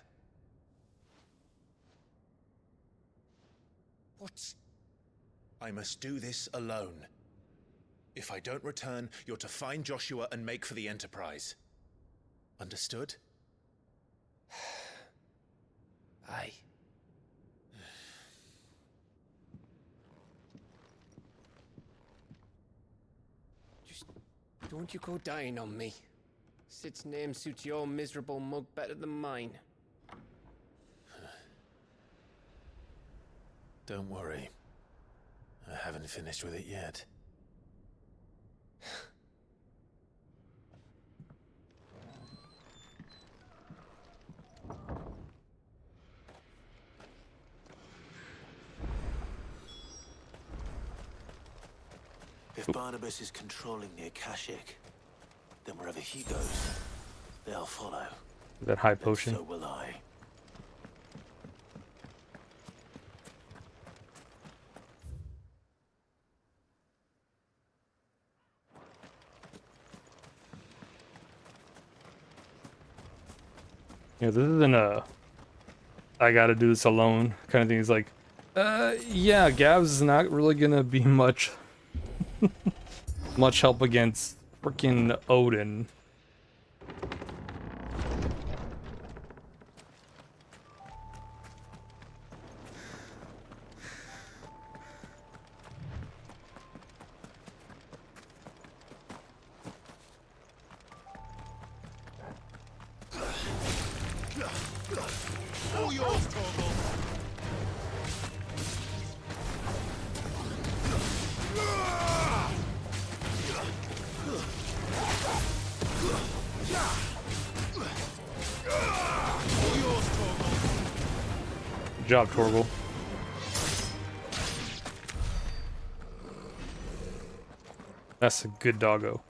What? I must do this alone. If I don't return, you're to find Joshua and make for the Enterprise. Understood? Aye. Just don't you go dying on me. Sid's name suits your miserable mug better than mine. Don't worry. I haven't finished with it yet. If Barnabas is controlling the Akashic, then wherever he goes, they'll follow. That high potion. So will I. Yeah, this isn't a I gotta do this alone kind of thing. It's like, yeah, Gav's is not really gonna be much much help against freaking Odin. All yours, Torgal. Good job, Torgal. That's a good doggo.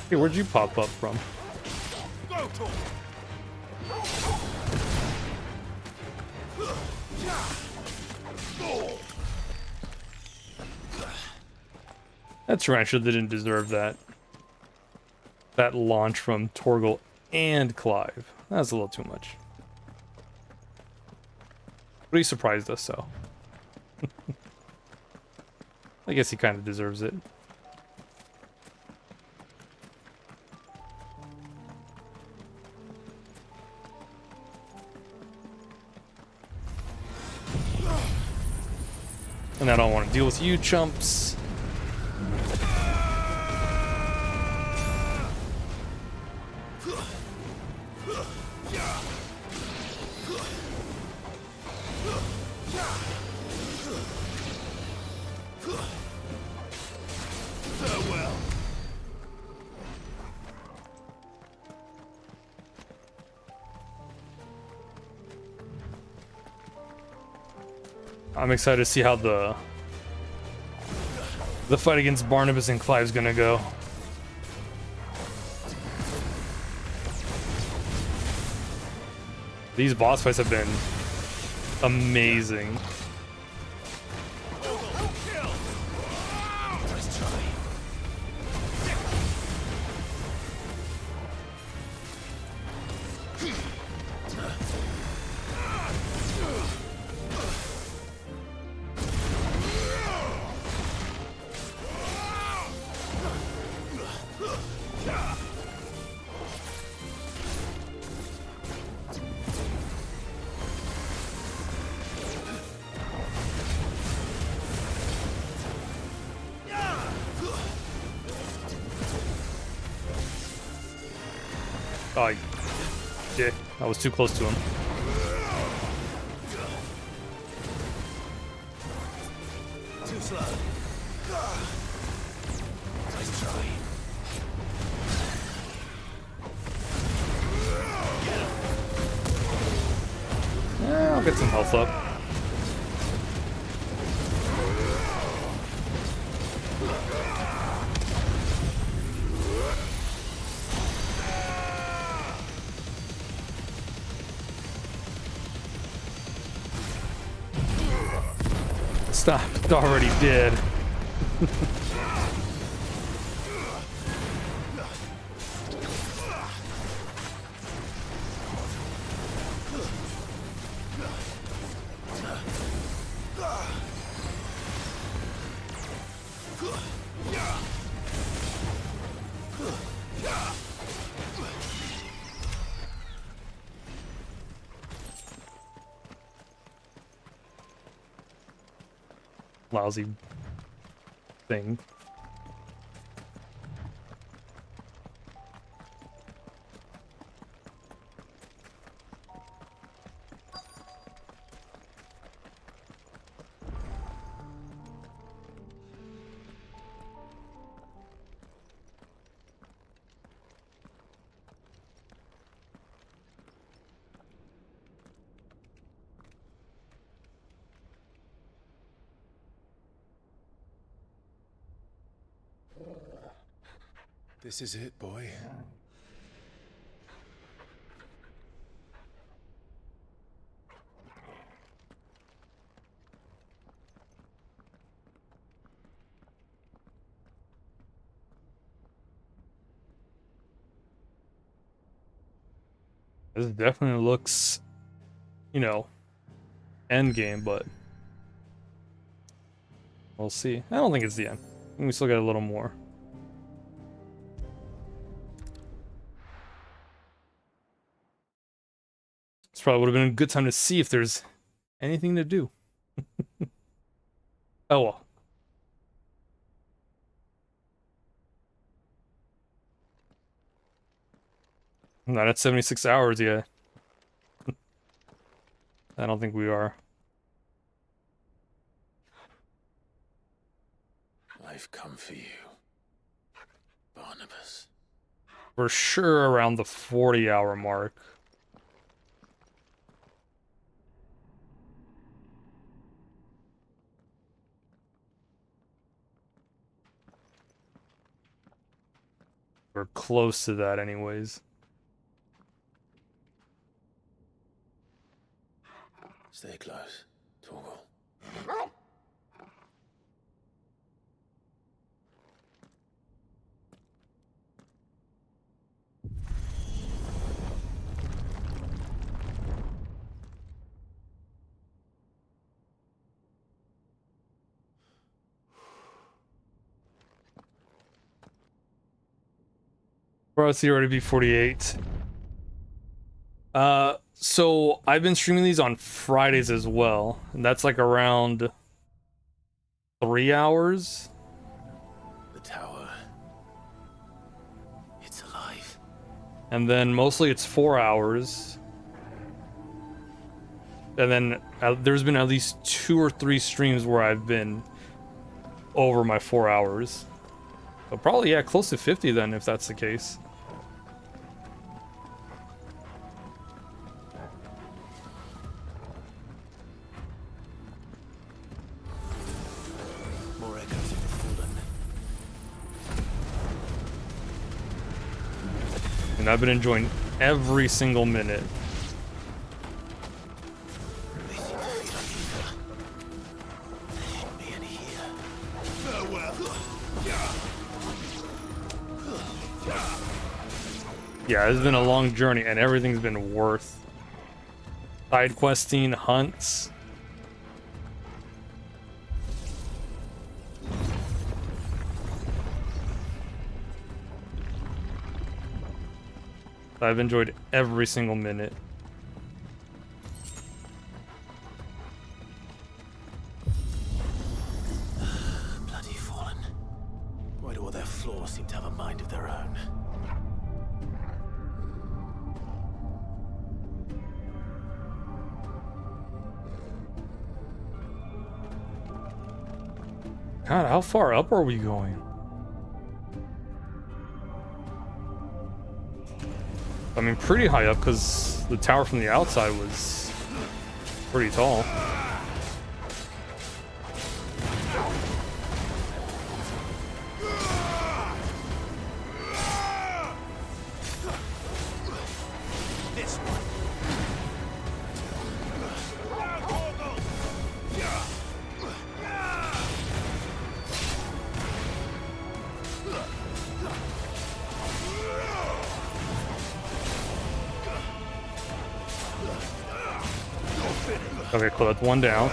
Hey, where'd you pop up from? That tarantula didn't deserve that. That launch from Torgal and Clive. That's a little too much. But he surprised us, so. I guess he kind of deserves it. And I don't want to deal with you chumps. I'm excited to see how the fight against Barnabas and Clive is gonna go. These boss fights have been amazing. Oh, dick. I was too close to him. Too slow. Nice try. Yeah, I'll get some health up. Stop. It's already dead. Lousy thing. This is it, boy. This definitely looks, you know, end game, but we'll see. I don't think it's the end. I think we still got a little more. This probably would have been a good time to see if there's anything to do. Oh well. Not at 76 hours yet. I don't think we are. I've come for you, Barnabas. For sure around the 40-hour mark. We're close to that anyways. Stay close, Torgal. Bro, it's already be 48. So I've been streaming these on Fridays as well, and that's like around 3 hours. The tower. It's alive. And then mostly it's 4 hours. And then there's been at least 2 or 3 streams where I've been over my 4 hours. So probably, yeah, close to 50 then, if that's the case. More echoes of the fallen. And I've been enjoying every single minute. They seem to feed on ether. There shouldn't be any here. Farewell. Yeah, it's been a long journey, and everything's been worth side questing, hunts. I've enjoyed every single minute. Bloody fallen. Why do all their floors seem to have a mind of their own? God, how far up are we going? I mean, pretty high up, because the tower from the outside was pretty tall. Okay, cool, that's one down.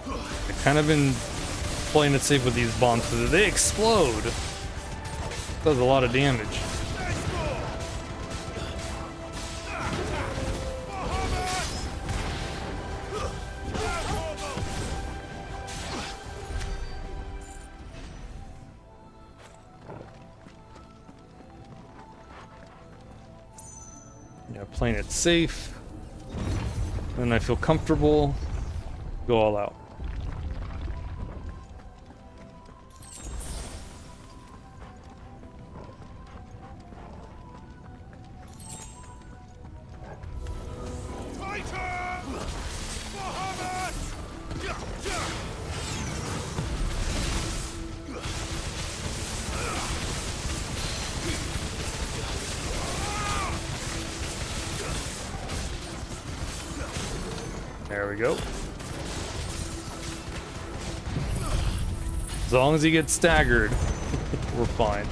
I've kind of been playing it safe with these bombs because they explode. Does a lot of damage. Yeah, playing it safe. Then I feel comfortable. Go all out. There we go. As long as he gets staggered, we're fine.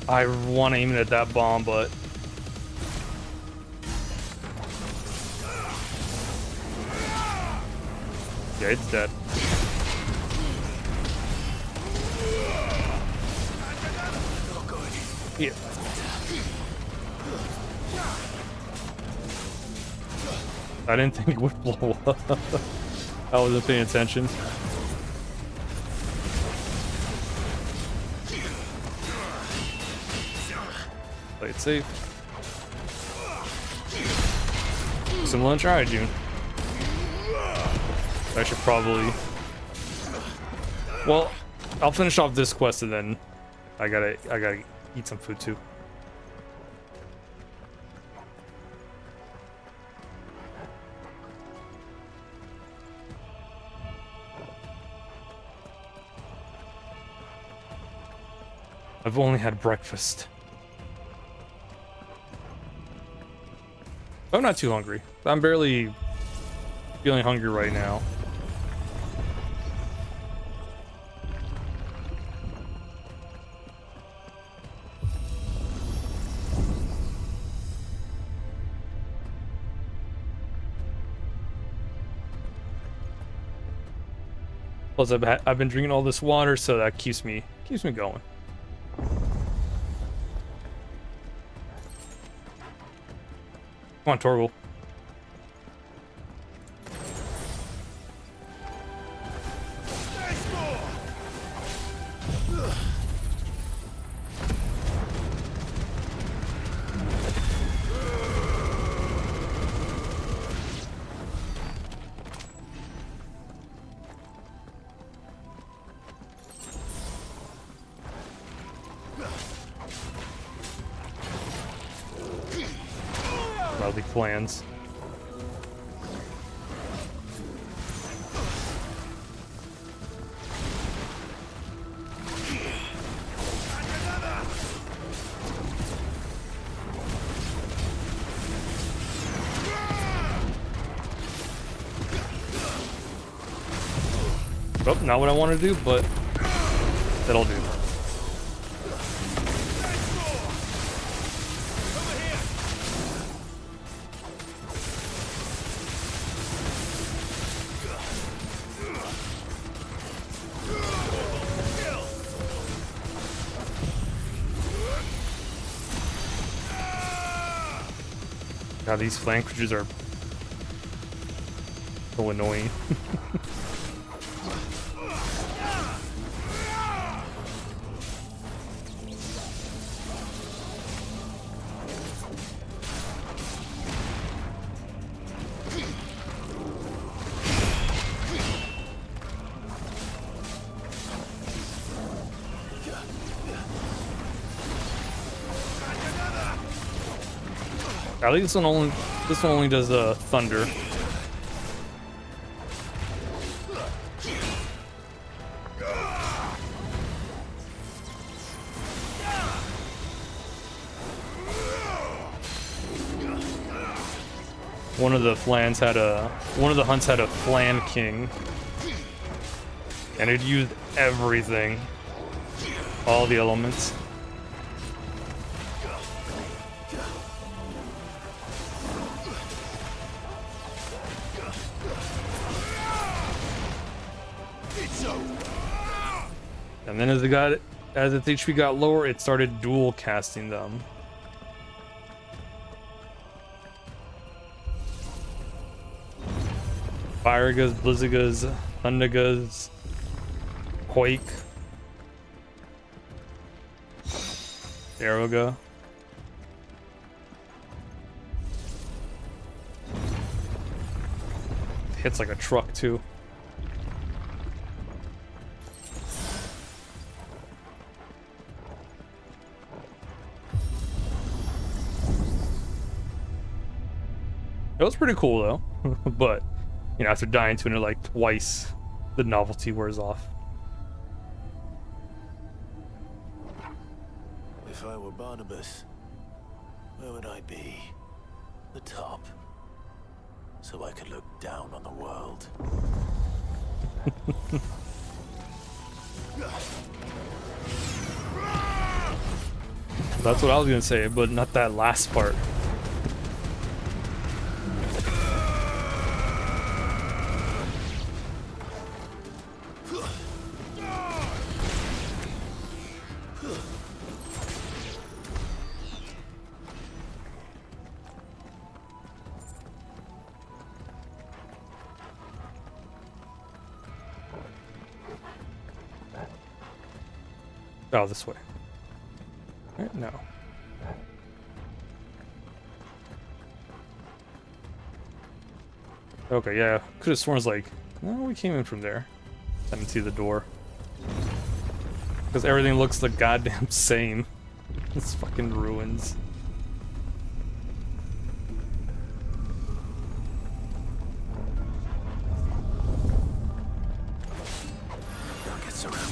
I want to aim it at that bomb, but yeah, it's dead. Yeah. I didn't think it would blow up. I wasn't paying attention. Play it safe. Some lunch? Alright, June. I should probably... Well, I'll finish off this quest and then I gotta eat some food too. I've only had breakfast. I'm not too hungry. I'm barely feeling hungry right now. Plus, I've been drinking all this water, so that keeps me going. Come on, Torgal. Lovely plans. Oh, not what I want to do, but That'll do. God, these flank creatures are so annoying. I think this one only does thunder. One of the hunts had a flan king, and it used everything, all the elements. And then as its HP got lower, it started dual casting them. Firegas, Blizzagas, Thundagas, Quake, Aeroga. Hits like a truck too. It was pretty cool though, but you know, after dying to it like twice, the novelty wears off. If I were Barnabas, where would I be? The top. So I could look down on the world. That's what I was gonna say, but not that last part. Oh, this way. Right? No. Okay, yeah. Could have sworn it's like, no, we came in from there. I didn't see the door. Because everything looks the goddamn same. It's fucking ruins. I'll get surrounded.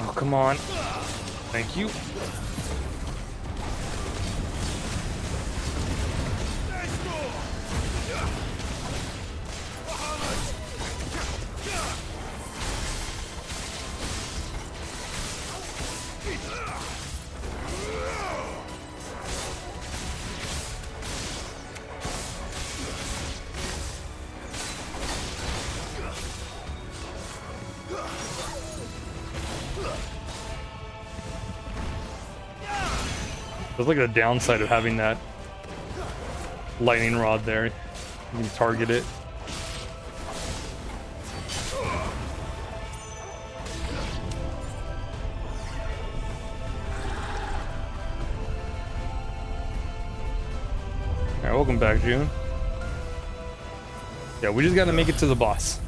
Oh, come on. Thank you. There's like a downside of having that lightning rod there. You can target it. Alright, welcome back, June. Yeah, we just gotta make it to the boss.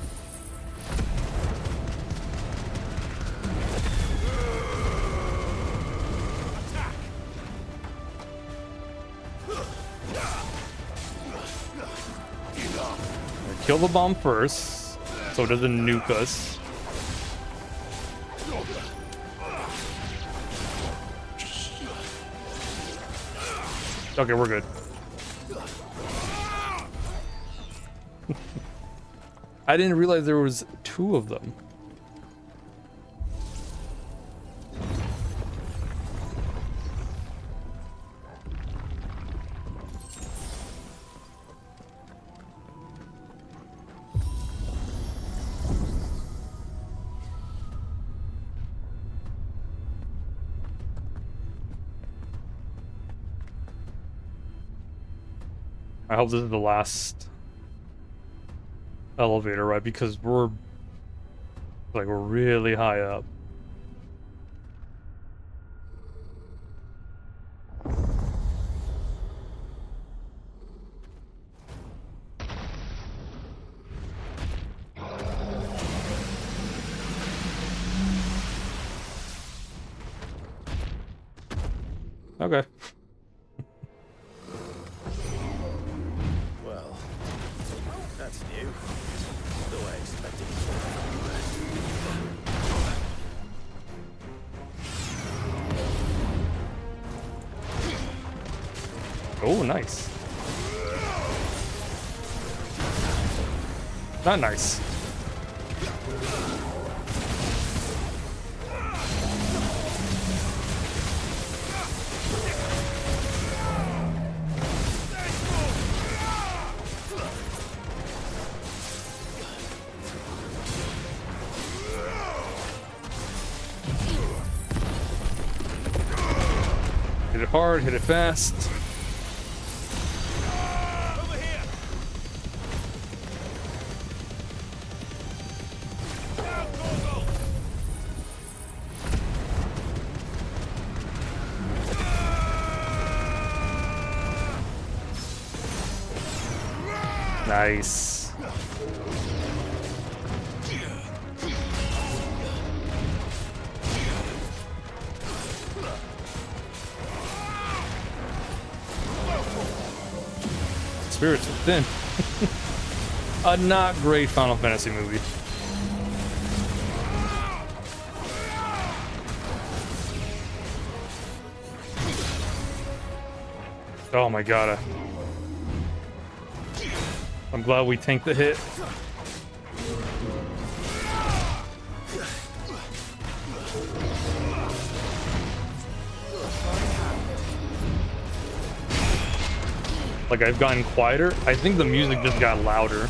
Kill the bomb first, so it doesn't nuke us. Okay, we're good. I didn't realize there was 2 of them. I hope this is the last elevator, right? Because we're really high up. Okay. Well, that's new. Though I expected Oh, nice. Not nice. Hit it hard, hit it fast. Nice. Spirits Within. A not great Final Fantasy movie. Oh my god. I'm glad we tanked the hit. Like, I've gotten quieter. I think the music just got louder.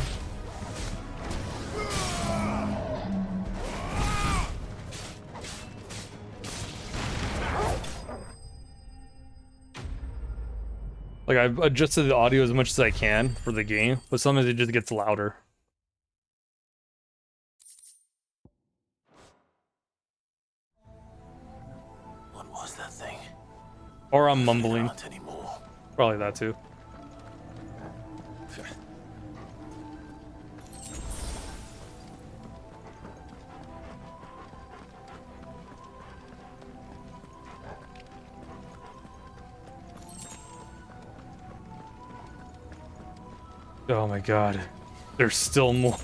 Like, I've adjusted the audio as much as I can for the game, but sometimes it just gets louder. What was that thing? Or I'm mumbling. Probably that too. Oh my god. There's still more.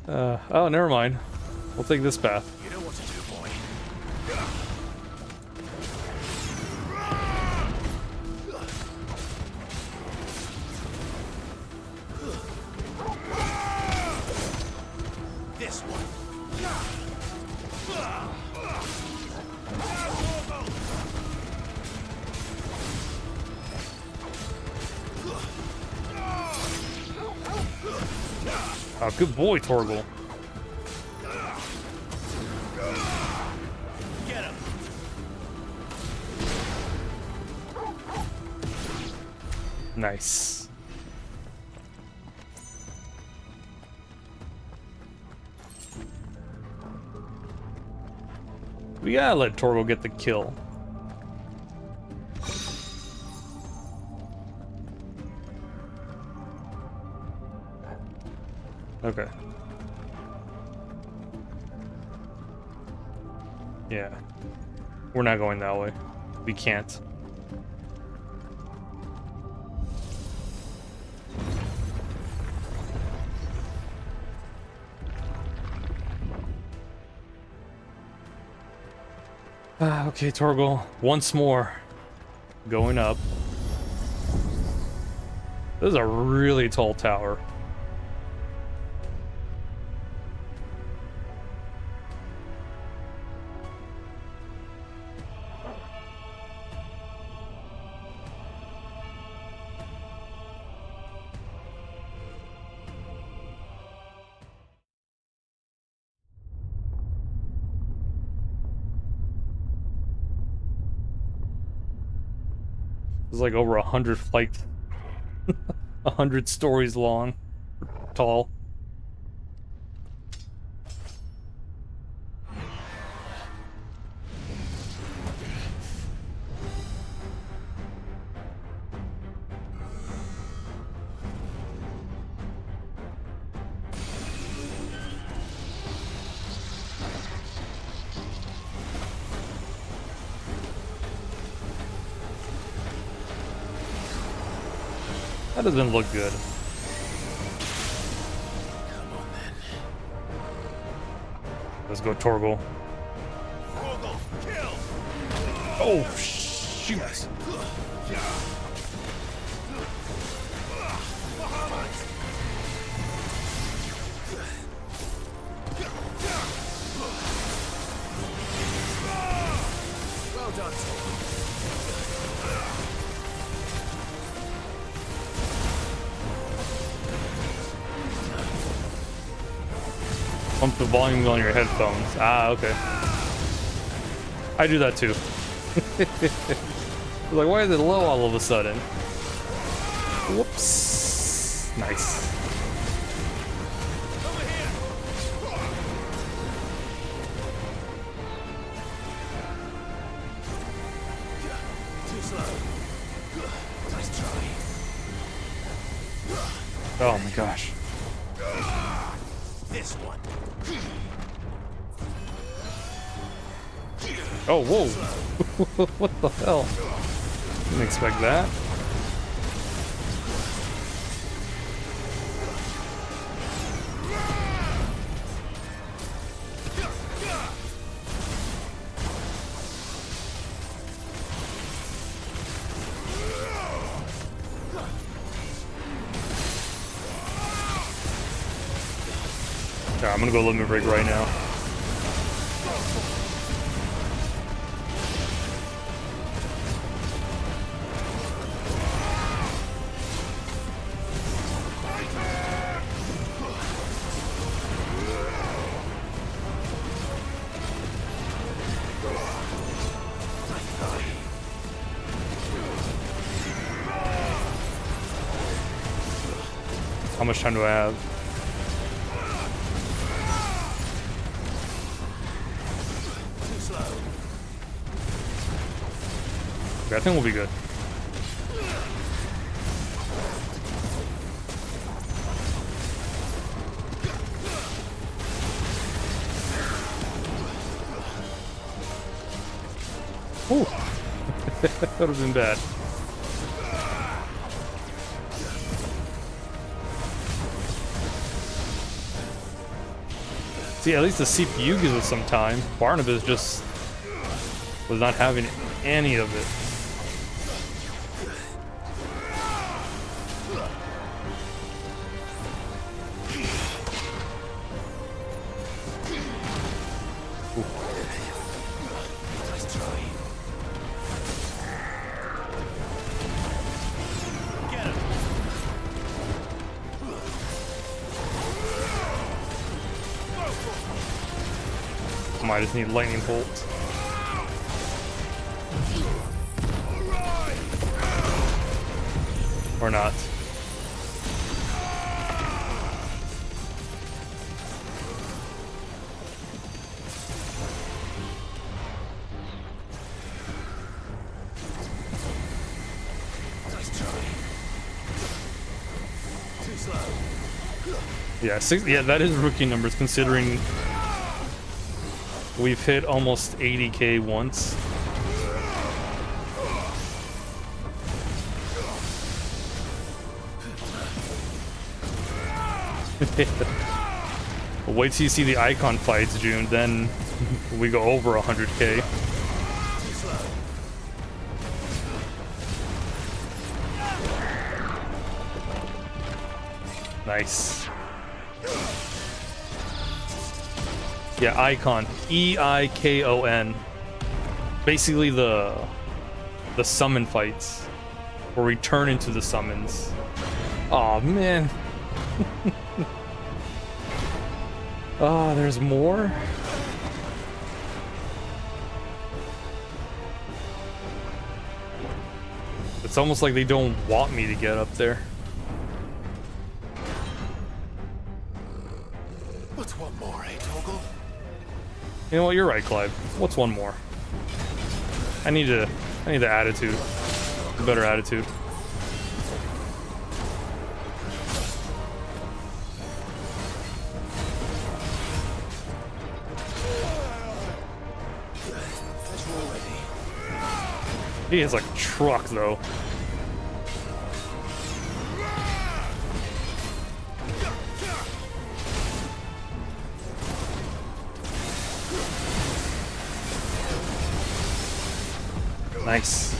Oh, never mind. We'll take this path. You know what to do, boy. This one. Oh, good boy, Torgal. Get him. Nice. We gotta let Torgal get the kill. Okay. Yeah. We're not going that way. We can't. Okay, Torgal. Once more. Going up. This is a really tall tower. It's like over 100 flights. 100 stories long, tall. That doesn't look good. Let's go, Torgal. Oh, shoot. Well done. Pump the volume on your headphones. Ah, okay. I do that too. Like, why is it low all of a sudden? Whoops. Nice. Too slow. Nice try. Oh my gosh. This one. Oh, whoa. What the hell? Didn't expect that. Alright, I'm gonna go limit break right now. How much time do I have? Too slow. Okay, I think we'll be good. Ooh. That would have been bad. See, at least the CPU gives us some time. Barnabas just was not having any of it. Nice try. Get him. Might just need lightning bolts. Or not. Nice try. Too slow. Yeah, that is rookie numbers considering we've hit almost 80k once. Wait till you see the icon fights, June, then we go over 100k. Too slow. Nice. Yeah, Icon. E-I-K-O-N. Basically the summon fights. Where we turn into the summons. Aw, man. Oh, there's more? It's almost like they don't want me to get up there. What's one more, eh, Torgal? You know what? You're right, Clive. What's one more? I need the attitude. A better attitude. He is like a truck, though. Nice.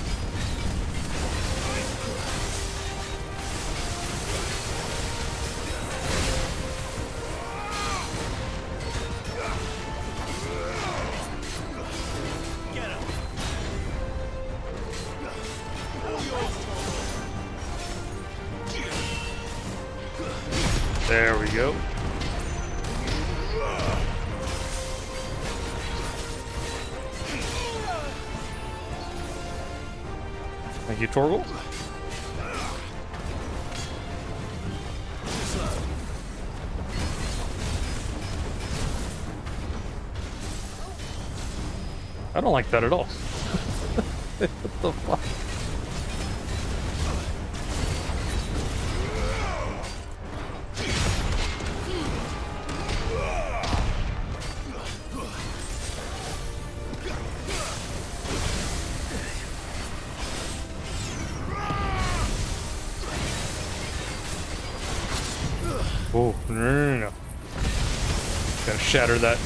There we go. Thank you, Torgal. I don't like that at all. What the fuck? Oh, no. Gotta shatter that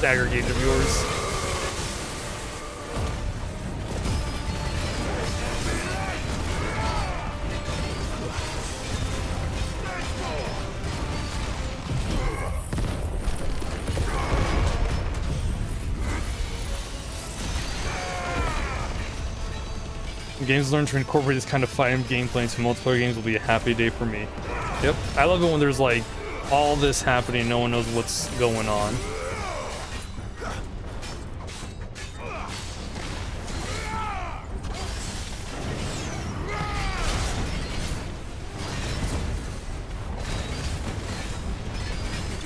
dagger gauge of yours. Games learn to incorporate this kind of fighting gameplay into multiplayer games will be a happy day for me. Yep, I love it when there's like all this happening, no one knows what's going on.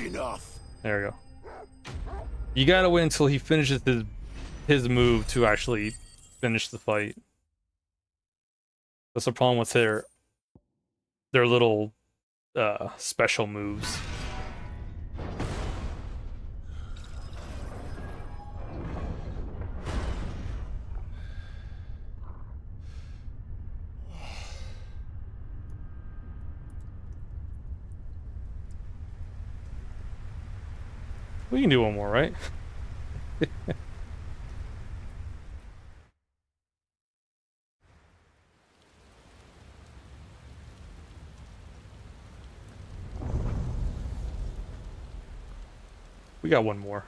Enough. There we go. You gotta wait until he finishes his move to actually finish the fight. That's the problem with their little special moves. We can do one more, right? We got one more.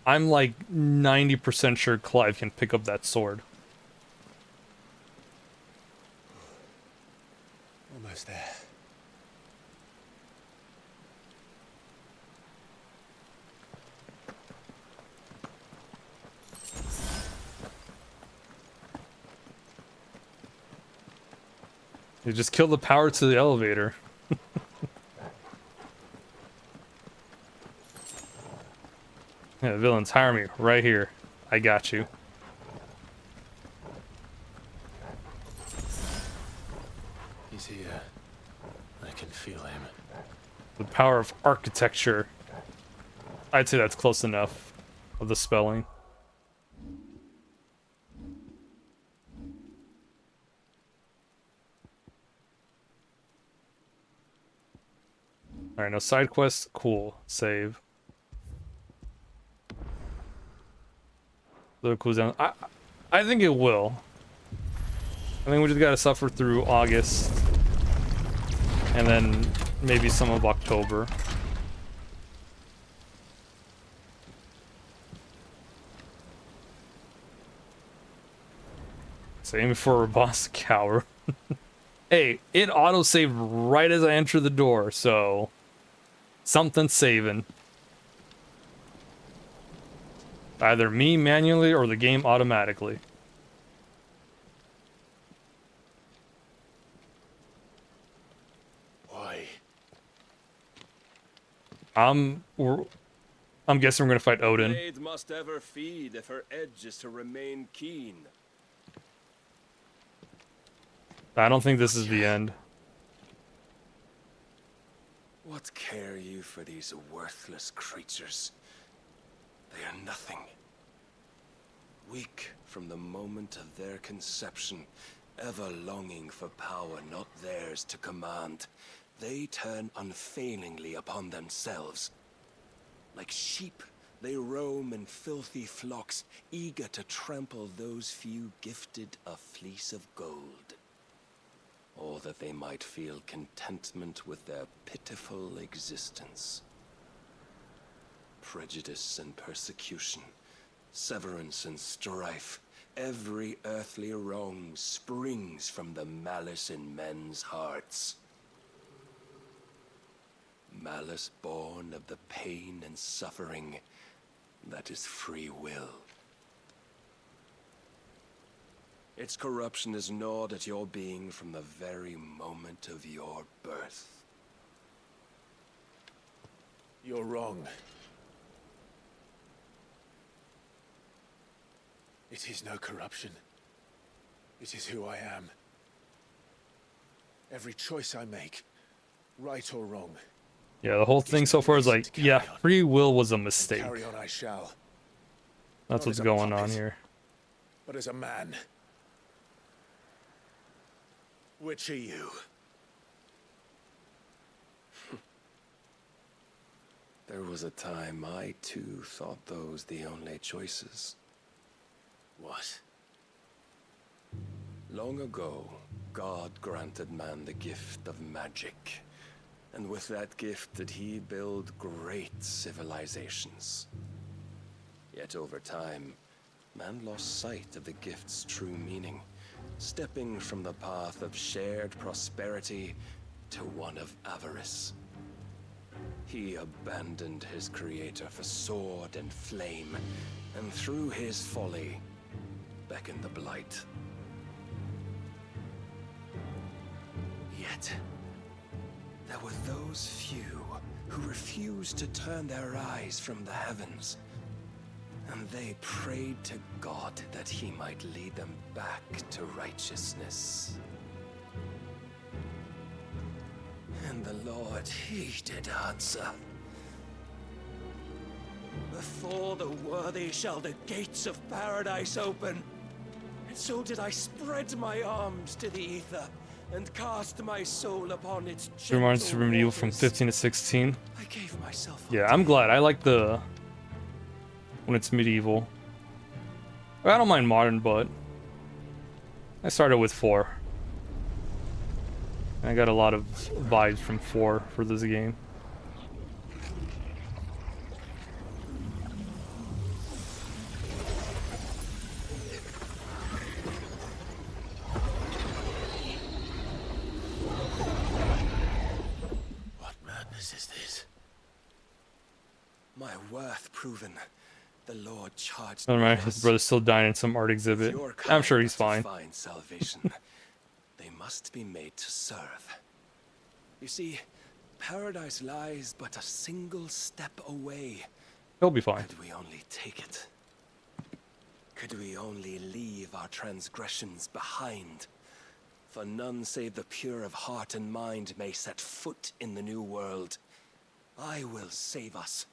I'm like 90% sure Clive can pick up that sword. Almost there. You just kill the power to the elevator. Yeah, villains, hire me right here. I got you. He's here. I can feel him. The power of architecture. I'd say that's close enough of the spelling. Alright, no side quests. Cool. Save. So it cools down. I think it will. I think we just gotta suffer through August. And then maybe some of October. Same for Boss Cower. Hey, it auto-saved right as I entered the door, so something's saving. Either me manually or the game automatically. Why? I'm guessing we're gonna fight Odin. Blade must ever feed if her edge is to remain keen. I don't think this is the end. What care you for these worthless creatures? They are nothing. Weak from the moment of their conception, ever longing for power not theirs to command, they turn unfailingly upon themselves. Like sheep, they roam in filthy flocks, eager to trample those few gifted a fleece of gold. Or that they might feel contentment with their pitiful existence. Prejudice and persecution, severance and strife, every earthly wrong springs from the malice in men's hearts. Malice born of the pain and suffering that is free will. Its corruption is gnawed at your being from the very moment of your birth. You're wrong. It is no corruption. It is who I am. Every choice I make, right or wrong. Yeah, the whole thing so far is like, yeah, free will was a mistake. Carry on I shall. That's Not what's as a going on puppet, here. But as a man. Which are you? There was a time I too thought those the only choices. What? Long ago, God granted man the gift of magic. And with that gift did he build great civilizations. Yet over time, man lost sight of the gift's true meaning, stepping from the path of shared prosperity to one of avarice. He abandoned his creator for sword and flame, and through his folly, beckoned the blight. Yet, there were those few who refused to turn their eyes from the heavens, and they prayed to God that he might lead them back to righteousness. And the Lord, he did answer. Before the worthy shall the gates of paradise open. And so did I spread my arms to the ether and cast my soul upon its It reminds me gentle of Medieval from waters. 15 to 16. I gave myself up Yeah, to I'm him. glad. I like the when it's medieval. I don't mind modern, but I started with 4. I got a lot of vibes from 4 for this game. What madness is this? My worth proven. The Lord charged Never me mind, thus. his brother's still dying in some art exhibit. Your I'm sure kind he's to fine. find salvation, they must be made to serve. You see, paradise lies but a single step away. He'll be fine. Could we only take it? Could we only leave our transgressions behind? For none save the pure of heart and mind may set foot in the new world. I will save us.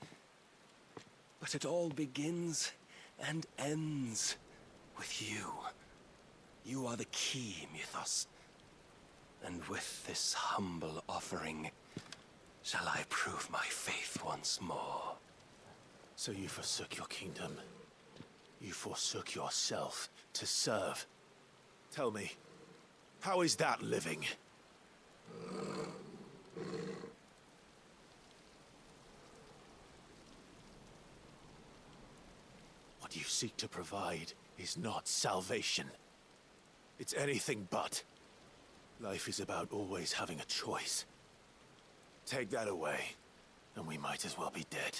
But it all begins and ends with you. You are the key, Mythos. And with this humble offering, shall I prove my faith once more. So you forsook your kingdom. You forsook yourself to serve. Tell me, how is that living? What you seek to provide is not salvation. It's anything but. Life is about always having a choice. Take that away, and we might as well be dead.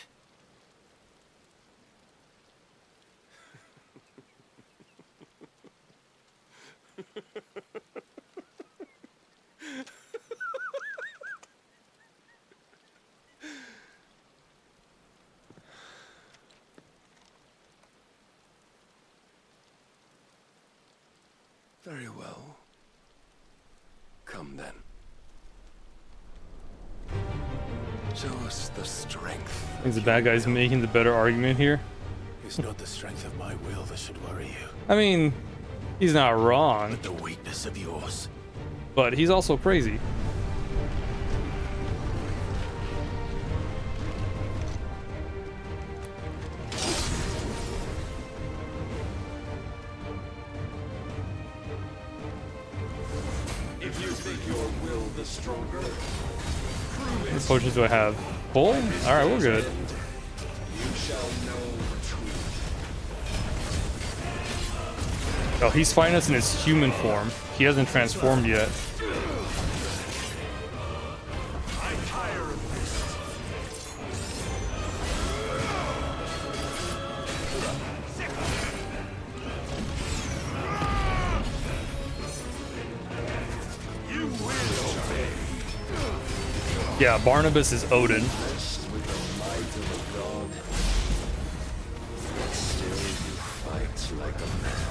Very well. Come then. Show us the strength. I think the bad guy's making the better argument here. It's not the strength of my will that should worry you, I mean, he's not wrong, but the weakness of yours. but he's also crazy. If you think your will the stronger, How many potions do I have? Full? Alright, we're good. you shall know retreat. Oh, he's fighting us in his human form. He hasn't transformed yet. I tire of this. You will obey. Yeah, Barnabas is Odin. Blessed with the might of a god. But still you fight like a man.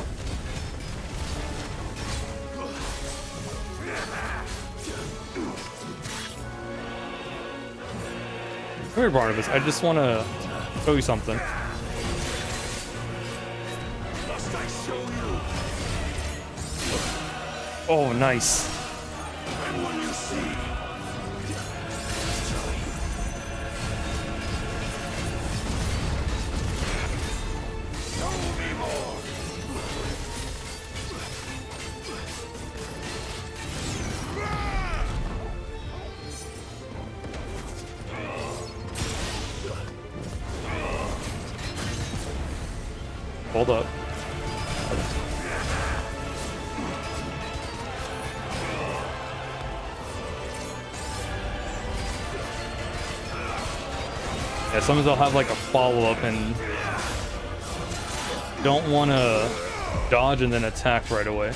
Come here, Barnabas. I just want to show you something. Must I show you? Oh, nice. And when you see, show me more. Hold up. Yeah, sometimes I'll have like a follow-up and don't want to dodge and then attack right away.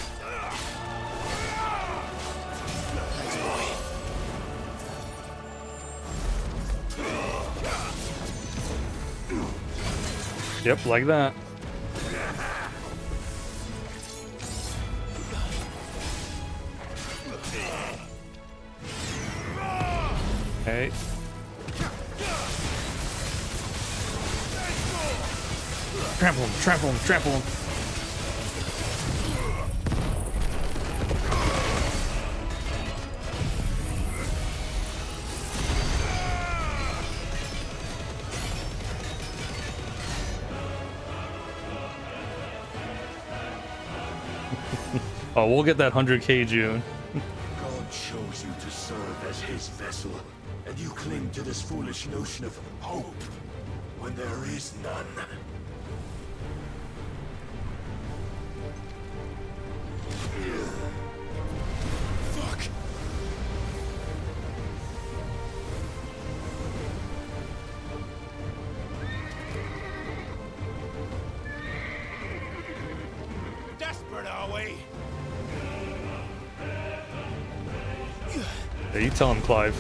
Yep, like that. Okay. Trample him, trample him, trample him. Oh, we'll get that 100k June. God chose you to serve as his vessel, and you cling to this foolish notion of hope when there is none. Fuck! Desperate, are we? Yeah, you tell him, Clive.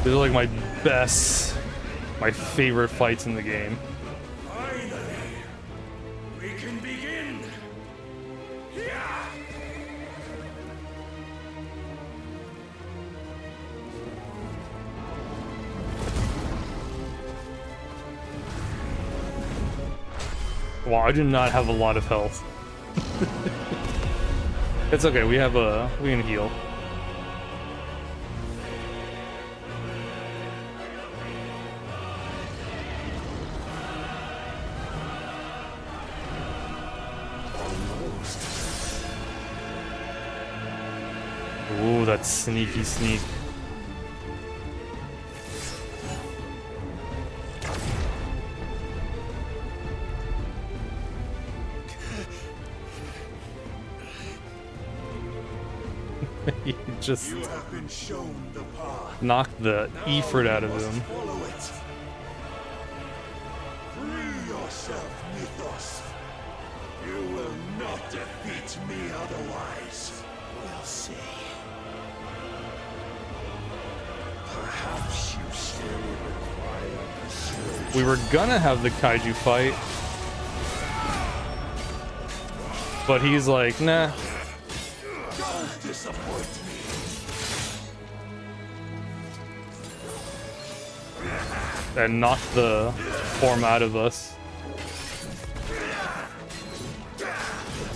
These are like my favorite fights in the game. Finally, we can begin. Yeah. Wow, I do not have a lot of health. It's okay, we can heal. Ooh, that's sneaky sneak. He just knocked the Ifrit out of him. Free yourself, Mythos. You will not defeat me otherwise. We'll see. Perhaps you still require persuasion. We were gonna have the kaiju fight, but he's like, nah. Don't disappoint me. And knocked the form out of us.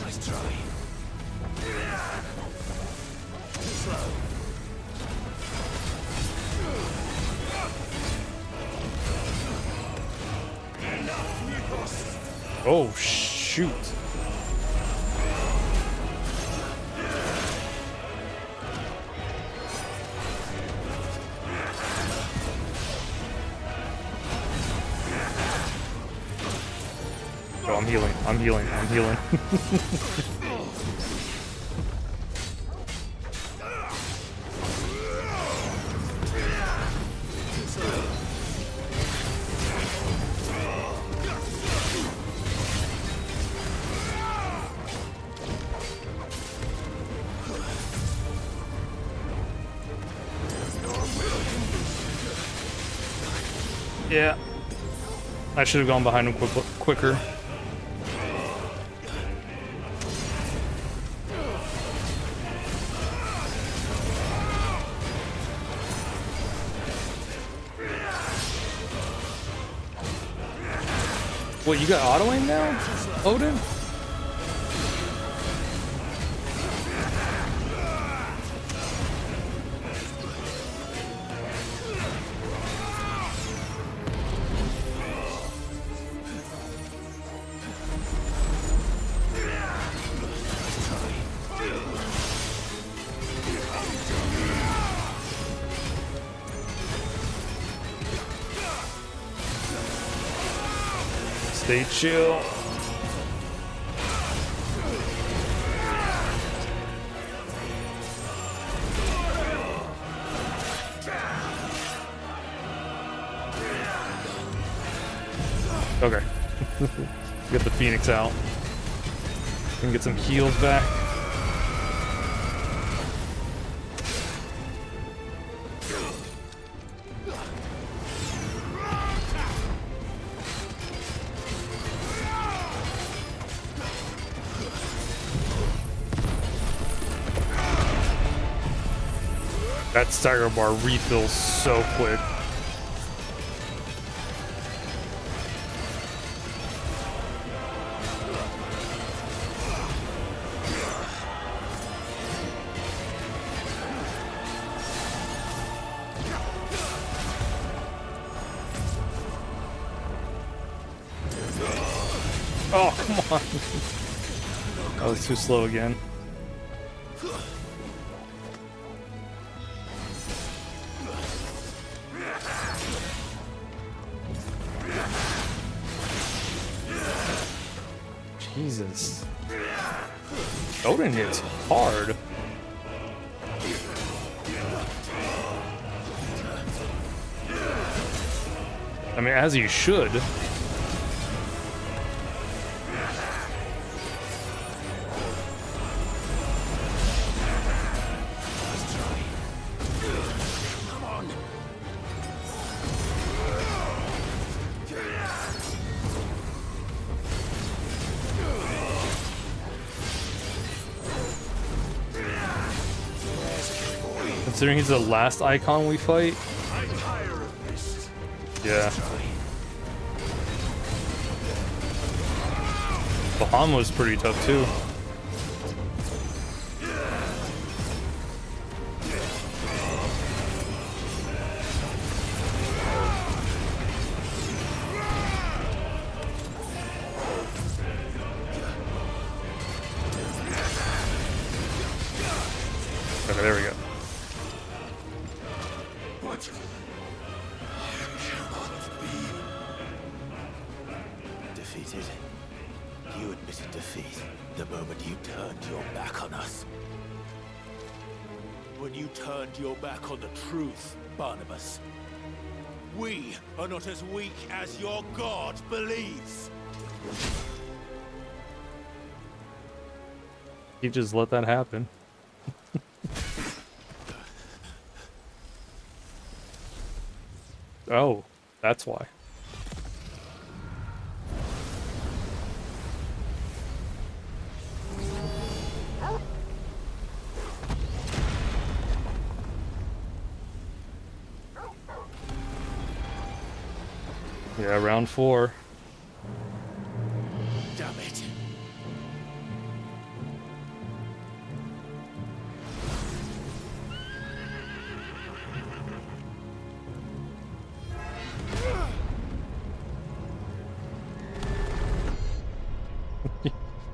Let's try. Oh, shoot. Oh, I'm healing. I'm healing. I'm healing. Yeah. I should have gone behind him quicker. What, you got auto aim now, Odin? Stay chill. Okay. Get the Phoenix out. And get some heals back. That stagger bar refills so quick. Oh, come on. That was too slow again. Jesus. Odin hits hard. I mean, as he should. Considering he's the last icon we fight. Yeah. Bahamut was pretty tough too. Okay, there we go. What? Cannot be. Defeated? You admitted defeat the moment you turned your back on us. When you turned your back on the truth, Barnabas. We are not as weak as your god believes. He just let that happen. Oh, that's why. Yeah, round 4. Damn it.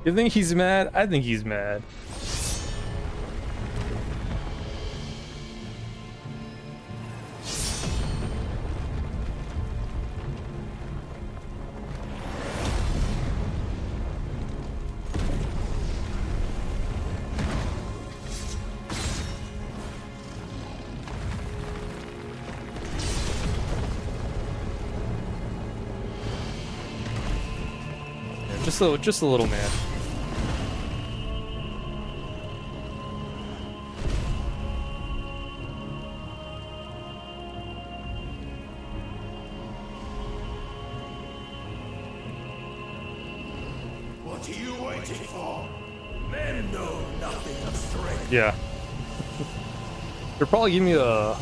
You think he's mad? I think he's mad. Yeah, just a little mad. What are you waiting for? Men know nothing of strength. Yeah. They're probably giving me a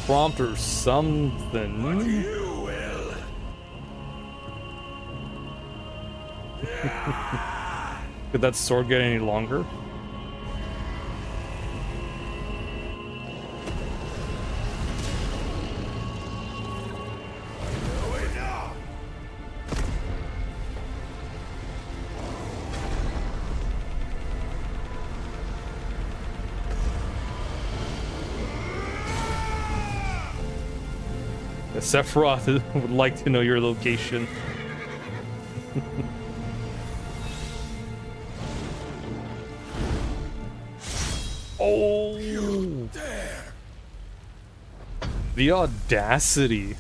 prompt or something. You will. Could that sword get any longer? Sephiroth would like to know your location. Oh! You dare! The audacity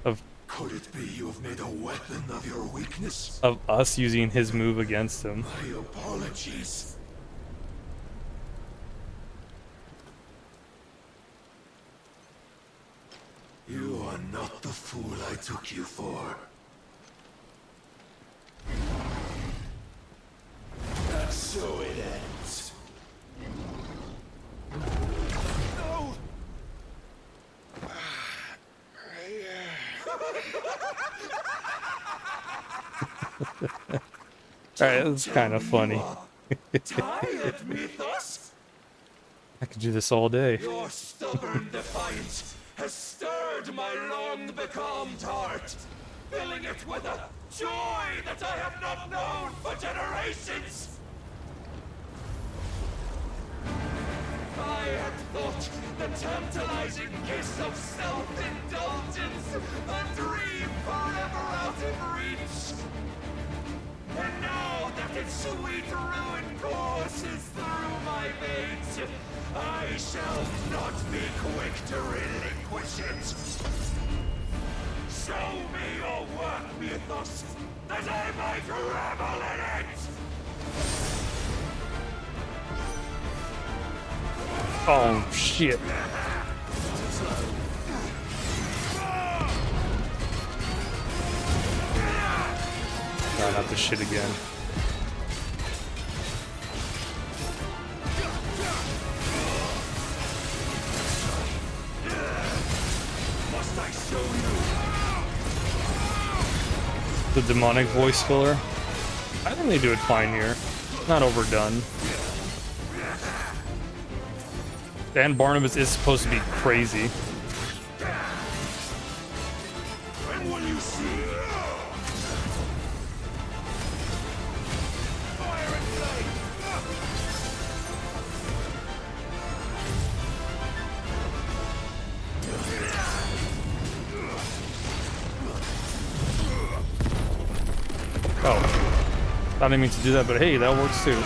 of Could it be you have made a weapon of your weakness? of us using his move against him. My apologies. You are not the fool I took you for. And so it ends. No! Alright, that's kind of funny. Tired, Mythos? I could do this all day. Your stubborn defiance has stirred my long-becalmed heart, filling it with a joy that I have not known for generations. I had thought the tantalizing kiss of self-indulgence a dream forever out of reach. And now that its sweet ruin courses through my veins, I shall not be quick to relinquish it. Show me your work, Mythos, that I might revel in it! Oh shit. No, not this shit again. Must I show you? The demonic voice filler. I think they do it fine here. Not overdone. Dan Barnabas is supposed to be crazy. Oh, I didn't mean to do that, but hey, that works too.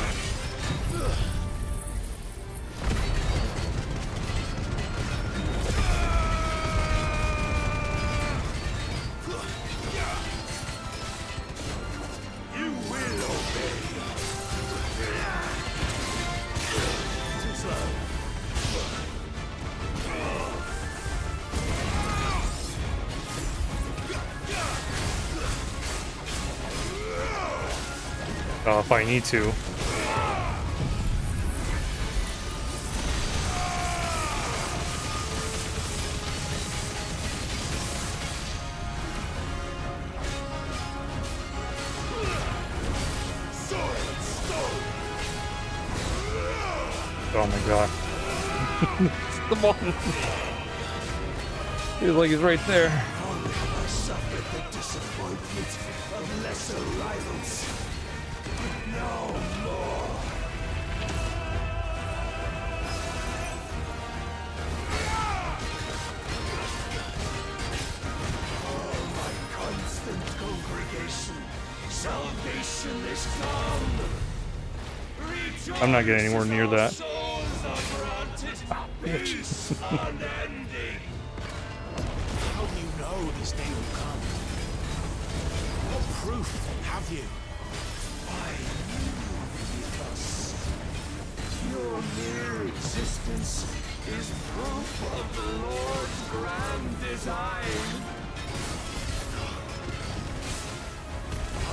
If I need to. Oh my god. The one. He's like he's right there. I suffered the disappointment of lesser rivals. No more. Oh, my constant congregation, salvation is come. I'm not getting anywhere near that. Oh, bitch. How do you know this day will come? What proof have you? Your mere existence is proof of the Lord's grand design.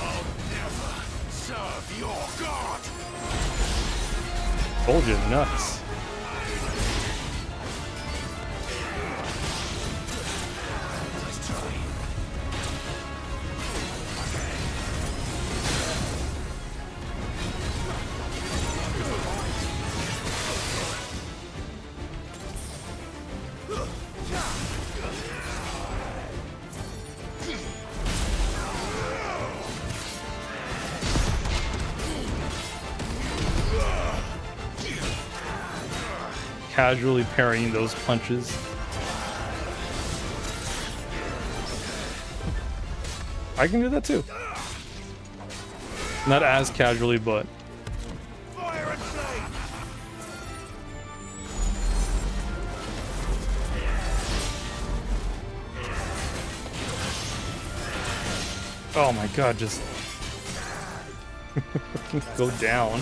I'll never serve your God. Told you, nuts. Casually parrying those punches. I can do that too. Not as casually, but oh my god, just go down.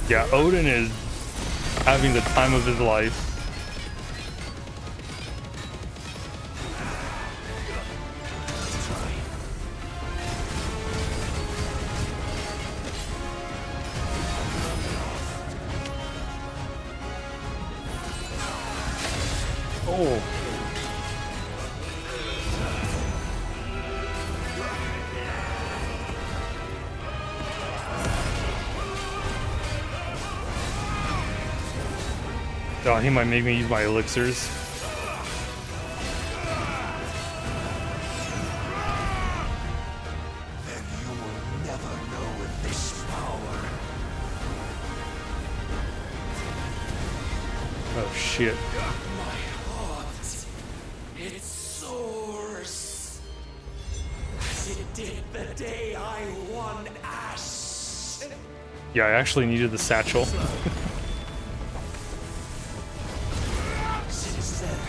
Yeah, Odin is having the time of his life. Oh. Oh, he might make me use my elixirs. Then you will never know this power. Oh shit. My heart, it soars as it did the day I won Ash. Yeah, I actually needed the satchel. Since then,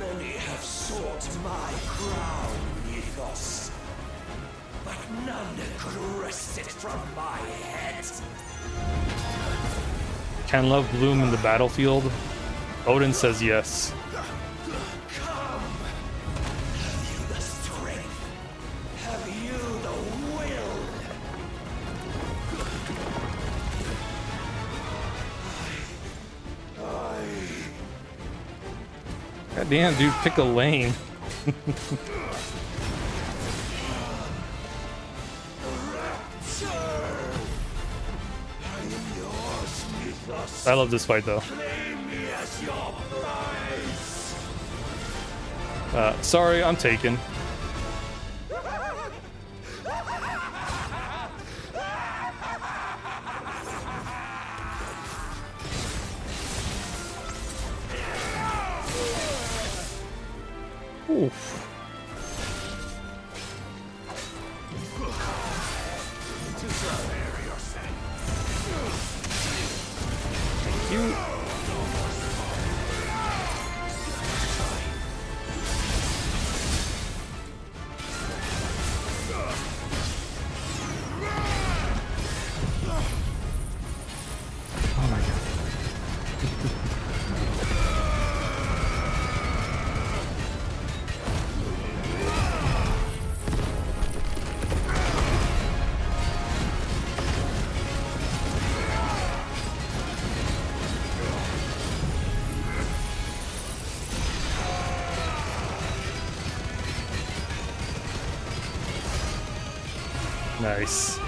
many have sought my crown, Ethos, but none could wrest it from my head. Can love bloom in the battlefield? Odin says yes. Have you the strength? Have you the will? God damn, dude, pick a lane. I love this fight though. Sorry, I'm taken. Oof. Thank you. Oh my god. Nice.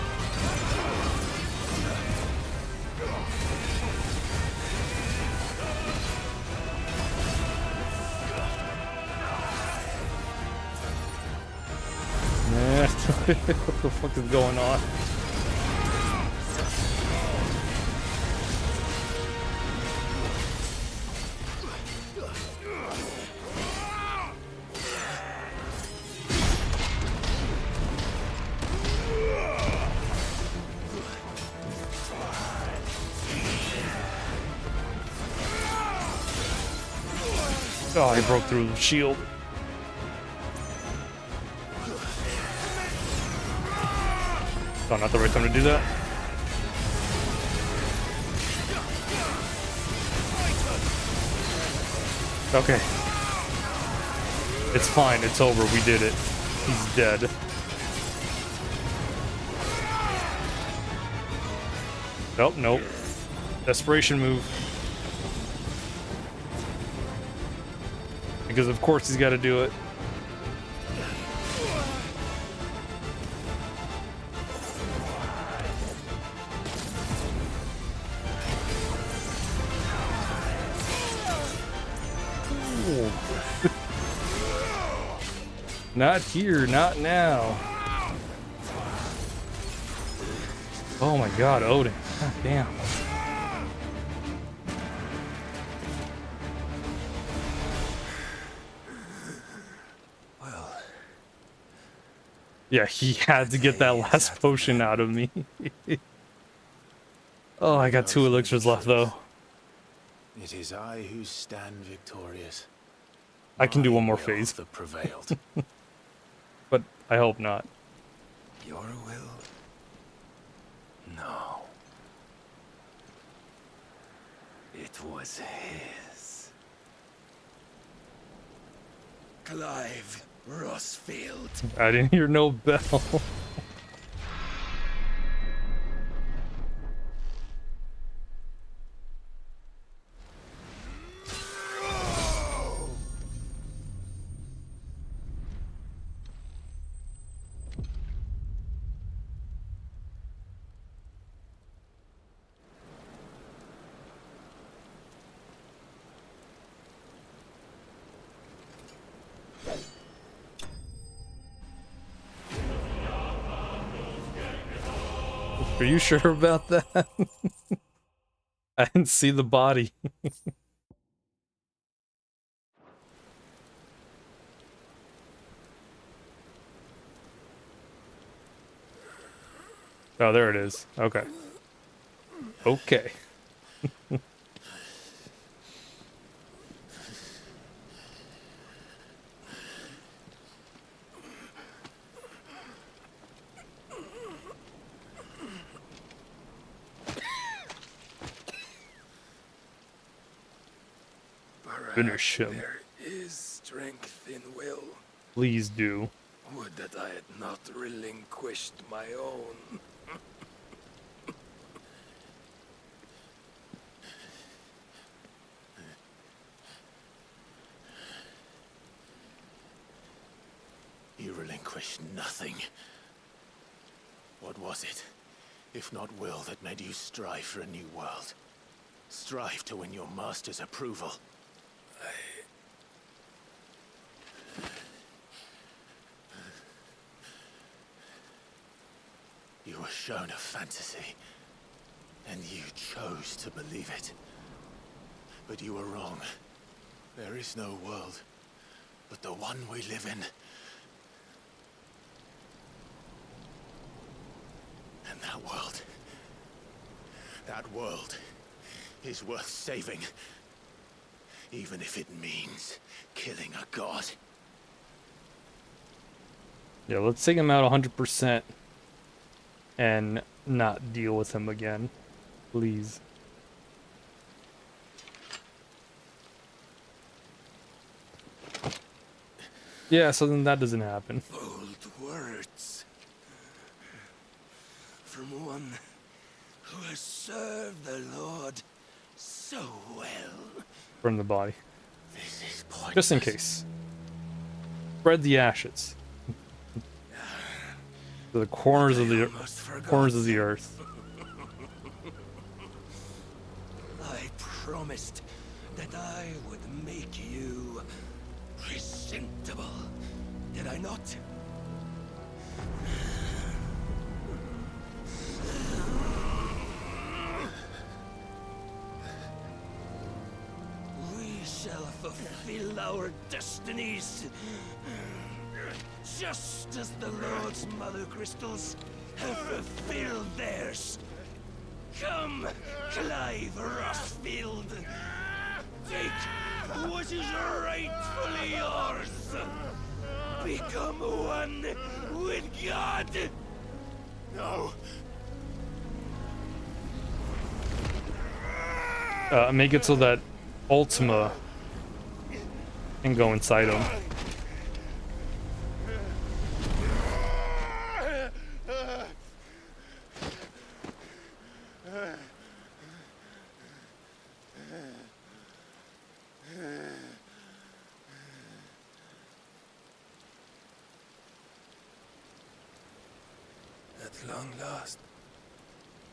Nah. What the fuck is going on? Oh, he broke through the shield. Oh, not the right time to do that. Okay. It's fine, it's over, we did it. He's dead. Nope, nope. Desperation move. Because of course he's got to do it. Not here, not now. Oh my god, Odin. God damn. Yeah, he had to get that last potion out of me. Oh, I got 2 elixirs left though. It is I who stand victorious. I can do one more phase. That prevailed. But I hope not. Your will? No. It was his. Clive Rossfield. I didn't hear no bell. Are you sure about that? I didn't see the body. Oh, there it is. Okay. Okay. Finish him. There is strength in will. Please do. Would that I had not relinquished my own. You relinquished nothing. What was it, if not will, that made you strive for a new world? Strive to win your master's approval? You were shown a fantasy, and you chose to believe it. But you were wrong. There is no world but the one we live in. And that world is worth saving. Even if it means killing a god. Yeah, let's take him out 100% and not deal with him again. Please. Yeah, so then that doesn't happen. Bold words. From one who has served the Lord so well. Burn the body. This is pointless. Just in case. Spread the ashes. To the corners of the earth. I promised that I would make you presentable. Did I not? We shall fulfill our destinies, just as the Lord's mother crystals have fulfilled theirs. Come, Clive Rossfield. Take what is rightfully yours. Become one with God. No. Make it so that Ultima can go inside him. At long last,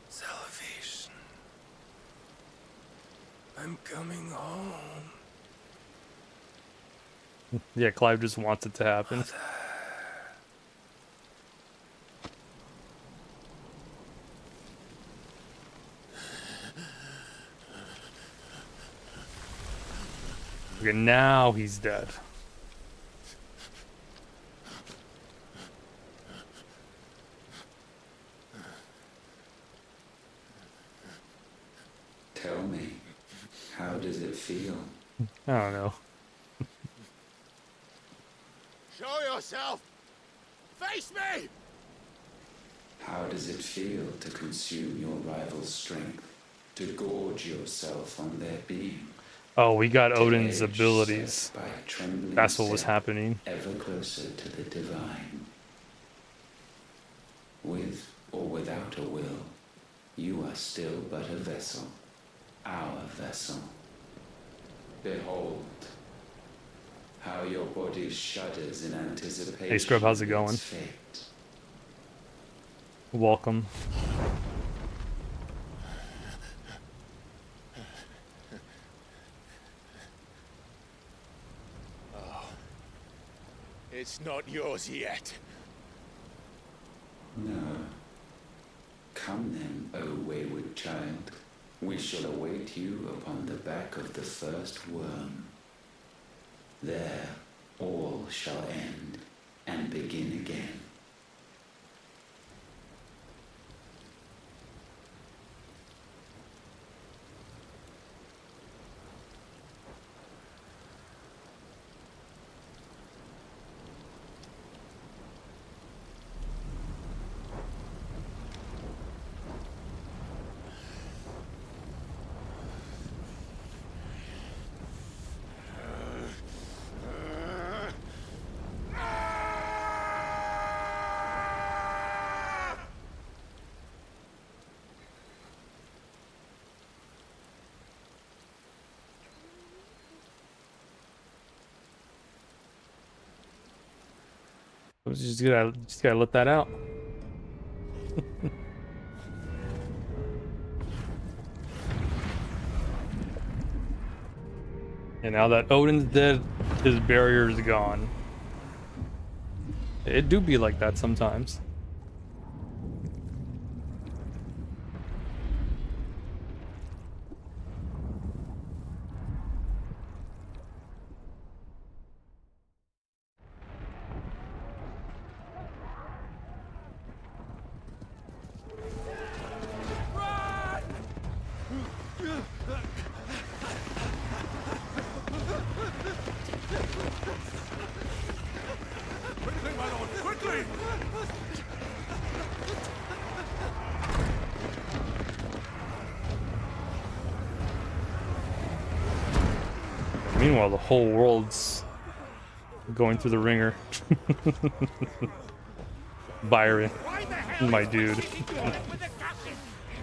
salvation. I'm coming home. Yeah, Clive just wants it to happen. Okay, now he's dead. Tell me, how does it feel? I don't know. Show yourself! Face me! How does it feel to consume your rival's strength, to gorge yourself on their being? Oh, we got Odin's To edge abilities. set by a trembling That's what was step happening. Ever closer to the divine. With or without a will, you are still but a vessel. Our vessel. Behold, how your body shudders in anticipation. Hey Scrub, how's it of going? its fate. Welcome. Oh. It's not yours yet. No. Come then, O wayward child. We shall await you upon the back of the first worm. There, all shall end and begin again. Just gotta let that out. And now that Odin's dead, his barrier's gone. It do be like that sometimes. Meanwhile, the whole world's going through the ringer. Byron, my dude.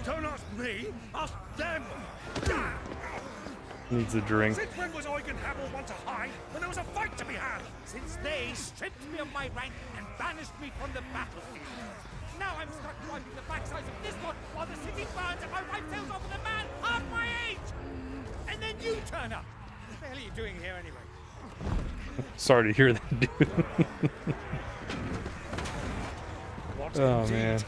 Don't ask me, ask them! Needs a drink. Since when was Eugen Hamel want to hide when there was a fight to be had? Since they stripped me of my rank and banished me from the battlefield. Now I'm stuck wiping the backsides of this one while the city burns and my wife tells off with a man half my age! And then you turn up! What the hell are you doing here anyway? Sorry to hear that, dude. Oh man.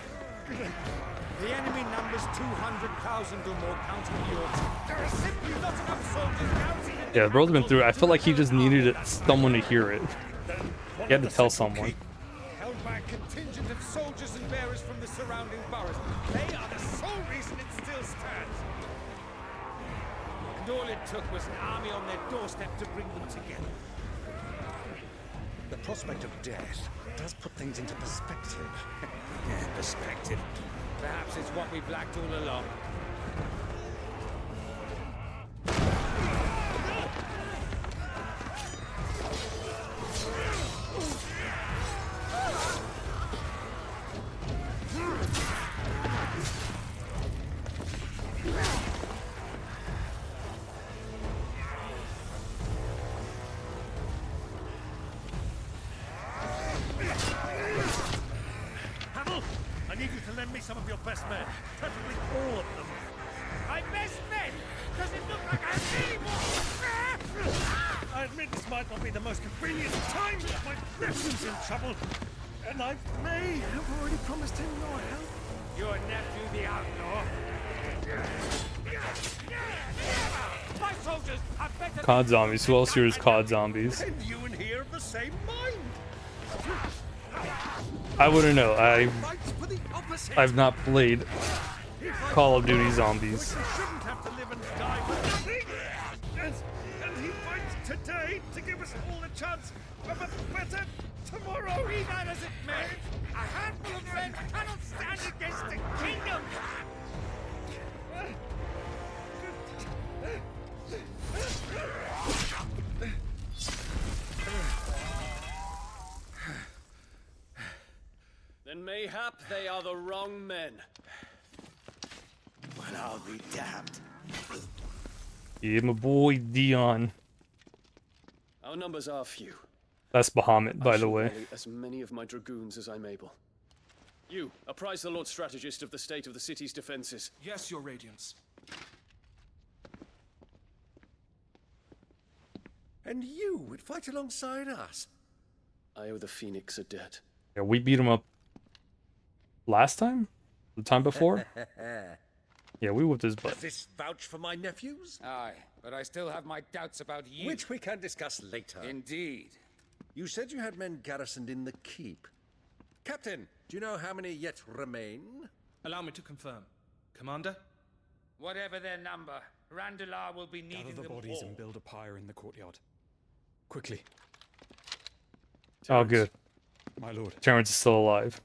The enemy numbers 200,000 or more counting yours. There are simply not enough soldiers garrisoned. Yeah, the bro's been through it. I feel like he just needed someone to hear it. He had to tell someone. Held by a contingent of soldiers and bearers from the surrounding boroughs. They are the sole reason it still stands. And all it took was an army on their doorstep to bring them together. The prospect of death does put things into perspective. Yeah, perspective. Perhaps it's what we've lacked all along. Havel, I need you to lend me some of your best men, preferably all of them. My best men? Does it look like I have any more? I admit this might not be the most convenient time, but my nephew's in trouble, and I may have already promised him your help. Your nephew, the outlaw? My soldiers have better... COD zombies. Who else here is COD zombies? And you and he are of the same mind. I wouldn't know. I've not played Call of Duty Zombies. Shouldn't have to live and die for nothing. And he fights today to give us all a chance of a better tomorrow. Be that as it may, a handful of men cannot stand against the kingdom. Then mayhap they are the wrong men. Well, I'll be damned. Yeah, my boy Dion. Our numbers are few. That's Bahamut, by the way. Rally as many of my dragoons as I'm able. You, apprise the Lord Strategist of the state of the city's defenses. Yes, Your Radiance. And you would fight alongside us. I owe the Phoenix a debt. Yeah, we beat him up last time? The time before? Yeah, we whooped his butt. Does this vouch for my nephews? Aye, but I still have my doubts about you. Which we can discuss later. Indeed. You said you had men garrisoned in the keep. Captain, do you know how many yet remain? Allow me to confirm. Commander? Whatever their number, Randalar will be needing Gather the them bodies all. and build a pyre in the courtyard. Quickly. Oh, good. My lord. Terrence is still alive.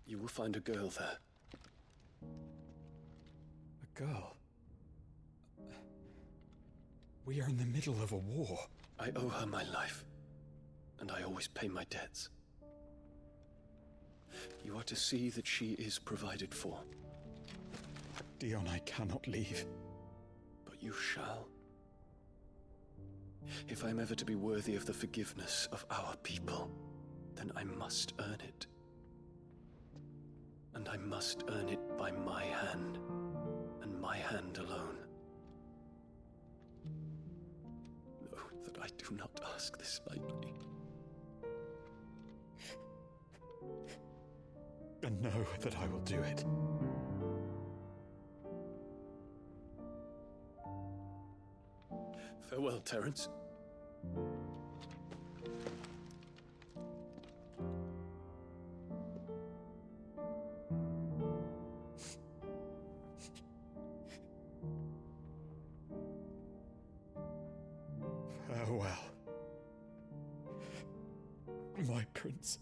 You will find a girl there. A girl? We are in the middle of a war. I owe her my life, and I always pay my debts. You are to see that she is provided for. Dion, I cannot leave. But you shall. If I'm ever to be worthy of the forgiveness of our people, then I must earn it. And I must earn it by my hand, and my hand alone. Know that I do not ask this lightly. And know that I will do it. Farewell, Terence. Farewell, my prince.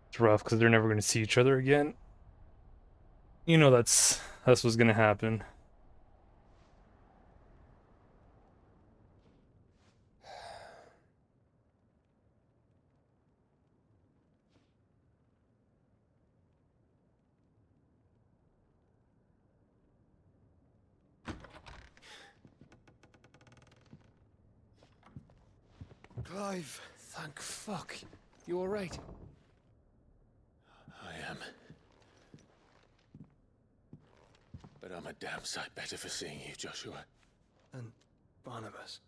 It's rough because they're never going to see each other again. You know that's what's going to happen. Clive, thank fuck. You alright? I am. But I'm a damn sight better for seeing you, Joshua. And Barnabas.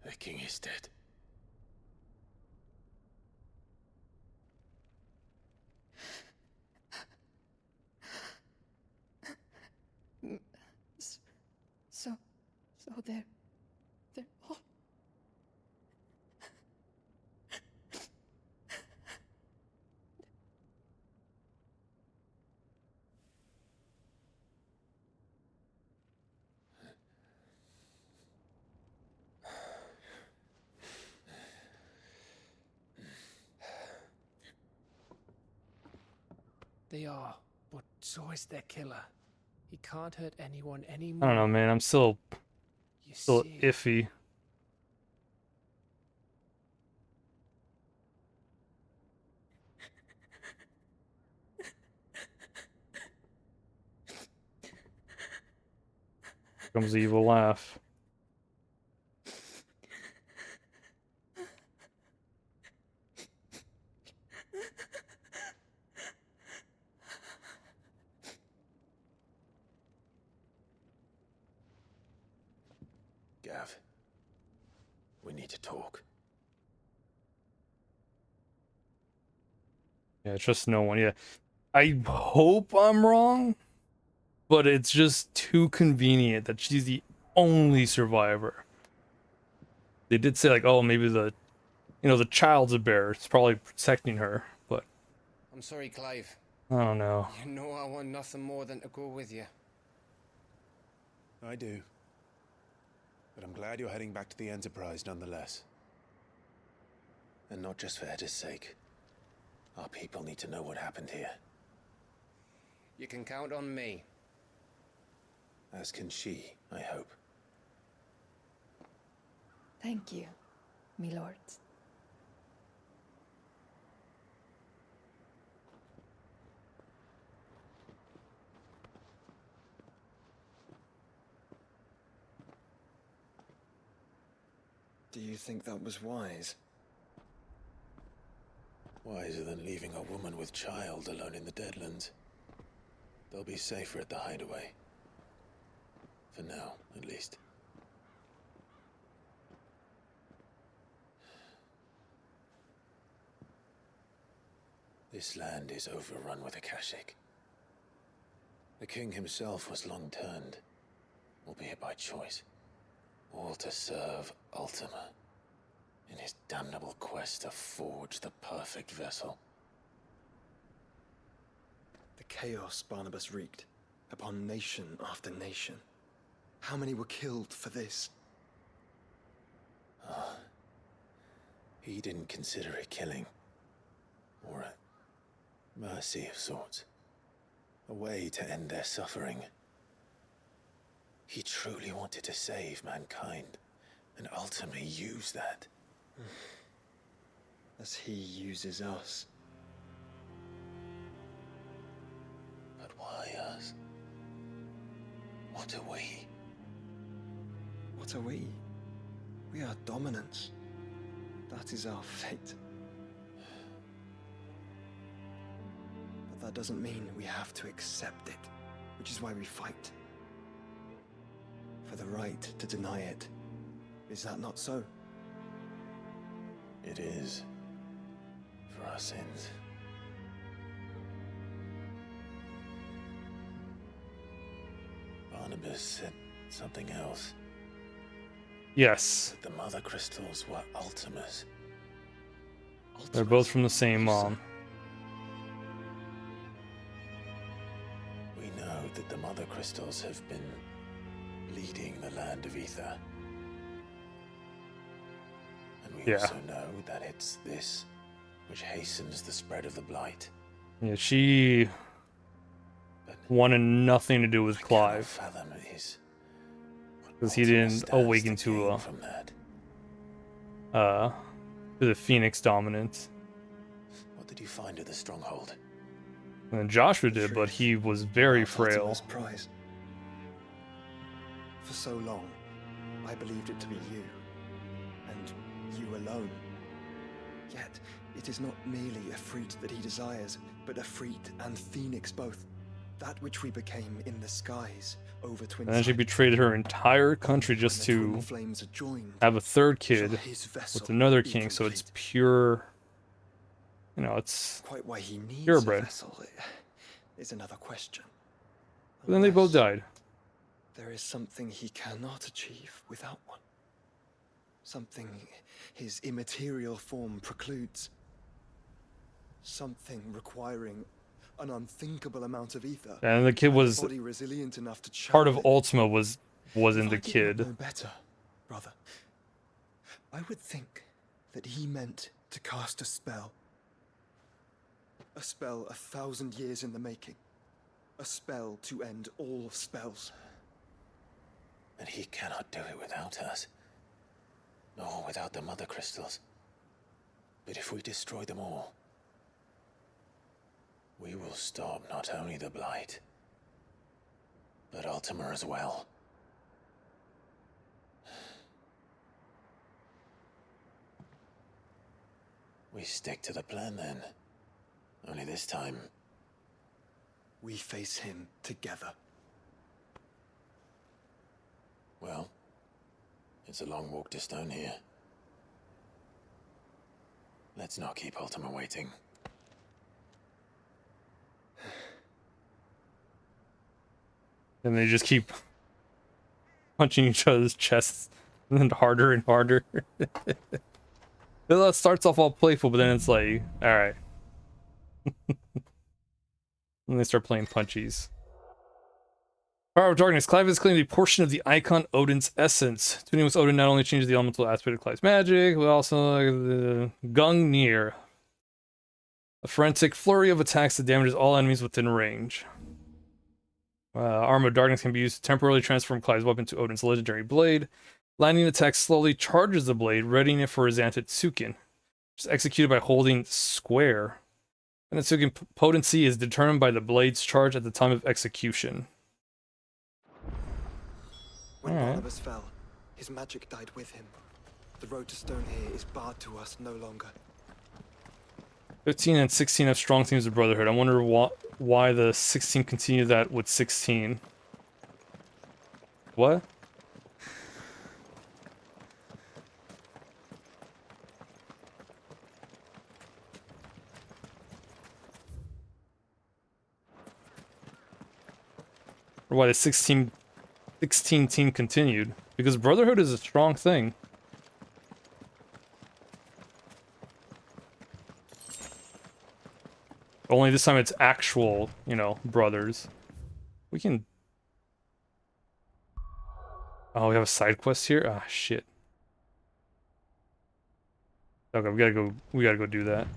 The king is dead. So they're all... They are, but so is their killer. He can't hurt anyone I anymore. don't know, man. I'm still see. iffy. Here comes the evil laugh. Gav, we need to talk. Yeah, trust no one. Yeah, I hope I'm wrong, but it's just too convenient that she's the only survivor. They did say like, oh, maybe the child's a bear. It's probably protecting her, but I'm sorry, Clive. I don't know. You know I want nothing more than to go with you. I do. But I'm glad you're heading back to the Enterprise nonetheless. And not just for Etta's sake. Our people need to know what happened here. You can count on me. As can she, I hope. Thank you, my lords. Do you think that was wise? Wiser than leaving a woman with child alone in the Deadlands. They'll be safer at the hideaway. For now, at least. This land is overrun with Akashic. The king himself was long turned, albeit by choice. All to serve Ultima. in his damnable quest to forge the perfect vessel. The chaos Barnabas wreaked upon nation after nation. How many were killed for this? He didn't consider it killing, or a mercy of sorts, a way to end their suffering. He truly wanted to save mankind, and ultimately use that. As he uses us. But why us? What are we? What are we? We are dominance. That is our fate. But that doesn't mean we have to accept it, which is why we fight. For the right to deny it. Is that not so? It is. For our sins. Barnabas said something else. Yes. That the mother crystals were Ultimas. They're both from the same mom. We know that the mother crystals have been leading the land of Ether. And we also know that it's this which hastens the spread of the blight. Yeah, she wanted nothing to do with Clive. Fathom is because he didn't awaken to the Phoenix dominance. What did you find at the stronghold? And then Joshua did, but he was very frail. Prize. For so long, I believed it to be you, and you alone. Yet, it is not merely a fruit that he desires, but a fruit and Phoenix both. That which we became in the skies over twin. And then she betrayed her entire country just to have a third kid with another king, so it's pure. You know, it's quite why he needs purebred. a vessel is another question. But then they both died. There is something he cannot achieve without one. Something his immaterial form precludes. Something requiring an unthinkable amount of ether. And the kid was body resilient enough to part of Ultima was in the kid. Know better, brother. I would think that he meant to cast a spell. A spell 1,000 years in the making. A spell to end all spells. And he cannot do it without us. Nor without the mother crystals. But if we destroy them all, we will stop not only the blight, but Ultima as well. We stick to the plan then. Only this time, we face him together. Well, it's a long walk to Stone here. Let's not keep Ultima waiting. And they just keep punching each other's chests and harder and harder. It starts off all playful, but then it's like, alright. And they start playing punchies. Power of Darkness. Clive has claimed a portion of the icon Odin's essence. Tuning with Odin not only changes the elemental aspect of Clive's magic, but also the Gungnir. A frantic flurry of attacks that damages all enemies within range. Armor of Darkness can be used to temporarily transform Clive's weapon to Odin's legendary blade. Lightning attack slowly charges the blade, readying it for his Antitsuken, which is executed by holding square. Antitsuken potency is determined by the blade's charge at the time of execution. When Barnabas fell, his magic died with him. The road to Stone here is barred to us no longer. 15 and 16 have strong themes of brotherhood. I wonder why the 16 continue that with 16. What? Or why the 16 team continued. Because brotherhood is a strong thing. Only this time it's actual, you know, brothers. We can... Oh, we have a side quest here? Ah, shit. Okay, we gotta go do that.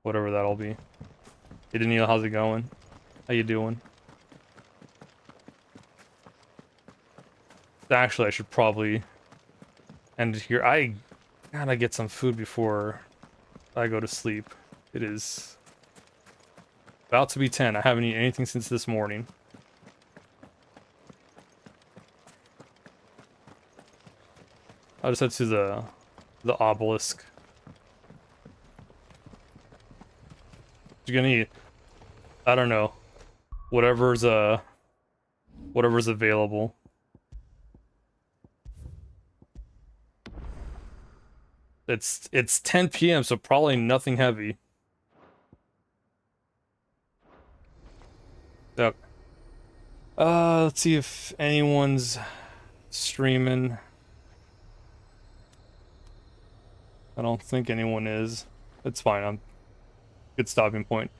Whatever that'll be. Hey Daniel, how's it going? How you doing? Actually, I should probably end it here. I gotta get some food before I go to sleep. It is about to be 10. I haven't eaten anything since this morning. I'll just head to the obelisk. You're gonna eat, I don't know, whatever's available. It's 10 p.m. so probably nothing heavy. Yep. Let's see if anyone's streaming. I don't think anyone is. It's fine. I'm good stopping point.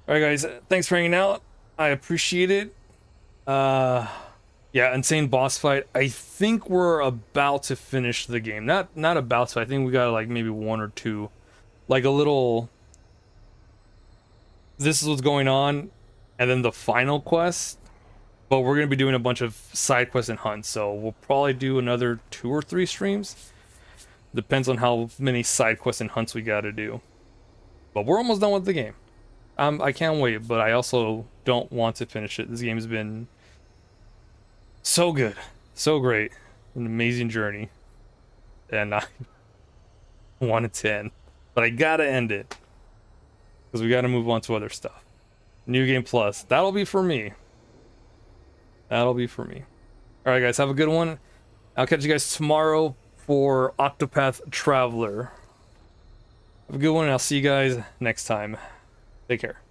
All right, guys. Thanks for hanging out. I appreciate it. Yeah, insane boss fight. I think we're about to finish the game. Not about to. I think we got like maybe one or two, like a little. This is what's going on, and then the final quest. But we're gonna be doing a bunch of side quests and hunts, so we'll probably do another 2 or 3 streams. Depends on how many side quests and hunts we gotta do. But we're almost done with the game. I can't wait, but I also don't want to finish it. This game's been so good, so great, an amazing journey, and I want it to end, but I gotta end it because we gotta move on to other stuff. New Game Plus, that'll be for me. That'll be for me. All right, guys, have a good one. I'll catch you guys tomorrow for Octopath Traveler. Have a good one, and I'll see you guys next time. Take care.